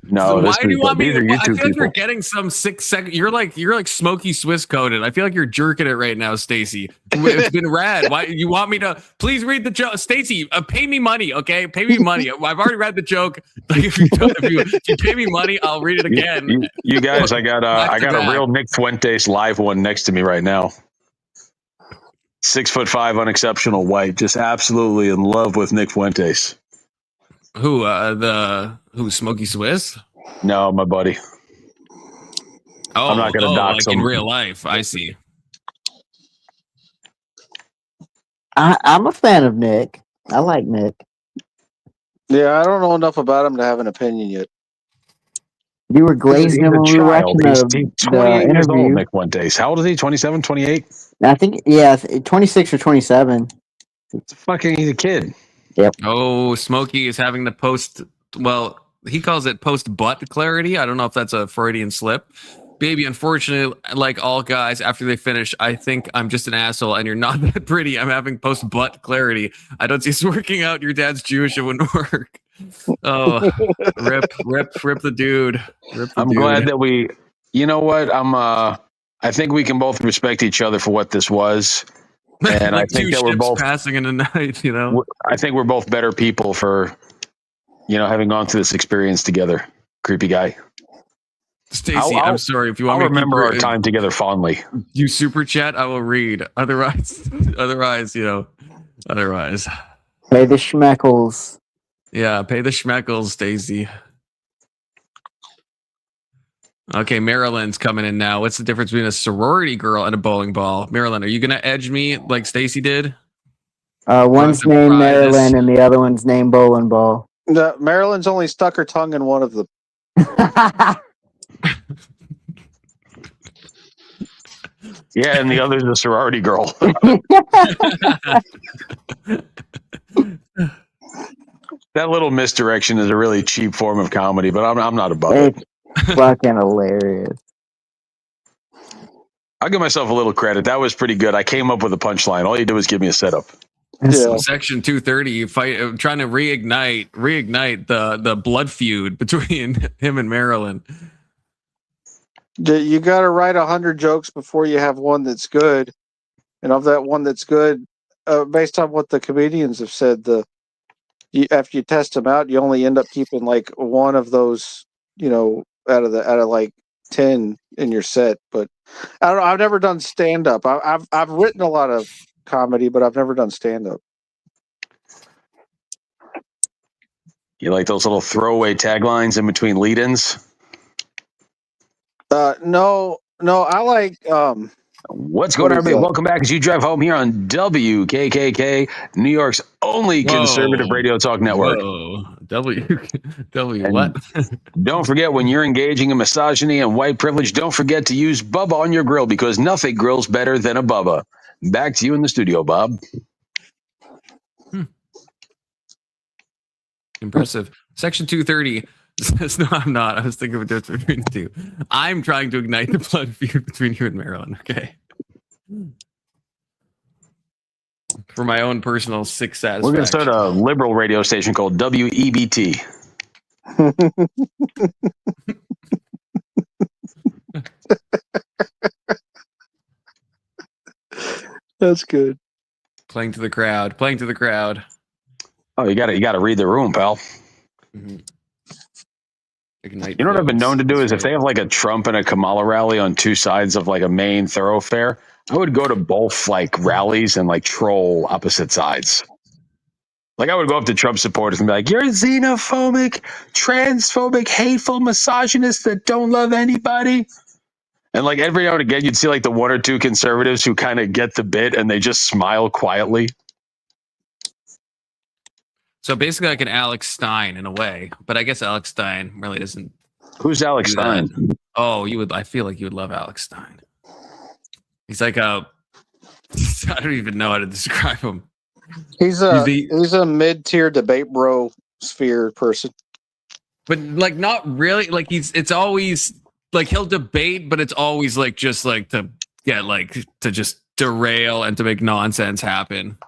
No, So why do you want me? These are I YouTube feel like people. you're getting some 6 second. You're like smoky Swiss coded. I feel like you're jerking it right now, Stacy. It's been rad. Why you want me to? Please read the joke, Stacy. Pay me money, okay? Pay me money. I've already read the joke. Like if you pay me money, I'll read it again. You guys, I got a real Nick Fuentes live one next to me right now. 6'5", unexceptional white, just absolutely in love with Nick Fuentes. Who Smoky Swiss? No, my buddy. Oh, I'm not gonna dox like in him. real life. I see. I'm a fan of Nick. I like Nick. Yeah, I don't know enough about him to have an opinion yet. You were glazing him when we were watching He's the 28 years old, interview. Nick Fuentes. How old is he? 27, 28? I think, 26 or 27. He's a kid. Yep. Oh, Smokey is having the post. Well, he calls it post butt clarity. I don't know if that's a Freudian slip. Baby, unfortunately, like all guys, after they finish, I think I'm just an asshole and you're not that pretty. I'm having post butt clarity. I don't see this working out. Your dad's Jewish. It wouldn't work. Oh, rip the dude. I'm glad that we, you know what? I think we can both respect each other for what this was. And like I think two that we're ships both passing in the night, you know. I think we're both better people for, having gone through this experience together. Creepy guy. Stacy, I'm sorry if you want I'll me to remember our time together fondly. You super chat, I will read. Otherwise, otherwise. Pay the schmeckles. Yeah, pay the schmeckles, Stacy. Okay, Marilyn's coming in now. What's the difference between a sorority girl and a bowling ball? Marilyn, are you gonna edge me like Stacy did? One's named Marilyn and the other one's named Bowling Ball. Marilyn's only stuck her tongue in one of them. Yeah, and the other's a sorority girl. That little misdirection is a really cheap form of comedy, but I'm not above it. It's fucking hilarious. I'll give myself a little credit. That was pretty good. I came up with a punchline. All you did was give me a setup. So Section 230, you fight, trying to reignite the blood feud between him and Marilyn. You got to write 100 jokes before you have one that's good, and of that one that's good, based on what the comedians have said, after you test them out, you only end up keeping like one of those, out of like 10 in your set. But I don't know. I've never done stand up. I've written a lot of comedy, but I've never done stand up. You like those little throwaway taglines in between lead-ins? No, I like. What's going on, everybody? Welcome back as you drive home here on WKKK, New York's only conservative radio talk network. Whoa. What? Don't forget, when you're engaging in misogyny and white privilege, don't forget to use Bubba on your grill, because nothing grills better than a Bubba. Back to you in the studio, Bob. Impressive. Section 230. says, no, I'm not. I was thinking of a difference between the two. I'm trying to ignite the blood feud between you and Marilyn. Okay. For my own personal sick satisfaction. We're going to start a liberal radio station called WEBT. That's good. Playing to the crowd. Playing to the crowd. Oh, you got to read the room, pal. Mm-hmm. Ignite You know what I've been votes. known to do That's is if right. they have like a Trump and a Kamala rally on two sides of like a main thoroughfare, I would go to both like rallies and like troll opposite sides. Like I would go up to Trump supporters and be like, "You're xenophobic, transphobic, hateful, misogynist that don't love anybody." And like every now and again, you'd see like the one or two conservatives who kind of get the bit and they just smile quietly. So basically like an Alex Stein in a way, but I guess Alex Stein really doesn't. Who's Alex Stein? Oh, you would. I feel like you would love Alex Stein. He's like a. I don't even know how to describe him. He's a mid-tier debate bro sphere person. But like not really. Like it's always like he'll debate, but it's always like just like to get like to just derail and to make nonsense happen.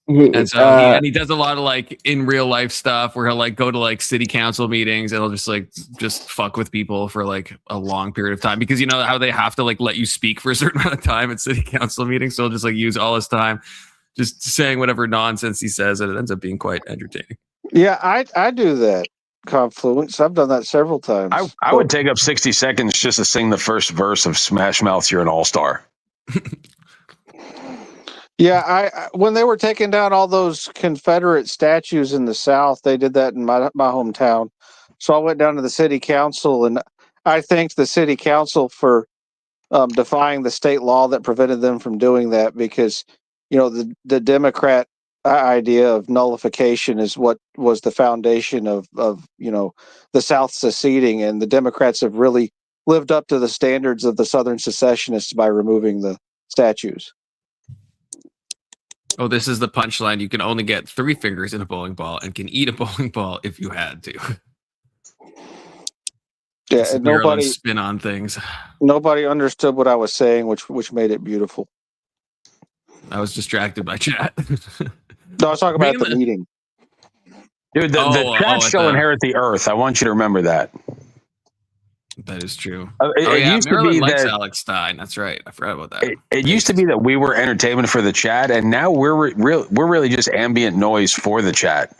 And so he does a lot of like in real life stuff where he'll like go to like city council meetings and he'll just fuck with people for like a long period of time, because you know how they have to like let you speak for a certain amount of time at city council meetings. So he'll just like use all his time just saying whatever nonsense he says, and it ends up being quite entertaining. Yeah, I do that. Confluence. I've done that several times. I would take up 60 seconds just to sing the first verse of Smash Mouth's "You're an All-Star." Yeah, I when they were taking down all those Confederate statues in the South, they did that in my hometown. So I went down to the city council and I thanked the city council for defying the state law that prevented them from doing that, because you know the Democrat idea of nullification is what was the foundation of you know the South seceding, and the Democrats have really lived up to the standards of the Southern secessionists by removing the statues. Oh, this is the punchline. You can only get 3 fingers in a bowling ball and can eat a bowling ball if you had to. Yeah, and nobody spin on things. Nobody understood what I was saying, which made it beautiful. I was distracted by chat. No, I was talking about the meeting. Dude, the chat shall inherit the earth. I want you to remember that. That is true. It used to Marilyn be likes that Alex Stein. That's right. I forgot about that. It used to be that we were entertainment for the chat, and now we're really just ambient noise for the chat.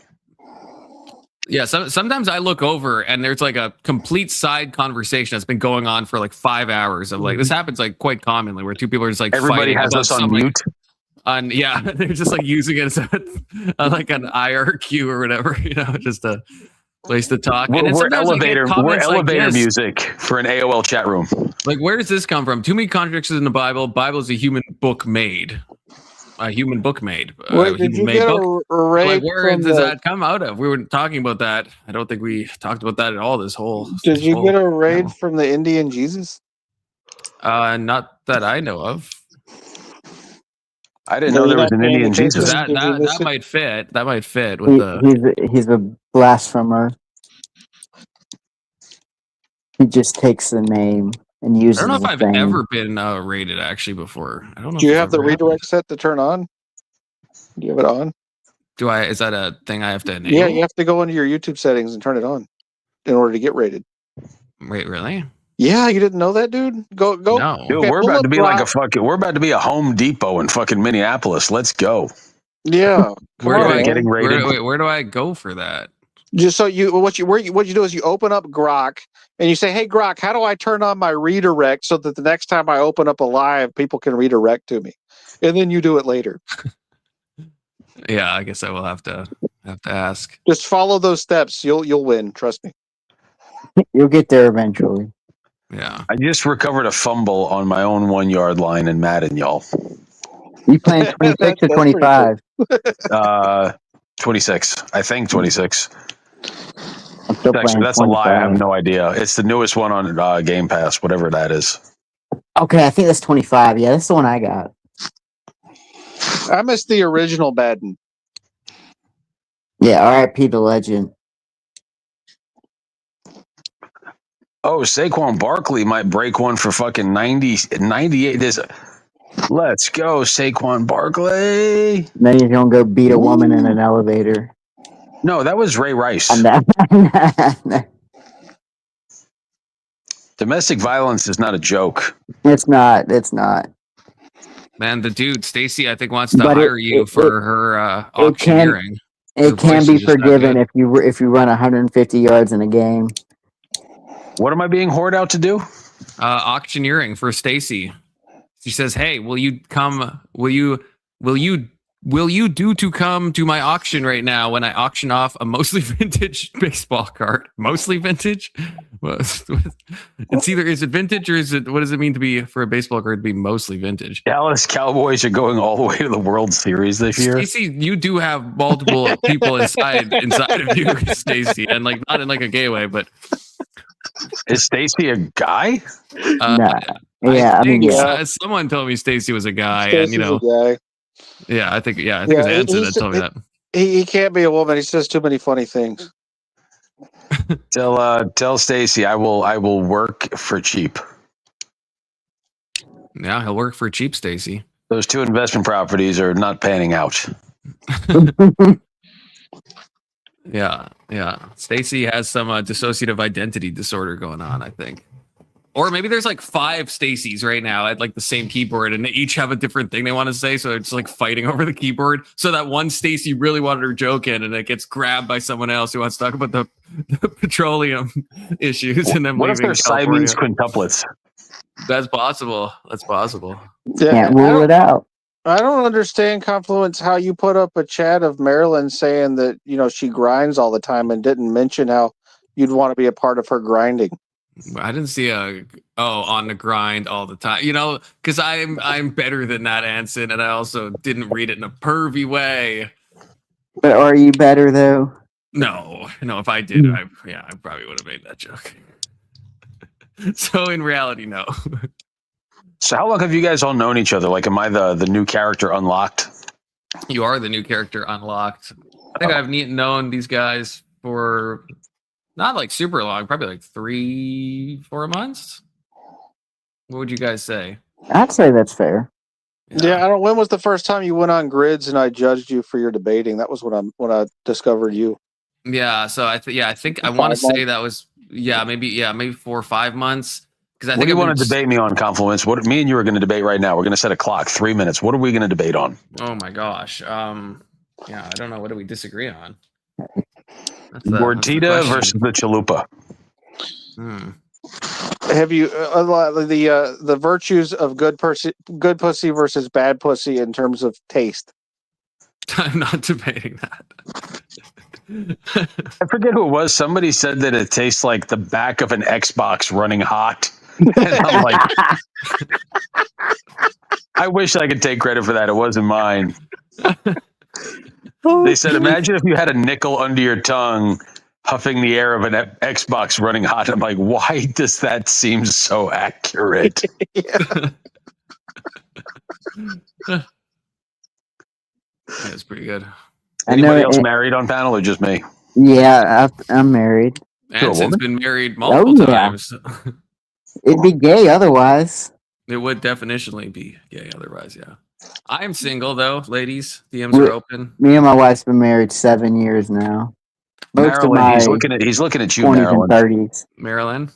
Yeah, sometimes I look over and there's like a complete side conversation that's been going on for like 5 hours. Of like this happens like quite commonly where two people are just like Everybody fighting has about us on some, mute. Yeah, they're just like using it as like an IRQ or whatever, you know, just a place to talk. And then We're sometimes I get comments like elevator this. music for an AOL chat room. Like, where does this come from? Too many contradictions in the Bible. Bible is a human book made. A human book made. Wait, did you get a raid Like, where from does the- that come out of? We were talking about that. I don't think we talked about that at all. This whole. Did you get a raid from the Indian Jesus? Not that I know of. I didn't know there was an Indian Jesus. That might fit. That might fit with the. He's a blasphemer. He just takes the name and uses. I don't know if the I've thing. ever been rated actually before. I don't know. Do you if have it's the ever happened. redirect set to turn on? Do you have it on? Do I? Is that a thing I have to enable? Yeah, you have to go into your YouTube settings and turn it on in order to get rated. Wait, really? Yeah, you didn't know that, dude? Go. No. Dude, we're about to be like we're about to be a Home Depot in fucking Minneapolis. Let's go. Yeah. Where do I getting rated? Where do I go for that? Just so what you do is you open up Grok and you say, "Hey Grok, how do I turn on my redirect so that the next time I open up a live, people can redirect to me?" And then you do it later. Yeah, I guess I will have to ask. Just follow those steps. You'll win. Trust me. You'll get there eventually. Yeah. I just recovered a fumble on my own 1 yard line in Madden, y'all. You playing 26 or 25? 26. I think 26. I'm still Actually, playing that's a lie. I have 25. no idea. It's the newest one on Game Pass, whatever that is. Okay, I think that's 25. Yeah, that's the one I got. I missed the original Madden. Yeah, R.I.P. the legend. Oh, Saquon Barkley might break one for fucking 98. Let's go, Saquon Barkley. Then he's gonna go beat a woman in an elevator. No, that was Ray Rice. Domestic violence is not a joke. It's not. It's not. Man, the dude Stacy, I think wants to But hire you for her it can auctioneering. it can be forgiven if you run 150 yards in a game. What am I being whored out to do? Auctioneering for Stacy. She says, "Hey, will you come? Will you do to come to my auction right now when I auction off a mostly vintage baseball card? Mostly vintage? It's either, is it vintage or is it, what does it mean to be for a baseball card to be mostly vintage? Dallas Cowboys are going all the way to the World Series this year. Stacy, you do have multiple people inside of you, Stacy, and like not in like a gay way, but is Stacy a guy? Nah. Yeah, I mean, yeah. Someone told me Stacy was a guy, and you know, a guy. I think it was Anson that told me that. He can't be a woman. He says too many funny things. Tell Stacy I will work for cheap. Yeah, he'll work for cheap, Stacy. Those 2 investment properties are not panning out. Yeah. Stacy has some dissociative identity disorder going on, I think. Or maybe there's like 5 Stacys right now at like the same keyboard, and they each have a different thing they want to say, so they're just like fighting over the keyboard. So that one Stacy really wanted her joke in, and it gets grabbed by someone else who wants to talk about the petroleum issues, and then what if they're Siamese quintuplets? That's possible. Can't rule it out. I don't understand, Confluence, how you put up a chat of Marilyn saying that, you know, she grinds all the time and didn't mention how you'd want to be a part of her grinding. I didn't see on the grind all the time, you know, because I'm better than that, Anson, and I also didn't read it in a pervy way. But are you better though? No, if I did, I probably would have made that joke. So in reality, no. So how long have you guys all known each other? Like, am I the new character unlocked? You are the new character unlocked. I think I've known these guys for not like super long, probably like 3-4 months. What would you guys say? I'd say that's fair. Yeah, I don't. When was the first time you went on grids and I judged you for your debating? That was when I discovered you. Yeah, so I think I want to say that was maybe 4 or 5 months. Because I think what do you want to debate me on, Confluence? What me and you are going to debate right now? We're going to set a clock, 3 minutes. What are we going to debate on? Oh my gosh, I don't know. What do we disagree on? Gordita versus the Chalupa. Have you the virtues of good pussy versus bad pussy in terms of taste? I'm not debating that. I forget who it was. Somebody said that it tastes like the back of an Xbox running hot. And I'm like, I wish I could take credit for that. It wasn't mine. They said, imagine if you had a nickel under your tongue huffing the air of an Xbox running hot. I'm like, why does that seem so accurate? That's pretty good. Anybody else married on panel or just me? Yeah, I'm married. Anson's been married multiple times. It'd be gay otherwise. It would definitionally be gay otherwise, yeah. I'm single though, ladies. DMs are open. Me and my wife's been married 7 years now. Marilyn, he's looking at you, 20s Marilyn. and 30s. Marilyn,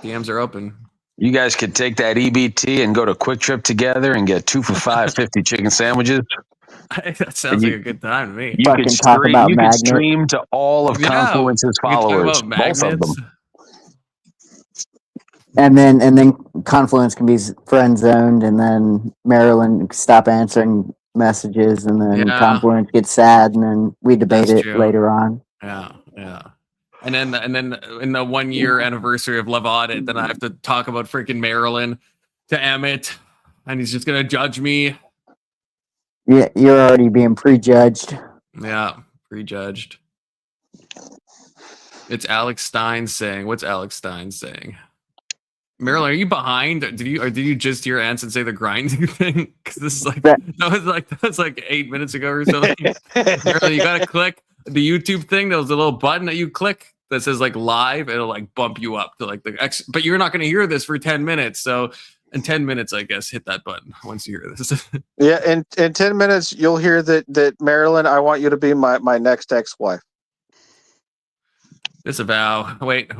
DMs are open. You guys could take that EBT and go to Quick Trip together and get 2 for $5 50 chicken sandwiches. That sounds like a good time to me. You could stream to all of Confluence's followers, both of them. And then Confluence can be friend zoned, and then Marilyn stop answering messages, and then Confluence gets sad, and then we debate later on. Yeah. And then in the 1 year anniversary of Love Audit, then I have to talk about freaking Marilyn to Emmett, and he's just gonna judge me. Yeah, you're already being prejudged. Yeah, prejudged. It's Alex Stein saying. What's Alex Stein saying? Marilyn, are you behind? Did you just hear Anson say the grinding thing? Because this is that was like 8 minutes ago or something. Marilyn, you gotta click the YouTube thing. There was a little button that you click that says like live, it'll like bump you up to like the X, but you're not going to hear this for 10 minutes. So in 10 minutes, I guess, hit that button once you hear this. Yeah, in 10 minutes, you'll hear that Marilyn, I want you to be my next ex-wife. Disavow. Wait. In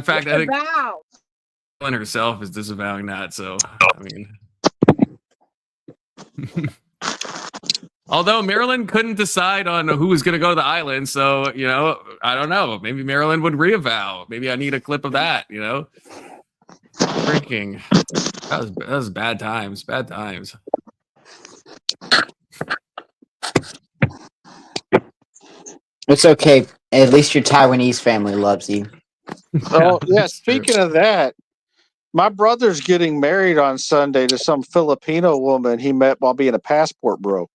fact, I think Marilyn herself is disavowing that. So, I mean, although Marilyn couldn't decide on who was going to go to the island. So, you know, I don't know. Maybe Marilyn would reavow. Maybe I need a clip of that, you know? Freaking. That was bad times. Bad times. It's okay. At least your Taiwanese family loves you. Oh, yeah. Speaking of that, my brother's getting married on Sunday to some Filipino woman he met while being a passport bro.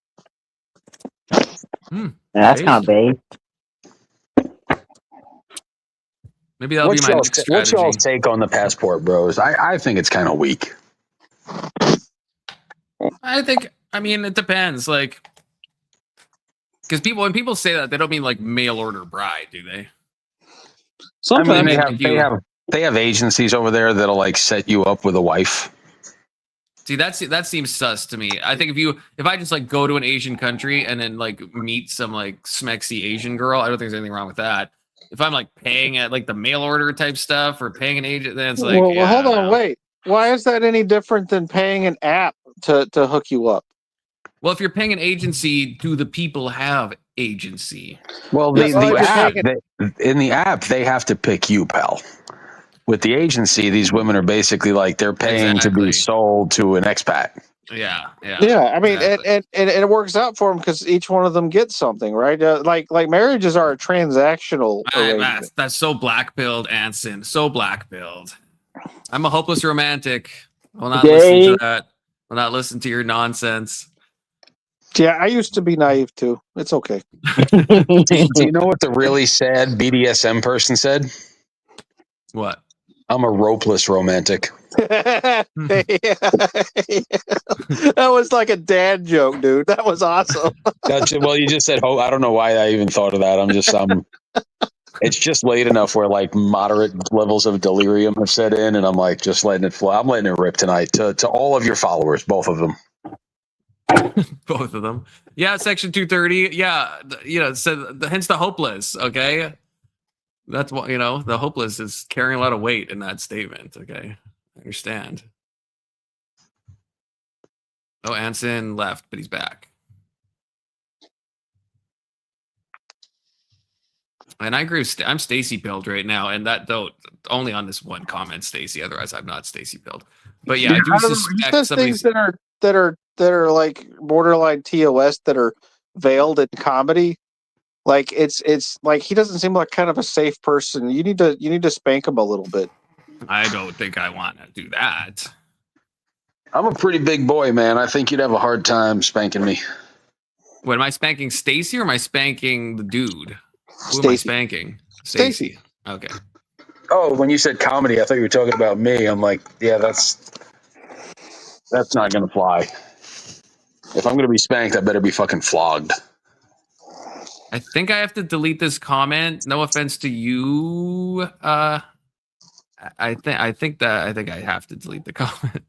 That's kind of babe. Maybe that'll be my next strategy. What's y'all's take on the passport bros? I think it's kind of weak. I mean, it depends. Like, because when people say that, they don't mean like mail order bride, do they? Sometimes they have agencies over there that'll like set you up with a wife. See, that seems sus to me. I think if I just like go to an Asian country and then like meet some like smexy Asian girl, I don't think there's anything wrong with that. If I'm like paying at like the mail order type stuff or paying an agent, then it's like, well, hold on, wait. Why is that any different than paying an app to hook you up? Well, if you're paying an agency, do the people have agency? Well, in the app, they have to pick you, pal. With the agency, these women are basically like they're paying to be sold to an expat. Yeah. I mean, and it works out for them because each one of them gets something, right? Like marriages are a transactional arrangement. That's so black-pilled, Anson. So black-pilled. I'm a hopeless romantic. I'll not listen to that. I'll not listen to your nonsense. Yeah, I used to be naive too. It's okay. Do you know what the really sad BDSM person said? What? I'm a ropeless romantic. That was like a dad joke, dude. That was awesome. Well, you just said, "Oh, I don't know why I even thought of that." It's just late enough where like moderate levels of delirium have set in, and I'm like just letting it fly. I'm letting it rip tonight to all of your followers, both of them. Both of them. Yeah, Section 230. Yeah, so hence the hopeless. Okay. That's what, the hopeless is carrying a lot of weight in that statement. Okay. I understand. Oh, Anson left, but he's back. And I agree. I'm Stacy pilled right now, and that only on this one comment, Stacy. Otherwise, I'm not Stacy pilled. But yeah, I do suspect some of these things that are like borderline TOS that are veiled in comedy. Like it's like he doesn't seem like kind of a safe person. You need to spank him a little bit. I don't think I want to do that. I'm a pretty big boy, man. I think you'd have a hard time spanking me. What, am I spanking Stacy or am I spanking the dude? Who Stacey. am I spanking? Stacy. Okay. Oh, when you said comedy, I thought you were talking about me. I'm like, yeah, that's not gonna fly. If I'm gonna be spanked, I better be fucking flogged. I think I have to delete this comment. No offense to you. I think I have to delete the comment.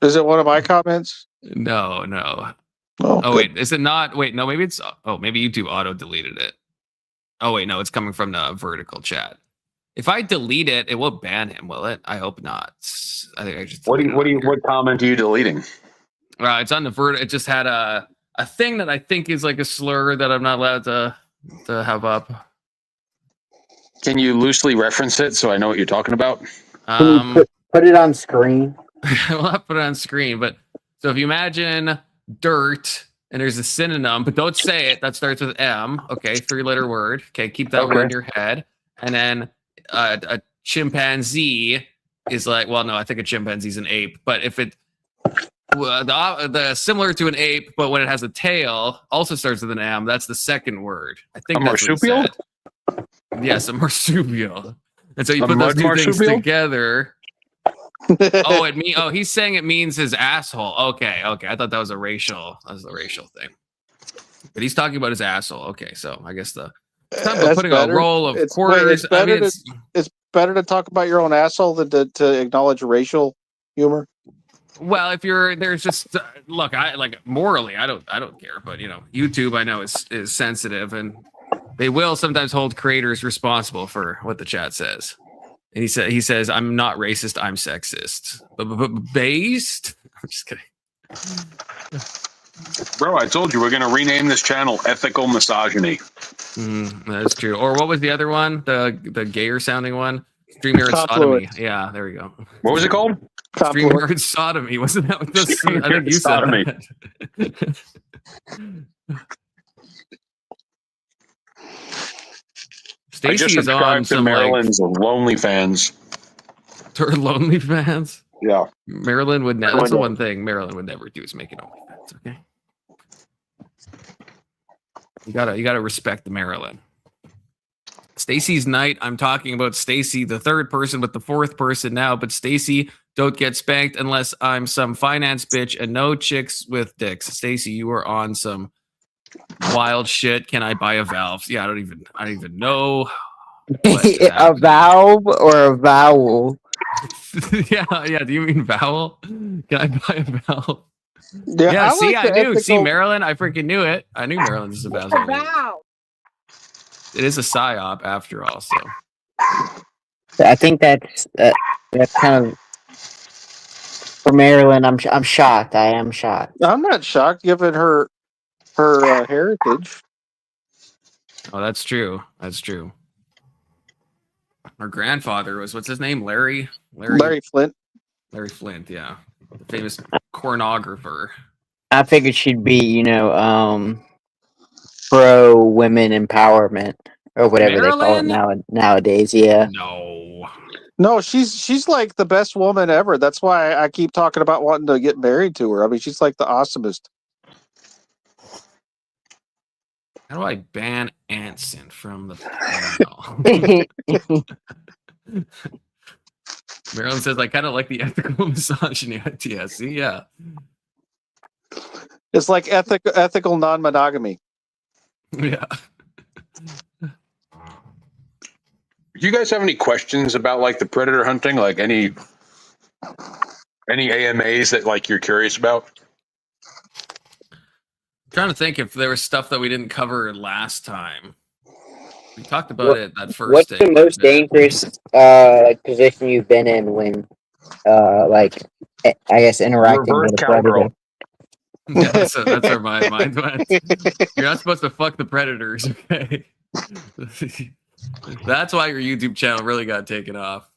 Is it one of my comments? No. Oh, wait, is it not? Wait, no, maybe it's. Oh, maybe YouTube auto deleted it. Oh wait, no, it's coming from the vertical chat. If I delete it, it will ban him, will it? I hope not. I think I just. What comment are you deleting? It's on the vertical. It just had a thing that I think is like a slur that I'm not allowed to have up. Can you loosely reference it so I know what you're talking about? Can you put it on screen? Well, I'll put it on screen. But so if you imagine dirt and there's a synonym, but don't say it. That starts with M. Okay, 3-letter word. Okay, keep that word in your head. And then a chimpanzee is like, well, no, I think a chimpanzee is an ape. But if it the similar to an ape, but when it has a tail, also starts with an M. That's the second word. I think a that's marsupial. Yes, a marsupial. And so you put those two things together. He's saying it means his asshole. Okay. I thought that was a racial thing. But he's talking about his asshole. Okay, so I guess the It's time for That's putting better. a roll of It's quarters. I mean, it's better to talk about your own asshole than to acknowledge racial humor. well, if there's just look, I like morally, I don't care, but YouTube, I know is sensitive, and they will sometimes hold creators responsible for what the chat says. And he says, I'm not racist, I'm sexist. But based? I'm just kidding. Bro, I told you we're going to rename this channel Ethical Misogyny. That's true. Or what was the other one? The gayer sounding one? StreamYard Sodomy. Yeah, there we go. What was it called? StreamYard Sodomy. Wasn't that what this? I think you said Sodomy. that. I just Stacy is on subscribed to some Maryland's Lonely Fans. Her Lonely Fans. Yeah. Maryland would never. That's the one thing Maryland would never do is make it OnlyFans. Okay. You gotta respect the Maryland. Stacy's night. I'm talking about Stacy, the third person with the fourth person now. But Stacy, don't get spanked unless I'm some finance bitch and no chicks with dicks. Stacy, you are on some wild shit. Can I buy a valve? Yeah, I don't even know. A valve or a vowel? yeah. Do you mean vowel? Can I buy a valve? Yeah, I see. like I the knew. See, ethical- Maryland. I freaking knew it. I knew Maryland is a valve. It is a psyop after all. So I think that's kind of for Maryland. I'm shocked. I am shocked. I'm not shocked given her heritage. Oh, that's true. That's true. Her grandfather was what's his name? Larry Flint. Larry Flint, yeah, the famous cornographer. I figured she'd be, pro women empowerment or whatever they call it nowadays. Yeah. No, she's like the best woman ever. That's why I keep talking about wanting to get married to her. I mean, she's like the awesomest. How do I ban Anson from the panel? Marilyn says I kind of like the ethical misogyny idea. See, yeah. It's like ethical non-monogamy. Yeah. Do you guys have any questions about like the predator hunting? Like any AMAs that like you're curious about? I'm trying to think if there was stuff that we didn't cover last time. We talked about it that first What's day. the most dangerous position you've been in when I guess interacting Reverse with a predator? cowgirl. Yeah, that's where my mind went. You're not supposed to fuck the predators, okay? That's why your YouTube channel really got taken off.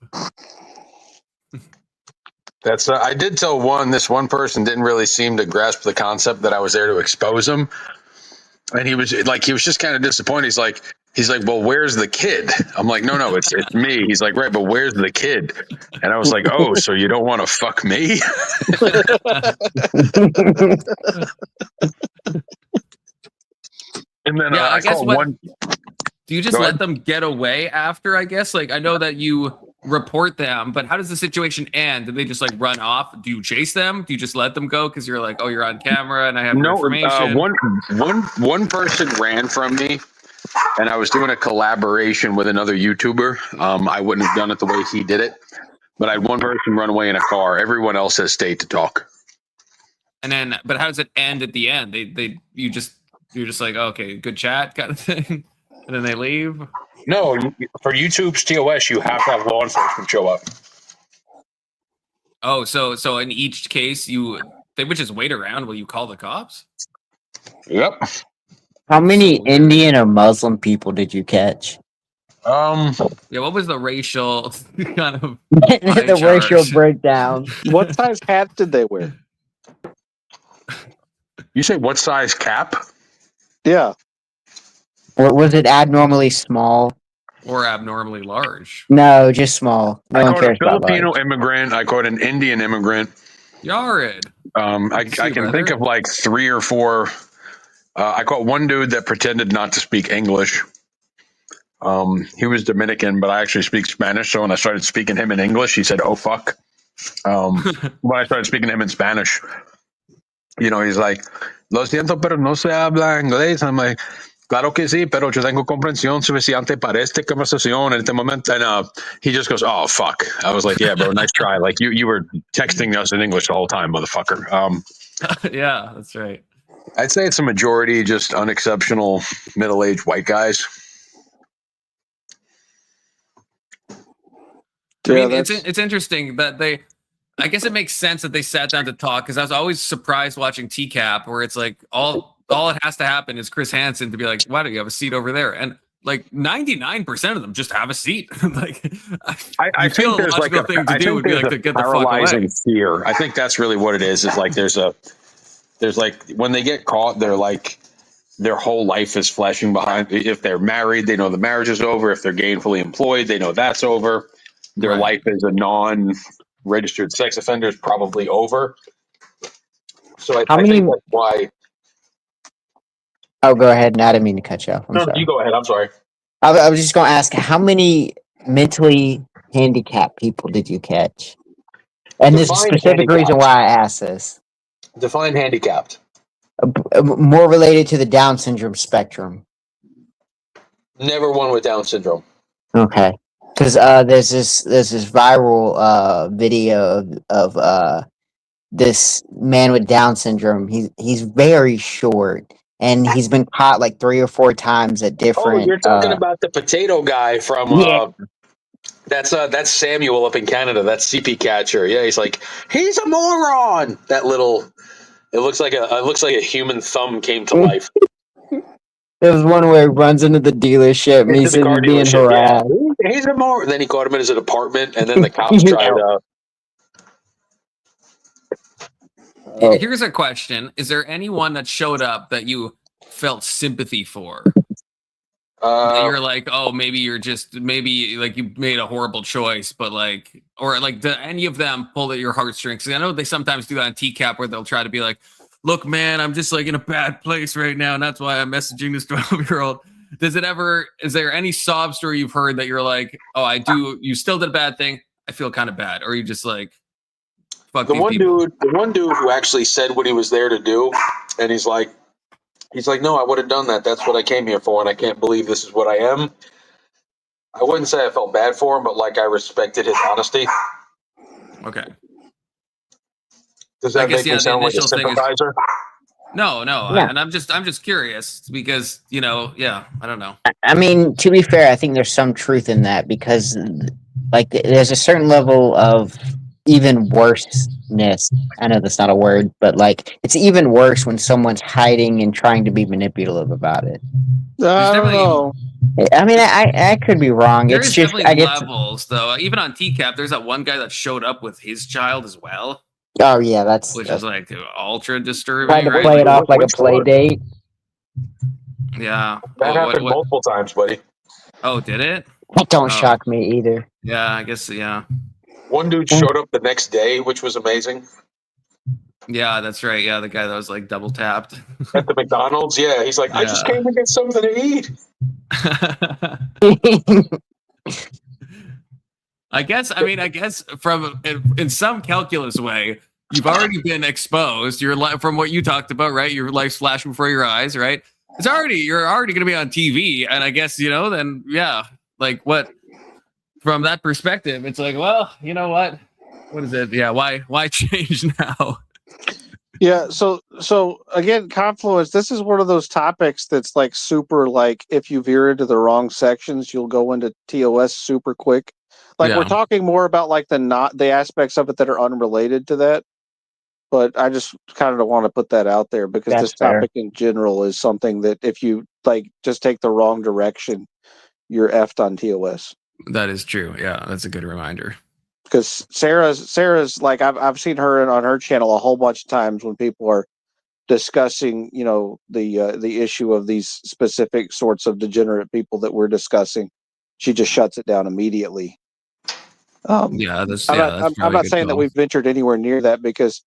That's I did tell this one person didn't really seem to grasp the concept that I was there to expose him, and he was just kind of disappointed. He's like, well, where's the kid? I'm like, no, it's me. He's like, right, but where's the kid? And I was like, oh, so you don't want to fuck me? And then I guess called what one. do you just let them get away after? I guess I know that you report them, but how does the situation end? Do they just like run off? Do you chase them? Do you just let them go because you're like, oh, you're on camera and I have your information? One person ran from me, and I was doing a collaboration with another YouTuber. I wouldn't have done it the way he did it, but I had one person run away in a car. Everyone else has stayed to talk. And then, but how does it end at the end? You're just like, okay, good chat kind of thing, and then they leave. No, for YouTube's TOS, you have to have law enforcement show up. Oh, so in each case, they would just wait around while you call the cops? Yep. How many Indian or Muslim people did you catch? Yeah, what was the racial kind of the racial breakdown? What size hat did they wear? You say what size cap? Yeah. Or was it abnormally small? Or abnormally large? No, just small. No I one caught cares a about Filipino large. immigrant. I caught an Indian immigrant. Yared. I can think of like 3 or 4. I caught one dude that pretended not to speak English. He was Dominican, but I actually speak Spanish. So when I started speaking him in English, he said, "Oh fuck." When I started speaking to him in Spanish, he's like, "Lo siento, pero no se habla inglés." I'm like, claro que sí, pero yo tengo comprensión suficiente para esta conversación en este momento. And he just goes, oh, fuck. I was like, yeah, bro, nice try. Like, you were texting us in English the whole time, motherfucker. Yeah, that's right. I'd say it's a majority just unexceptional middle-aged white guys. I mean, it's interesting that they. I guess it makes sense that they sat down to talk because I was always surprised watching TCAP where it's like all it has to happen is Chris Hansen to be like, why do you have a seat over there? And like 99% of them just have a seat. Like I think there's like a thing to do would be like to get the fuck away. fear. I think that's really what it is. Is like there's like when they get caught, they're like their whole life is flashing behind. If they're married, they know the marriage is over. If they're gainfully employed, they know that's over. Their life as a non-registered sex offender is probably over. So I think that's why. Oh, go ahead. I didn't mean to cut you off. I'm No, sorry. you go ahead. I'm sorry. I was just going to ask, how many mentally handicapped people did you catch? And there's a Define specific handicapped. reason why I asked this. Define handicapped. More related to the Down syndrome spectrum. Never one with Down syndrome. Okay. Because there's this viral video of this man with Down syndrome. He's very short, and he's been caught like 3 or 4 times at different. Oh, you're talking about the potato guy from. Yeah. That's Samuel up in Canada. That's CP Catcher. Yeah, he's like, he's a moron. That little. It looks like a human thumb came to life. There was one where he runs into the dealership and he's being harassed. Yeah. He's a moron. Then he caught him in his apartment, and then the cops tried. Here's a question: is there anyone that showed up that you felt sympathy for? That you're like, oh, maybe like you made a horrible choice, but like, or like, do any of them pull at your heartstrings? 'Cause I know they sometimes do that on TCAP where they'll try to be like, look, man, I'm just like in a bad place right now, and that's why I'm messaging this 12-year-old. Is there any sob story you've heard that you're like, oh, you still did a bad thing, I feel kind of bad, or are you just like, fuck The these one people? dude who actually said what he was there to do, and he's like, no, I would have done that. That's what I came here for, and I can't believe this is what I am. I wouldn't say I felt bad for him, but like I respected his honesty. Okay. Does that make me sound like a initial thing is- sympathizer? No, Yeah. and I'm just curious because I don't know. I mean, to be fair, I think there's some truth in that because, like, there's a certain level of even worseness. I know that's not a word, but like, it's even worse when someone's hiding and trying to be manipulative about it. I don't know. I mean, I could be wrong. There's It's just, definitely I guess. levels, though. Even on TCAP, there's that one guy that showed up with his child as well, Oh yeah, which is like ultra disturbing. tried to right? play it off like a which play one? date. Yeah. That happened what- multiple times, buddy. Oh, did it? That don't Oh. shock me either. Yeah, I guess. Yeah. One dude showed up the next day, which was amazing. Yeah, that's right. Yeah, the guy that was like double tapped. At the McDonald's, yeah, he's like, I just Yeah. came to get something to eat. I guess from in some calculus way, you've already been exposed. Your life, from what you talked about, right? Your life's flashing before your eyes, right? You're already going to be on TV, and I guess then yeah, like what? From that perspective, it's like, well, you know what? What is it? Yeah, why change now? Yeah, so again, Confluence, this is one of those topics that's like super, like if you veer into the wrong sections, you'll go into TOS super quick. Like we're Yeah. talking more about like the aspects of it that are unrelated to that. But I just kind of don't want to put that out there because That's this fair. topic in general is something that if you like just take the wrong direction, you're effed on TOS. That is true. Yeah, that's a good reminder. Because Sarah's like I've seen her on her channel a whole bunch of times when people are discussing the issue of these specific sorts of degenerate people that we're discussing. She just shuts it down immediately. Yeah, that's I'm yeah. not, that's I'm probably a not good saying that call. we've ventured anywhere near that because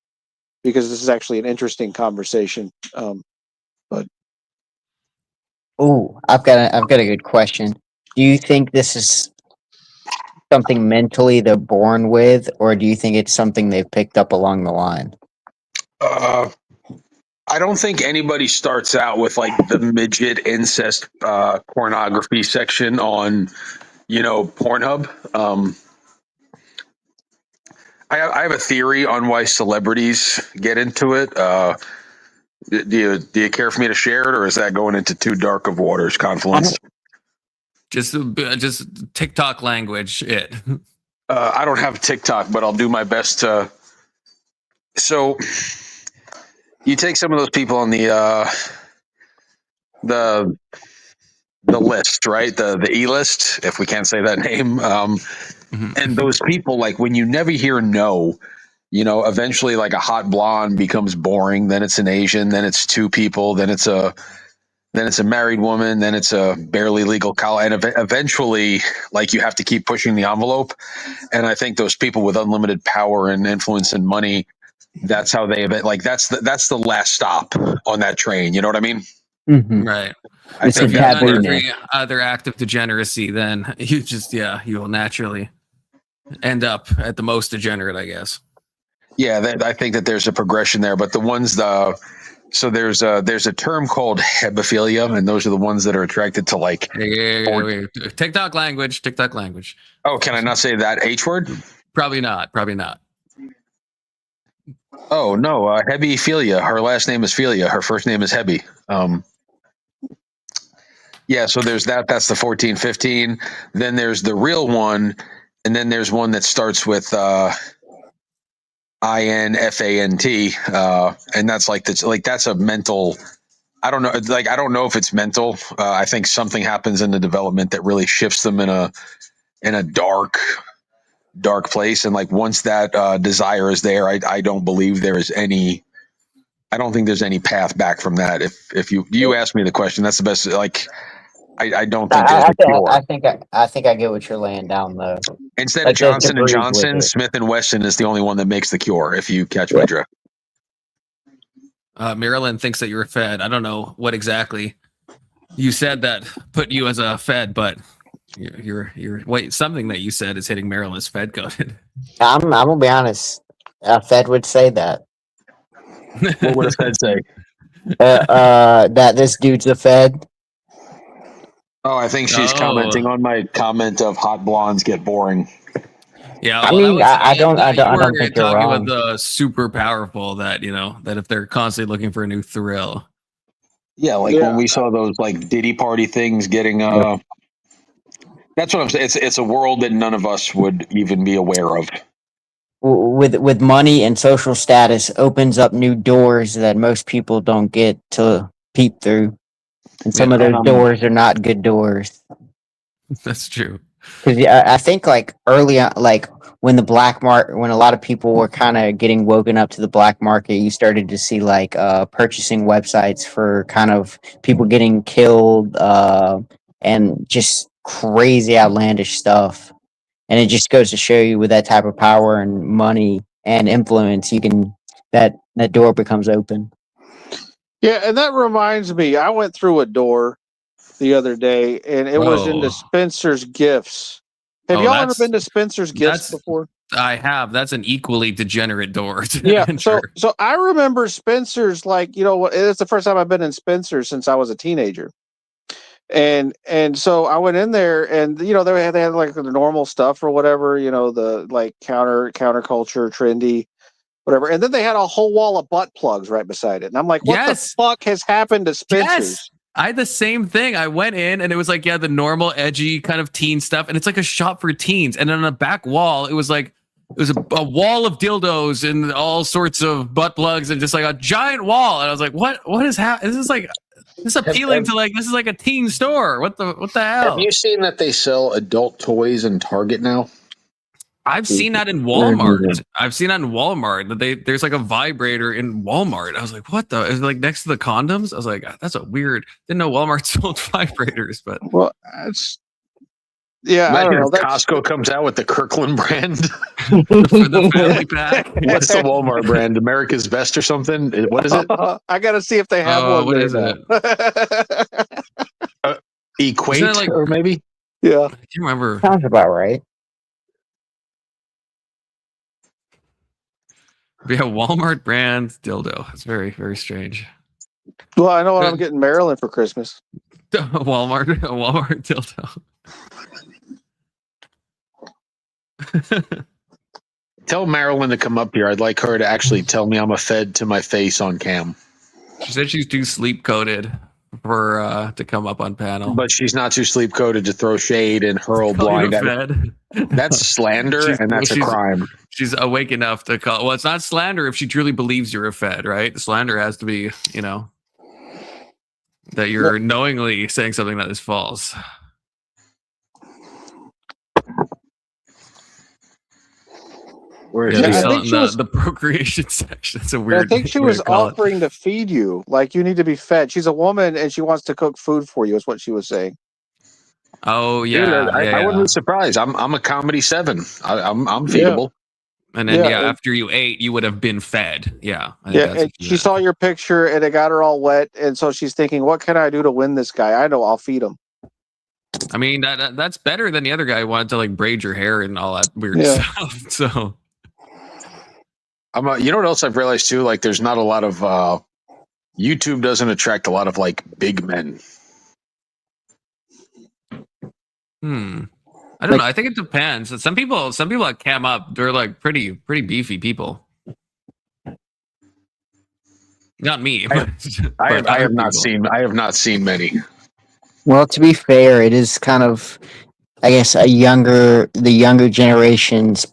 this is actually an interesting conversation. But Oh, I've got a good question. Do you think this is something mentally they're born with, or do you think it's something they've picked up along the line? I I don't think anybody starts out with like the midget incest pornography section on, Pornhub. I have a theory on why celebrities get into it. Do you care for me to share it, or is that going into too dark of waters, Confluence? Just TikTok language. I don't have TikTok, but I'll do my best to. So you take some of those people on the list, right? The E list, if we can't say that name. And those people, like when you never hear no, eventually like a hot blonde becomes boring. Then it's an Asian. Then it's two people. Then it's a married woman. Then it's a barely legal college. And eventually, like you have to keep pushing the envelope. And I think those people with unlimited power and influence and money, that's how they like that's the last stop on that train. You know what I mean? Mm-hmm. Right. I think If that's you're where every other act of degeneracy, then you will naturally end up at the most degenerate, I guess. Yeah, I think that there's a progression there, but the ones so there's a term called hebephilia, and those are the ones that are attracted to like. Wait. TikTok language. Oh, can I not say that H word? Probably not. Oh no, hebephilia. Her last name is Philia. Her first name is Hebe. Yeah, so there's that. That's the 14, 15. Then there's the real one, and then there's one that starts with INFANT, and that's that's a mental. I don't know. I don't know if it's mental. I think something happens in the development that really shifts them in a dark place. And like once that desire is there, I don't believe there is any. I don't think there's any path back from that. If you ask me the question, that's the best. Like I don't think there's a cure. I think I get what you're laying down though. Instead Like of to Johnson and breathe with Johnson, it. Smith and Wesson is the only one that makes the cure. If you catch my drift. Marilyn thinks that you're a Fed. I don't know what exactly you said that put you as a Fed, but you're something that you said is hitting Marilyn's Fed coded. I'm gonna be honest. A Fed would say that. What would a Fed say? That this dude's a Fed. Oh, I think she's commenting on my comment of hot blondes get boring. Yeah, I well, mean, I don't think you're talking wrong. about the super powerful that that if they're constantly looking for a new thrill. Yeah, when we saw those like Diddy party things getting that's what I'm saying. It's a world that none of us would even be aware of. With money and social status opens up new doors that most people don't get to peep through, and some of those doors are not good doors. That's true. Because I think like early on, like when the black market, when a lot of people were kind of getting woken up to the black market, you started to see like purchasing websites for kind of people getting killed and just crazy outlandish stuff. And it just goes to show you with that type of power and money and influence, you can that door becomes open. Yeah, and that reminds me, I went through a door the other day, and it was into Spencer's Gifts. Have y'all ever been to Spencer's Gifts before? I have. That's an equally degenerate door. Yeah. So I remember Spencer's, like, it's the first time I've been in Spencer's since I was a teenager. And so I went in there, and they had like the normal stuff or whatever, the like counterculture, trendy, whatever. And then they had a whole wall of butt plugs right beside it. And I'm like, what the fuck has happened to Spencer's? Yes. I had the same thing. I went in and it was like, the normal edgy kind of teen stuff. And it's like a shop for teens. And on the back wall, it was a wall of dildos and all sorts of butt plugs and just like a giant wall. And I was like, what is happening? This is appealing to this is like a teen store. What the hell? Have you seen that they sell adult toys in Target now? I've seen that in Walmart. That there's like a vibrator in Walmart. I was like, what the? Is it like next to the condoms? I was like, that's a weird. Didn't know Walmart sold vibrators, but I don't know. Costco comes out with the Kirkland brand. For the family pack. What's the Walmart brand? America's Best or something? What is it? I gotta see if they have one. What is it? Equate or maybe? Yeah. I can't remember. Sounds about right. Yeah, Walmart brand dildo. It's very, very strange. Well, I know what I'm getting Maryland for Christmas. Walmart dildo. Tell Marilyn to come up here. I'd like her to actually tell me I'm a fed to my face on cam. She said she's too sleep coded for to come up on panel. But she's not too sleep coded to throw shade and hurl blind at fed. That's slander, and that's a crime. She's awake enough to call. Well, it's not slander if she truly believes you're a fed, right? Slander has to be, that you're knowingly saying something that is false. I think she was, the procreation section. It's a weird. I think she was offering to feed you. Like, you need to be fed. She's a woman and she wants to cook food for you, is what she was saying. Oh yeah, dude, I wouldn't be surprised. I'm a comedy 7. I'm feedable. And then after you ate, you would have been fed. Yeah. And she saw your picture and it got her all wet, and so she's thinking, "What can I do to win this guy? I know I'll feed him." I mean, that's better than the other guy who wanted to like braid your hair and all that weird stuff. So. You know what else I've realized too? Like, there's not a lot of YouTube doesn't attract a lot of like big men. I don't know. I think it depends. Some people that cam up, they're like pretty beefy people. Not me. I have not seen many. Well, to be fair, it is kind of, I guess, the younger generation's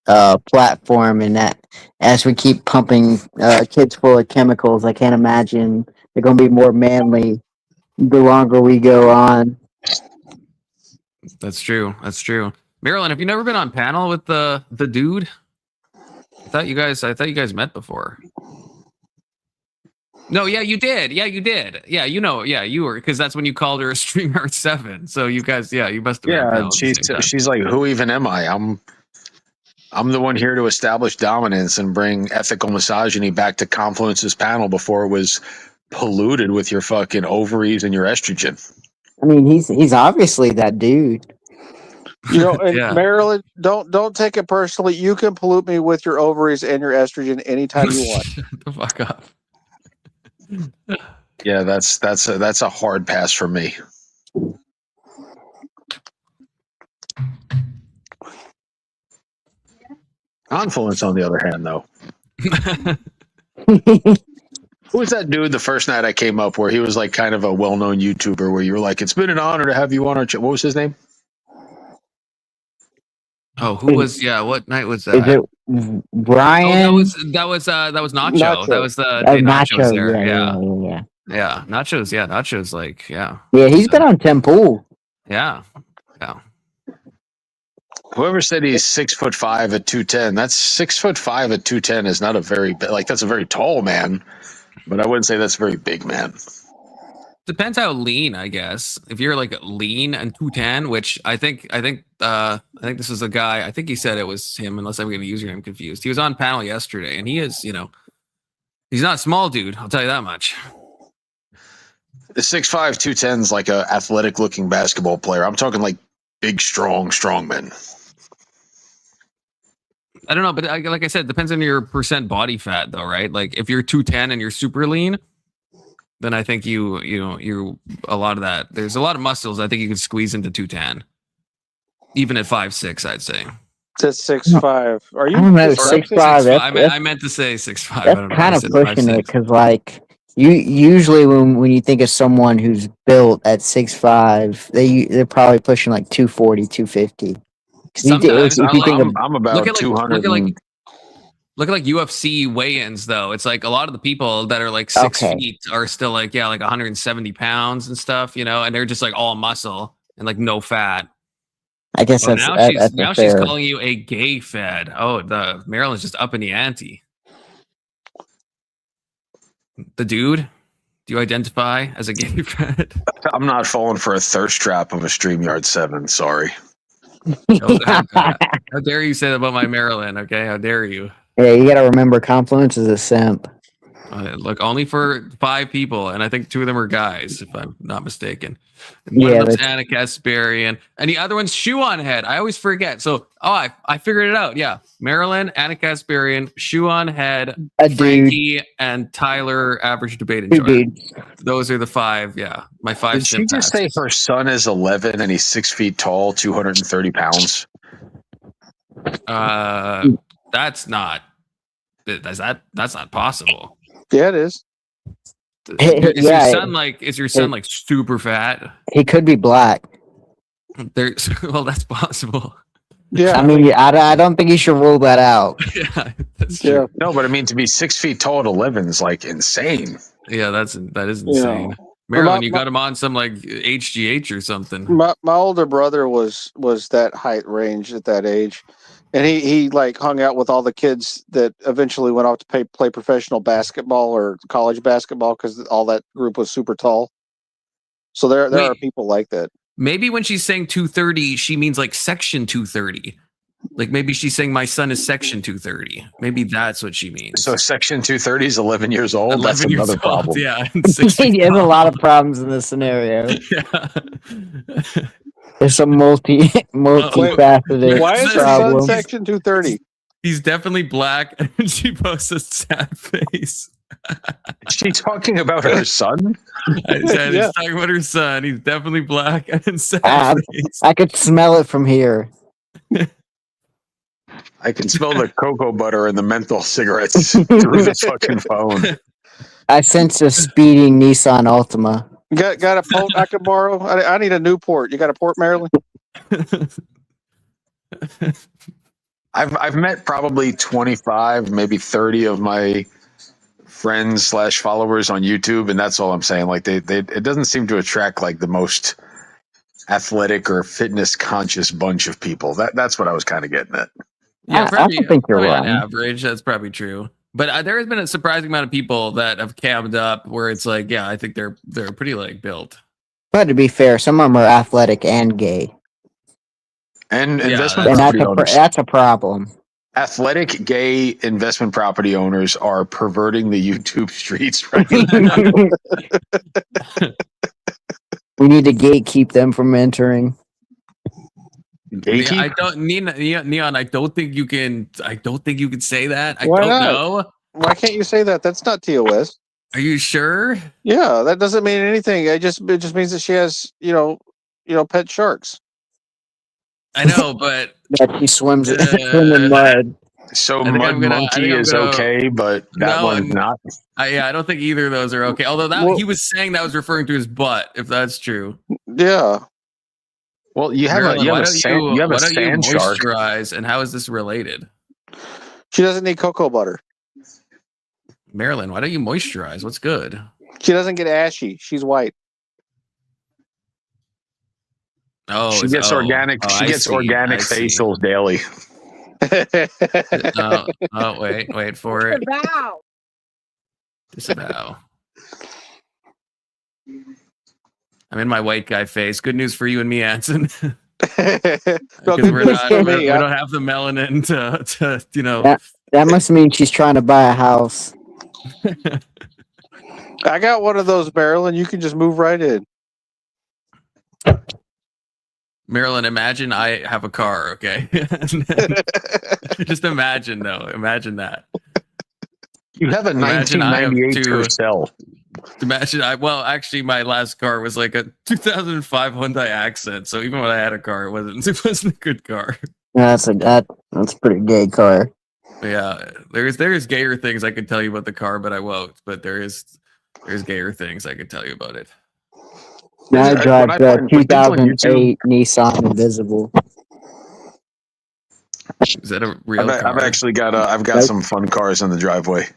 platform, and that as we keep pumping kids full of chemicals, I can't imagine they're going to be more manly the longer we go on. That's true. Marilyn, have you never been on panel with the dude? I thought you guys met before. No, yeah, you did. Yeah, you did. Yeah, you were, because that's when you called her a StreamYard 7. So you guys, you must have been on panel at the same time. She's like, who even am I? I'm the one here to establish dominance and bring ethical misogyny back to Confluence's panel before it was polluted with your fucking ovaries and your estrogen. I mean, he's obviously that dude. Marilyn, don't take it personally. You can pollute me with your ovaries and your estrogen anytime you want. Shut the fuck up. Yeah, that's a hard pass for me. Confluence, on the other hand, though. Who was that dude the first night I came up where he was like kind of a well-known YouTuber where you were like, it's been an honor to have you on our channel. What was his name? Oh, who was? Yeah, what night was that? Is it Brian? Oh, that was Nacho. That was the Nachos there. Yeah. Nachos. Yeah, Nachos. Like, yeah. Yeah, he's been on Temple. Yeah. Whoever said he's 6'5" at 210, that's 6'5" at 210 is not a very that's a very tall man, but I wouldn't say that's a very big man. Depends how lean, I guess. If you're like lean and 210, which I think this is a guy. I think he said it was him, unless I'm getting the username confused. He was on panel yesterday, and he is, he's not a small dude. I'll tell you that much. The 6'5", 210 is like a athletic looking basketball player. I'm talking like big, strong men. I don't know, but like I said, it depends on your percent body fat, though, right? Like if you're 210 and you're super lean, then I think you a lot of that. There's a lot of muscles I think you could squeeze into 210, even at 5'6", I'd say. It's 6'5". Are you? I don't know, 6'5". I meant to say 6'5". That's kind of pushing it, because like you usually when you think of someone who's built at 6'5", they're probably pushing like 240, 250. Sometimes I'm about 200. Look at like UFC weigh-ins, though. It's like a lot of the people that are like 6 feet are still like 170 pounds and stuff, and they're just like all muscle and like no fat. I guess now she's calling you a gay fed. Oh, the Maryland's just up in the ante. The dude, do you identify as a gay fed? I'm not falling for a thirst trap of a StreamYard 7. Sorry. How dare you say that about my Maryland? Okay, how dare you? Yeah, you got to remember, Confluence is a simp. Look, only for 5 people, and I think 2 of them are guys, if I'm not mistaken. And one Yeah, of them's that's- Anna Kasparian, and the other one's Shoe on Head. I always forget. So, I figured it out. Yeah, Marilyn, Anna Kasparian, Shoe on Head, A dude. Frankie, and Tyler. Average debate in 2 chart. dudes. Those are the 5. Yeah, my 5. Did she just say her son is 11 and he's 6 feet tall, 230 pounds? That's not. That's not possible. Yeah, it is. Is Yeah, your son like super fat? he could be black. Well, that's possible. Yeah, I mean, I don't think you should rule that out. Yeah, that's true. yeah. No, but I mean, to be 6 feet tall at 11 is like insane. Yeah, that is insane. Marilyn, you got him on some like HGH or something. My older brother was that height range at that age, and he like hung out with all the kids that eventually went off to play professional basketball or college basketball because all that group was super tall. So there are people like that. Maybe when she's saying 230, she means like section 230. Like maybe she's saying my son is section 230. Maybe that's what she means. So section 230 is 11 years old. 11 That's years another old, problem. yeah. He has a lot of problems in this scenario. Yeah. There's some multifaceted Why is her son problem. section 230? He's definitely black, and she posts a sad face. Is she talking about her son? I said Yeah. he's talking about her son. He's definitely black and sad face. I could smell it from here. I can smell the cocoa butter and the menthol cigarettes through the fucking phone. I sense a speeding Nissan Altima. Got a port I could borrow? I need a new port. You got a port, Maryland? I've met probably 25, maybe 30 of my friends / followers on YouTube, and that's all I'm saying. Like they it doesn't seem to attract like the most athletic or fitness conscious bunch of people. That's what I was kind of getting at. Yeah, I probably, don't think you're probably on wrong. average. That's probably true. But there has been a surprising amount of people that have cammed up where it's like, yeah, I think they're pretty like built. But to be fair, some of them are athletic and gay. And Yeah, investment And property owners. that's a problem. Athletic gay investment property owners are perverting the YouTube streets right now. We need to gatekeep them from entering. Yeah, I don't Neon. I don't think you can say that. I Why don't not? know. Why can't you say that? That's not TOS. Are you sure? Yeah, that doesn't mean anything. It just means that she has, pet sharks. I know, but That she swims in mud. So I think mud I'm gonna- I monkey think I'm is gonna- okay, but that No, one's not. I don't think either of those are okay. Although he was saying that was referring to his butt, if that's true. Yeah. Well, you have Marilyn, a why don't sand you shark. moisturize? And how is this related? She doesn't need cocoa butter. Marilyn, why don't you moisturize? What's good? She doesn't get ashy. She's white. Oh, She gets organic. oh, She I gets see, organic I see. facials daily. Wait for it. Disavow. I'm in my white guy face. Good news for you and me, Anson. Well, Because good news for me. we don't have the melanin to That must mean she's trying to buy a house. I got one of those, Marilyn. You can just move right in. Marilyn, imagine I have a car, okay? Just imagine, though. Imagine that. You have a Imagine I have 1998 two- Tercel. Imagine actually, my last car was like a 2005 Hyundai Accent. So even when I had a car, it wasn't a good car. That's a pretty gay car. But yeah, there's gayer things I could tell you about the car, but I won't. But there's gayer things I could tell you about it. Now I drive when I the find videos on 2008 Nissan Invisible. Is that a real car? I've actually got I've got some fun cars in the driveway.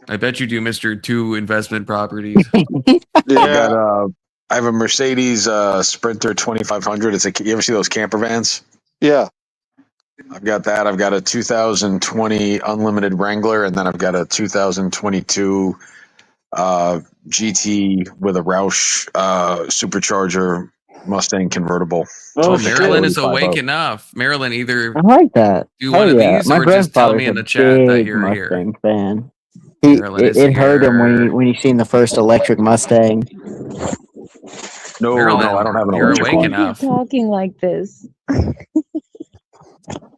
I bet you do, Mr. 2 investment properties. Yeah. I have a Mercedes Sprinter 2500. You ever see those camper vans? Yeah. I've got that. I've got a 2020 Unlimited Wrangler, and then I've got a 2022 GT with a Roush supercharger Mustang convertible. Oh, Marilyn is 45 awake up. enough. Marilyn, either I like that. do one of these My or just tell me grandfather's in the a chat that big you're here. Mustang fan. Marilyn is It hurt him here. when he seen the first electric Mustang. No, Marilyn, no, I don't have an you're electric awake one. enough. Talking like this.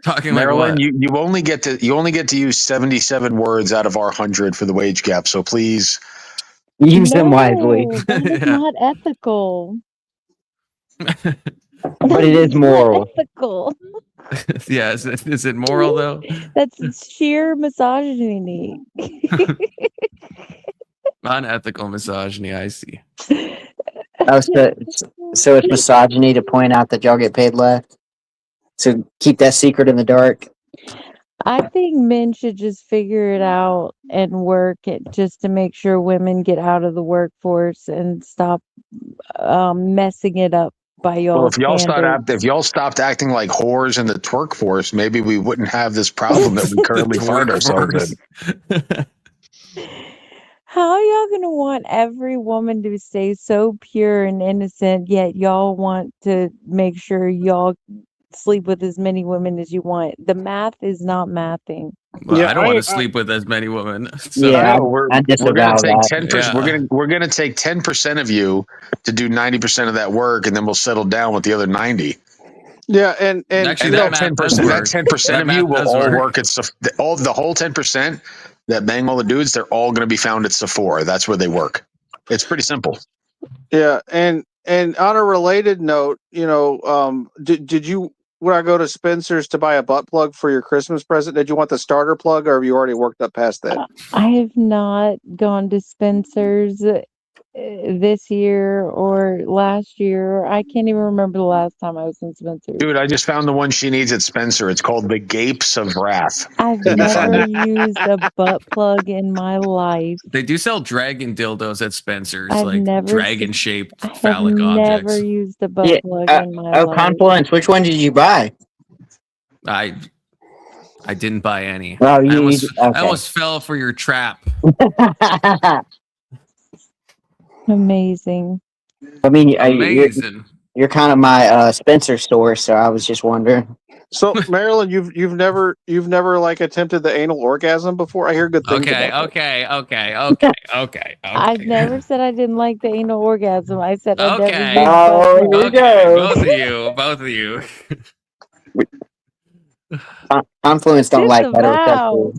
Talking like Marilyn, what? you only get to use 77 words out of our 100 for the wage gap. So please Use them wisely. No, that is Yeah. not ethical. But it is moral. Not ethical. Yeah, is it moral though? That's sheer misogyny. Unethical misogyny, I see. Oh, so it's misogyny to point out that y'all get paid less. So keep that secret in the dark. I think men should just figure it out and work it just to make sure women get out of the workforce and stop messing it up by y'all. Well, if y'all stopped acting like whores in the twerk force, maybe we wouldn't have this problem that we currently find ourselves in. How are y'all gonna want every woman to stay so pure and innocent, yet y'all want to make sure y'all sleep with as many women as you want? The math is not mathing. Well, I don't want to sleep with as many women. So. Yeah, we're I gonna disavow take that. 10%. We're gonna take 10% of you to do 90% of that work, and then we'll settle down with the other 90. Yeah, and Actually, And that that math does 10%, that work. 10% That of math you will does all work. work at the whole 10% that bang all the dudes. They're all going to be found at Sephora. That's where they work. It's pretty simple. yeah, and on a related note, did you when I go to Spencer's to buy a butt plug for your Christmas present, did you want the starter plug or have you already worked up past that? I have not gone to Spencer's this year or last year. I can't even remember the last time I was in Spencer's. Dude, I just found the one she needs at Spencer. It's called the Gapes of Wrath. I've Did you find never it? used a butt plug in my life. They do sell dragon dildos at Spencer's, I've like never dragon-shaped I have phallic never objects. used a butt Yeah, plug in my life. Confluence. Which one did you buy? I didn't buy any. Oh, I almost okay. fell for your trap. Amazing. I mean, Amazing. you're kind of my Spencer store, so I was just wondering. So, Marilyn, you've never like attempted the anal orgasm before? I hear good things about Okay. I've never said I didn't like the anal orgasm. I said I've never Okay. used butt plug. Okay. Both of you. Confluence don't like Disavow.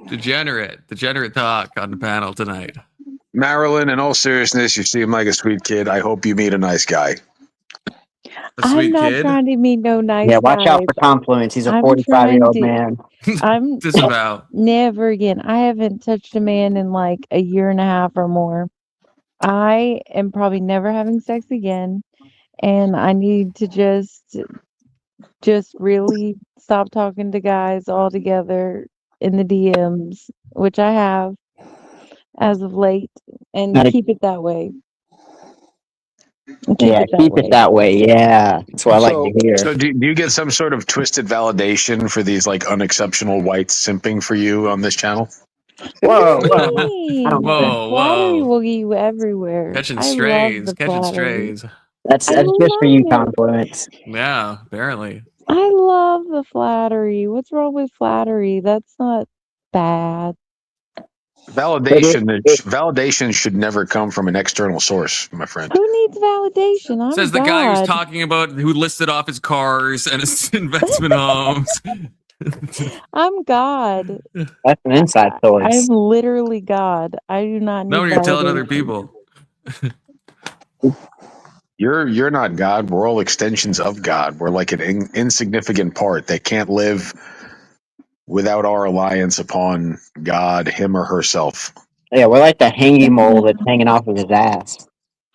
heterosexual. Degenerate talk on the panel tonight. Marilyn, in all seriousness, you seem like a sweet kid. I hope you meet a nice guy. I'm not trying to meet no nice Yeah, watch out guys. for Confluence. He's a I'm 45-year-old trying man. I'm Disavow. never again. I haven't touched a man in like a year and a half or more. I am probably never having sex again, and I need to just really stop talking to guys altogether in the DMs, which I have as of late, and Gotta- keep it that way. Keep it that way. Yeah, that's what I like to hear. So do you get some sort of twisted validation for these like unexceptional whites simping for you on this channel? Whoa, Flattery will get you everywhere. Catching I love strays. the Catching flattery. strays. That's I just for you, love it. Confluence. Yeah, apparently. I love the flattery. What's wrong with flattery? That's not bad. Validation should never come from an external source, my friend. Who needs validation? I'm Says the God. guy who's talking about who listed off his cars and his investment homes. I'm God. That's an inside source. I'm literally God. I do not need No, you're telling other validation. people. You're not God. We're all extensions of God. We're like an insignificant part that can't live without our reliance upon God, him or herself. Yeah, we're like the hanging mole that's hanging off of his ass.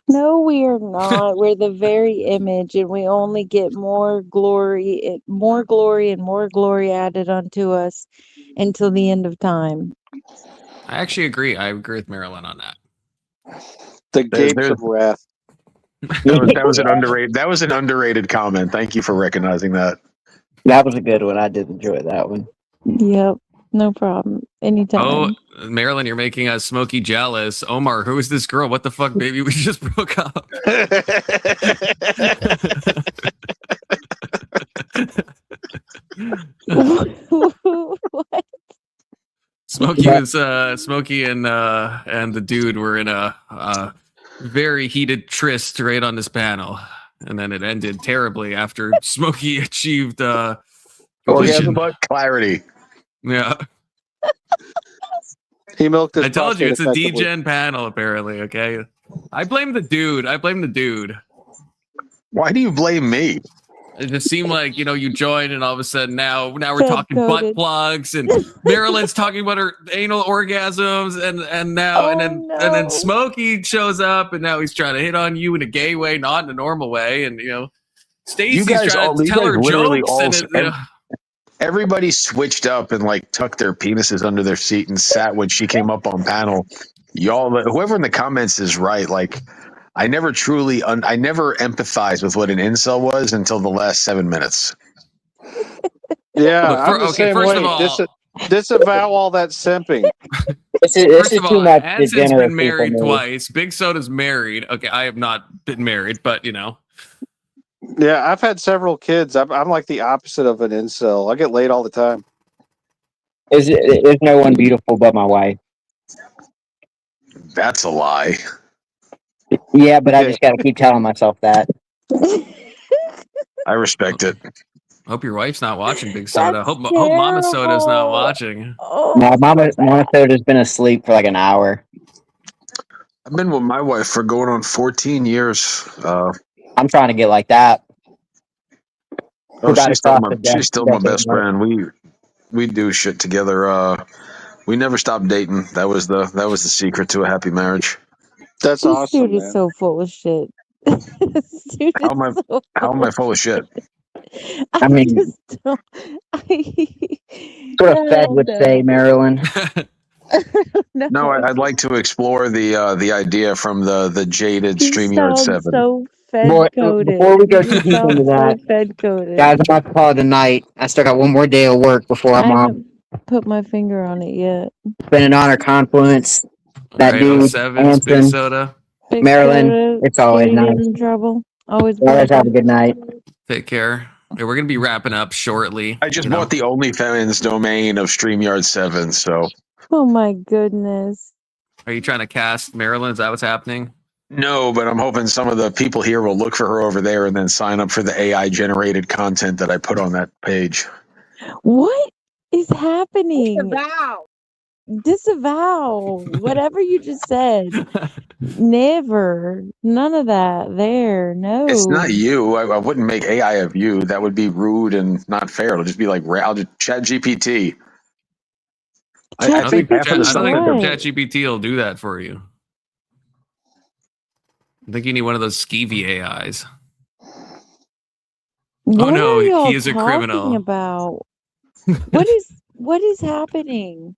No, we are not. We're the very image, and we only get more glory and more glory added unto us until the end of time. I actually agree. I agree with Marilyn on that. The Gapes of Wrath. That was an underrated. That was an underrated comment. Thank you for recognizing that. That was a good one. I did enjoy that one. Yep, no problem. Anytime. Oh, Marilyn, you're making us Smokey jealous. Omar, who is this girl? What the fuck, baby? We just broke up. What? Smokey Smokey and the dude were in a very heated tryst right on this panel, and then it ended terribly after Smokey achieved orgasm, completion. but clarity. Yeah. He milked his I told you prostate it's a effectively. D-Gen panel, apparently. Okay. I blame the dude. Why do you blame me? It just seemed like, you joined and all of a sudden now we're talking butt Fed-coded. plugs and Marilyn's talking about her anal orgasms and then Smokey shows up and now he's trying to hit on you in a gay way, not in a normal way. And, Stacy's trying to tell her jokes and everybody switched up and like tucked their penises under their seat and sat when she came up on panel. Y'all, whoever in the comments is right. Like, I never empathized with what an incel was until the last 7 minutes. Yeah, Look, I'm the same first way. of all, Disavow all that simping. First of all, Anson's been married twice. Big Soda's married. Okay, I have not been married, but Yeah, I've had several kids. I'm like the opposite of an incel. I get laid all the time. There's no one beautiful but my wife. That's a lie. Yeah, but I just got to keep telling myself that. I respect it. Hope your wife's not watching, Big Soda. Hope Mama Soda's not watching. No, Mama Soda's been asleep for like an hour. I've been with my wife for going on 14 years. I'm trying to get like that. She's still my best friend. We do shit together. We never stopped dating. That was the secret to a happy marriage. That's This awesome, dude is man. so full of shit. How am I full of shit? I mean, what a Fed would say, Marilyn. No, I'd like to explore the idea from the jaded You StreamYard sound 7. so Fed-coded. Before we go too You deep sound into so that, Fed-coded. guys, I'm about to call it a night. I still got one more day of work before I I'm off. haven't put my finger on it yet. It's been an honor, Confluence. That All right, dude, 07's Big Anson, Soda. Big Marilyn, Soda, it's always getting nice. in trouble. Always Always have a welcome. good night. Take care. Yeah, we're gonna be wrapping up shortly. I just bought the OnlyFans domain of StreamYard 7, so Oh my goodness. Are you trying to cast Marilyn? Is that what's happening? no, but I'm hoping some of the people here will look for her over there and then sign up for the AI generated content that I put on that page. What is happening? Disavow. Whatever you just said. Never. None of that. There. No. It's not you. I wouldn't make AI of you. That would be rude and not fair. It'll just be like, I'll just chat GPT. I think half of the stuff that they're ChatGPT will do that for you. I think you need one of those skeevy AIs. What no, are y'all he is a talking criminal. about? What is happening?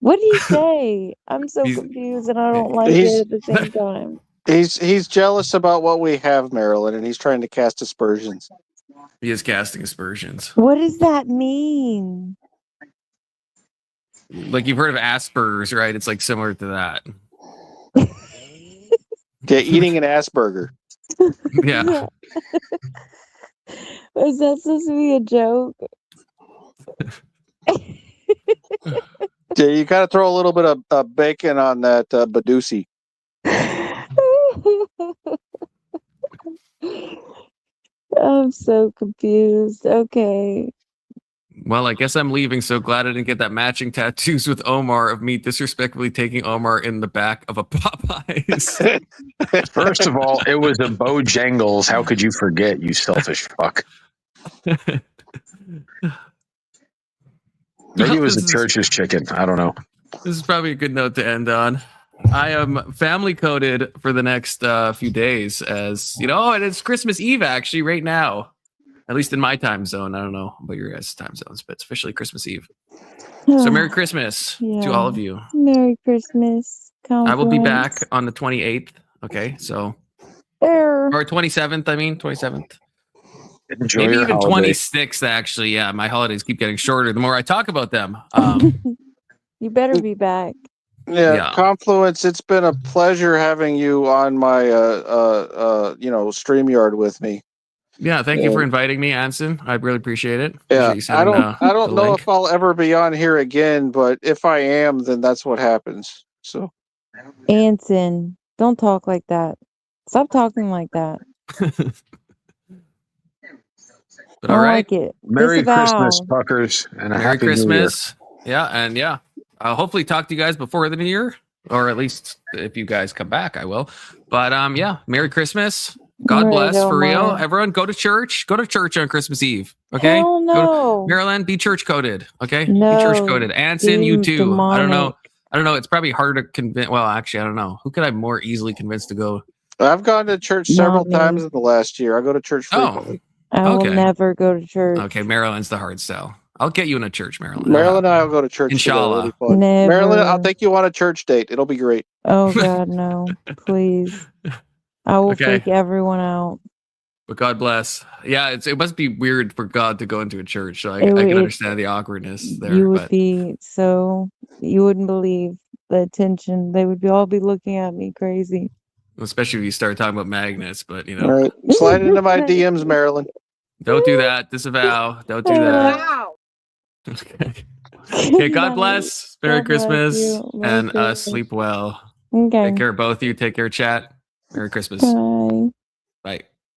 What did he say? I'm so confused and I don't like it at the same time. He's jealous about what we have, Marilyn, and he's trying to cast aspersions. He is casting aspersions. What does that mean? Like you've heard of Asperger's, right? It's like similar to that. Yeah, eating an Asperger. Yeah. Is that supposed to be a joke? Yeah, you got to throw a little bit of bacon on that Badusi. I'm so confused. Okay. Well, I guess I'm leaving, so glad I didn't get that matching tattoos with Omar of me disrespectfully taking Omar in the back of a Popeyes. First of all, it was a Bojangles. How could you forget, you selfish fuck? Maybe it was a Church's chicken. I don't know. This is probably a good note to end on. I am family coded for the next few days, as you know, and it's Christmas Eve actually right now. At least in my time zone. I don't know about your guys' time zones, but it's officially Christmas Eve. So Merry Christmas to all of you. Merry Christmas. I will be Conference. back on the 28th. Okay, so Or 27th. I mean 27th. Enjoy Maybe your even holiday. 26th. Actually, yeah. My holidays keep getting shorter the more I talk about them. You better be back. Yeah, Confluence, it's been a pleasure having you on my StreamYard with me. Yeah, thank you for inviting me, Anson. I really appreciate it. Yeah, Appreciate you sending, I don't the know link. if I'll ever be on here again, but if I am, then that's what happens. So, Anson, don't talk like that. Stop talking like that. But I all don't right. like it. Merry Christmas, Disavow. fuckers, and a Merry happy New Year. Christmas. Yeah, and yeah. I'll hopefully talk to you guys before the new year. Or at least if you guys come back, I will. But yeah, Merry Christmas. God Right, bless for real. Omar. Everyone go to church. Go to church on Christmas Eve. Okay? Hell Go no. Maryland, be church coded. Okay? Be No. church coded. Anson, you too. I don't know. Demonic. It's probably hard to convince. Well, actually, I don't know. Who could I more easily convince to go? I've gone to church several Not me. times in the last year. I go to church frequently. I will Okay. never go to church. Okay, Maryland's the hard sell. I'll get you in a church, Maryland. Maryland and I will go to church together. It'll be Inshallah. fun. Never. Maryland, I'll take you on a church date. It'll be great. Oh God, no. Please. I will Okay. freak everyone out. But God bless. Yeah, it must be weird for God to go into a church. So I It would- can it- understand the awkwardness there. You would But be so, you wouldn't believe the attention. They would all be looking at me crazy. especially if you start talking about magnets. But you know, All right. Slide into my DMs, Maryland. don't do that. Disavow. Don't do that. Okay. Okay. God bless. Merry God bless Christmas, you. Merry and Christmas. sleep well. Okay. Take care, both of you. Take care, chat. Merry Christmas. Bye. Bye.